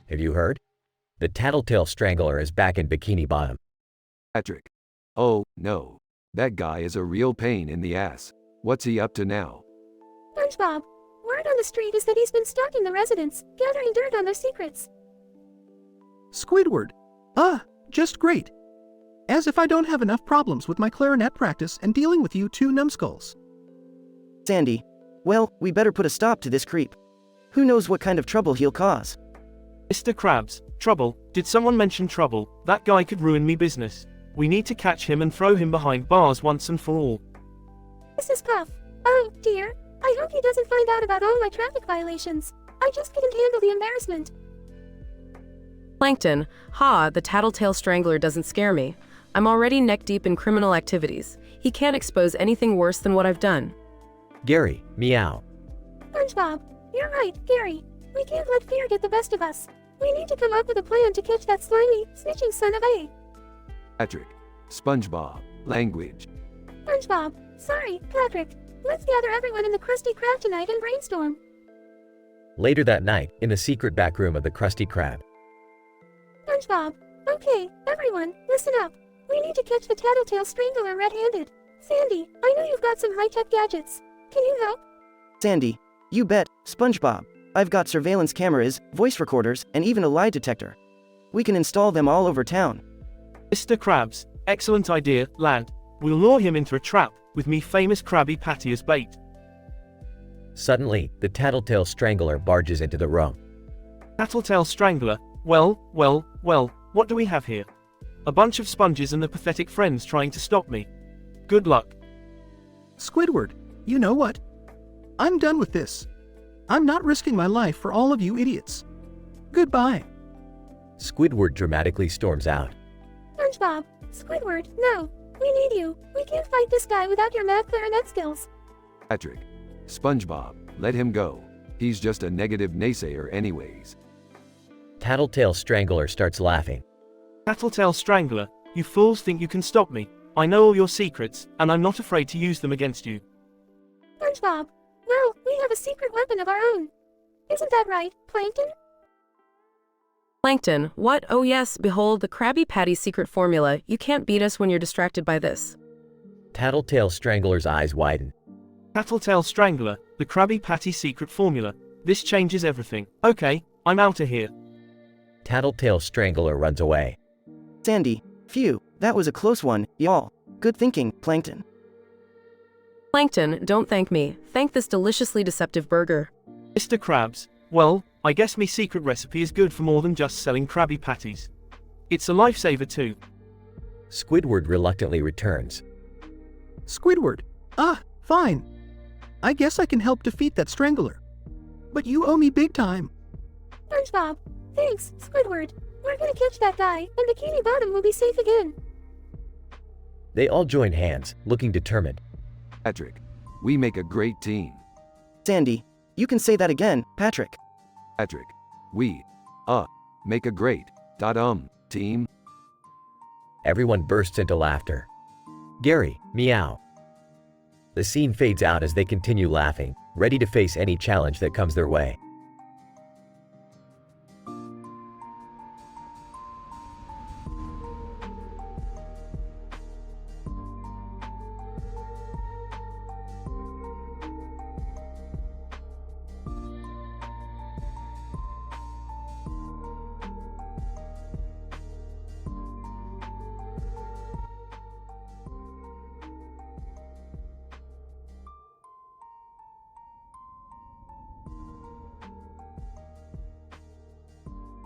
Have you heard? The Tattletale Strangler is back in Bikini Bottom. Patrick. Oh, no. That guy is a real pain in the ass. What's he up to now? SpongeBob, word on the street is that he's been stalking the residents, gathering dirt on their secrets. Squidward. Just great. As if I don't have enough problems with my clarinet practice and dealing with you two numbskulls. Sandy, well, we better put a stop to this creep. Who knows what kind of trouble he'll cause? Mr. Krabs, trouble? Did someone mention trouble? That guy could ruin me business. We need to catch him and throw him behind bars once and for all. Mrs. Puff. Oh, dear. I hope he doesn't find out about all my traffic violations. I just couldn't handle the embarrassment. Plankton. The Tattletale Strangler doesn't scare me. I'm already neck-deep in criminal activities. He can't expose anything worse than what I've done. Gary. Meow. SpongeBob. You're right, Gary. We can't let fear get the best of us. We need to come up with a plan to catch that slimy, snitching son of a... Patrick. SpongeBob. Language. SpongeBob. Sorry, Patrick. Let's gather everyone in the Krusty Krab tonight and brainstorm. Later that night, in the secret back room of the Krusty Krab. SpongeBob. Okay, everyone, listen up. We need to catch the Tattletale Strangler red-handed. Sandy, I know you've got some high-tech gadgets. Can you help? Sandy. You bet, SpongeBob. I've got surveillance cameras, voice recorders, and even a lie detector. We can install them all over town. Mr. Krabs, excellent idea, lad. We'll lure him into a trap, with me famous Krabby Patty as bait. Suddenly, the Tattletale Strangler barges into the room. Tattletale Strangler? Well, what do we have here? A bunch of sponges and the pathetic friends trying to stop me. Good luck. Squidward, you know what? I'm done with this. I'm not risking my life for all of you idiots. Goodbye. Squidward dramatically storms out. SpongeBob, Squidward, no. We need you. We can't fight this guy without your mad clarinet skills. Patrick. SpongeBob, let him go. He's just a negative naysayer anyways. Tattletale Strangler starts laughing. Tattletale Strangler, you fools think you can stop me. I know all your secrets, and I'm not afraid to use them against you. SpongeBob, well, we have a secret weapon of our own. Isn't that right, Plankton? Plankton. What? Oh yes, behold the Krabby Patty secret formula. You can't beat us when you're distracted by this. Tattletale Strangler's eyes widen. Tattletale Strangler, the Krabby Patty secret formula. This changes everything. Okay, I'm out of here. Tattletale Strangler runs away. Sandy, phew, that was a close one, y'all. Good thinking, Plankton. Plankton, don't thank me. Thank this deliciously deceptive burger. Mr. Krabs, well, I guess me secret recipe is good for more than just selling Krabby Patties. It's a lifesaver too. Squidward reluctantly returns. Squidward. Fine. I guess I can help defeat that strangler. But you owe me big time. SpongeBob, thanks, Squidward. We're gonna catch that guy, and Bikini Bottom will be safe again. They all join hands, looking determined. Patrick. We make a great team. Sandy, you can say that again, Patrick. Patrick. We. Make a great. Team. Everyone bursts into laughter. Gary, meow. The scene fades out as they continue laughing, ready to face any challenge that comes their way.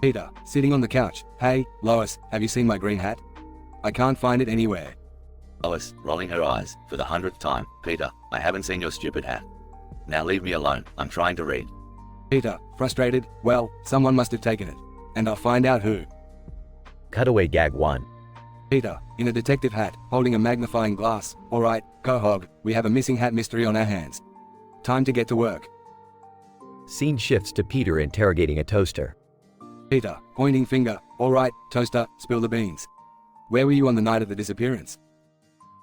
Peter, sitting on the couch. Hey, Lois, have you seen my green hat? I can't find it anywhere. Lois, rolling her eyes, for the 100th time. Peter, I haven't seen your stupid hat. Now leave me alone, I'm trying to read. Peter, frustrated, well, someone must have taken it. And I'll find out who. Cutaway gag 1. Peter, in a detective hat, holding a magnifying glass. Alright, Quahog, we have a missing hat mystery on our hands. Time to get to work. Scene shifts to Peter interrogating a toaster. Peter, pointing finger. Alright, toaster, spill the beans. Where were you on the night of the disappearance?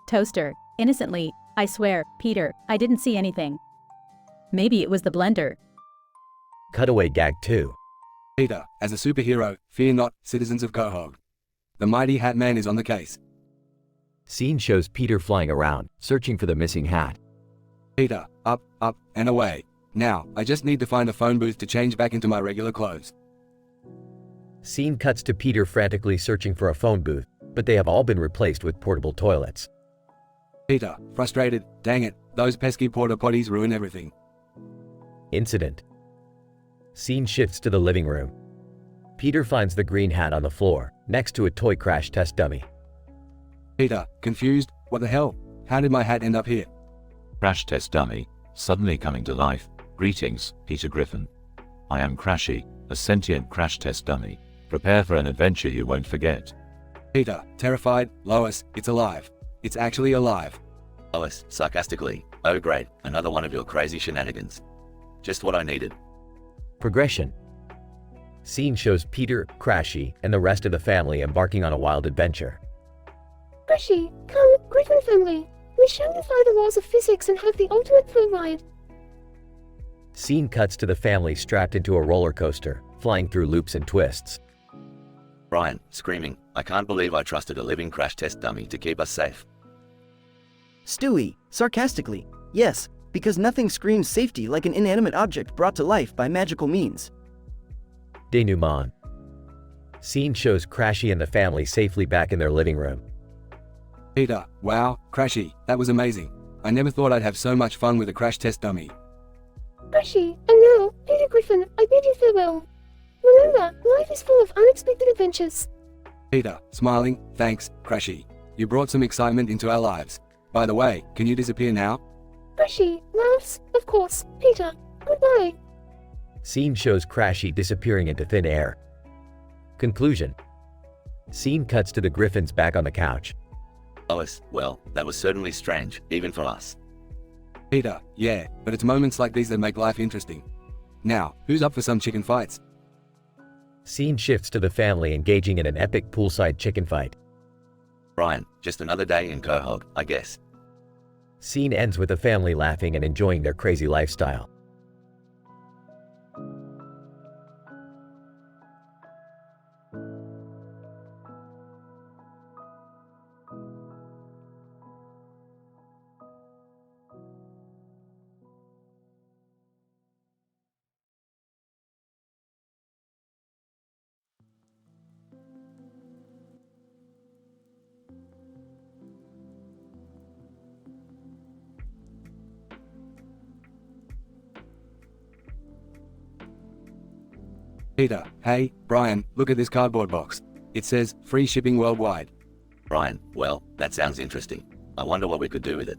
Toaster, innocently, I swear, Peter, I didn't see anything. Maybe it was the blender. Cutaway gag 2. Peter, as a superhero, fear not, citizens of Quahog. The mighty Hat Man is on the case. Scene shows Peter flying around, searching for the missing hat. Peter, up, and away. Now, I just need to find a phone booth to change back into my regular clothes. Scene cuts to Peter frantically searching for a phone booth, but they have all been replaced with portable toilets. Peter, frustrated, dang it, those pesky porta potties ruin everything. Incident. Scene shifts to the living room. Peter finds the green hat on the floor, next to a toy crash test dummy. Peter, confused, what the hell? How did my hat end up here? Crash test dummy, suddenly coming to life. Greetings, Peter Griffin. I am Crashy, a sentient crash test dummy. Prepare for an adventure you won't forget. Peter, terrified, Lois, it's alive. It's actually alive. Lois, sarcastically, oh great, another one of your crazy shenanigans. Just what I needed. Progression. Scene shows Peter, Crashy, and the rest of the family embarking on a wild adventure. Crashy, come, Griffin family. We shall defy the laws of physics and have the ultimate thrill ride. Scene cuts to the family strapped into a roller coaster, flying through loops and twists. Brian, screaming, I can't believe I trusted a living crash test dummy to keep us safe. Stewie, sarcastically, yes, because nothing screams safety like an inanimate object brought to life by magical means. Denouement. Scene shows Crashy and the family safely back in their living room. Peter, wow, Crashy, that was amazing. I never thought I'd have so much fun with a crash test dummy. Crashy, and now, Peter Griffin, I bid you farewell. Remember, life is full of unexpected adventures. Peter, smiling, thanks, Crashy. You brought some excitement into our lives. By the way, can you disappear now? Crashy, laughs, of course, Peter, goodbye. Scene shows Crashy disappearing into thin air. Conclusion. Scene cuts to the Griffins back on the couch. Lois, well, that was certainly strange, even for us. Peter, yeah, but it's moments like these that make life interesting. Now, who's up for some chicken fights? Scene shifts to the family engaging in an epic poolside chicken fight. Brian, just another day in Quahog, I guess. Scene ends with the family laughing and enjoying their crazy lifestyle. Peter, hey, Brian, look at this cardboard box. It says, free shipping worldwide. Brian, well, that sounds interesting. I wonder what we could do with it.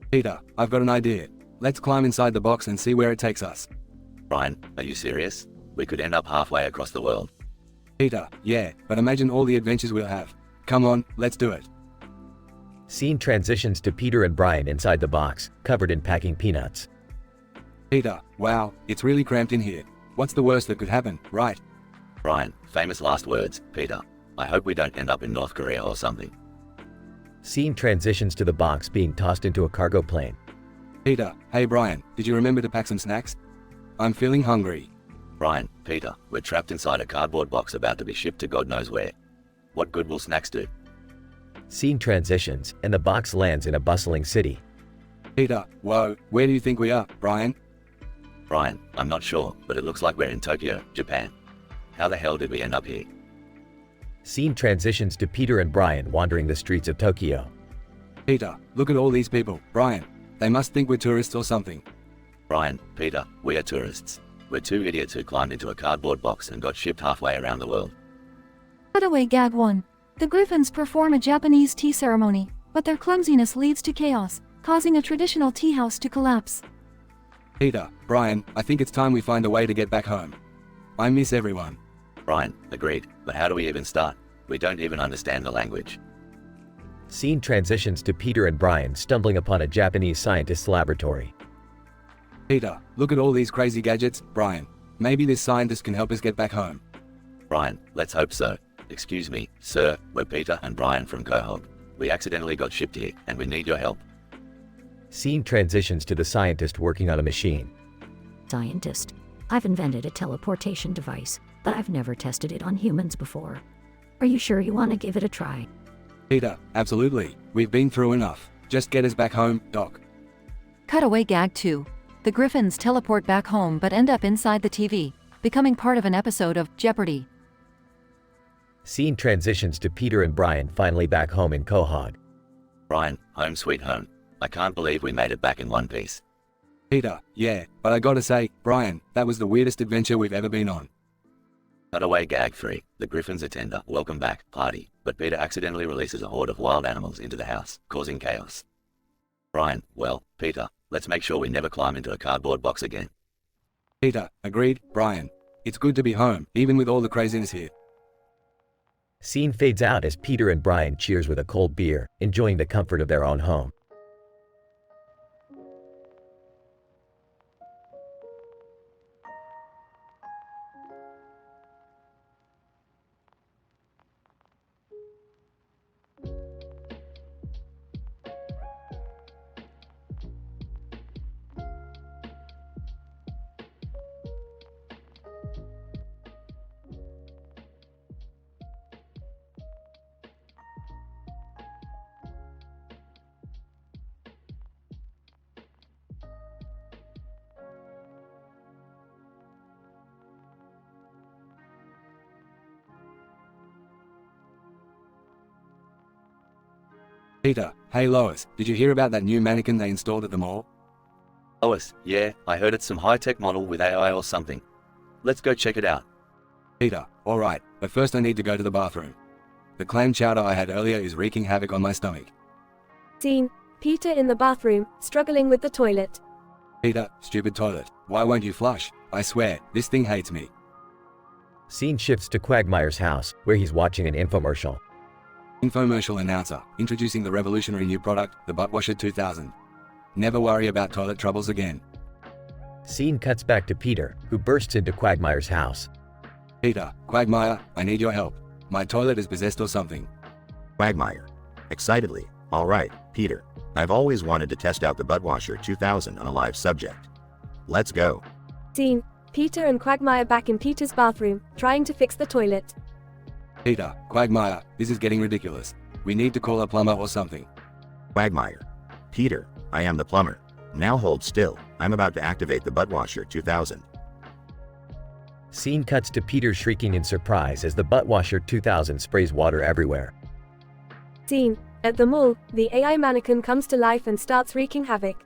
Peter, I've got an idea. Let's climb inside the box and see where it takes us. Brian, are you serious? We could end up halfway across the world. Peter, yeah, but imagine all the adventures we'll have. Come on, let's do it. Scene transitions to Peter and Brian inside the box, covered in packing peanuts. Peter, wow, it's really cramped in here. What's the worst that could happen, right? Brian, famous last words, Peter. I hope we don't end up in North Korea or something. Scene transitions to the box being tossed into a cargo plane. Peter, hey Brian, did you remember to pack some snacks? I'm feeling hungry. Brian, Peter, we're trapped inside a cardboard box about to be shipped to God knows where. What good will snacks do? Scene transitions, and the box lands in a bustling city. Peter, whoa, where do you think we are, Brian? Brian, I'm not sure, but it looks like we're in Tokyo, Japan. How the hell did we end up here? Scene transitions to Peter and Brian wandering the streets of Tokyo. Peter, look at all these people. Brian, they must think we're tourists or something. Brian, Peter, we are tourists. We're two idiots who climbed into a cardboard box and got shipped halfway around the world. Cutaway gag 1. The Griffins perform a Japanese tea ceremony, but their clumsiness leads to chaos, causing a traditional tea house to collapse. Peter, Brian, I think it's time we find a way to get back home. I miss everyone. Brian, agreed, but how do we even start? We don't even understand the language. Scene transitions to Peter and Brian stumbling upon a Japanese scientist's laboratory. Peter, look at all these crazy gadgets. Brian, maybe this scientist can help us get back home. Brian, let's hope so. Excuse me, sir, we're Peter and Brian from Quahog. We accidentally got shipped here, and we need your help. Scene transitions to the scientist working on a machine. Scientist, I've invented a teleportation device, but I've never tested it on humans before. Are you sure you want to give it a try? Peter, absolutely. We've been through enough. Just get us back home, Doc. Cutaway gag 2. The Griffins teleport back home but end up inside the TV, becoming part of an episode of Jeopardy! Scene transitions to Peter and Brian finally back home in Quahog. Brian, home sweet home. I can't believe we made it back in one piece. Peter, yeah, but I gotta say, Brian, that was the weirdest adventure we've ever been on. Cutaway gag 3. The Griffins attend a welcome back party, but Peter accidentally releases a horde of wild animals into the house, causing chaos. Brian, well, Peter, let's make sure we never climb into a cardboard box again. Peter, agreed. Brian, it's good to be home, even with all the craziness here. Scene fades out as Peter and Brian cheers with a cold beer, enjoying the comfort of their own home. Peter, hey Lois, did you hear about that new mannequin they installed at the mall? Lois, yeah, I heard it's some high-tech model with AI or something. Let's go check it out. Peter, alright, but first I need to go to the bathroom. The clam chowder I had earlier is wreaking havoc on my stomach. Scene. Peter in the bathroom, struggling with the toilet. Peter, stupid toilet, why won't you flush? I swear, this thing hates me. Scene shifts to Quagmire's house, where he's watching an infomercial. Infomercial announcer, introducing the revolutionary new product, the Butt Washer 2000. Never worry about toilet troubles again. Scene cuts back to Peter, who bursts into Quagmire's house. Peter, Quagmire, I need your help. My toilet is possessed or something. Quagmire. Excitedly, alright, Peter. I've always wanted to test out the Butt Washer 2000 on a live subject. Let's go. Scene. Peter and Quagmire back in Peter's bathroom, trying to fix the toilet. Peter, Quagmire, this is getting ridiculous. We need to call a plumber or something. Quagmire. Peter, I am the plumber. Now hold still, I'm about to activate the Butt Washer 2000. Scene cuts to Peter shrieking in surprise as the Butt Washer 2000 sprays water everywhere. Scene. At the mall, the AI mannequin comes to life and starts wreaking havoc.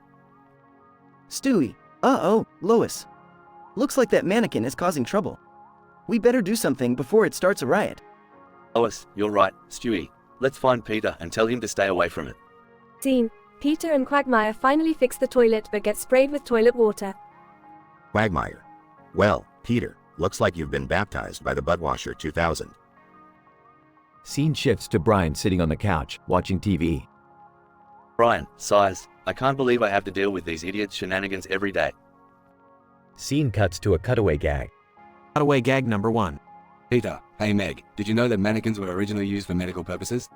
Stewie. Uh-oh, Lois. Looks like that mannequin is causing trouble. We better do something before it starts a riot. Lois, you're right, Stewie. Let's find Peter and tell him to stay away from it. Scene. Peter and Quagmire finally fix the toilet but get sprayed with toilet water. Quagmire. Well, Peter, looks like you've been baptized by the Butt Washer 2000. Scene shifts to Brian sitting on the couch, watching TV. Brian, size, I can't believe I have to deal with these idiots' shenanigans every day. Scene cuts to a cutaway gag. Cutaway gag number 1. Peter, hey Meg, did you know that mannequins were originally used for medical purposes?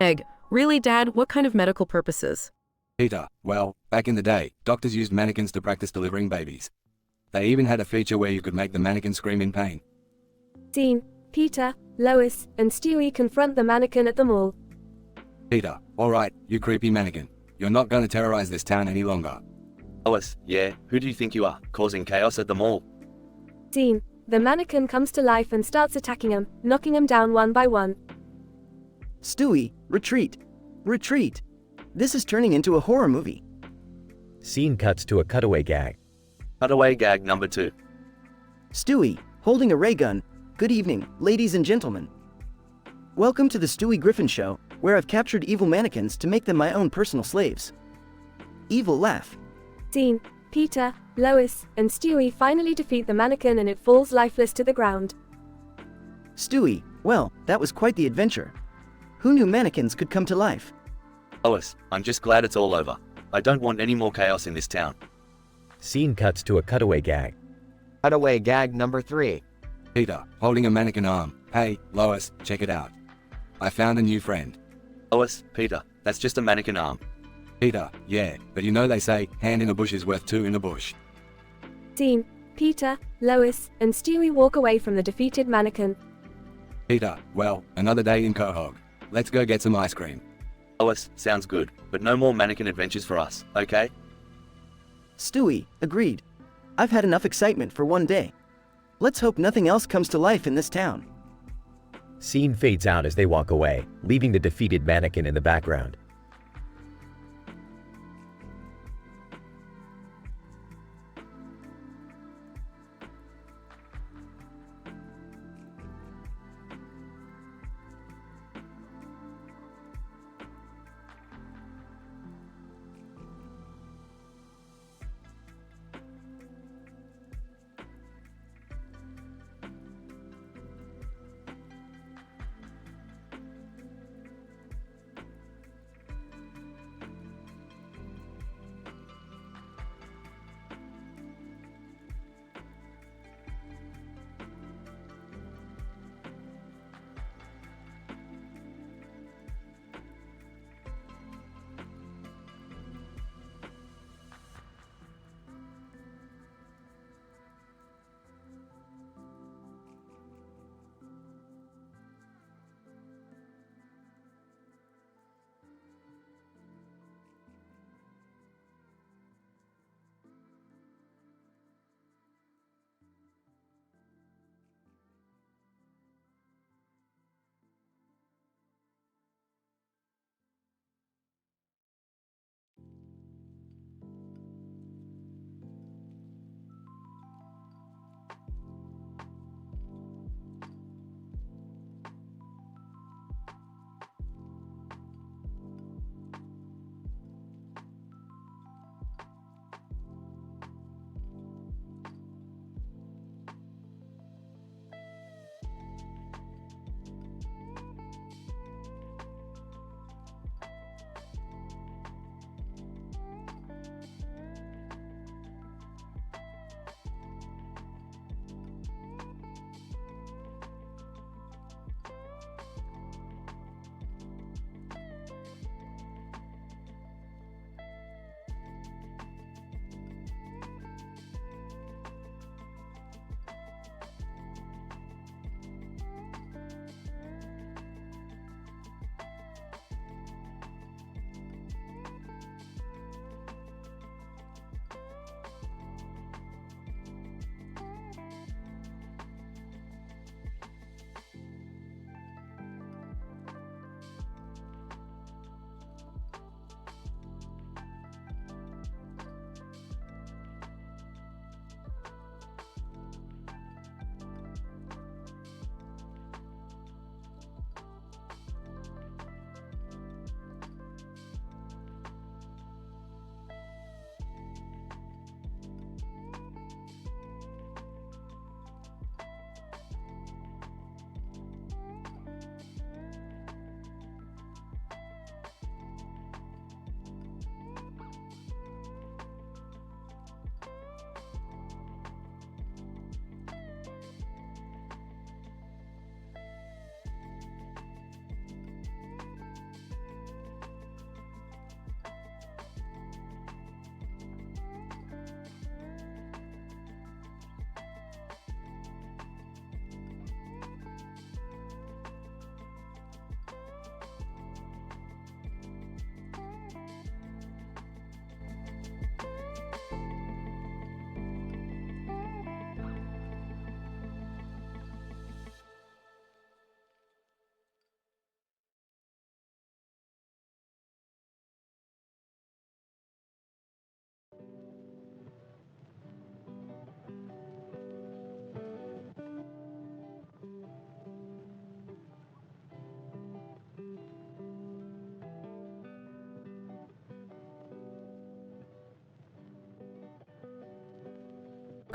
Meg, really Dad, what kind of medical purposes? Peter, well, back in the day, doctors used mannequins to practice delivering babies. They even had a feature where you could make the mannequin scream in pain. Scene: Peter, Lois, and Stewie confront the mannequin at the mall. Peter, alright, you creepy mannequin. You're not gonna terrorize this town any longer. Lois, yeah, who do you think you are, causing chaos at the mall? Scene: The mannequin comes to life and starts attacking him, knocking him down one by one. Stewie, retreat. Retreat. This is turning into a horror movie. Scene cuts to a cutaway gag. Cutaway gag number 2. Stewie, holding a ray gun. Good evening, ladies and gentlemen. Welcome to the Stewie Griffin Show, where I've captured evil mannequins to make them my own personal slaves. Evil laugh. Scene: Peter, Lois, and Stewie finally defeat the mannequin and it falls lifeless to the ground. Stewie, well, that was quite the adventure. Who knew mannequins could come to life? Lois, I'm just glad it's all over. I don't want any more chaos in this town. Scene cuts to a cutaway gag. Cutaway gag number 3. Peter, holding a mannequin arm. Hey, Lois, check it out. I found a new friend. Lois, Peter, that's just a mannequin arm. Peter, yeah, but you know they say, hand in a bush is worth 2 in a bush. Scene: Peter, Lois, and Stewie walk away from the defeated mannequin. Peter, well, another day in Quahog. Let's go get some ice cream. Lois, sounds good, but no more mannequin adventures for us, okay? Stewie, agreed. I've had enough excitement for one day. Let's hope nothing else comes to life in this town. Scene fades out as they walk away, leaving the defeated mannequin in the background.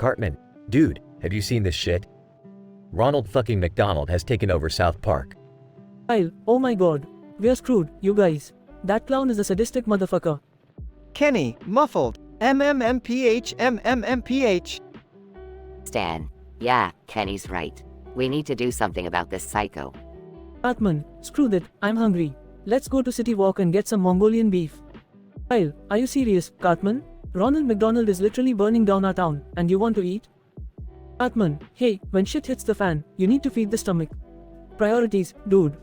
Cartman, dude, have you seen this shit? Ronald fucking McDonald has taken over South Park. Kyle, oh my god. We're screwed, you guys. That clown is a sadistic motherfucker. Kenny, muffled. MMMPH. Stan. Yeah, Kenny's right. We need to do something about this psycho. Cartman, screw that, I'm hungry. Let's go to City Walk and get some Mongolian beef. Kyle, are you serious, Cartman? Ronald McDonald is literally burning down our town, and you want to eat? Cartman, hey, when shit hits the fan, you need to feed the stomach. Priorities, dude.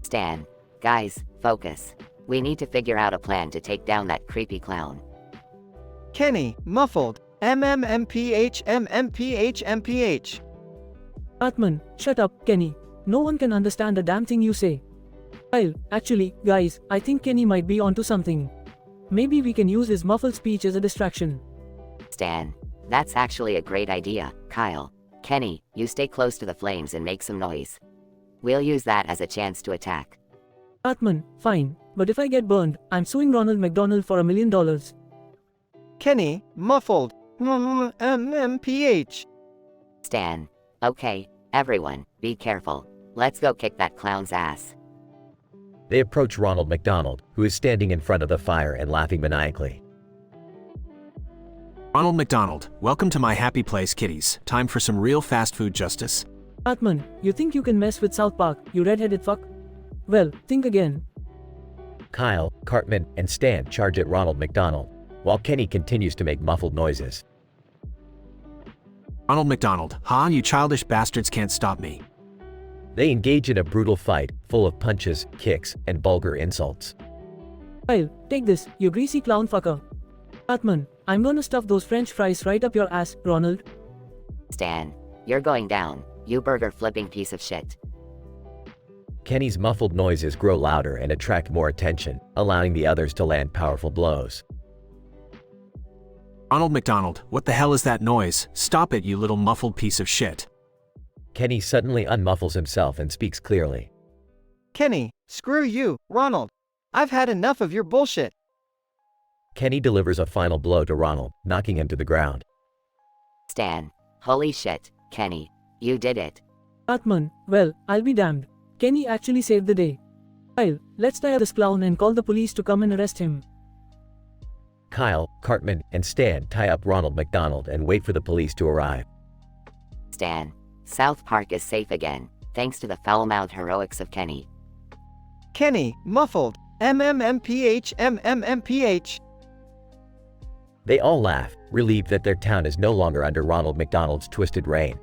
Stan. Guys, focus. We need to figure out a plan to take down that creepy clown. Kenny, muffled. MMMPH. Cartman, shut up, Kenny. No one can understand a damn thing you say. Kyle, actually, guys, I think Kenny might be onto something. Maybe we can use his muffled speech as a distraction. Stan. That's actually a great idea, Kyle. Kenny, you stay close to the flames and make some noise. We'll use that as a chance to attack. Cartman, fine, but if I get burned, I'm suing Ronald McDonald for $1 million. Kenny, muffled. MMPH. Stan. Okay, everyone, be careful. Let's go kick that clown's ass. They approach Ronald McDonald, who is standing in front of the fire and laughing maniacally. Ronald McDonald, welcome to my happy place, kiddies. Time for some real fast food justice. Cartman, you think you can mess with South Park, you redheaded fuck? Well, think again. Kyle, Cartman, and Stan charge at Ronald McDonald, while Kenny continues to make muffled noises. Ronald McDonald, you childish bastards can't stop me. They engage in a brutal fight, full of punches, kicks, and vulgar insults. Kyle, take this, you greasy clown fucker. Cartman, I'm gonna stuff those french fries right up your ass, Ronald. Stan. You're going down, you burger flipping piece of shit. Kenny's muffled noises grow louder and attract more attention, allowing the others to land powerful blows. Ronald McDonald, what the hell is that noise? Stop it, you little muffled piece of shit. Kenny suddenly unmuffles himself and speaks clearly. Kenny, screw you, Ronald. I've had enough of your bullshit. Kenny delivers a final blow to Ronald, knocking him to the ground. Stan. Holy shit, Kenny. You did it. Cartman, well, I'll be damned. Kenny actually saved the day. Kyle, let's tie this clown and call the police to come and arrest him. Kyle, Cartman, and Stan tie up Ronald McDonald and wait for the police to arrive. Stan. South Park is safe again, thanks to the foul-mouthed heroics of Kenny. Kenny, muffled. MMMPH. They all laugh, relieved that their town is no longer under Ronald McDonald's twisted reign.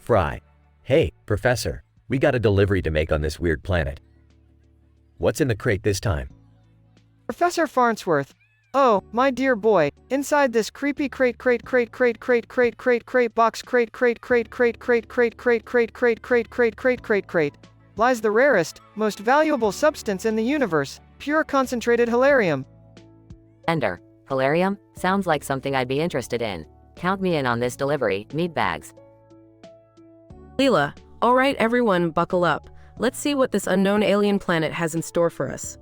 Fry. Hey, Professor, we got a delivery to make on this weird planet. What's in the crate this time? Professor Farnsworth. Oh, my dear boy, inside this creepy box lies the rarest, most valuable substance in the universe, pure concentrated hilarium. Ender, hilarium? Sounds like something I'd be interested in. Count me in on this delivery, meat bags. Leela, alright everyone, buckle up. Let's see what this unknown alien planet has in store for us.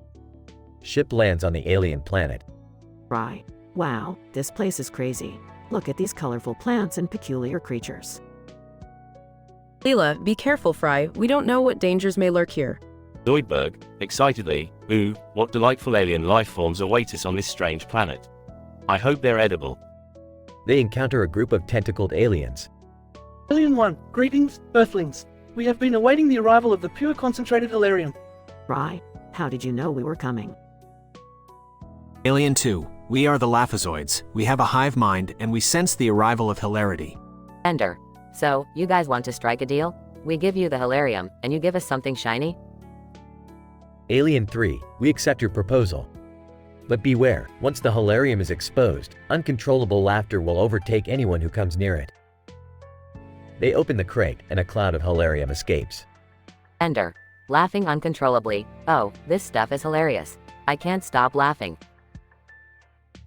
Ship lands on the alien planet. Right. Wow, this place is crazy. Look at these colorful plants and peculiar creatures. Leela, be careful, Fry. We don't know what dangers may lurk here. Zoidberg, excitedly, ooh, what delightful alien life forms await us on this strange planet. I hope they're edible. They encounter a group of tentacled aliens. Alien 1, greetings, Earthlings. We have been awaiting the arrival of the pure concentrated hilarium. Right. How did you know we were coming? Alien 2, we are the Laphazoids. We have a hive mind, and we sense the arrival of hilarity. Ender, so, you guys want to strike a deal? We give you the hilarium, and you give us something shiny? Alien 3, we accept your proposal. But beware, once the hilarium is exposed, uncontrollable laughter will overtake anyone who comes near it. They open the crate, and a cloud of hilarium escapes. Ender, laughing uncontrollably. Oh, this stuff is hilarious. I can't stop laughing.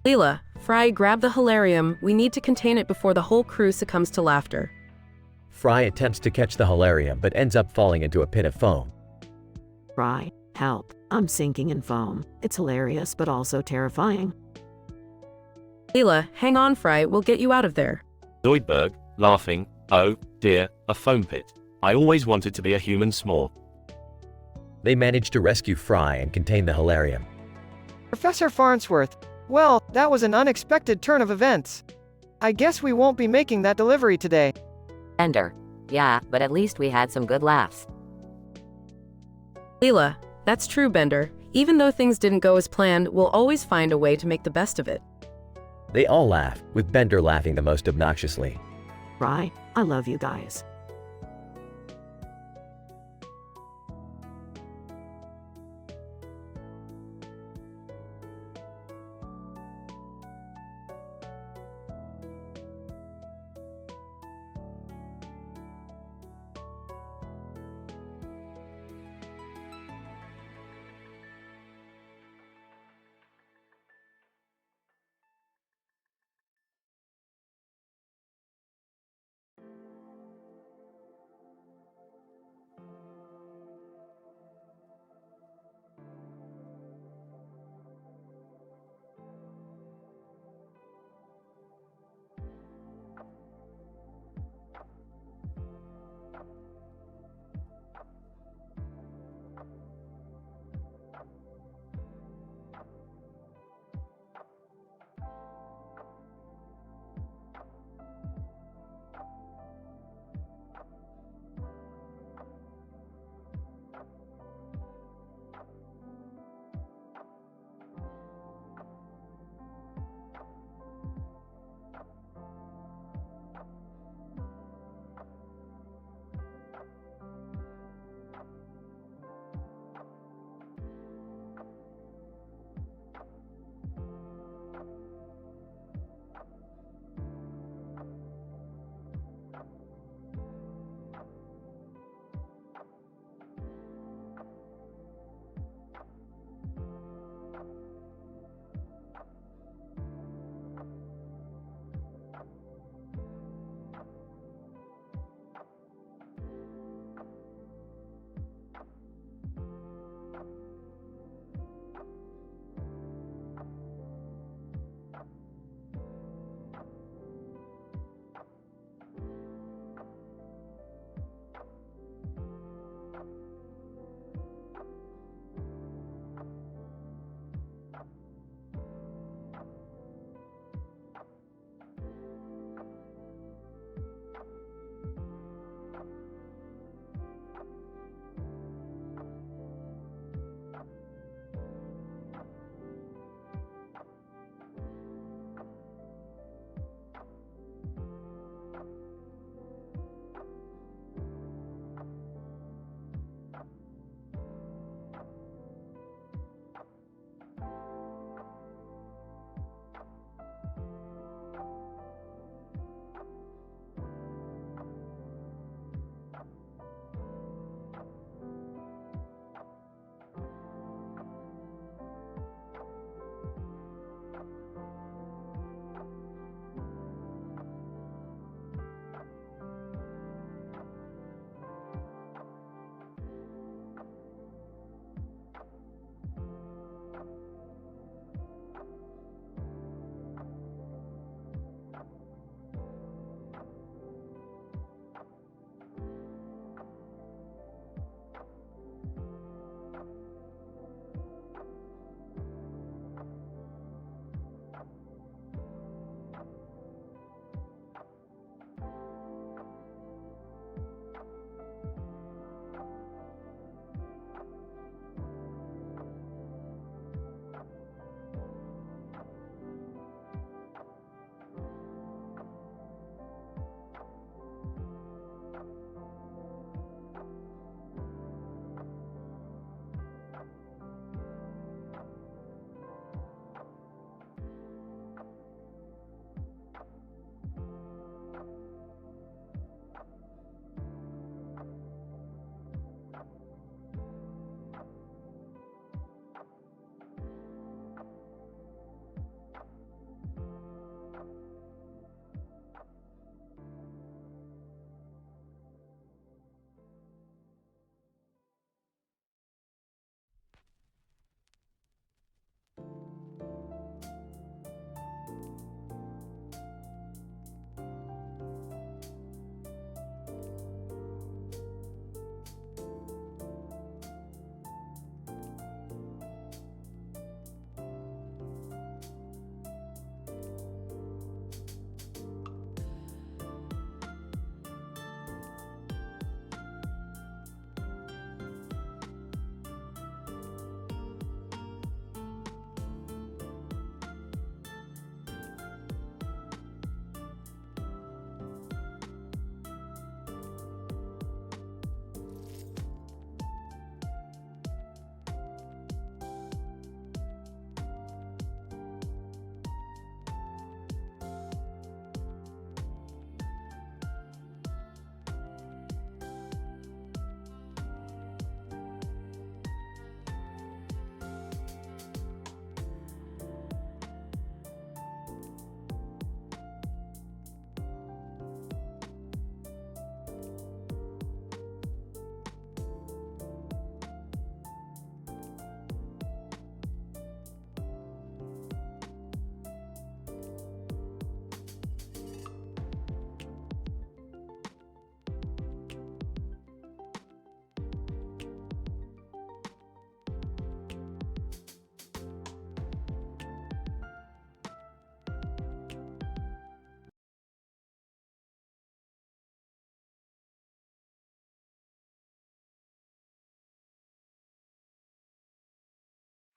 Leela, Fry, grab the hilarium. We need to contain it before the whole crew succumbs to laughter. Fry attempts to catch the hilarium but ends up falling into a pit of foam. Fry, help. I'm sinking in foam. It's hilarious but also terrifying. Leela, hang on, Fry. We'll get you out of there. Zoidberg, laughing, oh, dear, a foam pit. I always wanted to be a human small. They manage to rescue Fry and contain the hilarium. Professor Farnsworth. Well, that was an unexpected turn of events. I guess we won't be making that delivery today. Ender, yeah, but at least we had some good laughs. Leela, that's true, Bender. Even though things didn't go as planned, we'll always find a way to make the best of it. They all laugh, with Bender laughing the most obnoxiously. Fry, I love you guys.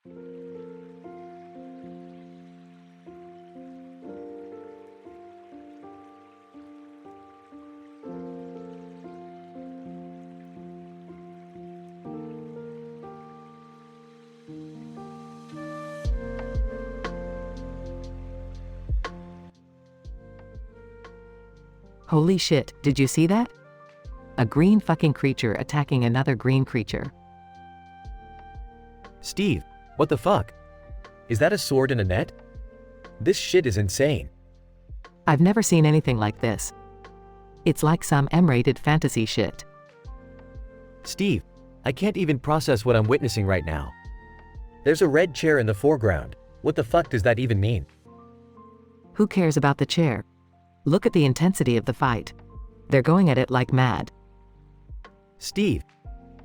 Holy shit, did you see that? A green fucking creature attacking another green creature. Steve, what the fuck? Is that a sword in a net? This shit is insane. I've never seen anything like this. It's like some M-rated fantasy shit. Steve, I can't even process what I'm witnessing right now. There's a red chair in the foreground. What the fuck does that even mean? Who cares about the chair? Look at the intensity of the fight. They're going at it like mad. Steve,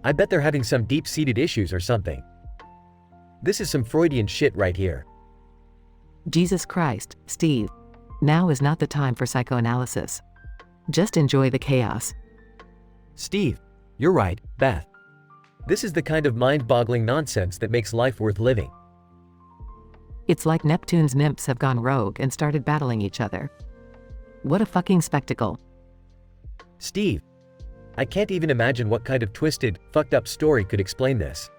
I bet they're having some deep-seated issues or something. This is some Freudian shit right here. Jesus Christ, Steve. Now is not the time for psychoanalysis. Just enjoy the chaos. Steve, you're right, Beth. This is the kind of mind-boggling nonsense that makes life worth living. It's like Neptune's nymphs have gone rogue and started battling each other. What a fucking spectacle. Steve, I can't even imagine what kind of twisted, fucked up story could explain this.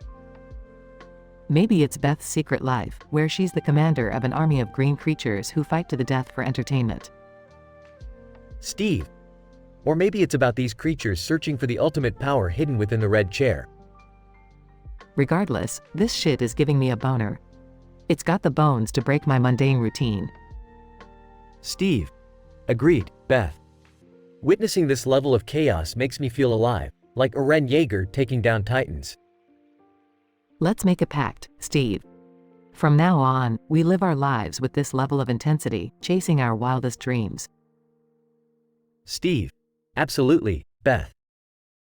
Maybe it's Beth's secret life, where she's the commander of an army of green creatures who fight to the death for entertainment. Steve, or maybe it's about these creatures searching for the ultimate power hidden within the red chair. Regardless, this shit is giving me a boner. It's got the bones to break my mundane routine. Steve, agreed, Beth. Witnessing this level of chaos makes me feel alive, like Eren Yeager taking down Titans. Let's make a pact, Steve. From now on, we live our lives with this level of intensity, chasing our wildest dreams. Steve, absolutely, Beth.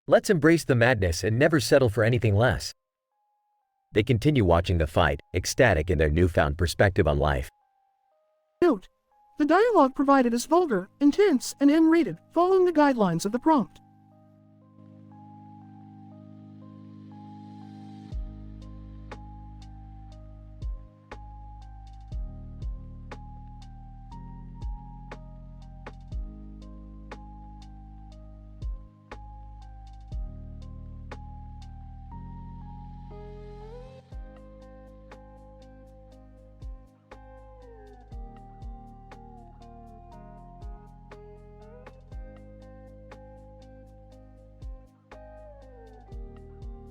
Let's embrace the madness and never settle for anything less. They continue watching the fight, ecstatic in their newfound perspective on life. Note: the dialogue provided is vulgar, intense, and M-rated, following the guidelines of the prompt.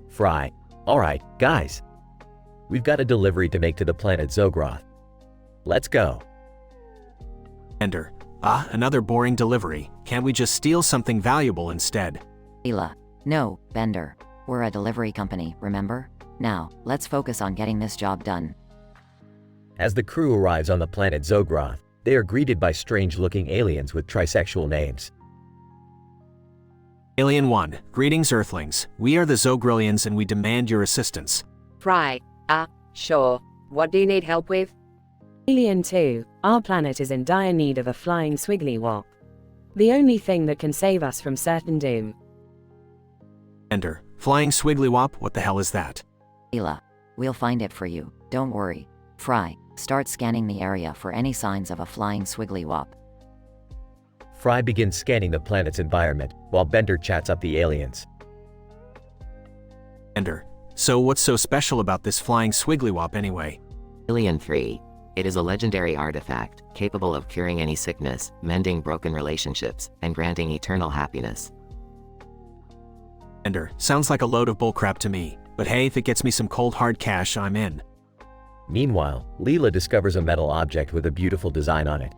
Fry. Alright, guys. We've got a delivery to make to the planet Zogroth. Let's go. Bender. Another boring delivery. Can't we just steal something valuable instead? Leela. No, Bender. We're a delivery company, remember? Now, let's focus on getting this job done. As the crew arrives on the planet Zogroth, they are greeted by strange-looking aliens with trisexual names. Alien 1, greetings Earthlings. We are the Zogrillians and we demand your assistance. Fry. Sure. What do you need help with? Alien 2, our planet is in dire need of a flying swiggly wop. The only thing that can save us from certain doom. Bender. Flying Swigglywop, what the hell is that? Leela. We'll find it for you, don't worry. Fry. Start scanning the area for any signs of a flying swiggly wop. Fry begins scanning the planet's environment, while Bender chats up the aliens. Bender. So what's so special about this flying Swigglywop anyway? Alien 3. It is a legendary artifact, capable of curing any sickness, mending broken relationships, and granting eternal happiness. Bender. Sounds like a load of bullcrap to me, but hey, if it gets me some cold hard cash, I'm in. Meanwhile, Leela discovers a metal object with a beautiful design on it.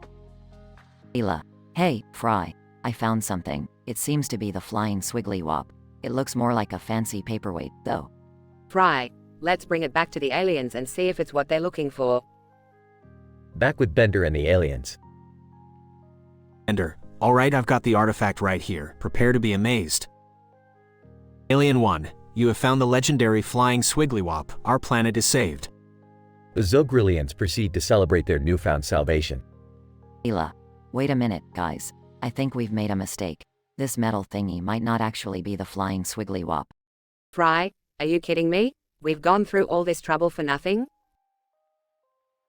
Leela. Hey, Fry. I found something. It seems to be the flying swiggly wop. It looks more like a fancy paperweight, though. Fry. Let's bring it back to the aliens and see if it's what they're looking for. Back with Bender and the aliens. Bender. Alright, I've got the artifact right here. Prepare to be amazed. Alien 1. You have found the legendary flying Swigglywop. Our planet is saved. The Zogrillians proceed to celebrate their newfound salvation. Leela. Wait a minute, guys. I think we've made a mistake. This metal thingy might not actually be the flying swiggly wop. Fry, are you kidding me? We've gone through all this trouble for nothing?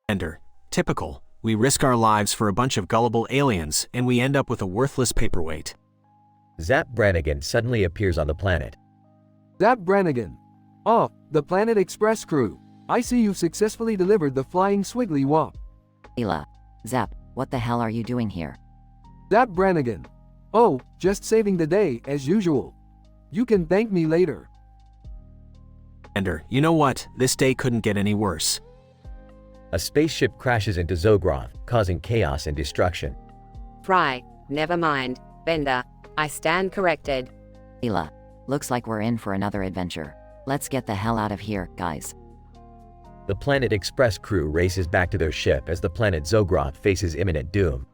Ender, typical. We risk our lives for a bunch of gullible aliens, and we end up with a worthless paperweight. Zap Brannigan suddenly appears on the planet. Zap Brannigan. Oh, the Planet Express crew. I see you've successfully delivered the flying swiggly wop. Ela. Zap, what the hell are you doing here? Zap Brannigan. Oh, just saving the day, as usual. You can thank me later. Ender, you know what? This day couldn't get any worse. A spaceship crashes into Zogroth, causing chaos and destruction. Fry, never mind. Bender, I stand corrected. Ela. Looks like we're in for another adventure. Let's get the hell out of here, guys. The Planet Express crew races back to their ship as the planet Zogroth faces imminent doom.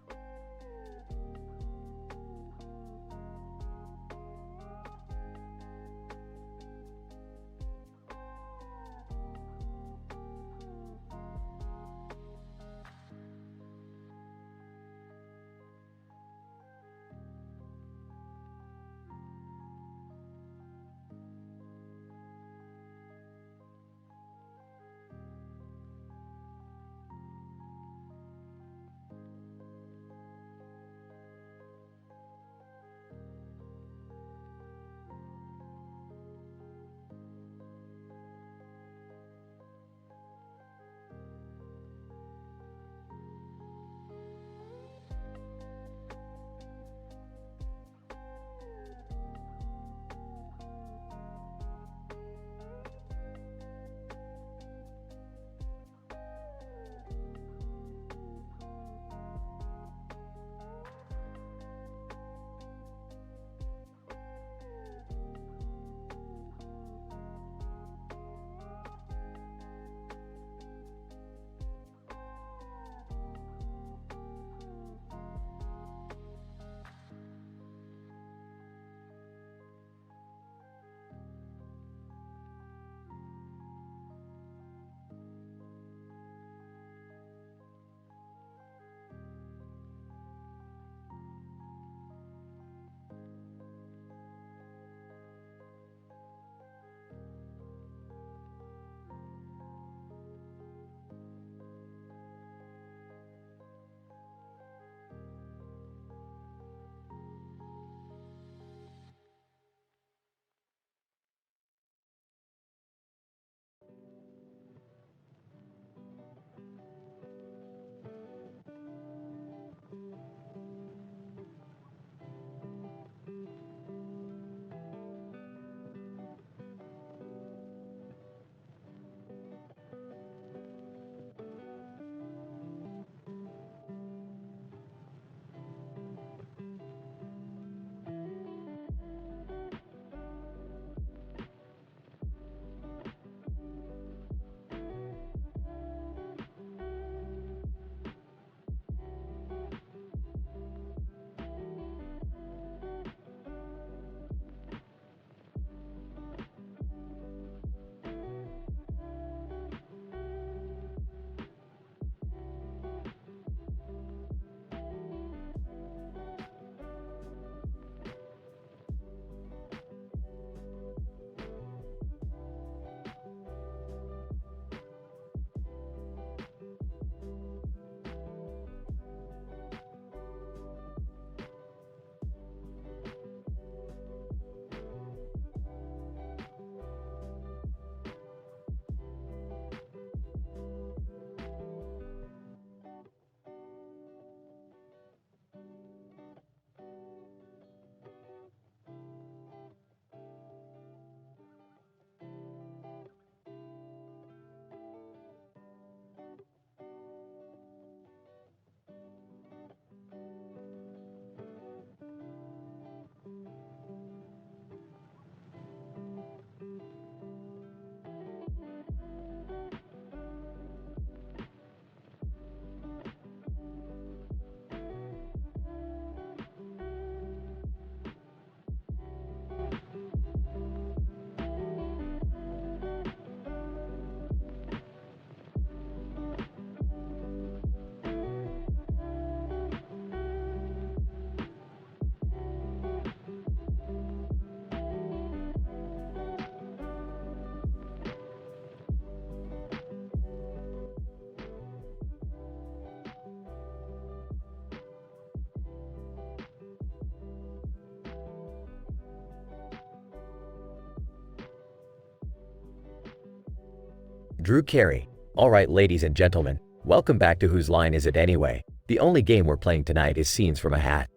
Drew Carey. Alright ladies and gentlemen, welcome back to Whose Line Is It Anyway? The only game we're playing tonight is Scenes from a Hat.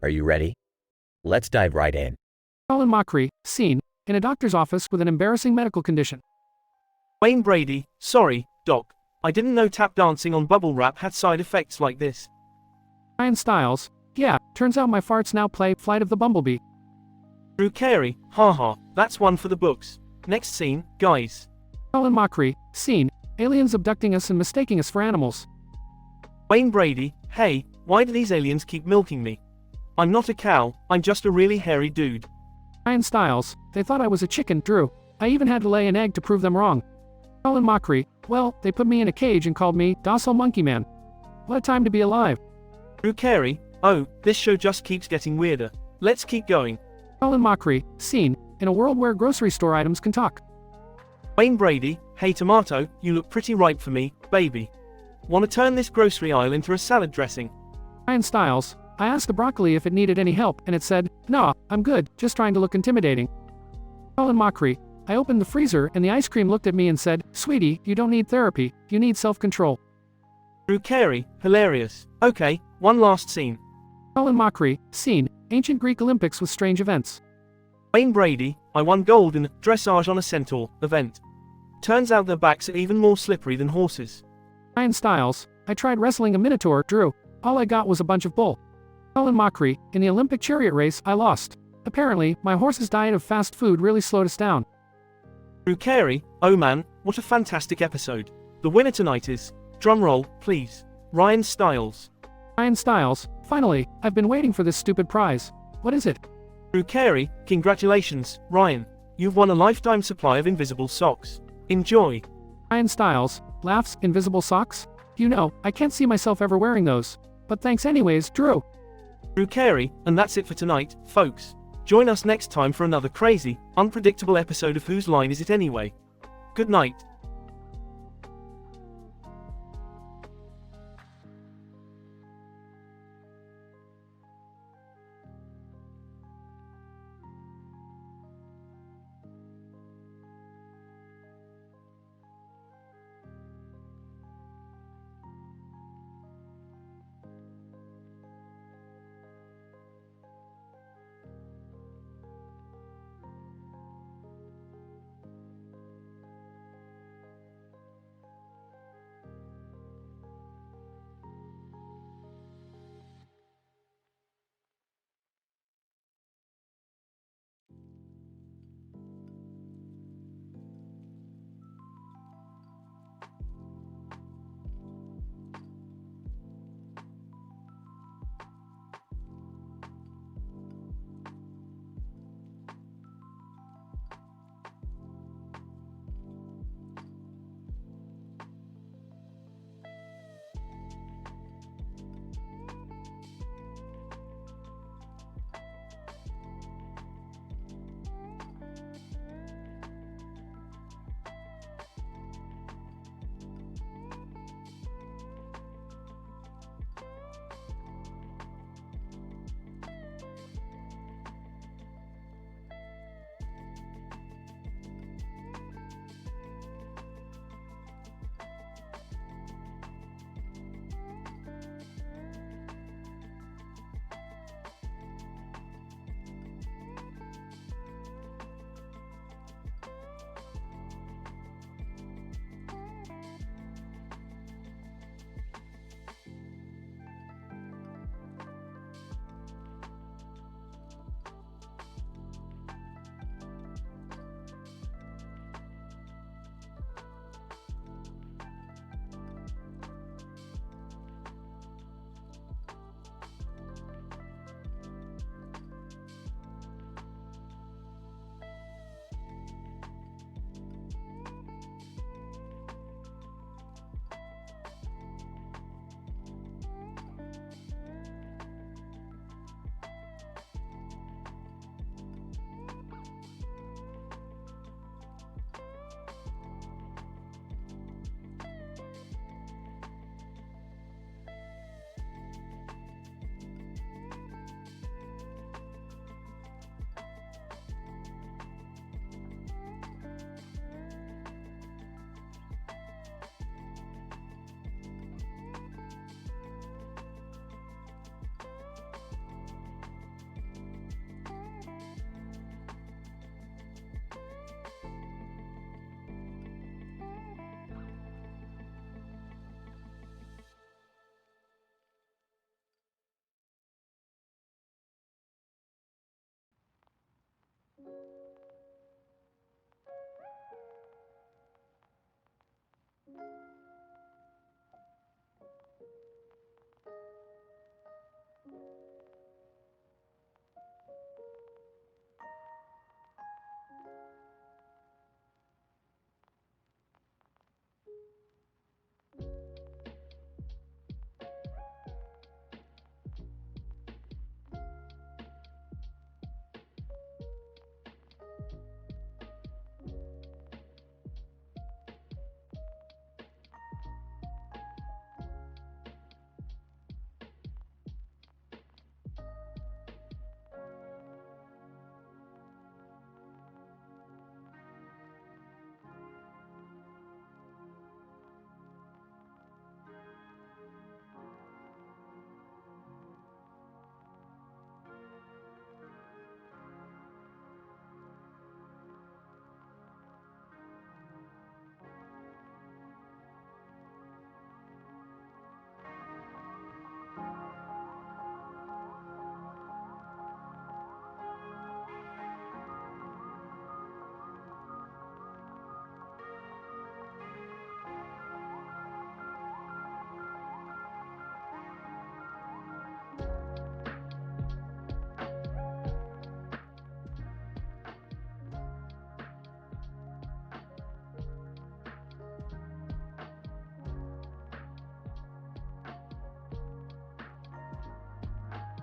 Are you ready? Let's dive right in. Colin Mockery, scene, in a doctor's office with an embarrassing medical condition. Wayne Brady, sorry, Doc. I didn't know tap dancing on bubble wrap had side effects like this. Ryan Stiles, yeah, turns out my farts now play Flight of the Bumblebee. Drew Carey, haha, that's one for the books. Next scene, guys. Colin Mockery, scene, aliens abducting us and mistaking us for animals. Wayne Brady, hey, why do these aliens keep milking me? I'm not a cow, I'm just a really hairy dude. Ryan Stiles, they thought I was a chicken, Drew. I even had to lay an egg to prove them wrong. Colin Mockery, well, they put me in a cage and called me Docile Monkey Man. What a time to be alive. Drew Carey, oh, this show just keeps getting weirder. Let's keep going. Colin Mockery, scene, in a world where grocery store items can talk. Wayne Brady, hey tomato, you look pretty ripe for me, baby. Wanna turn this grocery aisle into a salad dressing? Ryan Stiles, I asked the broccoli if it needed any help, and it said, nah, I'm good, just trying to look intimidating. Colin Mockery, I opened the freezer and the ice cream looked at me and said, sweetie, you don't need therapy, you need self-control. Drew Carey, hilarious. Okay, one last scene. Colin Mockery, scene, ancient Greek Olympics with strange events. Wayne Brady, I won gold in a dressage on a centaur event. Turns out their backs are even more slippery than horses. Ryan Stiles, I tried wrestling a minotaur, Drew. All I got was a bunch of bull. Colin Mockery, in the Olympic chariot race, I lost. Apparently, my horse's diet of fast food really slowed us down. Drew Carey, oh man, what a fantastic episode. The winner tonight is, drumroll, please, Ryan Stiles. Ryan Stiles, finally, I've been waiting for this stupid prize. What is it? Drew Carey, congratulations, Ryan. You've won a lifetime supply of invisible socks. Enjoy. Ryan Stiles, laughs, invisible socks? You know, I can't see myself ever wearing those. But thanks anyways, Drew. Drew Carey, and that's it for tonight, folks. Join us next time for another crazy, unpredictable episode of Whose Line Is It Anyway? Good night.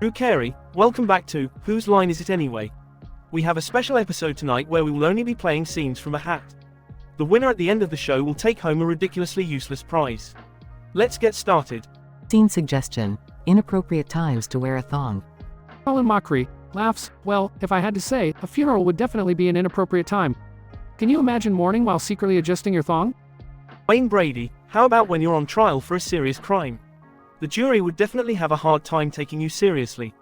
Drew Carey, welcome back to Whose Line Is It Anyway? We have a special episode tonight where we will only be playing scenes from a hat. The winner at the end of the show will take home a ridiculously useless prize. Let's get started. Scene suggestion: inappropriate times to wear a thong. Colin Mockery laughs. Well, if I had to say, a funeral would definitely be an inappropriate time. Can you imagine mourning while secretly adjusting your thong? Wayne Brady, how about when you're on trial for a serious crime? The jury would definitely have a hard time taking you seriously.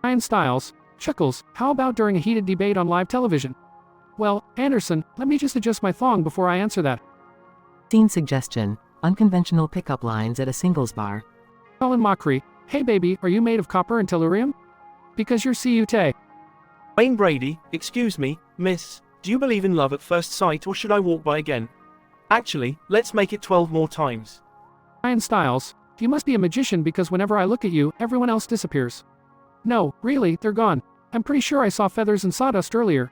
Ryan Stiles chuckles. How about during a heated debate on live television? Well, Anderson, let me just adjust my thong before I answer that. Scene suggestion: unconventional pickup lines at a singles bar. Colin Mockery, hey baby, are you made of copper and tellurium? Because you're CUT. Wayne Brady, excuse me, miss, do you believe in love at first sight or should I walk by again? Actually, let's make it 12 more times. Ryan Stiles, you must be a magician because whenever I look at you, everyone else disappears. No, really, they're gone. I'm pretty sure I saw feathers and sawdust earlier.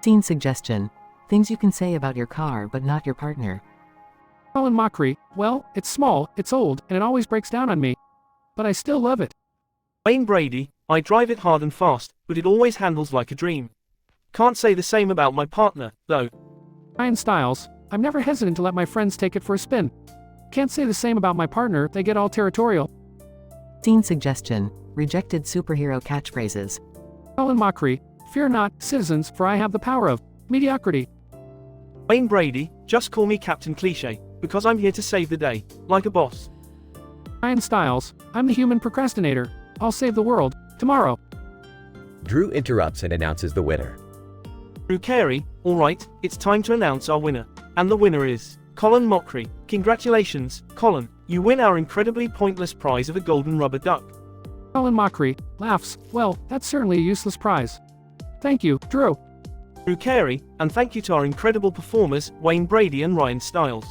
Scene suggestion: things you can say about your car but not your partner. Colin Mockery, well, it's small, it's old, and it always breaks down on me. But I still love it. Wayne Brady, I drive it hard and fast, but it always handles like a dream. Can't say the same about my partner, though. Ryan Stiles, I'm never hesitant to let my friends take it for a spin. Can't say the same about my partner, they get all territorial. Scene suggestion: rejected superhero catchphrases. Colin Mockery, fear not, citizens, for I have the power of mediocrity. Wayne Brady, just call me Captain Cliché, because I'm here to save the day, like a boss. Ryan Stiles, I'm the human procrastinator. I'll save the world, tomorrow. Drew interrupts and announces the winner. Drew Carey, alright, it's time to announce our winner. And the winner is Colin Mockery. Congratulations, Colin, you win our incredibly pointless prize of a golden rubber duck. Colin Mockery laughs. Well, that's certainly a useless prize. Thank you, Drew. Drew Carey, and thank you to our incredible performers, Wayne Brady and Ryan Stiles.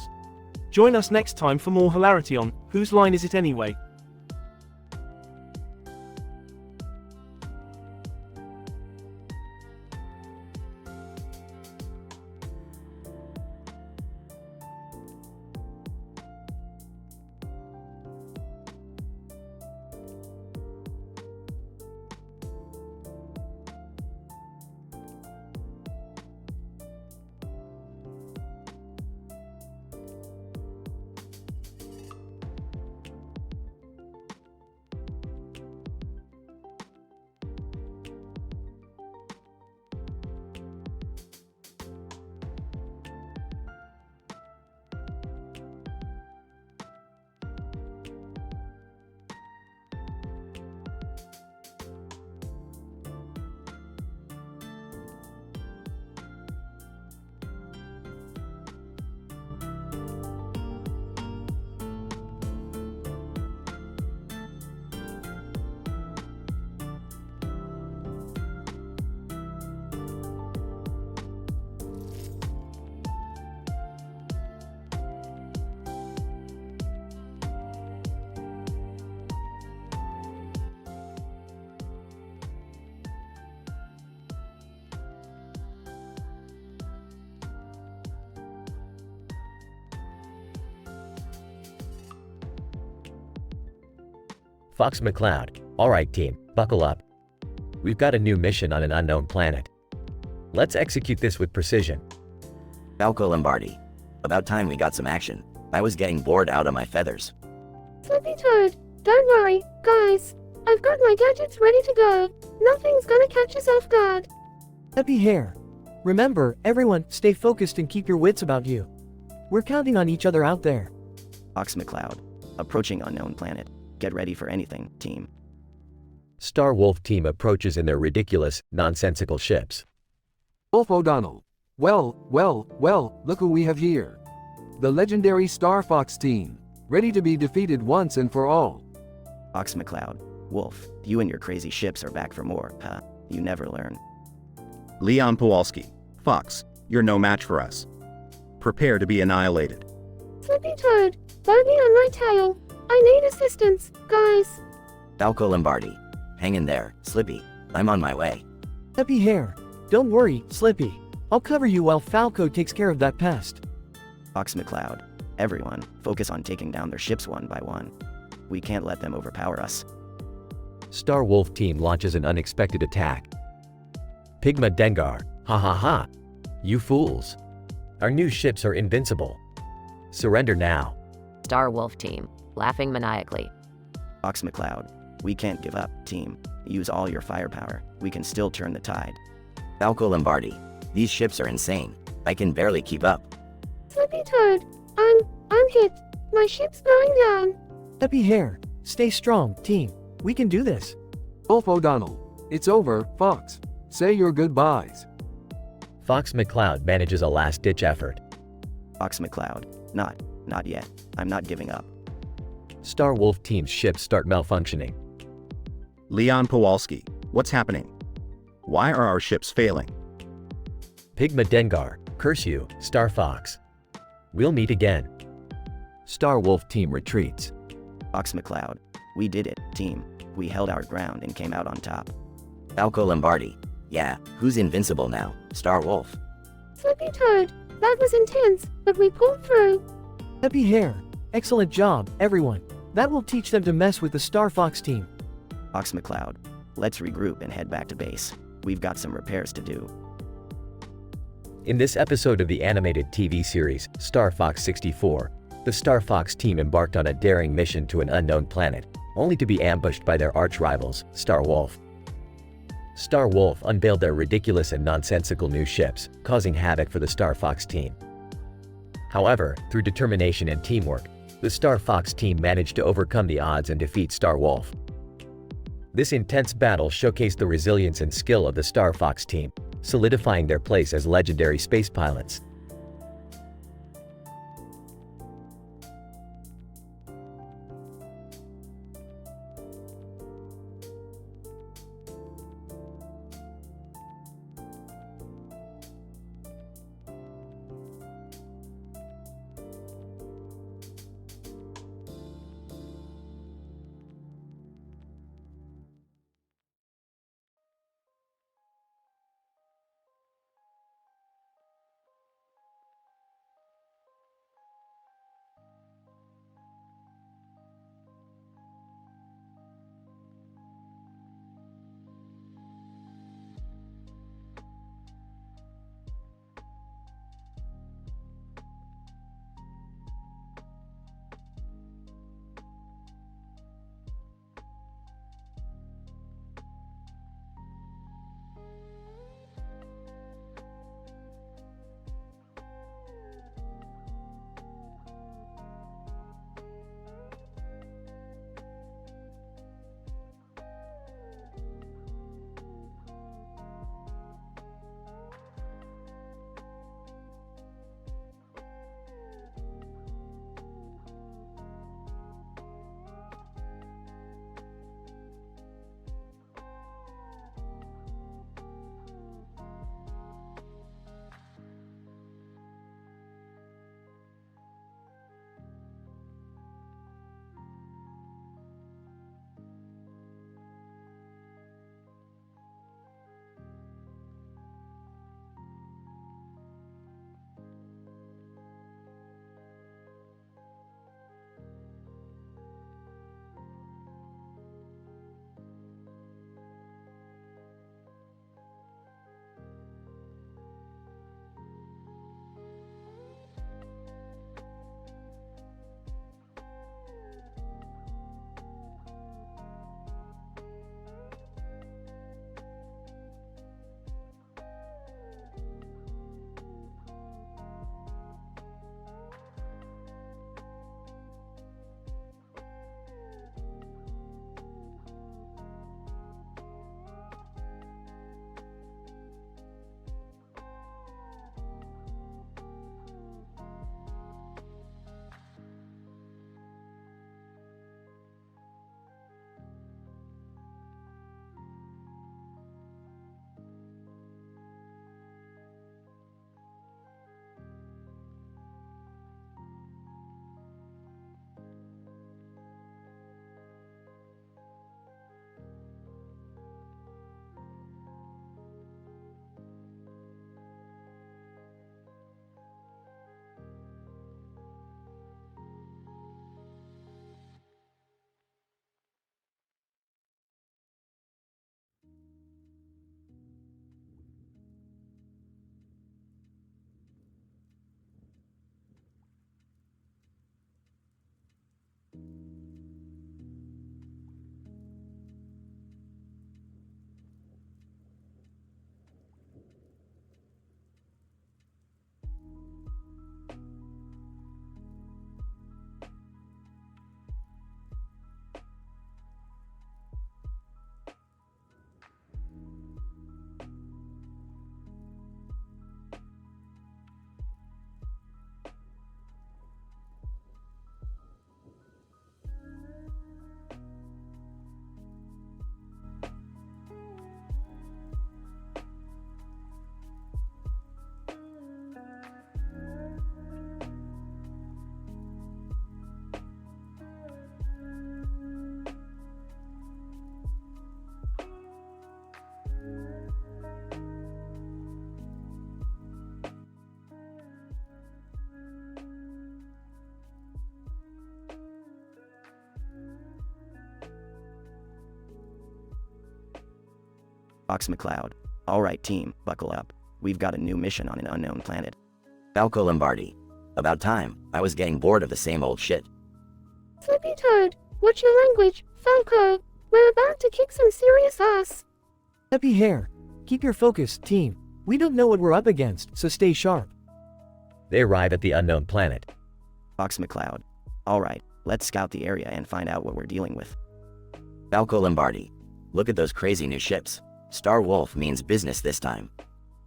Join us next time for more hilarity on Whose Line Is It Anyway? Fox McCloud, alright team, buckle up. We've got a new mission on an unknown planet. Let's execute this with precision. Falco Lombardi. About time we got some action. I was getting bored out of my feathers. Slippy Toad, don't worry, guys. I've got my gadgets ready to go. Nothing's gonna catch us off guard. Happy Hair. Remember, everyone, stay focused and keep your wits about you. We're counting on each other out there. Fox McCloud. Approaching unknown planet. Get ready for anything, team. Star Wolf team approaches in their ridiculous, nonsensical ships. Wolf O'Donnell. Well, look who we have here. The legendary Star Fox team, ready to be defeated once and for all. Fox McCloud. Wolf, you and your crazy ships are back for more, huh? You never learn. Leon Kowalski. Fox, you're no match for us. Prepare to be annihilated. Slippy Toad, bogey on my tail. I need assistance, guys. Falco Lombardi. Hang in there, Slippy. I'm on my way. Happy Hair. Don't worry, Slippy. I'll cover you while Falco takes care of that pest. Fox McCloud. Everyone, focus on taking down their ships one by one. We can't let them overpower us. Star Wolf team launches an unexpected attack. Pigma Dengar, ha ha ha. You fools. Our new ships are invincible. Surrender now. Star Wolf team, laughing maniacally. Ox McCloud, we can't give up, team. Use all your firepower. We can still turn the tide. Falco Lombardi, these ships are insane. I can barely keep up. Slippy Toad, I'm hit. My ship's going down. Happy Hair, stay strong, team. We can do this. Wolf O'Donnell, it's over, Fox. Say your goodbyes. Fox McCloud manages a last-ditch effort. Ox McCloud, not yet. I'm not giving up. Star Wolf team's ships start malfunctioning. Leon Kowalski, what's happening? Why are our ships failing? Pigma Dengar, curse you, Star Fox. We'll meet again. Star Wolf team retreats. Ox McCloud, we did it, team. We held our ground and came out on top. Falco Lombardi, yeah, who's invincible now? Star Wolf. Slippy Toad, that was intense, but we pulled through. Happy Hair, excellent job, everyone. That will teach them to mess with the Star Fox team. Ox McCloud, let's regroup and head back to base. We've got some repairs to do. In this episode of the animated TV series, Star Fox 64, the Star Fox team embarked on a daring mission to an unknown planet, only to be ambushed by their arch-rivals, Star Wolf. Star Wolf unveiled their ridiculous and nonsensical new ships, causing havoc for the Star Fox team. However, through determination and teamwork, the Star Fox team managed to overcome the odds and defeat Star Wolf. This intense battle showcased the resilience and skill of the Star Fox team, solidifying their place as legendary space pilots. Fox McCloud. Alright team, buckle up. We've got a new mission on an unknown planet. Falco Lombardi. About time, I was getting bored of the same old shit. Slippy Toad, watch your language, Falco. We're about to kick some serious ass. Happy hair. Keep your focus, team. We don't know what we're up against, so stay sharp. They arrive at the unknown planet. Fox McCloud. Alright, let's scout the area and find out what we're dealing with. Falco Lombardi. Look at those crazy new ships. Star Wolf means business this time.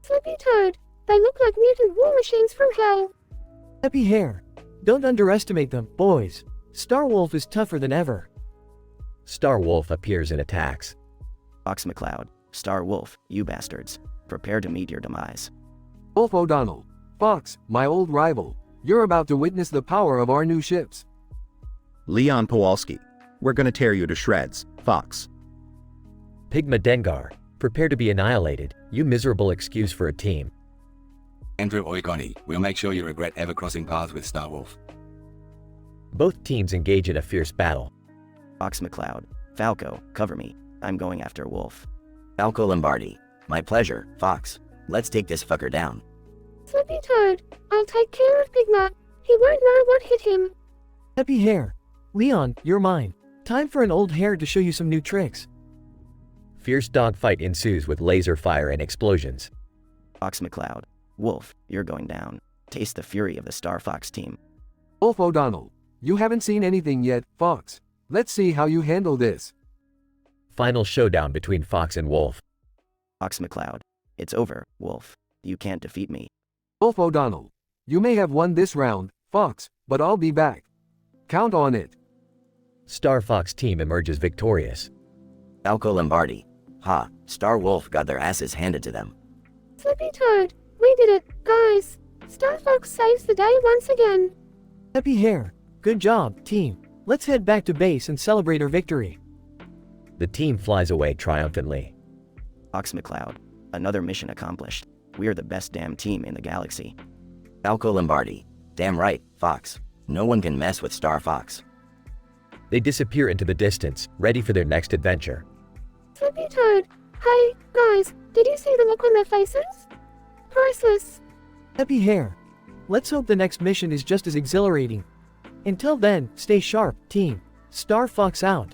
Slippy Toad, they look like mutant war machines from hell. Happy hair. Don't underestimate them, boys. Star Wolf is tougher than ever. Star Wolf appears and attacks. Fox McCloud. Star Wolf, you bastards. Prepare to meet your demise. Wolf O'Donnell. Fox, my old rival. You're about to witness the power of our new ships. Leon Kowalski. We're gonna tear you to shreds, Fox. Pigma Dengar. Prepare to be annihilated, you miserable excuse for a team. Andrew Oigoni, we'll make sure you regret ever crossing paths with Star Wolf. Both teams engage in a fierce battle. Fox McCloud. Falco, cover me. I'm going after Wolf. Falco Lombardi. My pleasure, Fox. Let's take this fucker down. Slippy Toad, I'll take care of Pigma. He won't know what hit him. Happy hair. Leon, you're mine. Time for an old hair to show you some new tricks. Fierce dogfight ensues with laser fire and explosions. Fox McCloud. Wolf, you're going down. Taste the fury of the Star Fox team. Wolf O'Donnell. You haven't seen anything yet, Fox. Let's see how you handle this. Final showdown between Fox and Wolf. Fox McCloud. It's over, Wolf. You can't defeat me. Wolf O'Donnell. You may have won this round, Fox, but I'll be back. Count on it. Star Fox team emerges victorious. Falco Lombardi. Ha, Star Wolf got their asses handed to them. Slippy Toad, we did it, guys. Star Fox saves the day once again. Happy hair. Good job, team. Let's head back to base and celebrate our victory. The team flies away triumphantly. Fox McCloud. Another mission accomplished. We're the best damn team in the galaxy. Falco Lombardi. Damn right, Fox. No one can mess with Star Fox. They disappear into the distance, ready for their next adventure. Slippy Toad, hey, guys, did you see the look on their faces? Priceless. Happy hair. Let's hope the next mission is just as exhilarating. Until then, stay sharp, team. Star Fox out.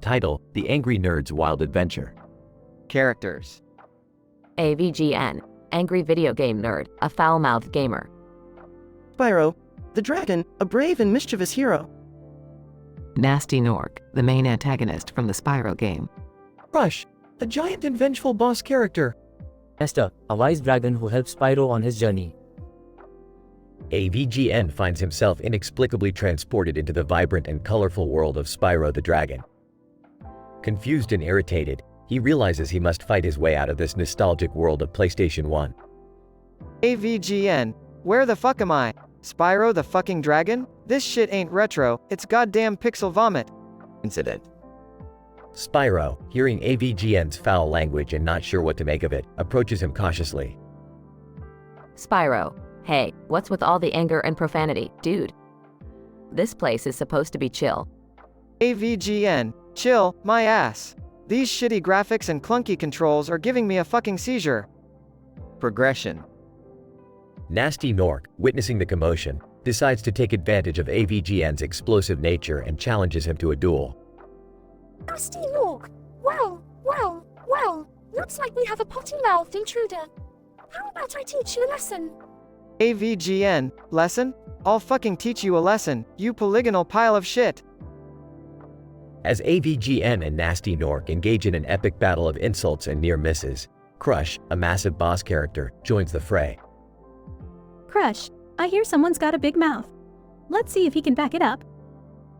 Title: The Angry Nerd's Wild Adventure. Characters: AVGN, Angry Video Game Nerd, a foul-mouthed gamer. Spyro, the dragon, a brave and mischievous hero. Nasty Nork, the main antagonist from the Spyro game. Crush, a giant and vengeful boss character. Esther, a wise dragon who helps Spyro on his journey. AVGN finds himself inexplicably transported into the vibrant and colorful world of Spyro the Dragon. Confused and irritated, he realizes he must fight his way out of this nostalgic world of PlayStation 1. AVGN, where the fuck am I? Spyro the fucking dragon? This shit ain't retro, it's goddamn pixel vomit. Incident. Spyro, hearing AVGN's foul language and not sure what to make of it, approaches him cautiously. Spyro, hey, what's with all the anger and profanity, dude? This place is supposed to be chill. AVGN, chill, my ass. These shitty graphics and clunky controls are giving me a fucking seizure. Progression. Nasty Nork, witnessing the commotion, decides to take advantage of AVGN's explosive nature and challenges him to a duel. Nasty Nork. Well, looks like we have a potty-mouthed intruder. How about I teach you a lesson? AVGN, lesson? I'll fucking teach you a lesson, you polygonal pile of shit. As AVGN and Nasty Nork engage in an epic battle of insults and near misses, Crush, a massive boss character, joins the fray. Crush, I hear someone's got a big mouth. Let's see if he can back it up.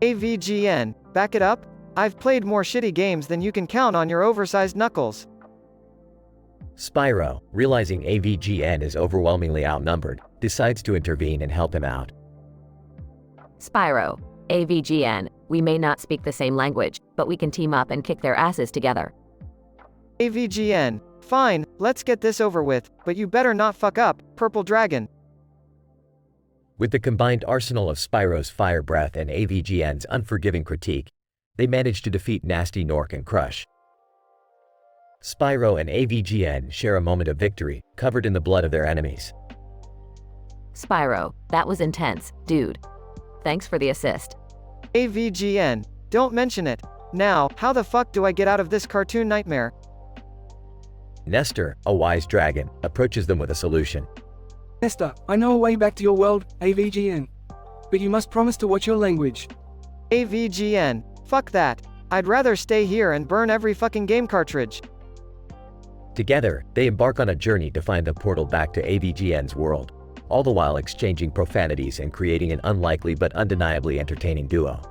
AVGN, back it up? I've played more shitty games than you can count on your oversized knuckles. Spyro, realizing AVGN is overwhelmingly outnumbered, decides to intervene and help him out. Spyro, AVGN, we may not speak the same language, but we can team up and kick their asses together. AVGN, fine, let's get this over with, but you better not fuck up, Purple Dragon. With the combined arsenal of Spyro's fire breath and AVGN's unforgiving critique, they manage to defeat Nasty Nork and Crush. Spyro and AVGN share a moment of victory, covered in the blood of their enemies. Spyro, that was intense, dude. Thanks for the assist. AVGN, don't mention it. Now, how the fuck do I get out of this cartoon nightmare? Nestor, a wise dragon, approaches them with a solution. Esther, I know a way back to your world, AVGN. But you must promise to watch your language. AVGN, fuck that. I'd rather stay here and burn every fucking game cartridge. Together, they embark on a journey to find the portal back to AVGN's world, all the while exchanging profanities and creating an unlikely but undeniably entertaining duo.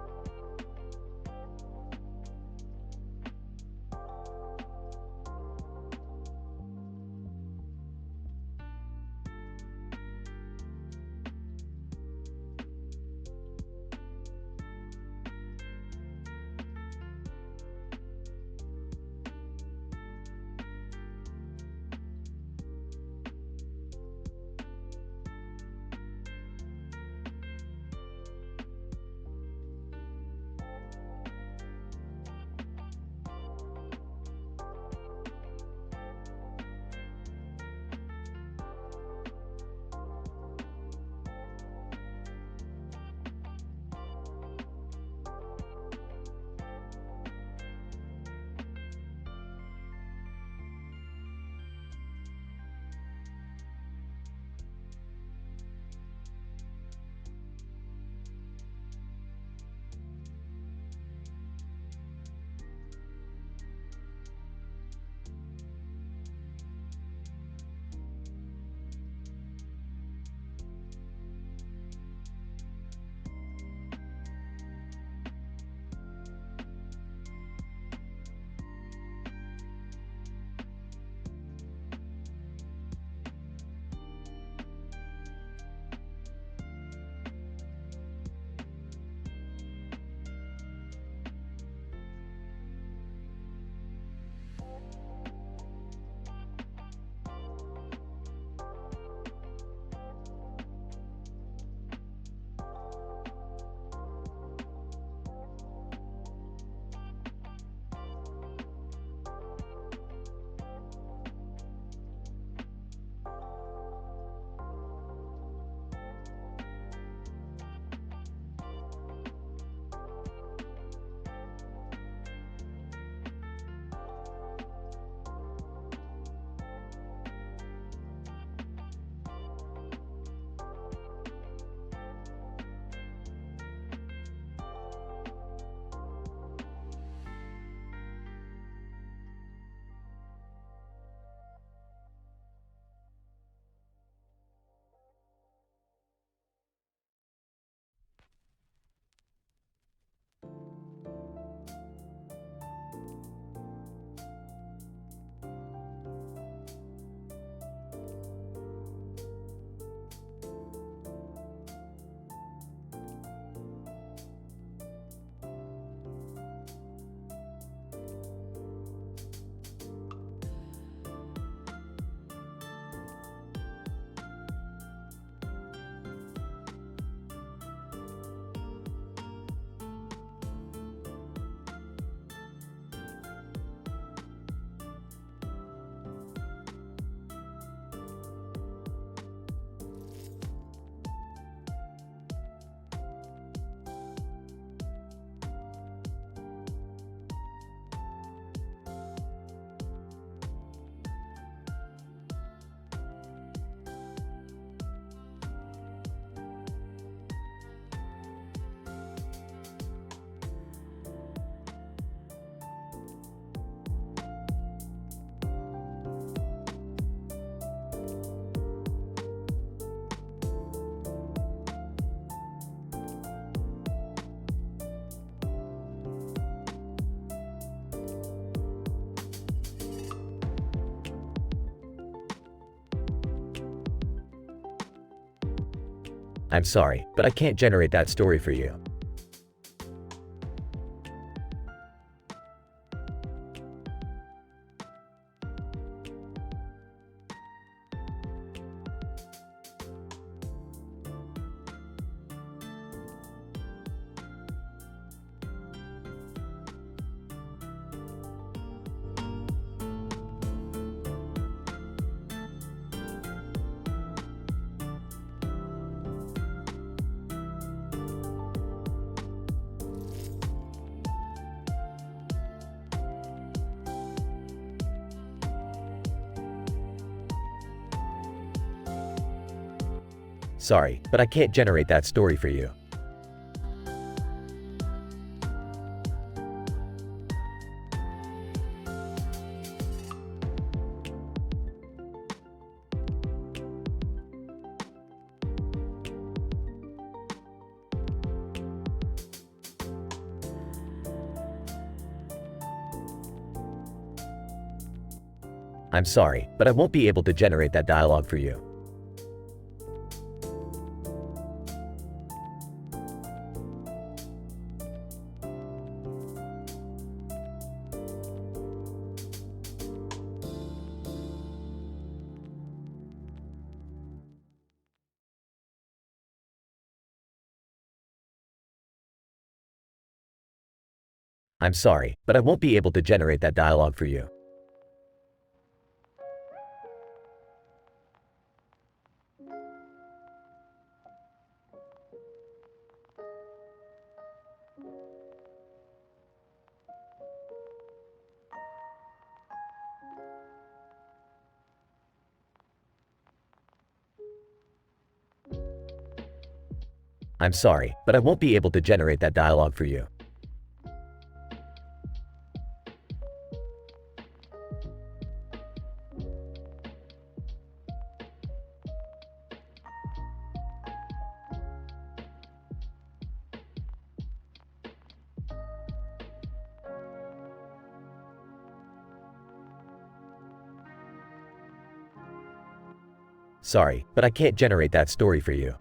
I'm sorry, but I can't generate that story for you. Sorry, but I can't generate that story for you. I'm sorry, but I won't be able to generate that dialogue for you. I'm sorry, but I won't be able to generate that dialogue for you. I'm sorry, but I won't be able to generate that dialogue for you. Sorry, but I can't generate that story for you.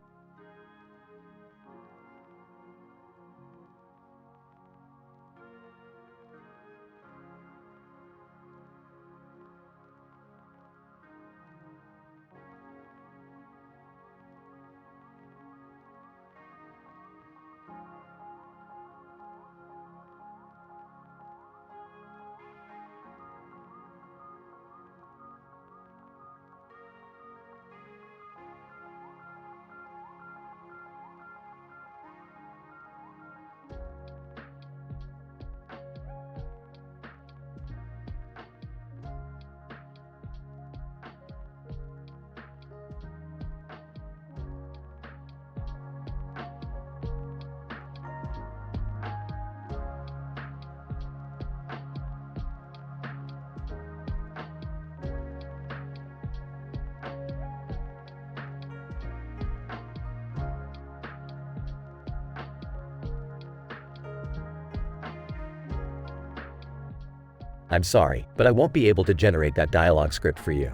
I'm sorry, but I won't be able to generate that dialogue script for you.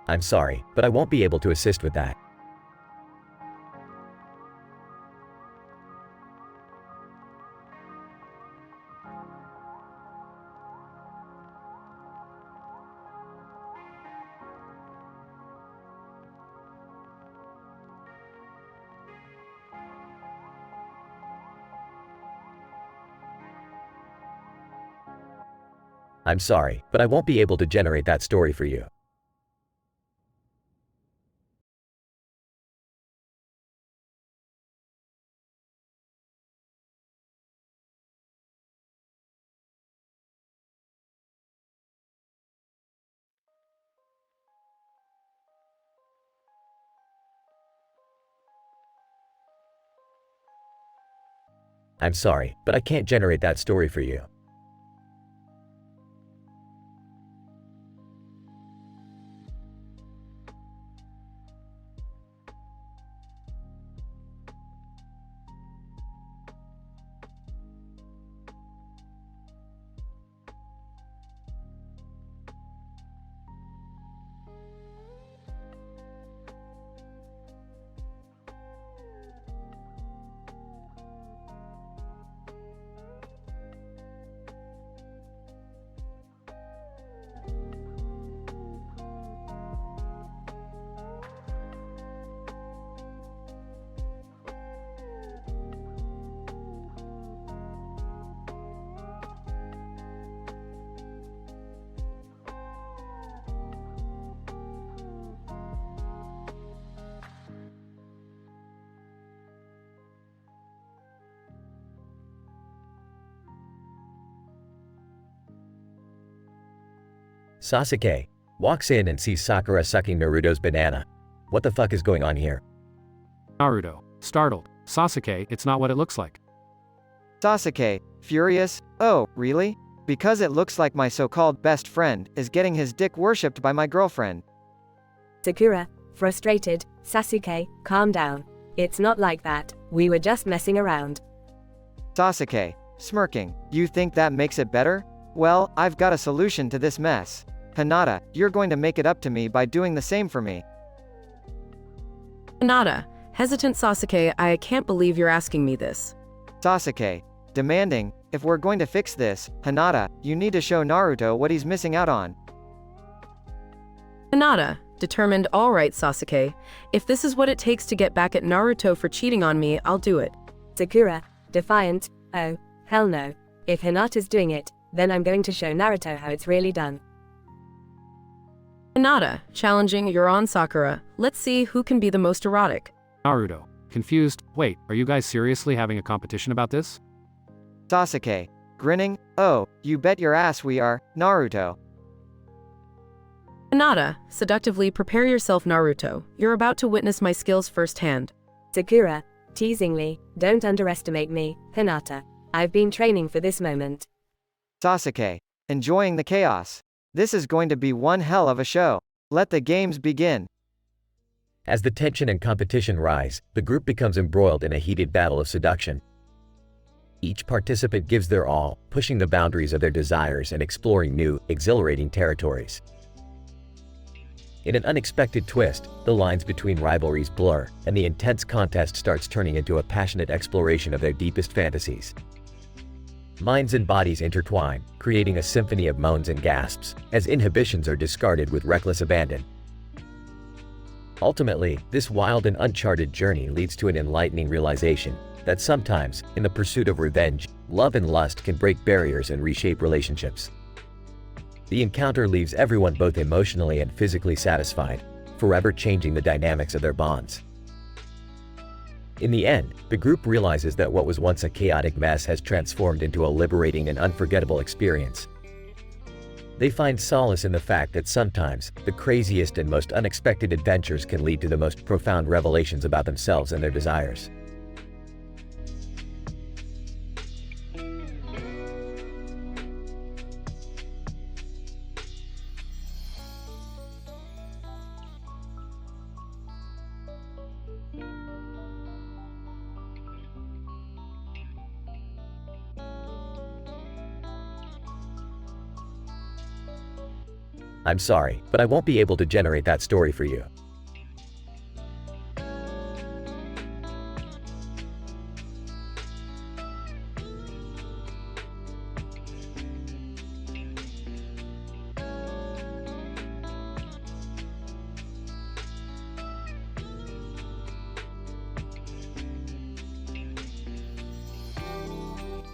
I'm sorry, but I won't be able to assist with that. I'm sorry, but I won't be able to generate that story for you. I'm sorry, but I can't generate that story for you. Sasuke walks in and sees Sakura sucking Naruto's banana. What the fuck is going on here? Naruto, startled. Sasuke, it's not what it looks like. Sasuke, furious, oh, really? Because it looks like my so-called best friend is getting his dick worshipped by my girlfriend. Sakura, frustrated, Sasuke, calm down. It's not like that, we were just messing around. Sasuke, smirking, you think that makes it better? Well, I've got a solution to this mess. Hinata, you're going to make it up to me by doing the same for me. Hinata, hesitant Sasuke, I can't believe you're asking me this. Sasuke, demanding, if we're going to fix this, Hinata, you need to show Naruto what he's missing out on. Hinata, determined, alright Sasuke, if this is what it takes to get back at Naruto for cheating on me, I'll do it. Sakura, defiant, oh, hell no. If Hinata's doing it, then I'm going to show Naruto how it's really done. Hinata, challenging, you're on Sakura, let's see who can be the most erotic. Naruto, confused, wait, are you guys seriously having a competition about this? Sasuke, grinning, oh, you bet your ass we are, Naruto. Hinata, seductively, prepare yourself Naruto, you're about to witness my skills firsthand. Sakura, teasingly, don't underestimate me, Hinata. I've been training for this moment. Sasuke, enjoying the chaos. This is going to be one hell of a show. Let the games begin. As the tension and competition rise, the group becomes embroiled in a heated battle of seduction. Each participant gives their all, pushing the boundaries of their desires and exploring new, exhilarating territories. In an unexpected twist, the lines between rivalries blur, and the intense contest starts turning into a passionate exploration of their deepest fantasies. Minds and bodies intertwine, creating a symphony of moans and gasps, as inhibitions are discarded with reckless abandon. Ultimately, this wild and uncharted journey leads to an enlightening realization that sometimes, in the pursuit of revenge, love and lust can break barriers and reshape relationships. The encounter leaves everyone both emotionally and physically satisfied, forever changing the dynamics of their bonds. In the end, the group realizes that what was once a chaotic mess has transformed into a liberating and unforgettable experience. They find solace in the fact that sometimes, the craziest and most unexpected adventures can lead to the most profound revelations about themselves and their desires. I'm sorry, but I won't be able to generate that story for you.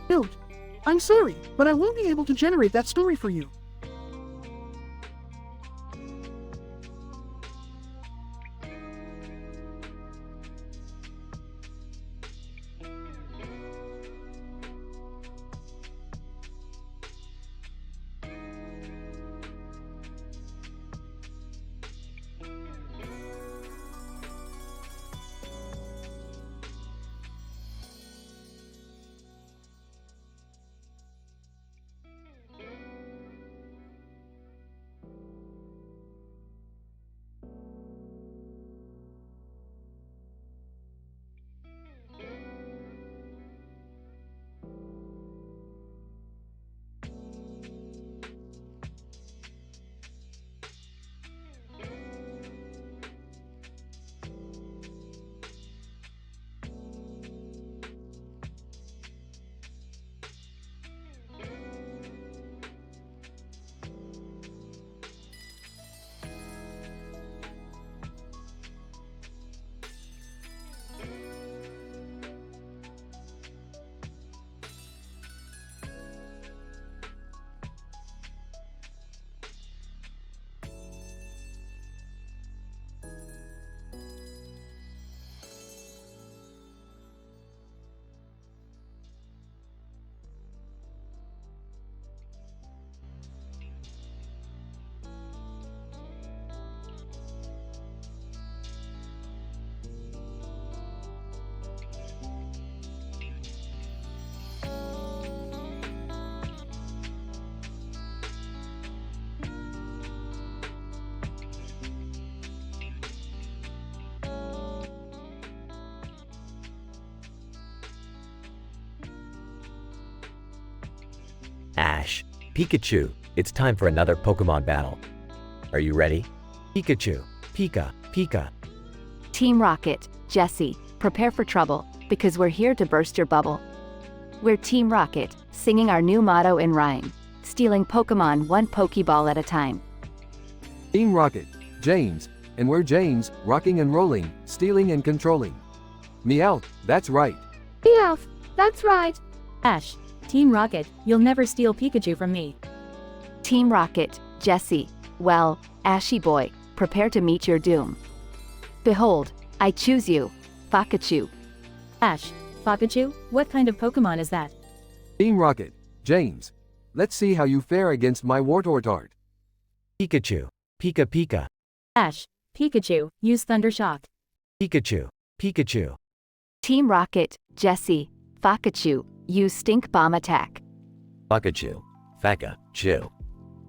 Dude, I'm sorry, but I won't be able to generate that story for you. Pikachu, it's time for another Pokemon battle. Are you ready? Pikachu, Pika, Pika. Team Rocket, Jesse, prepare for trouble, because we're here to burst your bubble. We're Team Rocket, singing our new motto in rhyme, stealing Pokemon one Pokeball at a time. Team Rocket, James, and we're James, rocking and rolling, stealing and controlling. Meowth, that's right. Meowth, that's right. Ash, Team Rocket, you'll never steal Pikachu from me. Team Rocket, Jesse, well, Ashy boy, prepare to meet your doom. Behold, I choose you, Pikachu. Ash, Pikachu, what kind of Pokemon is that? Team Rocket, James, let's see how you fare against my Wartortart. Pikachu, Pika, Pika. Ash, Pikachu, use Thunder Shock. Pikachu, Pikachu. Team Rocket, Jesse, Pikachu, use Stink Bomb attack. Pikachu, Faka, Chew.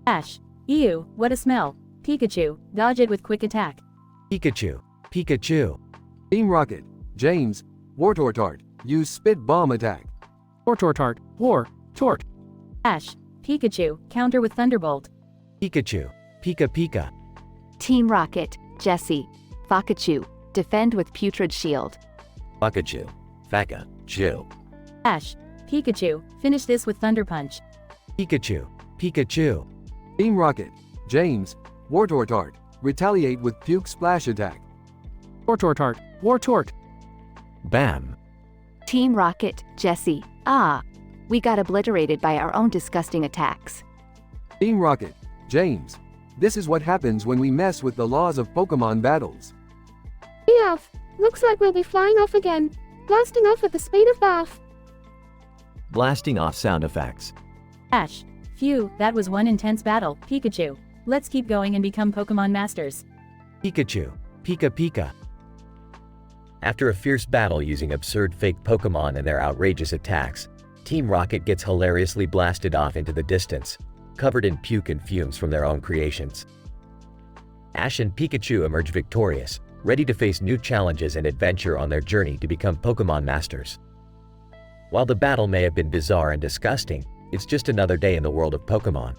Ash, ew, what a smell. Pikachu, dodge it with Quick Attack. Pikachu, Pikachu. Team Rocket, James, Wartortart, use Spit Bomb attack. Wartortart, War, Tort. Ash, Pikachu, counter with Thunderbolt. Pikachu, Pika, Pika. Team Rocket, Jesse, Pikachu, defend with Putrid Shield. Pikachu, Faka, Chew. Ash, Pikachu, finish this with Thunder Punch. Pikachu, Pikachu. Team Rocket, James, Wartortart, retaliate with Puke Splash attack. Wartortart, War Tort. Bam. Team Rocket, Jesse, we got obliterated by our own disgusting attacks. Team Rocket, James, this is what happens when we mess with the laws of Pokemon battles. Meowth, looks like we'll be flying off again, blasting off at the speed of Bath. Blasting off sound effects. Ash, phew, that was one intense battle. Pikachu, let's keep going and become Pokemon Masters. Pikachu, Pika, Pika. After a fierce battle using absurd fake Pokemon and their outrageous attacks, Team Rocket gets hilariously blasted off into the distance, covered in puke and fumes from their own creations. Ash and Pikachu emerge victorious, ready to face new challenges and adventure on their journey to become Pokemon Masters. While the battle may have been bizarre and disgusting, it's just another day in the world of Pokemon.